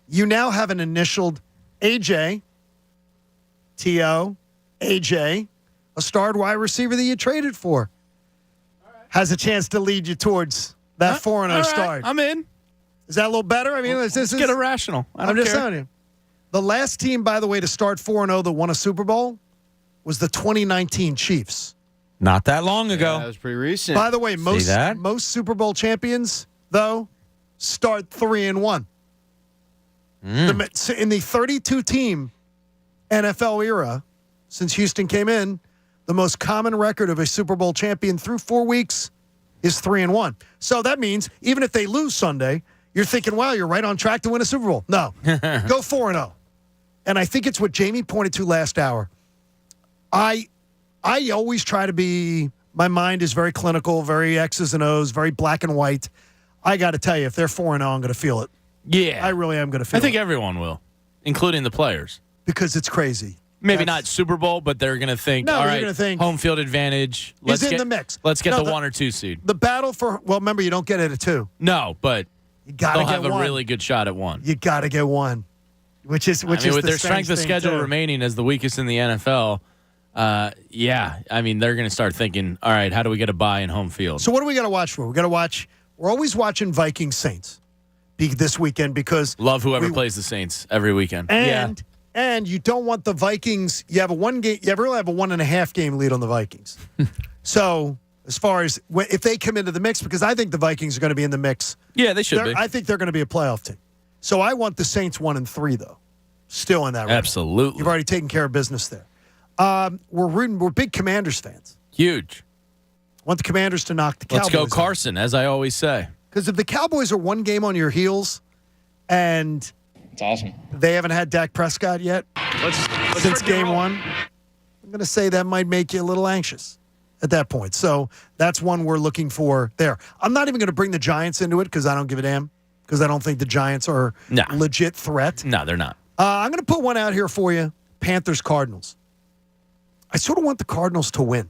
You now have an initialed A.J., T.O., A.J., a starred wide receiver that you traded for. Has a chance to lead you towards that 4-0 start. I'm in. Is that a little better? I mean, Let's get irrational. I'm just telling you. The last team, by the way, to start 4-0 that won a Super Bowl was the 2019 Chiefs. Not that long ago. Yeah, that was pretty recent. By the way, most Super Bowl champions, though, start 3-1. In the 32-team NFL era, since Houston came in, the most common record of a Super Bowl champion through 4 weeks is 3-1. So that means even if they lose Sunday, you're thinking, wow, you're right on track to win a Super Bowl. No. Go 4-0. And I think it's what Jamie pointed to last hour. I always try to be, my mind is very clinical, very X's and O's, very black and white. I got to tell you, if they're 4-0, I'm going to feel it. Yeah. I really am going to feel it. I think everyone will, including the players. Because it's crazy. Maybe not Super Bowl, but they're going to think, all right, home field advantage. Let's get in the mix. Let's get the 1 or 2 seed. The battle for, well, remember, you don't get it at 2. No, but you gotta they'll get have one. a really good shot at 1. You got to get 1, which is with their strength of schedule remaining as the weakest in the NFL. Yeah, I mean, they're going to start thinking, all right, how do we get a bye in home field? So what do we got to watch for? We're always watching Vikings Saints this weekend because love whoever plays the Saints every weekend. And you don't want the Vikings. You have a 1 game. You really have a 1.5 game lead on the Vikings. So as far as if they come into the mix, because I think the Vikings are going to be in the mix. Yeah, they should be. I think they're going to be a playoff team. So I want the Saints 1-3 though, still in that range. Absolutely. You've already taken care of business there. We're big Commanders fans. Huge. Want the Commanders to knock the Cowboys. Let's go Carson, as I always say. Because if the Cowboys are 1 game on your heels, and it's awesome, they haven't had Dak Prescott yet since game 1, I'm going to say that might make you a little anxious at that point. So that's one we're looking for there. I'm not even going to bring the Giants into it because I don't give a damn, because I don't think the Giants are a legit threat. No, they're not. I'm going to put one out here for you, Panthers-Cardinals. I sort of want the Cardinals to win.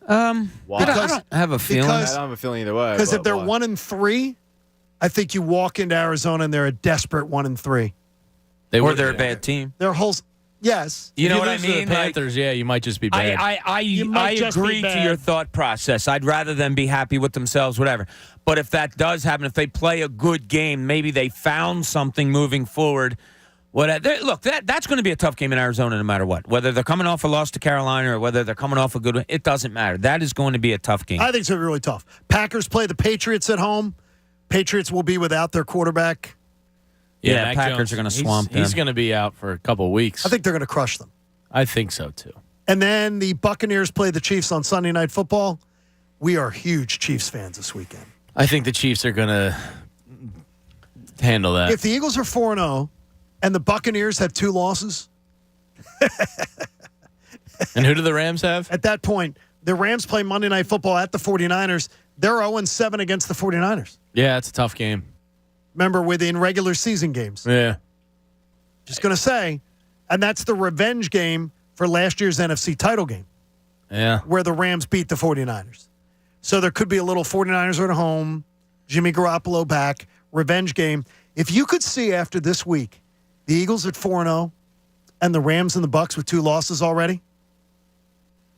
Why? I don't have a feeling. I don't have a feeling either way. Because if they're 1-3, I think you walk into Arizona and they're a desperate 1-3. They're a bad team. Their whole yes. You know If what I lose to mean? the Panthers, yeah, you might just be bad. I agree to your thought process. I'd rather them be happy with themselves, whatever. But if that does happen, if they play a good game, maybe they found something moving forward. Look, that's going to be a tough game in Arizona no matter what. Whether they're coming off a loss to Carolina or whether they're coming off a good one, it doesn't matter. That is going to be a tough game. I think it's really tough. Packers play the Patriots at home. Patriots will be without their quarterback. Yeah, Packers are going to swamp them. He's going to be out for a couple of weeks. I think they're going to crush them. I think so, too. And then the Buccaneers play the Chiefs on Sunday Night Football. We are huge Chiefs fans this weekend. I think the Chiefs are going to handle that. If the Eagles are 4-0 and the Buccaneers have 2 losses. And who do the Rams have? At that point, the Rams play Monday Night Football at the 49ers. They're 0-7 against the 49ers. Yeah, it's a tough game. Remember, within regular season games. Yeah. Just going to say, and that's the revenge game for last year's NFC title game. Yeah. Where the Rams beat the 49ers. So there could be a little 49ers are at home, Jimmy Garoppolo back, revenge game. If you could see after this week, the Eagles at 4-0 and the Rams and the Bucs with 2 losses already,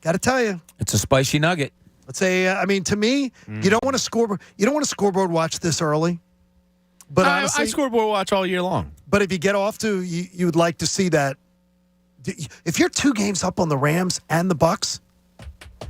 got to tell you. It's a spicy nugget. Let's say, to me, you don't want to scoreboard watch this early. But honestly, I scoreboard watch all year long. But if you get off to, you would like to see that. If you're 2 games up on the Rams and the Bucs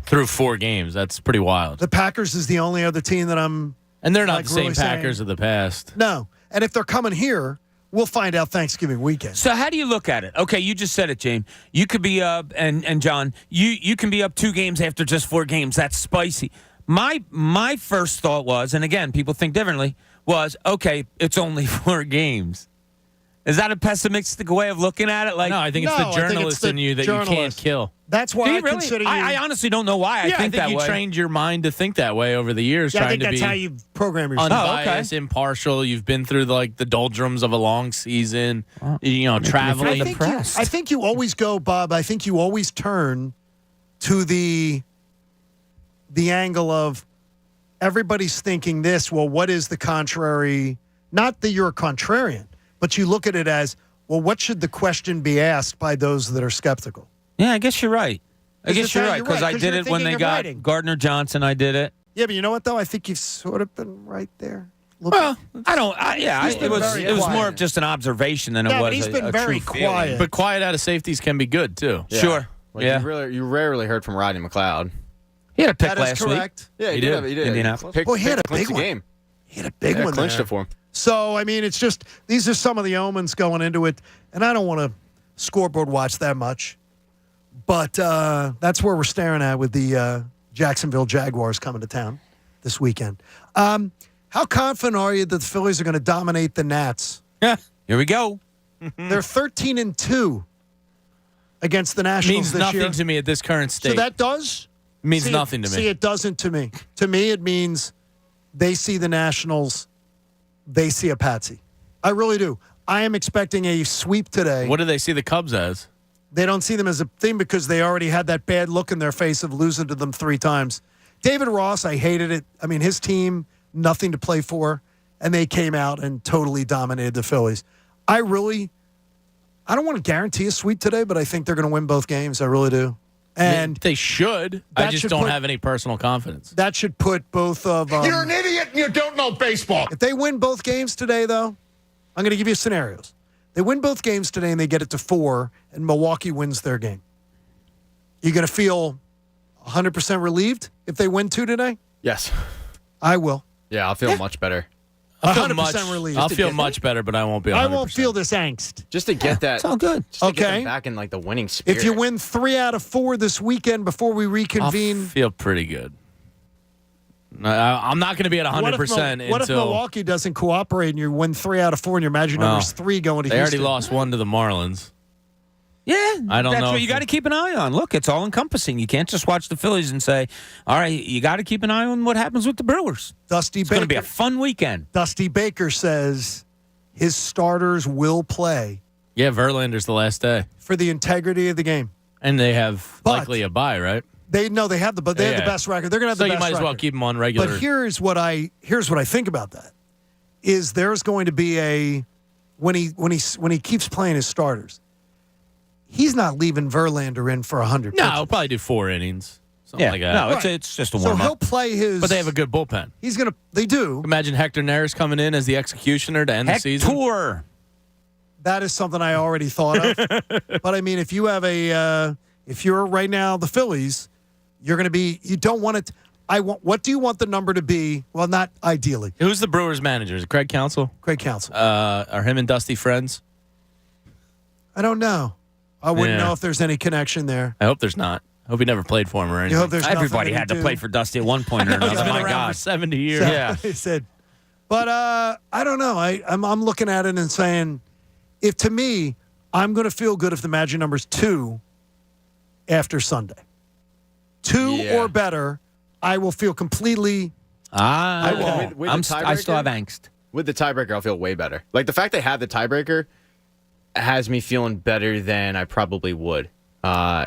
through 4 games, that's pretty wild. The Packers is the only other team that I'm. And they're not the same Packers of the past. No, and if they're coming here, we'll find out Thanksgiving weekend. So how do you look at it? Okay, you just said it, James. You could be up, and John, you can be up 2 games after just 4 games. That's spicy. My first thought was, and again, people think differently, was, okay, it's only 4 games. Is that a pessimistic way of looking at it? Like, no, I think it's the journalist in you that you can't kill. That's why I really? consider you. I honestly don't know why I think that you way. trained your mind to think that way over the years. Yeah, I trying think that's to be how you program yourself. unbiased, impartial. You've been through the doldrums of a long season. Traveling. I think you always go, Bob. I think you always turn to the angle of everybody's thinking this. Well, what is the contrary? Not that you're a contrarian, but you look at it as, well, what should the question be asked by those that are skeptical? Yeah, I guess you're right. I guess you're right, you're because right, I did it when they got writing. Gardner Johnson. I did it. Yeah, but you know what, though? I think you've sort of been right there. Well, I don't. It was more of just an observation than it was. But he's been very true quiet. feeling. But quiet out of safeties can be good too. Yeah. Sure. You rarely heard from Rodney McLeod. He had a pick That last is correct. Yeah, He did. did. He did. Indianapolis. He had a clinched big the one. game. He had a big one clinched there. it for him. So, I mean, it's just, these are some of the omens going into it. And I don't want to scoreboard watch that much. But that's where we're staring at with the Jacksonville Jaguars coming to town this weekend. How confident are you that the Phillies are going to dominate the Nats? Here we go. They're 13-2 against the Nationals Means this year. nothing to me at this current state. So that does? Means nothing to me. See, it doesn't to me. To me, it means they see the Nationals, they see a patsy. I really do. I am expecting a sweep today. What do they see the Cubs as? They don't see them as a thing because they already had that bad look in their face of losing to them 3 times. David Ross, I hated it. I mean, his team, nothing to play for, and they came out and totally dominated the Phillies. I don't want to guarantee a sweep today, but I think they're going to win both games. I really do. And they should. I just don't have any personal confidence. That should put both of You're an idiot and you don't know baseball. If they win both games today, though, I'm going to give you scenarios. They win both games today and they get it to 4, and Milwaukee wins their game. You going to feel 100% relieved if they win 2 today? Yes. I will. Yeah, I'll feel much better. I'll feel 100% relieved. I'll feel much better, but I won't be 100%. I won't feel this angst. Just to get that. It's all good. Just to get them back in the winning spirit. If you win 3 out of 4 this weekend before we reconvene. I'll feel pretty good. I'm not going to be at 100% What if Milwaukee doesn't cooperate and you win 3 out of 4 and your magic number is 3 going to They Houston? already lost 1 to the Marlins. Yeah, I don't know. That's what you got to keep an eye on. Look, it's all encompassing. You can't just watch the Phillies and say, all right, you got to keep an eye on what happens with the Brewers. It's going to be a fun weekend. Dusty Baker says his starters will play. Yeah, Verlander's the last day. For the integrity of the game. And they have likely a bye, right? They have the best record. They're going to have the best record. So you might as well keep them on regular. But here's what I think about that. Is there's going to be when he keeps playing his starters, he's not leaving Verlander in for 100 No, pitches. he'll probably do 4 innings. Something like that. No, it's just a warm-up. So he'll play his. But they have a good bullpen. They do. Imagine Hector Neris coming in as the executioner to end the season. Hector. That is something I already thought of. But I mean, if you have if you're right now the Phillies, you're going to be. You don't want it. What do you want the number to be? Well, not ideally. Who's the Brewers manager? Is it Craig Counsell? Craig Counsell. Are him and Dusty friends? I don't know. I wouldn't know if there's any connection there. I hope there's not. I hope he never played for him or anything. You hope there's Everybody had to play for Dusty at one point or another. He's been My around God. for 70 years. Yeah. He said. But I don't know. I'm looking at it and saying, if to me, I'm going to feel good if the magic number's 2 after Sunday. 2 or better, I will feel completely. I won't. With the I still have tiebreaker? angst. With the tiebreaker, I'll feel way better. Like the fact they have the tiebreaker has me feeling better than I probably would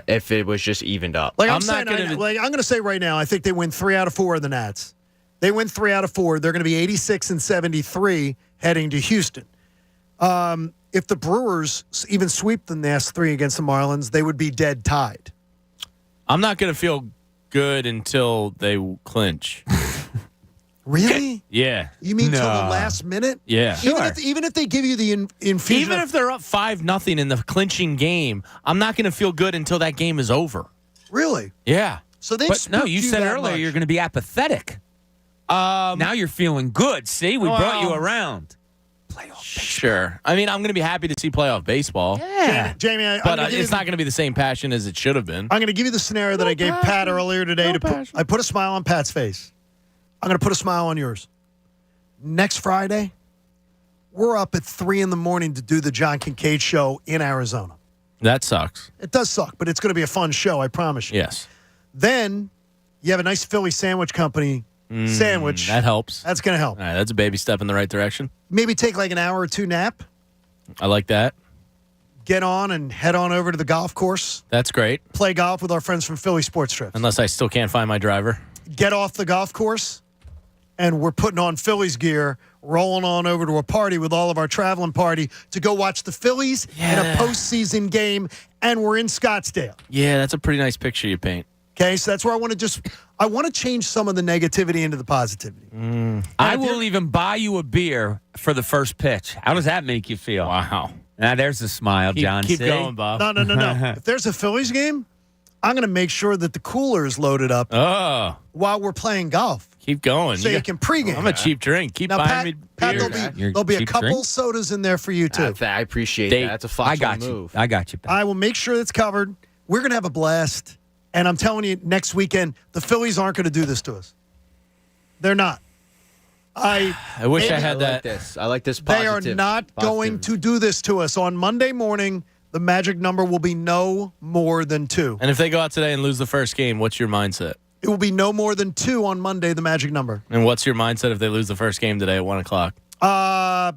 if it was just evened up. Like I'm going to say right now, I think they win 3 out of 4 of the Nats. They win 3 out of 4. They're going to be 86 and 73 heading to Houston. If the Brewers even sweep the last 3 against the Marlins, they would be dead tied. I'm not going to feel good until they clinch. Really? Yeah. You mean till the last minute? Yeah. Even if they give you the infusion. Even if they're up 5-0 in the clinching game, I'm not going to feel good until that game is over. Really? Yeah. So they. But no, you said earlier you're going to be apathetic. Now you're feeling good. See, we brought you around. Sure. I mean, I'm going to be happy to see playoff baseball. Yeah. Jamie, it's not going to be the same passion as it should have been. I'm going to give you the scenario that I gave Pat earlier today. I put a smile on Pat's face. I'm going to put a smile on yours. Next Friday, we're up at 3 in the morning to do the John Kincade show in Arizona. That sucks. It does suck, but it's going to be a fun show, I promise you. Yes. Then you have a nice Philly sandwich company sandwich. That helps. That's going to help. All right, that's a baby step in the right direction. Maybe take like an hour or two nap. I like that. Get on and head on over to the golf course. That's great. Play golf with our friends from Philly Sports Trips. Unless I still can't find my driver. Get off the golf course, and we're putting on Phillies gear, rolling on over to a party with all of our traveling party to go watch the Phillies in a postseason game, and we're in Scottsdale. Yeah, that's a pretty nice picture you paint. Okay, so that's where I want to change some of the negativity into the positivity. I will even buy you a beer for the first pitch. How does that make you feel? Wow. Now, there's a smile, John. Keep going, Bob. No. If there's a Phillies game, I'm going to make sure that the cooler is loaded up while we're playing golf. Keep going. So you can pregame. I'm a cheap drink. Keep now, buying Pat, me beer. there'll be a couple sodas in there for you, too. I appreciate that. That's a thoughtful move. I got you. Pat. I will make sure it's covered. We're going to have a blast. And I'm telling you, next weekend, the Phillies aren't going to do this to us. They're not. I wish I had that. I like this They are not going to do this to us. On Monday morning, the magic number will be no more than 2. And if they go out today and lose the first game, what's your mindset? It will be no more than 2 on Monday, the magic number. And what's your mindset if they lose the first game today at 1 o'clock? I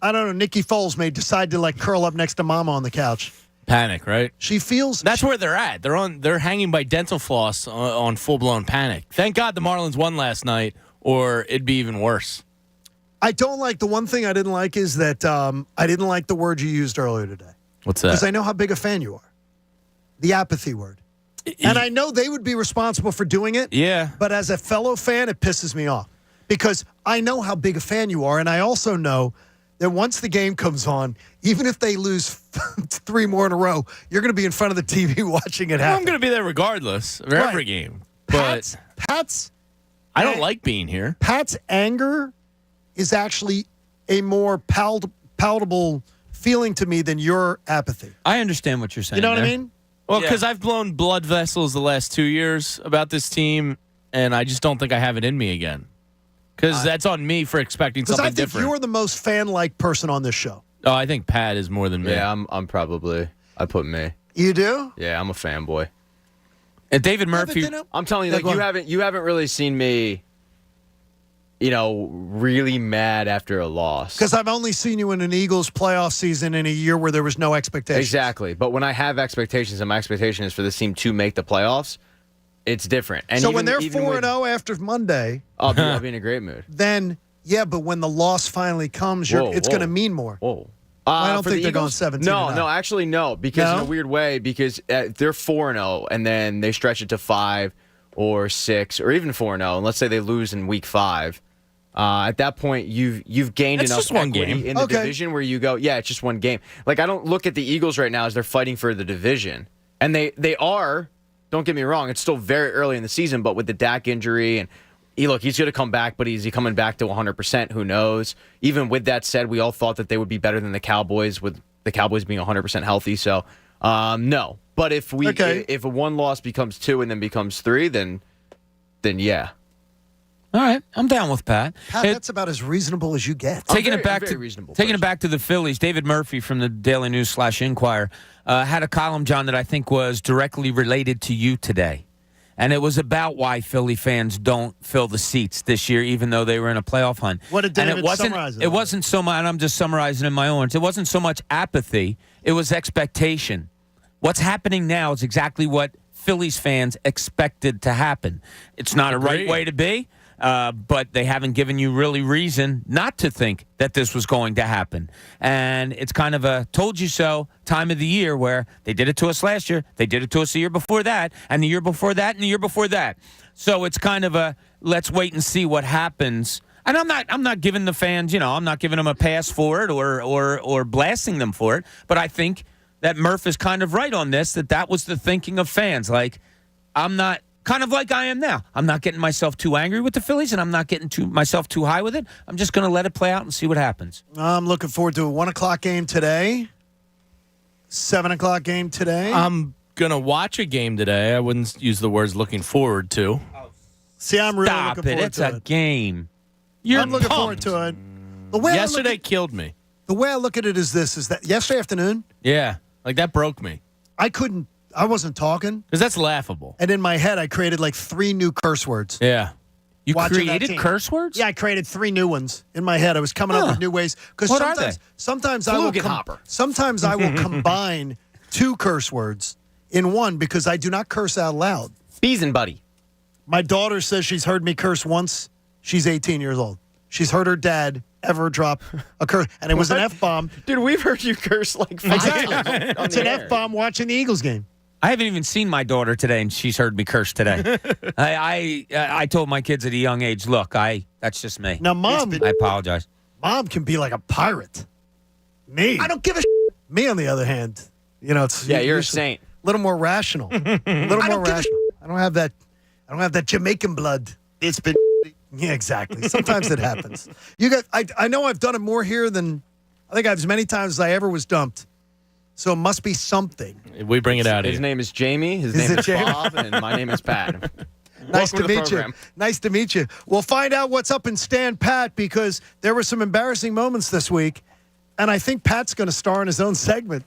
don't know. Nikki Foles may decide to curl up next to Mama on the couch. Panic, right? She feels that's where they're at. They're hanging by dental floss on full blown panic. Thank God the Marlins won last night, or it'd be even worse. I don't like the one thing I didn't like is that I didn't like the word you used earlier today. What's that? Because I know how big a fan you are. The apathy word. And I know they would be responsible for doing it. Yeah. But as a fellow fan, it pisses me off because I know how big a fan you are, and I also know that once the game comes on, even if they lose 3 more in a row, you're going to be in front of the TV watching it happen. I'm going to be there regardless of every game. But Pat's I don't like being here. Pat's anger is actually a more palatable feeling to me than your apathy. I understand what you're saying. You know what there. I mean? Well, because I've blown blood vessels the last 2 years about this team, and I just don't think I have it in me again. Because that's on me for expecting something different. Because I think you're the most fan-like person on this show. Oh, I think Pat is more than me. Yeah, I'm probably. I put me. You do? Yeah, I'm a fanboy. And David Murphy, I'm telling you, you haven't really seen me, really mad after a loss. Because I've only seen you in an Eagles playoff season in a year where there was no expectations. Exactly. But when I have expectations, and my expectation is for this team to make the playoffs, it's different. And so when they're 4-0 after Monday, I'll be in a great mood. Then, but when the loss finally comes, it's going to mean more. Whoa. I don't think they're going 17-9. No, actually, no. Because in a weird way, because they're 4-0, and then they stretch it to 5 or 6 or even 4-0, and let's say they lose in week 5. At that point, you've gained enough just one equity game. in the division where you go, it's just one game. Like, I don't look at the Eagles right now as they're fighting for the division. And they are, don't get me wrong, it's still very early in the season, but with the Dak injury and he's going to come back, but is he coming back to 100%? Who knows? Even with that said, we all thought that they would be better than the Cowboys, with the Cowboys being 100% healthy. So, no. But if if a one loss becomes 2 and then becomes 3, then yeah. All right, I'm down with Pat. That's about as reasonable as you get. Taking it back to the Phillies, David Murphy from the Daily News /Inquirer had a column, John, that I think was directly related to you today. And it was about why Philly fans don't fill the seats this year, even though they were in a playoff hunt. What did David summarize? It wasn't so much, and I'm just summarizing in my own words, it wasn't so much apathy, it was expectation. What's happening now is exactly what Phillies fans expected to happen. It's not a right way to be, but they haven't given you really reason not to think that this was going to happen. And it's kind of a told you so time of the year where they did it to us last year, they did it to us the year before that, and the year before that, and the year before that. So it's kind of a let's wait and see what happens. And I'm not giving the fans, I'm not giving them a pass for it or blasting them for it, but I think that Murph is kind of right on this, that was the thinking of fans. Like, I'm not, kind of like I am now. I'm not getting myself too angry with the Phillies, and I'm not getting myself too high with it. I'm just going to let it play out and see what happens. I'm looking forward to a 1 o'clock game today, 7 o'clock game today. I'm going to watch a game today. I wouldn't use the words looking forward to. See, I'm really Stop looking forward It's to it. It's a game. I'm looking forward to it. Yesterday killed me. The way I look at it is this: is that yesterday afternoon? Yeah, like that broke me. I wasn't talking because that's laughable. And in my head, I created like 3 new curse words. Yeah. You created curse words? Yeah, I created 3 new ones in my head. I was coming up with new ways because sometimes I will combine 2 curse words in one because I do not curse out loud. Bees and buddy. My daughter says she's heard me curse once. She's 18 years old. She's heard her dad ever drop a curse, and it was an F-bomb. Dude, we've heard you curse like 5 times. It's an F-bomb watching the Eagles game. I haven't even seen my daughter today, and she's heard me curse today. I told my kids at a young age, look, that's just me. Now, Mom, I apologize. Mom can be like a pirate. Me, I don't give a shit. Me, on the other hand, you're a saint. A little more rational. I don't have that Jamaican blood. It's been. Yeah, exactly. Sometimes it happens. I know I've done it more here than I think I've as many times as I ever was dumped. So it must be something. We bring it out. His name is Jamie. His name is Bob, and my name is Pat. Nice to meet you. Nice to meet you. We'll find out what's up in Stand Pat because there were some embarrassing moments this week, and I think Pat's going to star in his own segment.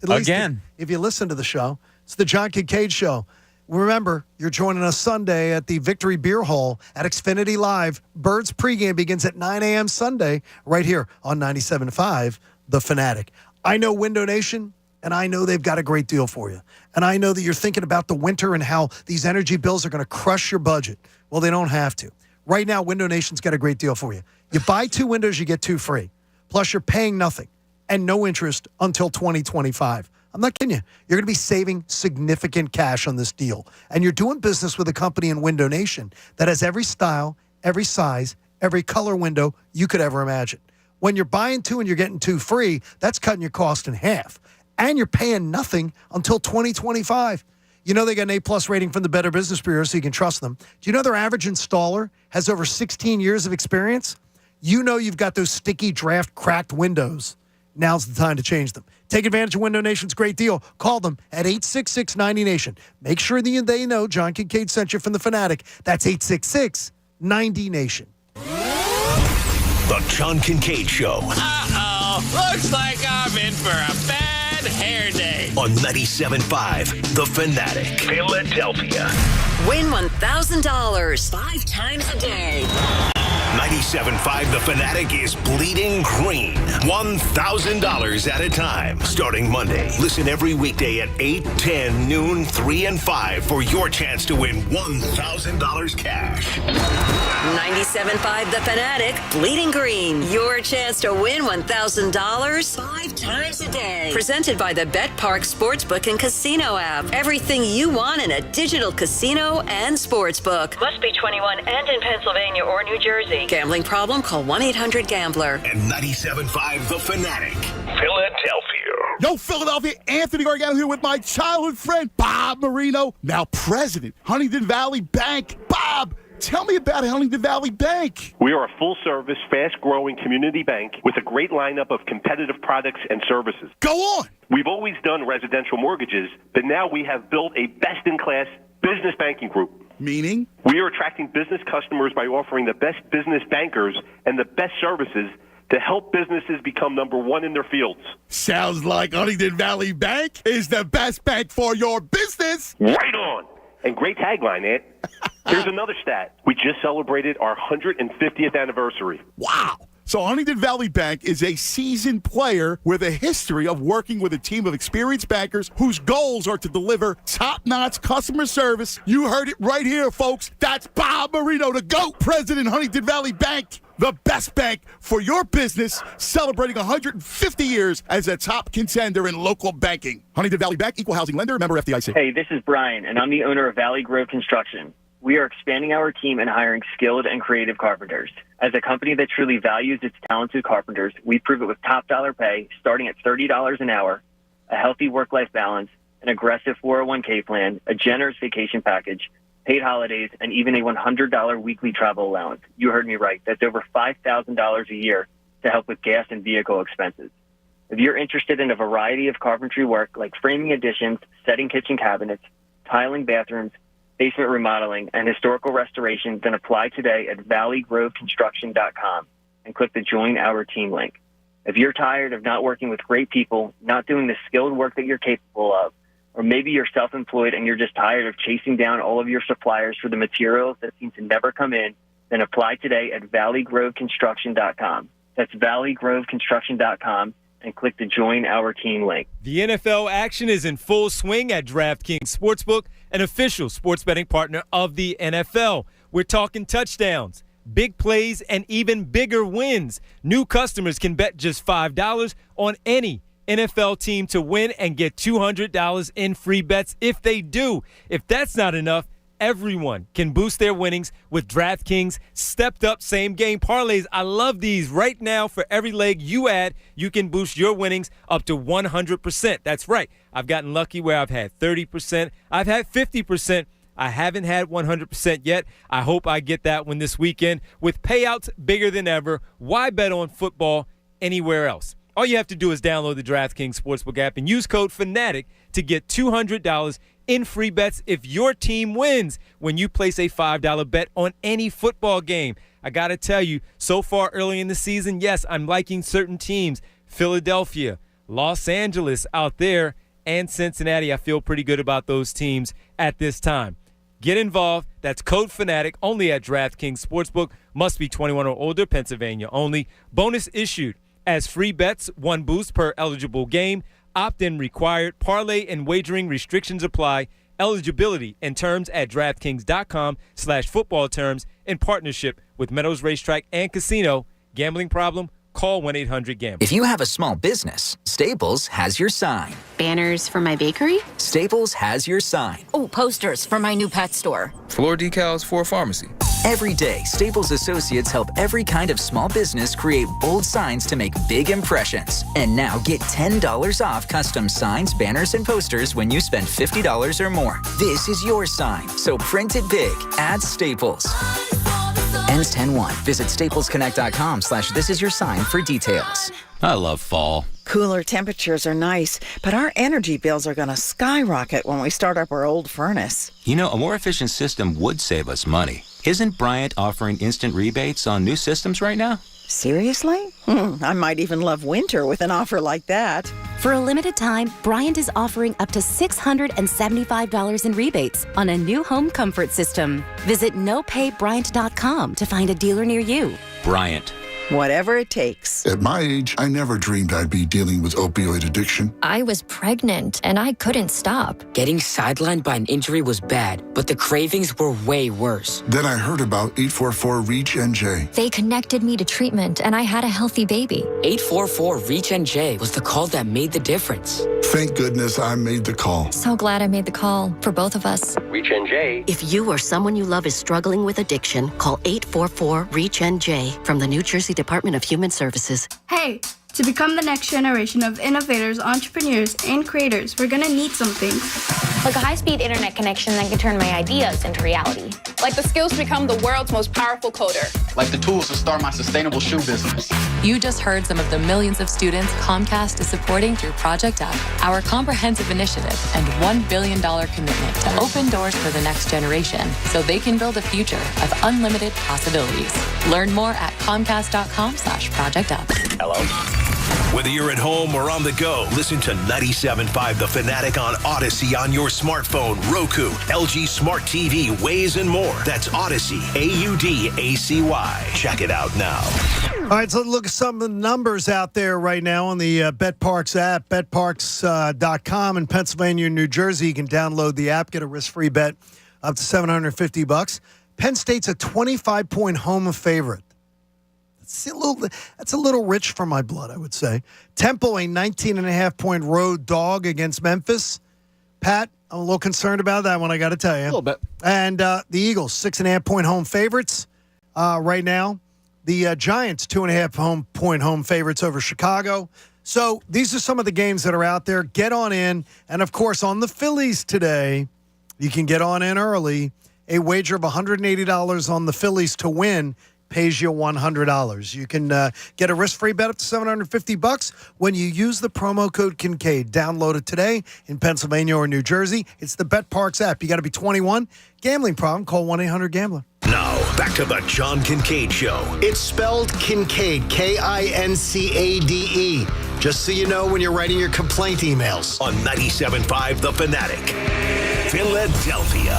At least again. If you listen to the show. It's the John Kincade Show. Remember, you're joining us Sunday at the Victory Beer Hall at Xfinity Live. Birds pregame begins at 9 a.m. Sunday right here on 97.5 The Fanatic. I know Window Nation, and I know they've got a great deal for you. And I know that you're thinking about the winter and how these energy bills are going to crush your budget. Well, they don't have to. Right now, Window Nation's got a great deal for you. You buy 2 windows, you get 2 free. Plus, you're paying nothing and no interest until 2025. I'm not kidding you. You're going to be saving significant cash on this deal. And you're doing business with a company in Window Nation that has every style, every size, every color window you could ever imagine. When you're buying 2 and you're getting 2 free, that's cutting your cost in half. And you're paying nothing until 2025. You know they got an A+ rating from the Better Business Bureau, so you can trust them. Do you know their average installer has over 16 years of experience? You know you've got those sticky draft cracked windows. Now's the time to change them. Take advantage of Window Nation's great deal. Call them at 866-90-NATION. Make sure that they know John Kincade sent you from The Fanatic. That's 866-90-NATION. The John Kincade Show. Uh-oh. Looks like I'm in for a bad hair day. On 97.5 The Fanatic. Philadelphia. Win $1,000 5 times a day. 97.5 The Fanatic is bleeding green. $1,000 at a time. Starting Monday. Listen every weekday at 8, 10, noon, 3, and 5 for your chance to win $1,000 cash. 97.5 The Fanatic, bleeding green. Your chance to win $1,000 5 times a day. Presented by the Bet Park Sportsbook and Casino app. Everything you want in a digital casino and sportsbook. Must be 21 and in Pennsylvania or New Jersey. Gambling problem? Call 1-800-GAMBLER. And 97.5 The Fanatic. Philadelphia. Yo, Philadelphia, Anthony Gargano here with my childhood friend, Bob Marino, now president, Huntington Valley Bank. Bob, tell me about Huntington Valley Bank. We are a full-service, fast-growing community bank with a great lineup of competitive products and services. Go on. We've always done residential mortgages, but now we have built a best-in-class business banking group. Meaning? We are attracting business customers by offering the best business bankers and the best services to help businesses become number 1 in their fields. Sounds like Huntington Valley Bank is the best bank for your business. Right on. And great tagline, Ant. Here's another stat. We just celebrated our 150th anniversary. Wow. So Huntington Valley Bank is a seasoned player with a history of working with a team of experienced bankers whose goals are to deliver top-notch customer service. You heard it right here, folks. That's Bob Marino, the GOAT, president, Huntington Valley Bank. The best bank for your business, celebrating 150 years as a top contender in local banking. Huntington Valley Bank, equal housing lender, member FDIC. Hey, this is Brian, and I'm the owner of Valley Grove Construction. We are expanding our team and hiring skilled and creative carpenters. As a company that truly values its talented carpenters, we prove it with top dollar pay starting at $30 an hour, a healthy work-life balance, an aggressive 401k plan, a generous vacation package, paid holidays, and even a $100 weekly travel allowance. You heard me right. That's over $5,000 a year to help with gas and vehicle expenses. If you're interested in a variety of carpentry work like framing additions, setting kitchen cabinets, tiling bathrooms, basement remodeling, and historical restoration, then apply today at valleygroveconstruction.com. and click the Join Our Team link. If you're tired of not working with great people, not doing the skilled work that you're capable of, or maybe you're self-employed and you're just tired of chasing down all of your suppliers for the materials that seem to never come in, then apply today at valleygroveconstruction.com. That's valleygroveconstruction.com, and click the Join Our Team link. The NFL action is in full swing at DraftKings Sportsbook, an official sports betting partner of the NFL. We're talking touchdowns, big plays, and even bigger wins. New customers can bet just $5 on any NFL team to win and get $200 in free bets if they do. If that's not enough, everyone can boost their winnings with DraftKings stepped-up same-game parlays. I love these. Right now, for every leg you add, you can boost your winnings up to 100%. That's right. I've gotten lucky where I've had 30%. I've had 50%. I haven't had 100% yet. I hope I get that one this weekend. With payouts bigger than ever, why bet on football anywhere else? All you have to do is download the DraftKings Sportsbook app and use code FANATIC to get $200 in free bets if your team wins when you place a $5 bet on any football game. I got to tell you, so far early in the season, yes, I'm liking certain teams. Philadelphia, Los Angeles out there, and Cincinnati. I feel pretty good about those teams at this time. Get involved. That's code FANATIC only at DraftKings Sportsbook. Must be 21 or older, Pennsylvania only. Bonus issued as free bets, 1 boost per eligible game. Opt-in required. Parlay and wagering restrictions apply. Eligibility and terms at DraftKings.com/football terms in partnership with Meadows Racetrack and Casino. Gambling problem? Call 1-800-GAMBLER. If you have a small business, Staples has your sign. Banners for my bakery? Staples has your sign. Oh, posters for my new pet store. Floor decals for a pharmacy. Every day, Staples associates help every kind of small business create bold signs to make big impressions. And now get $10 off custom signs, banners, and posters when you spend $50 or more. This is your sign, so print it big at Staples. Ends 10/1. Visit staplesconnect.com/thisisyoursign for details. I love fall. Cooler temperatures are nice, but our energy bills are going to skyrocket when we start up our old furnace. You know, a more efficient system would save us money. Isn't Bryant offering instant rebates on new systems right now? Seriously? I might even love winter with an offer like that. For a limited time, Bryant is offering up to $675 in rebates on a new home comfort system. Visit nopaybryant.com to find a dealer near you. Bryant. Whatever it takes. At my age, I never dreamed I'd be dealing with opioid addiction. I was pregnant and I couldn't stop. Getting sidelined by an injury was bad, but the cravings were way worse. Then I heard about 844-REACH-NJ. They connected me to treatment and I had a healthy baby. 844-REACH-NJ was the call that made the difference. Thank goodness I made the call. So glad I made the call for both of us. REACH-NJ. If you or someone you love is struggling with addiction, call 844-REACH-NJ from the New Jersey Department of Human Services. Hey, to become the next generation of innovators, entrepreneurs, and creators, we're gonna need something. Like a high-speed internet connection that can turn my ideas into reality. Like the skills to become the world's most powerful coder. Like the tools to start my sustainable shoe business. You just heard some of the millions of students Comcast is supporting through Project Up, our comprehensive initiative and $1 billion commitment to open doors for the next generation so they can build a future of unlimited possibilities. Learn more at comcast.com/projectup. Hello? Whether you're at home or on the go, listen to 97.5 The Fanatic on Odyssey on your smartphone, Roku, LG Smart TV, Waze, and more. That's Odyssey, AUDACY. Check it out now. All right, so look at some of the numbers out there right now on the BetParks app, betparks.com in Pennsylvania and New Jersey. You can download the app, get a risk-free bet up to $750. Penn State's a 25-point home favorite. That's a little rich for my blood, I would say. Temple, a 19.5-point road dog against Memphis. Pat, I'm a little concerned about that one, I got to tell you. A little bit. And the Eagles, 6.5-point home favorites right now. The Giants, 2.5-point home favorites over Chicago. So these are some of the games that are out there. Get on in. And, of course, on the Phillies today, you can get on in early. A wager of $180 on the Phillies to win pays you $100. You can get a risk-free bet up to $750 when you use the promo code Kincade. Download it today in Pennsylvania or New Jersey. It's the BetParks app. You got to be 21. Gambling problem, call 1-800-GAMBLER. Now, back to the John Kincade Show. It's spelled Kincade, Kincade. Just so you know when you're writing your complaint emails. On 97.5 The Fanatic, Philadelphia.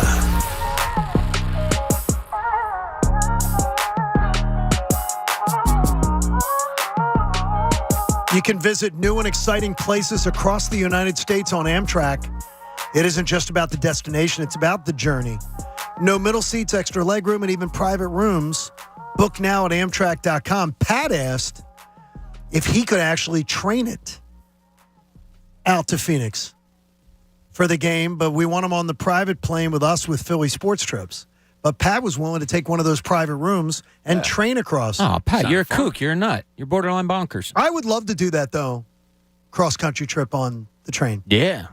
You can visit new and exciting places across the United States on Amtrak. It isn't just about the destination, it's about the journey. No middle seats, extra legroom, and even private rooms. Book now at Amtrak.com. Pat asked if he could actually train it out to Phoenix for the game, but we want him on the private plane with us with Philly Sports Trips. But Pat was willing to take one of those private rooms and train across. Oh, Pat, you're a kook. You're a nut. You're borderline bonkers. I would love to do that, though. Cross-country trip on the train. Yeah.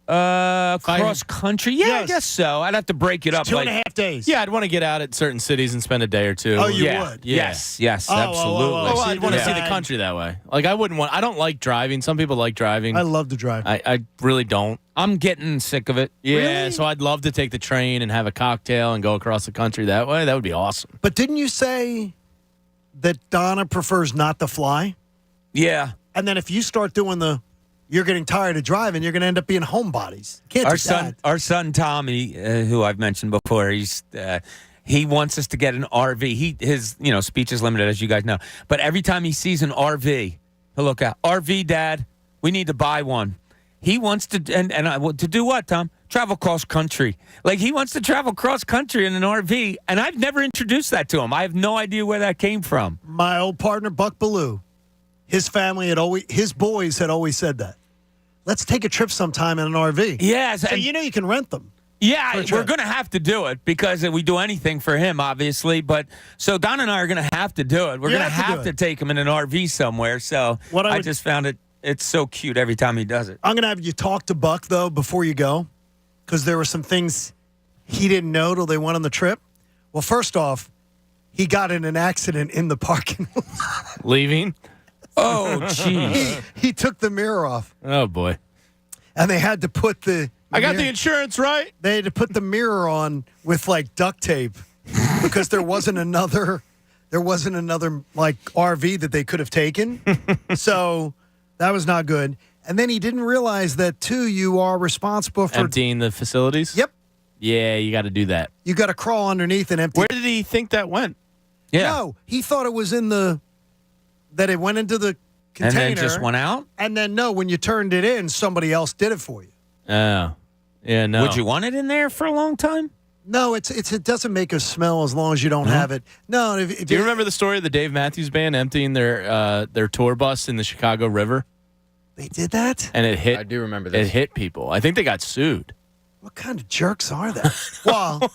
Cross country? Yeah, Yes. I guess so. I'd have to break it up. 2.5 days. Yeah, I'd want to get out at certain cities and spend a day or two. Oh, you Yeah. would? Yeah. Yes, Oh, absolutely. Well, I'd want to see the Yeah. country that way. Like, I don't like driving. Some people like driving. I love to drive. I really don't. I'm getting sick of it. Yeah, Really? so I'd love to take the train and have a cocktail and go across the country that way. That would be awesome. But didn't you say that Donna prefers not to fly? Yeah. And then if you start doing you're getting tired of driving, you're going to end up being homebodies. Can't do that. Our son Tommy, who I've mentioned before, he wants us to get an RV. His speech is limited, as you guys know. But every time he sees an RV, he'll look out. RV, Dad, we need to buy one. He wants to, to do what, Tom? Travel cross country. Like, he wants to travel cross country in an RV, and I've never introduced that to him. I have no idea where that came from. My old partner, Buck Ballou, his family his boys had always said that. Let's take a trip sometime in an RV. Yes. So you can rent them. Yeah, we're going to have to do it because we do anything for him, obviously. But so Don and I are going to have to do it. We're going to have to take him in an RV somewhere. So I just found it's so cute every time he does it. I'm going to have you talk to Buck, though, before you go, because there were some things he didn't know till they went on the trip. Well, first off, he got in an accident in the parking lot. Leaving? Oh, geez. He took the mirror off. Oh, boy. And they had to put the I got the insurance, right? They had to put the mirror on with like duct tape because there wasn't another like RV that they could have taken. So that was not good. And then he didn't realize that too you are responsible for emptying the facilities? Yep. Yeah, you got to do that. You got to crawl underneath and empty. Where did he think that went? Yeah. No, he thought it was that it went into the container. And then just went out? And then no, when you turned it in, somebody else did it for you. Oh. Yeah, no. Would you want it in there for a long time? No, it doesn't make a smell as long as you don't have it. No. If do you remember the story of the Dave Matthews Band emptying their tour bus in the Chicago River? They did that? And it hit. I do remember this. It hit people. I think they got sued. What kind of jerks are they? Well,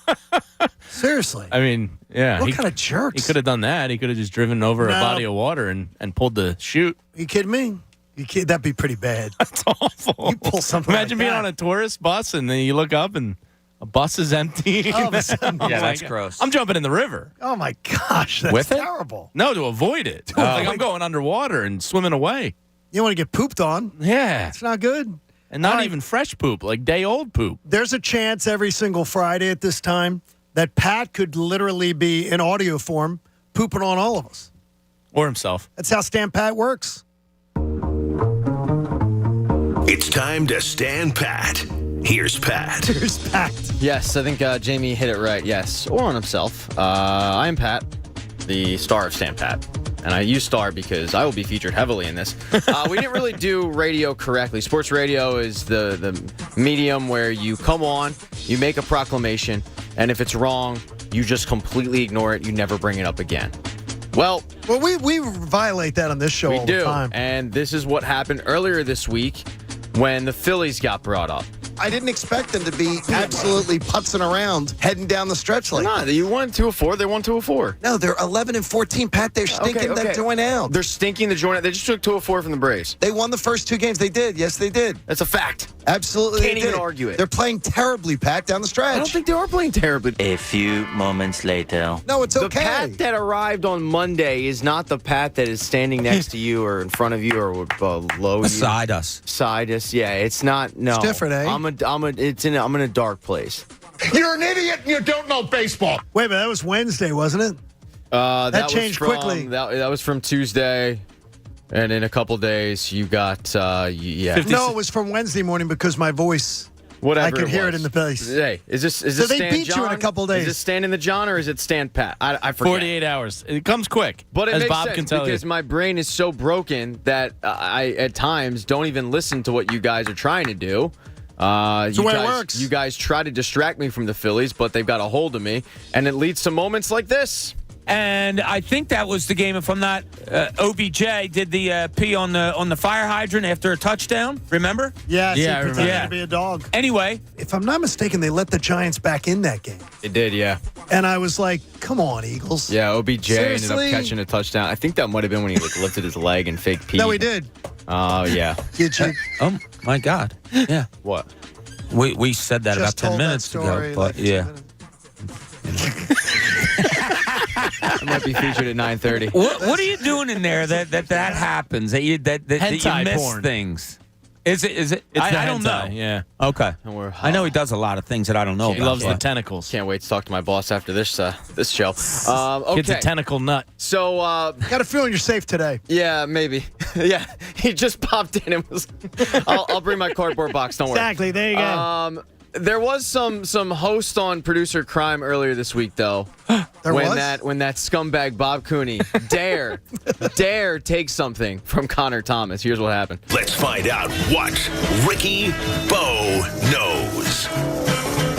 seriously. I mean, yeah. What kind of jerks? He could have done that. He could have just driven over a body of water and pulled the chute. Are you kidding me? That'd be pretty bad. That's awful. You pull something Imagine like being that. on a tourist bus and then you look up and a bus is empty. All of a sudden, yeah, that's gross. I'm jumping in the river. Oh, my gosh. That's With it? terrible. No, to avoid it. Like I'm going underwater and swimming away. You want to get pooped on? Yeah. It's not good. And not even fresh poop, like day-old poop. There's a chance every single Friday at this time that Pat could literally be in audio form pooping on all of us. Or himself. That's how Stand Pat works. It's time to stand pat. Here's Pat. Here's Pat. Yes, I think Jamie hit it right. Yes, or on himself. I'm Pat, the star of Stand Pat. And I use star because I will be featured heavily in this. We didn't really do radio correctly. Sports radio is the medium where you come on, you make a proclamation, and if it's wrong, you just completely ignore it. You never bring it up again. Well, we violate that on this show all the time. And this is what happened earlier this week when the Phillies got brought up. I didn't expect them to be absolutely putzing around, heading down the stretch like that. You won 2-4. They won 2-4. No, they're 11-14, Pat. They're stinking that joint out. They're stinking the joint out. They just took 2-4 from the Braves. They won the first two games. They did. Yes, they did. That's a fact. Absolutely. Can't even argue it. They're playing terribly, Pat, down the stretch. I don't think they are playing terribly. A few moments later. No, it's okay. The Pat that arrived on Monday is not the Pat that is standing next to you or in front of you or below you. Beside us. Beside us. Yeah, it's not. No. It's different, eh? I'm in a dark place. You're an idiot and you don't know baseball. Wait, but that was Wednesday, wasn't it? That changed was quickly. That was from Tuesday, and in a couple days you got yeah. No, it was from Wednesday morning because my voice. Whatever I could hear it in the place. Hey, is this So they Stan beat you in John? a couple days. Is this Stan in the John or is it Stan Pat? I forget. 48 hours. It comes quick, But it as makes Bob sense can tell because you. my brain is so broken that I at times don't even listen to what you guys are trying to do. That's the way it works. You guys try to distract me from the Phillies, but they've got a hold of me, and it leads to moments like this. And I think that was the game, if I'm not, OBJ did the pee on the fire hydrant after a touchdown. Remember? Yeah, Yeah, I he pretended remember. to be a dog. Anyway, If I'm not mistaken, they let the Giants back in that game. It did, yeah. And I was like, come on, Eagles. Yeah, OBJ ended Seriously? up catching a touchdown. I think that might have been when he lifted his leg and fake peed. No, he did. Oh, yeah. Get you. oh my God, yeah. What? We said that Just about 10 told that minutes story ago, but like 2 yeah. minutes. It might be featured at 9:30. What are you doing in there that happens? That you Hentai miss porn. things? Is it? It's I don't know. Yeah. Okay. I know he does a lot of things that I don't know He about. loves the tentacles. Can't wait to talk to my boss after this show. Okay. Gets a tentacle nut. So, Got a feeling you're safe today. yeah, maybe. Yeah, he just popped in and was. I'll bring my cardboard box. Don't worry. Exactly. There you go. There was some host on Producer Crime earlier this week, though. There when was? that scumbag Bob Cooney dare take something from Connor Thomas. Here's what happened. Let's find out what Ricky Bo knows.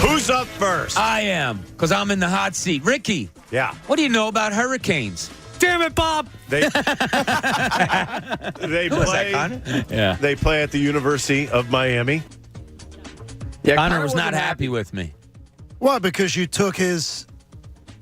Who's up first? I am, because I'm in the hot seat. Ricky, Yeah. what do you know about hurricanes? Damn it, Bob. They Was that play. Connor? Yeah. They play at the University of Miami. Yeah, Connor was not wasn't happy with me. Why? Because you took his.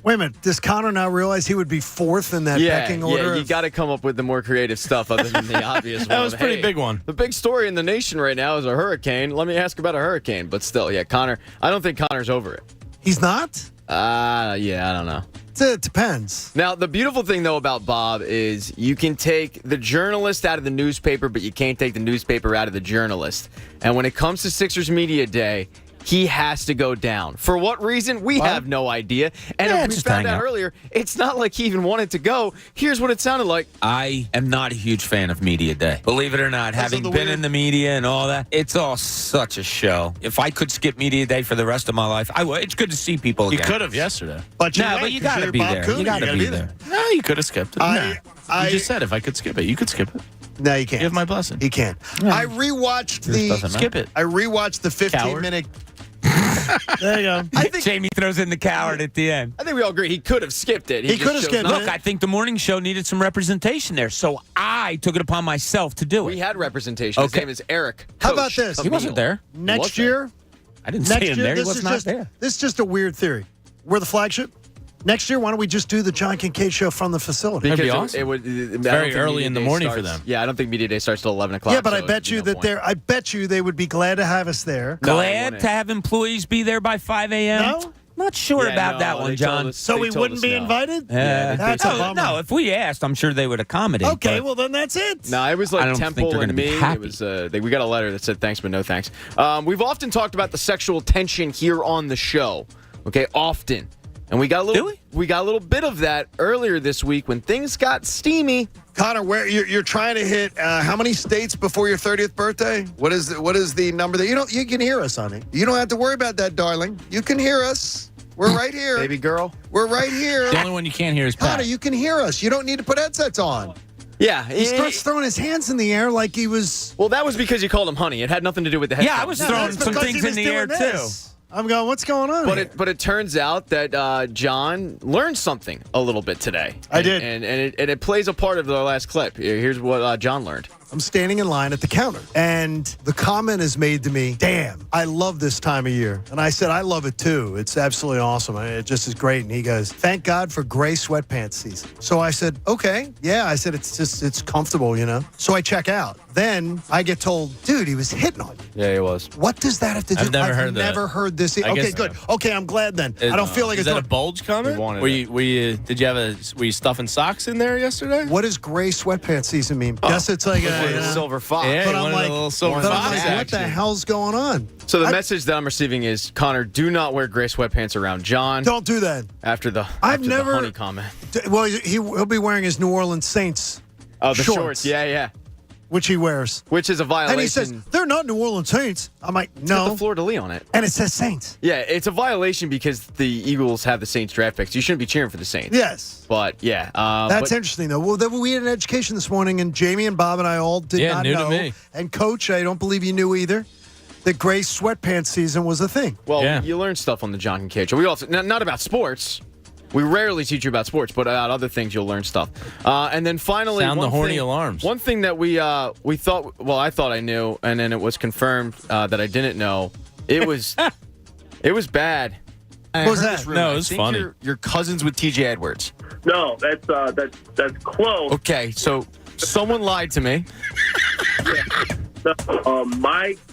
Wait a minute. Does Connor now realize he would be fourth in that pecking order? Yeah, you got to come up with the more creative stuff other than the obvious one. That was a pretty Hey, big one. The big story in the nation right now is a hurricane. Let me ask about a hurricane. But still, yeah, Connor, I don't think Connor's over it. He's not? Yeah, I don't know. It depends. Now, the beautiful thing, though, about Bob is you can take the journalist out of the newspaper, but you can't take the newspaper out of the journalist. And when it comes to Sixers Media Day, he has to go down. For what reason? We have no idea. And Yeah, if we just found hang out out. earlier, it's not like he even wanted to go. Here's what it sounded like. I am not a huge fan of Media Day. Believe it or not, having the been weird- in the media and all that, it's all such a show. If I could skip Media Day for the rest of my life, I would. It's good to see people You again. could have yesterday. But you No, went but you 'cause got to you're be Bob there. Cooney. You got to be there. No, you could have skipped it. I- you just said if I could skip it, you could skip it. No, you can't. You have my blessing. He can't. I rewatched doesn't Skip it. I rewatched the 15-minute. There you go. I think Jamie throws in the coward at the end. I think we all agree he could have skipped it. He just could have chose skipped not it. Look, I think the morning show needed some representation there, so I took it upon myself to do it. We had representation. His Okay. name is Eric. How about Coach this? He wasn't there. Next year, I didn't see next him year, there. He this was is not just there. this is just a weird theory. We're the flagship. Next year, why don't we just do the John Kincade show from the facility? That'd be Because awesome. it would, I don't Very think early Media in the Day morning for starts- them. Yeah, I don't think Media Day starts till 11 o'clock. Yeah, but so I bet you that I bet you they would be glad to have us there. No, they Glad wouldn't. to have employees be there by 5 a.m. No? Not sure Yeah, about no, that they one, told John. us- So they we told wouldn't us be no. invited? Yeah, That's a no, bummer. no, if we asked, I'm sure they would accommodate. Okay, but- well then that's it. No, it was I like don't think Temple they're and gonna be me. It happy. was we got a letter that said thanks but no thanks. We've often talked about the sexual tension here on the show. Okay, often. And we got a little we got a little bit of that earlier this week when things got steamy. Connor, where you're trying to hit how many states before your 30th birthday? What is the number that you can hear us, honey? You don't have to worry about that, darling. You can hear us. We're right here. Baby girl. We're right here. The only one you can't hear is Pat. Connor, you can hear us. You don't need to put headsets on. Yeah. He starts throwing his hands in the air like he was. Well, that was because you called him honey. It had nothing to do with the headphones. Yeah, I was No, throwing that's some because things he was in the air, doing too. this. I'm going, what's going on? But here? it turns out that John learned something a little bit today. I did. And it plays a part of the last clip. Here's what John learned. I'm standing in line at the counter, and the comment is made to me, damn, I love this time of year. And I said, I love it too. It's absolutely awesome. It just is great. And he goes, thank God for gray sweatpants season. So I said, okay. Yeah, I said, it's comfortable, you know. So I check out. Then I get told, dude, he was hitting on you. Yeah, he was. What does that have to do? I've never heard that. never heard this. I Okay, guess- good. Okay, I'm glad then. I don't feel like is it's that a bulge comment? wanted Were you stuffing socks in there yesterday? What does gray sweatpants season mean? Guess it's like a a silver fox. Yeah, But he I'm wanted like, a little silver but I'm fox like, what action. the hell's going on? So the message that I'm receiving is, Connor, do not wear gray sweatpants around John. Don't do that. After the honey comment. Well, he'll be wearing his New Orleans Saints Oh, the shorts. Yeah. which he wears. Which is a violation. And he says, they're not New Orleans Saints. I'm like, It's got no. the fleur-de-lis on it. And it says Saints. Yeah, it's a violation because the Eagles have the Saints draft picks. You shouldn't be cheering for the Saints. Yes. But, yeah. That's interesting, though. Well, we had an education this morning, and Jamie and Bob and I all did not new know. to me. And Coach, I don't believe you knew either, that gray sweatpants season was a thing. Well, you learn stuff on the John Kincade show. We also, not about sports. We rarely teach you about sports, but about other things you'll learn stuff. And then finally, Sound the horny alarms. One thing that we thought, well, I thought I knew, and then it was confirmed that I didn't know. It was it was bad. What was that? No, it was funny. You're cousins with TJ Edwards. No, that's close. Okay, so someone lied to me.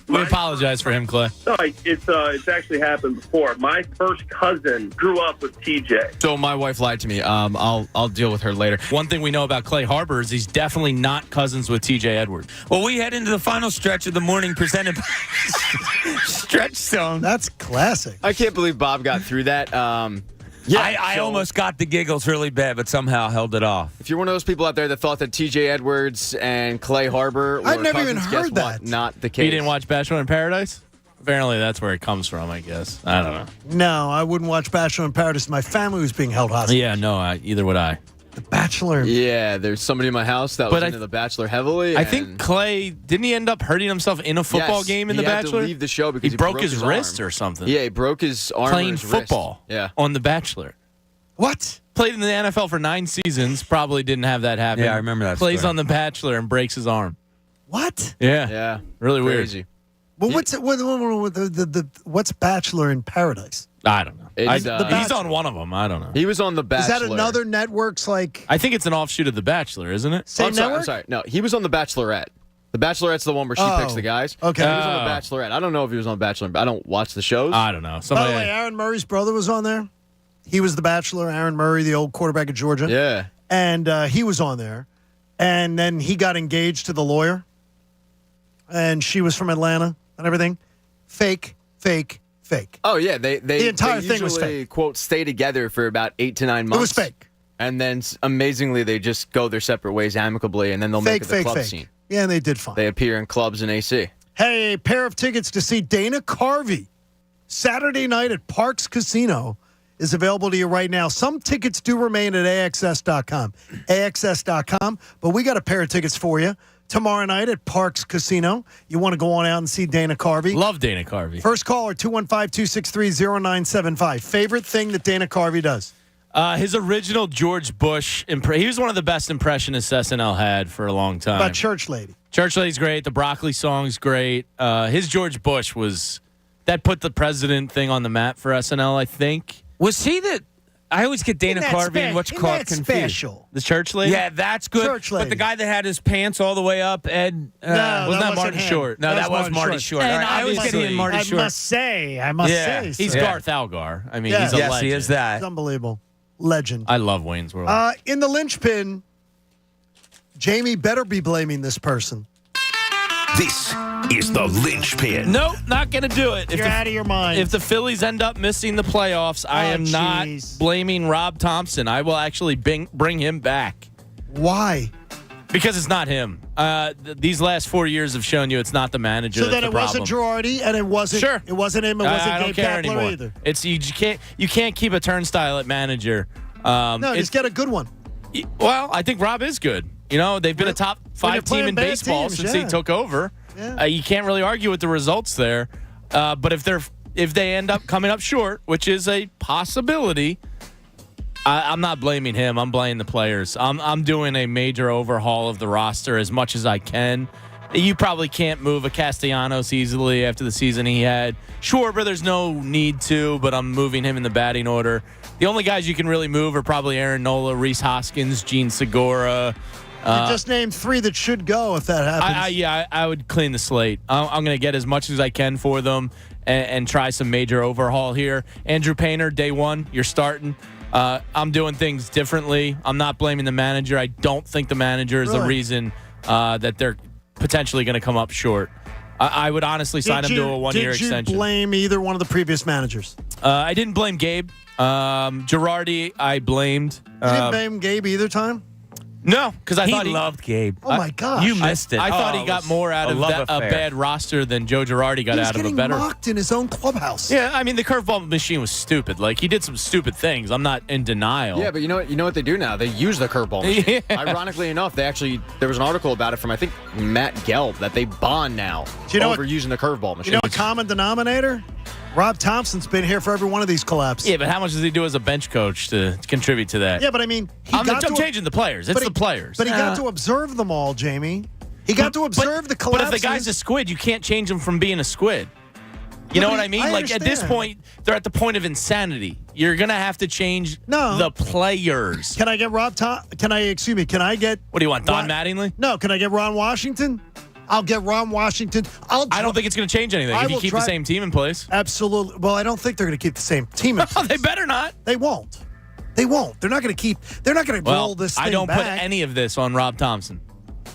We apologize for him, Clay. No, it's actually happened before. My first cousin grew up with TJ. So my wife lied to me. I'll deal with her later. One thing we know about Clay Harbor is he's definitely not cousins with TJ Edwards. Well, we head into the final stretch of the morning presented by Stretch Zone. That's classic. I can't believe Bob got through that. I almost got the giggles really bad, but somehow held it off. If you're one of those people out there that thought that TJ Edwards and Clay Harbor were I've never cousins, even guess heard what? that. Not the case. He didn't watch Bachelor in Paradise? Apparently that's where it comes from, I guess. I don't know. No, I wouldn't watch Bachelor in Paradise. My family was being held hostage. Yeah, no, either would I. The Bachelor. Yeah, there's somebody in my house that was into The Bachelor heavily. I think Clay, didn't he end up hurting himself in a football game in The Bachelor? He had to leave the show because he broke his wrist arm. or something. Yeah, he broke his arm. Playing or his football wrist. on The Bachelor. What? Played in the NFL for 9 seasons. Probably didn't have that happen. Yeah, I remember that Plays story. on The Bachelor and breaks his arm. What? Yeah. Yeah. Really Crazy. Well, what's Bachelor in Paradise? I don't know. It's, he's on one of them. I don't know. He was on The Bachelor. Is that another network's like? I think it's an offshoot of The Bachelor, isn't it? Same I'm sorry, network? I'm sorry. No, he was on The Bachelorette. The Bachelorette's the one where she picks the guys. Okay. He was on The Bachelorette. I don't know if he was on Bachelor. I don't watch the shows. I don't know. By the way, Aaron Murray's brother was on there. He was the Bachelor. Aaron Murray, the old quarterback of Georgia. Yeah. And he was on there. And then he got engaged to the lawyer. And she was from Atlanta and everything. Fake. Oh, yeah. The entire thing was usually, fake. quote, stay together for about 8 to 9 months. It was fake. And then, amazingly, they just go their separate ways amicably, and then they'll make it the club scene. Yeah, and they did fine. They appear in clubs in AC. Hey, a pair of tickets to see Dana Carvey Saturday night at Parks Casino is available to you right now. Some tickets do remain at AXS.com. AXS.com. But we got a pair of tickets for you tomorrow night at Parks Casino. You want to go on out and see Dana Carvey? Love Dana Carvey. First caller, 215-263-0975. Favorite thing that Dana Carvey does? His original George Bush, he was one of the best impressionists SNL had for a long time. About Church Lady. Church Lady's great. The Broccoli song's great. His George Bush that put the president thing on the map for SNL, I think. Was he the... I always get Dana Carvey and what's called confused. Special. The Church Lady? Yeah, that's good. Church Lady. But the guy that had his pants all the way up, Ed... wasn't that Martin Short? No, that was Marty Short. And All right, I always get him and Marty Short. I must say. He's sir. Garth Algar. I mean, Yes. he's a Yes, legend. he is that. It's unbelievable. Legend. I love Wayne's World. In the linchpin, Jamie better be blaming this person. This is the linchpin. Nope, not going to do it. You're out of your mind. If the Phillies end up missing the playoffs, I am not blaming Rob Thompson. I will actually bring him back. Why? Because it's not him. These last 4 years have shown you it's not the manager. So that's then the it wasn't problem. Girardi, and it wasn't. Sure. It wasn't him. It wasn't I don't Gabe care Kapler anymore. either. It's you can't keep a turnstile at manager. No, just get a good one. Well, I think Rob is good. You know, they've been a top 5 team in baseball since he took over. Yeah. You can't really argue with the results there. But if they end up coming up short, which is a possibility, I'm not blaming him. I'm blaming the players. I'm doing a major overhaul of the roster as much as I can. You probably can't move a Castellanos easily after the season he had. Schwarber, there's no need to, but I'm moving him in the batting order. The only guys you can really move are probably Aaron Nola, Rhys Hoskins, Gene Segura. You just named 3 that should go if that happens. I would clean the slate. I'm going to get as much as I can for them and try some major overhaul here. Andrew Painter, day one, you're starting. I'm doing things differently. I'm not blaming the manager. I don't think the manager is the reason that they're potentially going to come up short. I would honestly sign him to a 1-year extension. Did you blame either one of the previous managers? I didn't blame Gabe. Girardi, I blamed. You didn't blame Gabe either time? No, because I thought he loved Gabe. Oh, my gosh. You missed it. I thought he got more out of a bad roster than Joe Girardi got out of a better. He's getting mocked in his own clubhouse. Yeah, I mean, the curveball machine was stupid. Like, he did some stupid things. I'm not in denial. Yeah, but you know what they do now? They use the curveball machine. Yeah. Ironically enough, there was an article about it from, I think, Matt Gelb, that they bond now over using the curveball machine. You know a common denominator? Rob Thompson's been here for every one of these collapses. Yeah, but how much does he do as a bench coach to contribute to that? Yeah, but I mean, I'm changing the players. It's the players. But he got to observe them all, Jamie. He got to observe the collapses. But if the guy's a squid, you can't change him from being a squid. You know what I mean? Like, at this point, they're at the point of insanity. You're going to have to change the players. Can I get Can I get... What do you want, Don Mattingly? No, can I get Ron Washington? I'll get Ron Washington. I don't think it's going to change anything if you keep the same team in place. Absolutely. Well, I don't think they're going to keep the same team in place. They better not. They won't. They won't. They're not going to roll this thing back. I don't put any of this on Rob Thompson.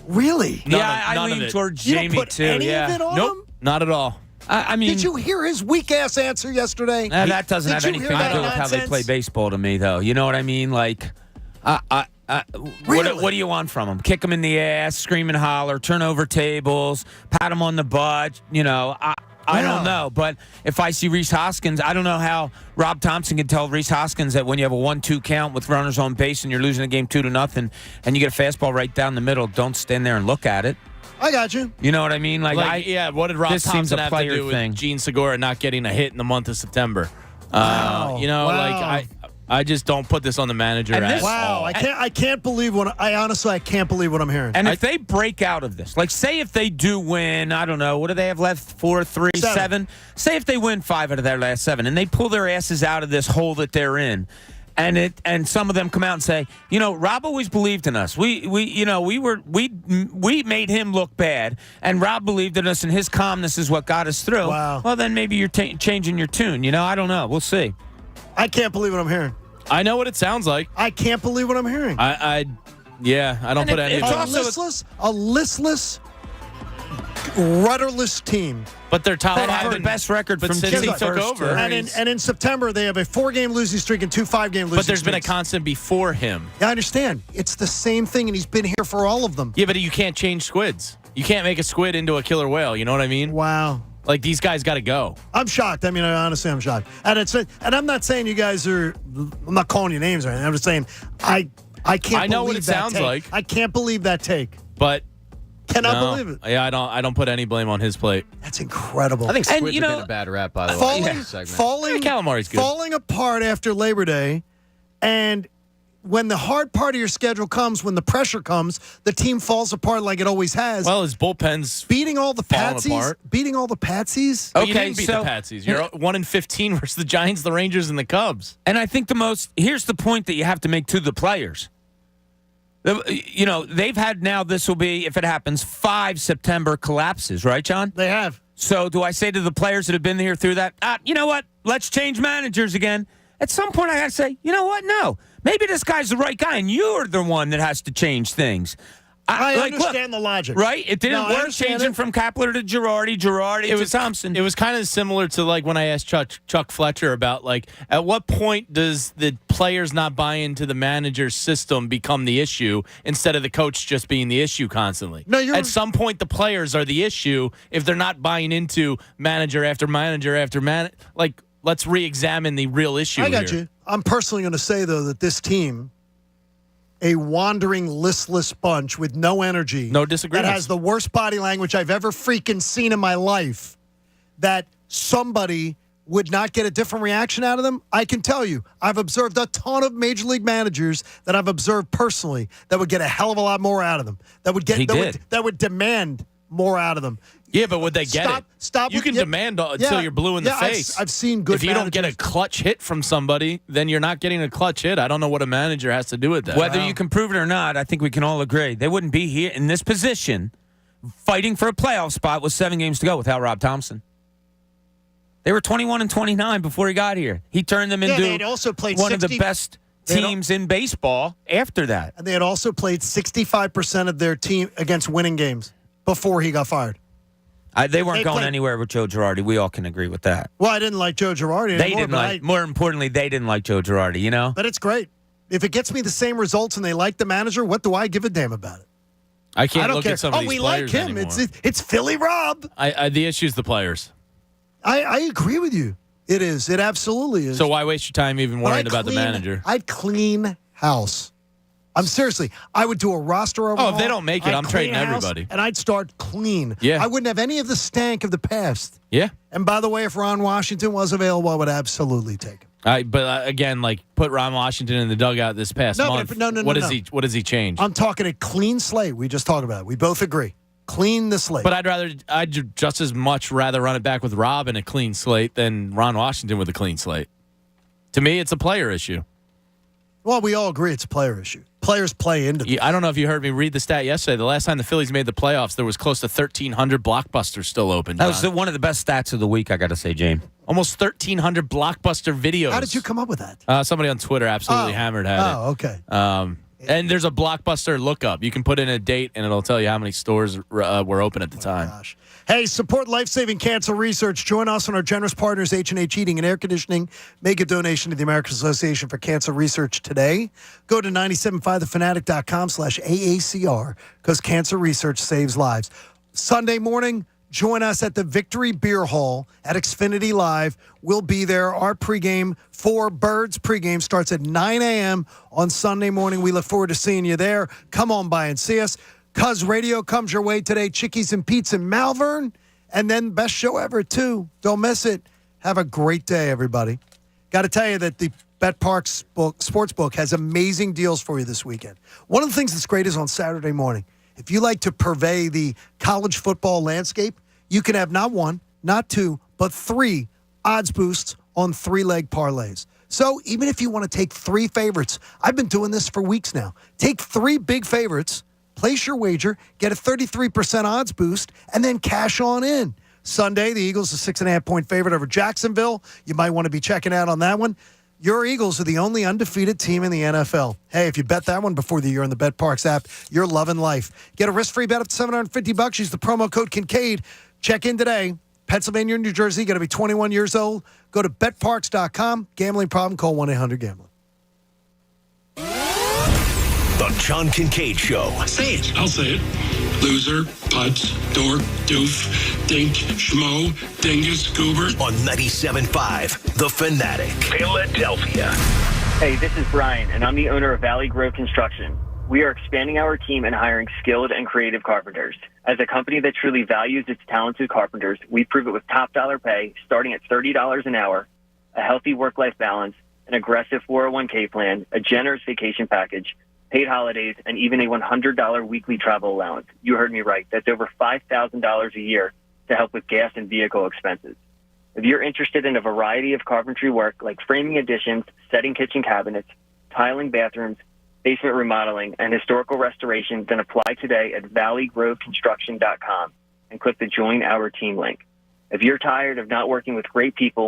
Really? I lean towards Jamie, you don't put too. Any of it on him? Not at all. I mean, did you hear his weak-ass answer yesterday? That doesn't have anything to do with how they play baseball to me, though. You know what I mean? Like, really? What do you want from him? Kick him in the ass, scream and holler, turn over tables, pat him on the butt. You know, I don't know. But if I see Rhys Hoskins, I don't know how Rob Thompson can tell Rhys Hoskins that when you have a 1-2 count with runners on base and you're losing the game 2-0 and you get a fastball right down the middle, don't stand there and look at it. I got you. You know what I mean? What did Rob Thompson have to do with Gene Segura not getting a hit in the month of September? I just don't put this on the manager. I can't believe I can't believe what I'm hearing. And if they break out of this, like say if they do win, I don't know, what do they have left? 4, 3, 7. Say if they win 5 out of their last 7 and they pull their asses out of this hole that they're in. And some of them come out and say, Rob always believed in us. We made him look bad, and Rob believed in us, and his calmness is what got us through. Wow. Well, then maybe you're changing your tune. I don't know. We'll see. I can't believe what I'm hearing. I know what it sounds like. I can't believe what I'm hearing. I don't put any. It's a listless, rudderless team. But they're top 5 the best record from since he took over. And in September, they have a 4-game losing streak and 2 5-game losing streaks. But there's been a constant before him. Yeah, I understand. It's the same thing, and he's been here for all of them. Yeah, but you can't change squids. You can't make a squid into a killer whale. You know what I mean? Wow. Like, these guys got to go. I'm shocked. I mean, honestly, I'm shocked. And I'm not saying you guys are. I'm not calling you names or anything. I'm just saying I can't. I know believe what it that sounds take. like. I can't believe that take. But cannot believe it. Yeah, I don't put any blame on his plate. That's incredible. I think squids have been a bad rap, by the way. Falling apart after Labor Day, and when the hard part of your schedule comes, when the pressure comes, the team falls apart like it always has. Well, his bullpen's beating all the patsies. Apart. Beating all the patsies. But you didn't beat the patsies. You're 1-15 versus the Giants, the Rangers, and the Cubs. And I think here's the point that you have to make to the players. They've had now, this will be, if it happens, 5 September collapses, right, John? They have. So do I say to the players that have been here through that, you know what? Let's change managers again. At some point, I got to say, you know what? No. Maybe this guy's the right guy, and you're the one that has to change things. I understand the logic. Right? It didn't work changing from Kapler to Girardi to Thompson. It was kind of similar to, like, when I asked Chuck Fletcher about, like, at what point does the players not buy into the manager's system become the issue instead of the coach just being the issue constantly? At some point, the players are the issue if they're not buying into manager after manager after manager. Like, let's re-examine the real issue I got you. I'm personally going to say, though, that this team, a wandering, listless bunch with no energy. No disagreements. That has the worst body language I've ever freaking seen in my life, that somebody would not get a different reaction out of them. I can tell you, I've observed a ton of major league managers that I've observed personally that would get a hell of a lot more out of them. That would demand more out of them. Yeah, but would they get it? Stop. You can demand until you're blue in the face. I've seen good. If you don't get a clutch hit from somebody, then you're not getting a clutch hit. I don't know what a manager has to do with that. Whether you can prove it or not, I think we can all agree they wouldn't be here in this position, fighting for a playoff spot with 7 games to go without Rob Thompson. They were 21-29 before he got here. He turned them into one of the best teams in baseball after that. And they had also played 65% of their team against winning games. before he got fired. They weren't They going played- anywhere with Joe Girardi. We all can agree with that. Well, I didn't like Joe Girardi They anymore, didn't but like. More importantly, they didn't like Joe Girardi. You know. but it's great. If it gets me the same results and they like the manager, what do I give a damn about it? I can't don't look care. at some of these we like players him. anymore. It's Philly Rob. The issue is the players. I agree with you. It is. It absolutely is. So why waste your time even But worrying about the manager? I'd clean house. I'm seriously. I would do a roster overhaul. Oh, if they don't make it, I'd I'm trading clean house, everybody. and I'd start clean. Yeah. I wouldn't have any of the stank of the past. Yeah. And by the way, if Ron Washington was available, I would absolutely take him. But again, like put Ron Washington in the dugout this past month. No. What does he change? I'm talking a clean slate. We just talked about it. We both agree. Clean the slate. But I'd just as much rather run it back with Rob in a clean slate than Ron Washington with a clean slate. To me, it's a player issue. Well, we all agree it's a player issue. Players play into this. I don't know if you heard me read the stat yesterday. The last time the Phillies made the playoffs, there was close to 1,300 blockbusters still open. That was one of the best stats of the week, I got to say, James. Almost 1,300 blockbuster videos. How did you come up with that? Somebody on Twitter absolutely hammered had it. Oh, okay. And there's a blockbuster lookup. You can put in a date, and it'll tell you how many stores were open at the time. Gosh. Hey, support life-saving cancer research. Join us and our generous partners, H&H Heating and Air Conditioning. Make a donation to the American Association for Cancer Research today. Go to 97.5thefanatic.com/AACR because cancer research saves lives. Sunday morning, join us at the Victory Beer Hall at Xfinity Live. We'll be there. Our pregame for Birds pregame starts at 9 a.m. on Sunday morning. We look forward to seeing you there. Come on by and see us. Cuz Radio comes your way today. Chickies and Pete's in Malvern. And then best show ever, too. Don't miss it. Have a great day, everybody. Got to tell you that the BetParx Sportsbook has amazing deals for you this weekend. One of the things that's great is on Saturday morning. If you like to purvey the college football landscape, you can have not one, not two, but 3 odds boosts on 3-leg parlays. So even if you want to take 3 favorites, I've been doing this for weeks now. Take 3 big favorites, place your wager, get a 33% odds boost, and then cash on in. Sunday, the Eagles are 6.5-point favorite over Jacksonville. You might want to be checking out on that one. Your Eagles are the only undefeated team in the NFL. Hey, if you bet that one before the year on the BetParx app, you're loving life. Get a risk-free bet up to $750. Use the promo code Kincade. Check in today. Pennsylvania, New Jersey, got to be 21 years old. Go to betparx.com. Gambling problem, call 1-800-GAMBLER. The John Kincade Show. Say it. I'll say it. Loser, putz, dork, doof, dink, schmo, dingus, goober. On 97.5 The Fanatic. Philadelphia. Hey, this is Brian, and I'm the owner of Valley Grove Construction. We are expanding our team and hiring skilled and creative carpenters. As a company that truly values its talented carpenters, we prove it with top dollar pay starting at $30 an hour, a healthy work-life balance, an aggressive 401k plan, a generous vacation package, paid holidays, and even a $100 weekly travel allowance. You heard me right. That's over $5,000 a year to help with gas and vehicle expenses. If you're interested in a variety of carpentry work like framing additions, setting kitchen cabinets, tiling bathrooms, basement remodeling, and historical restoration, then apply today at valleygroveconstruction.com and click the Join Our Team link. If you're tired of not working with great people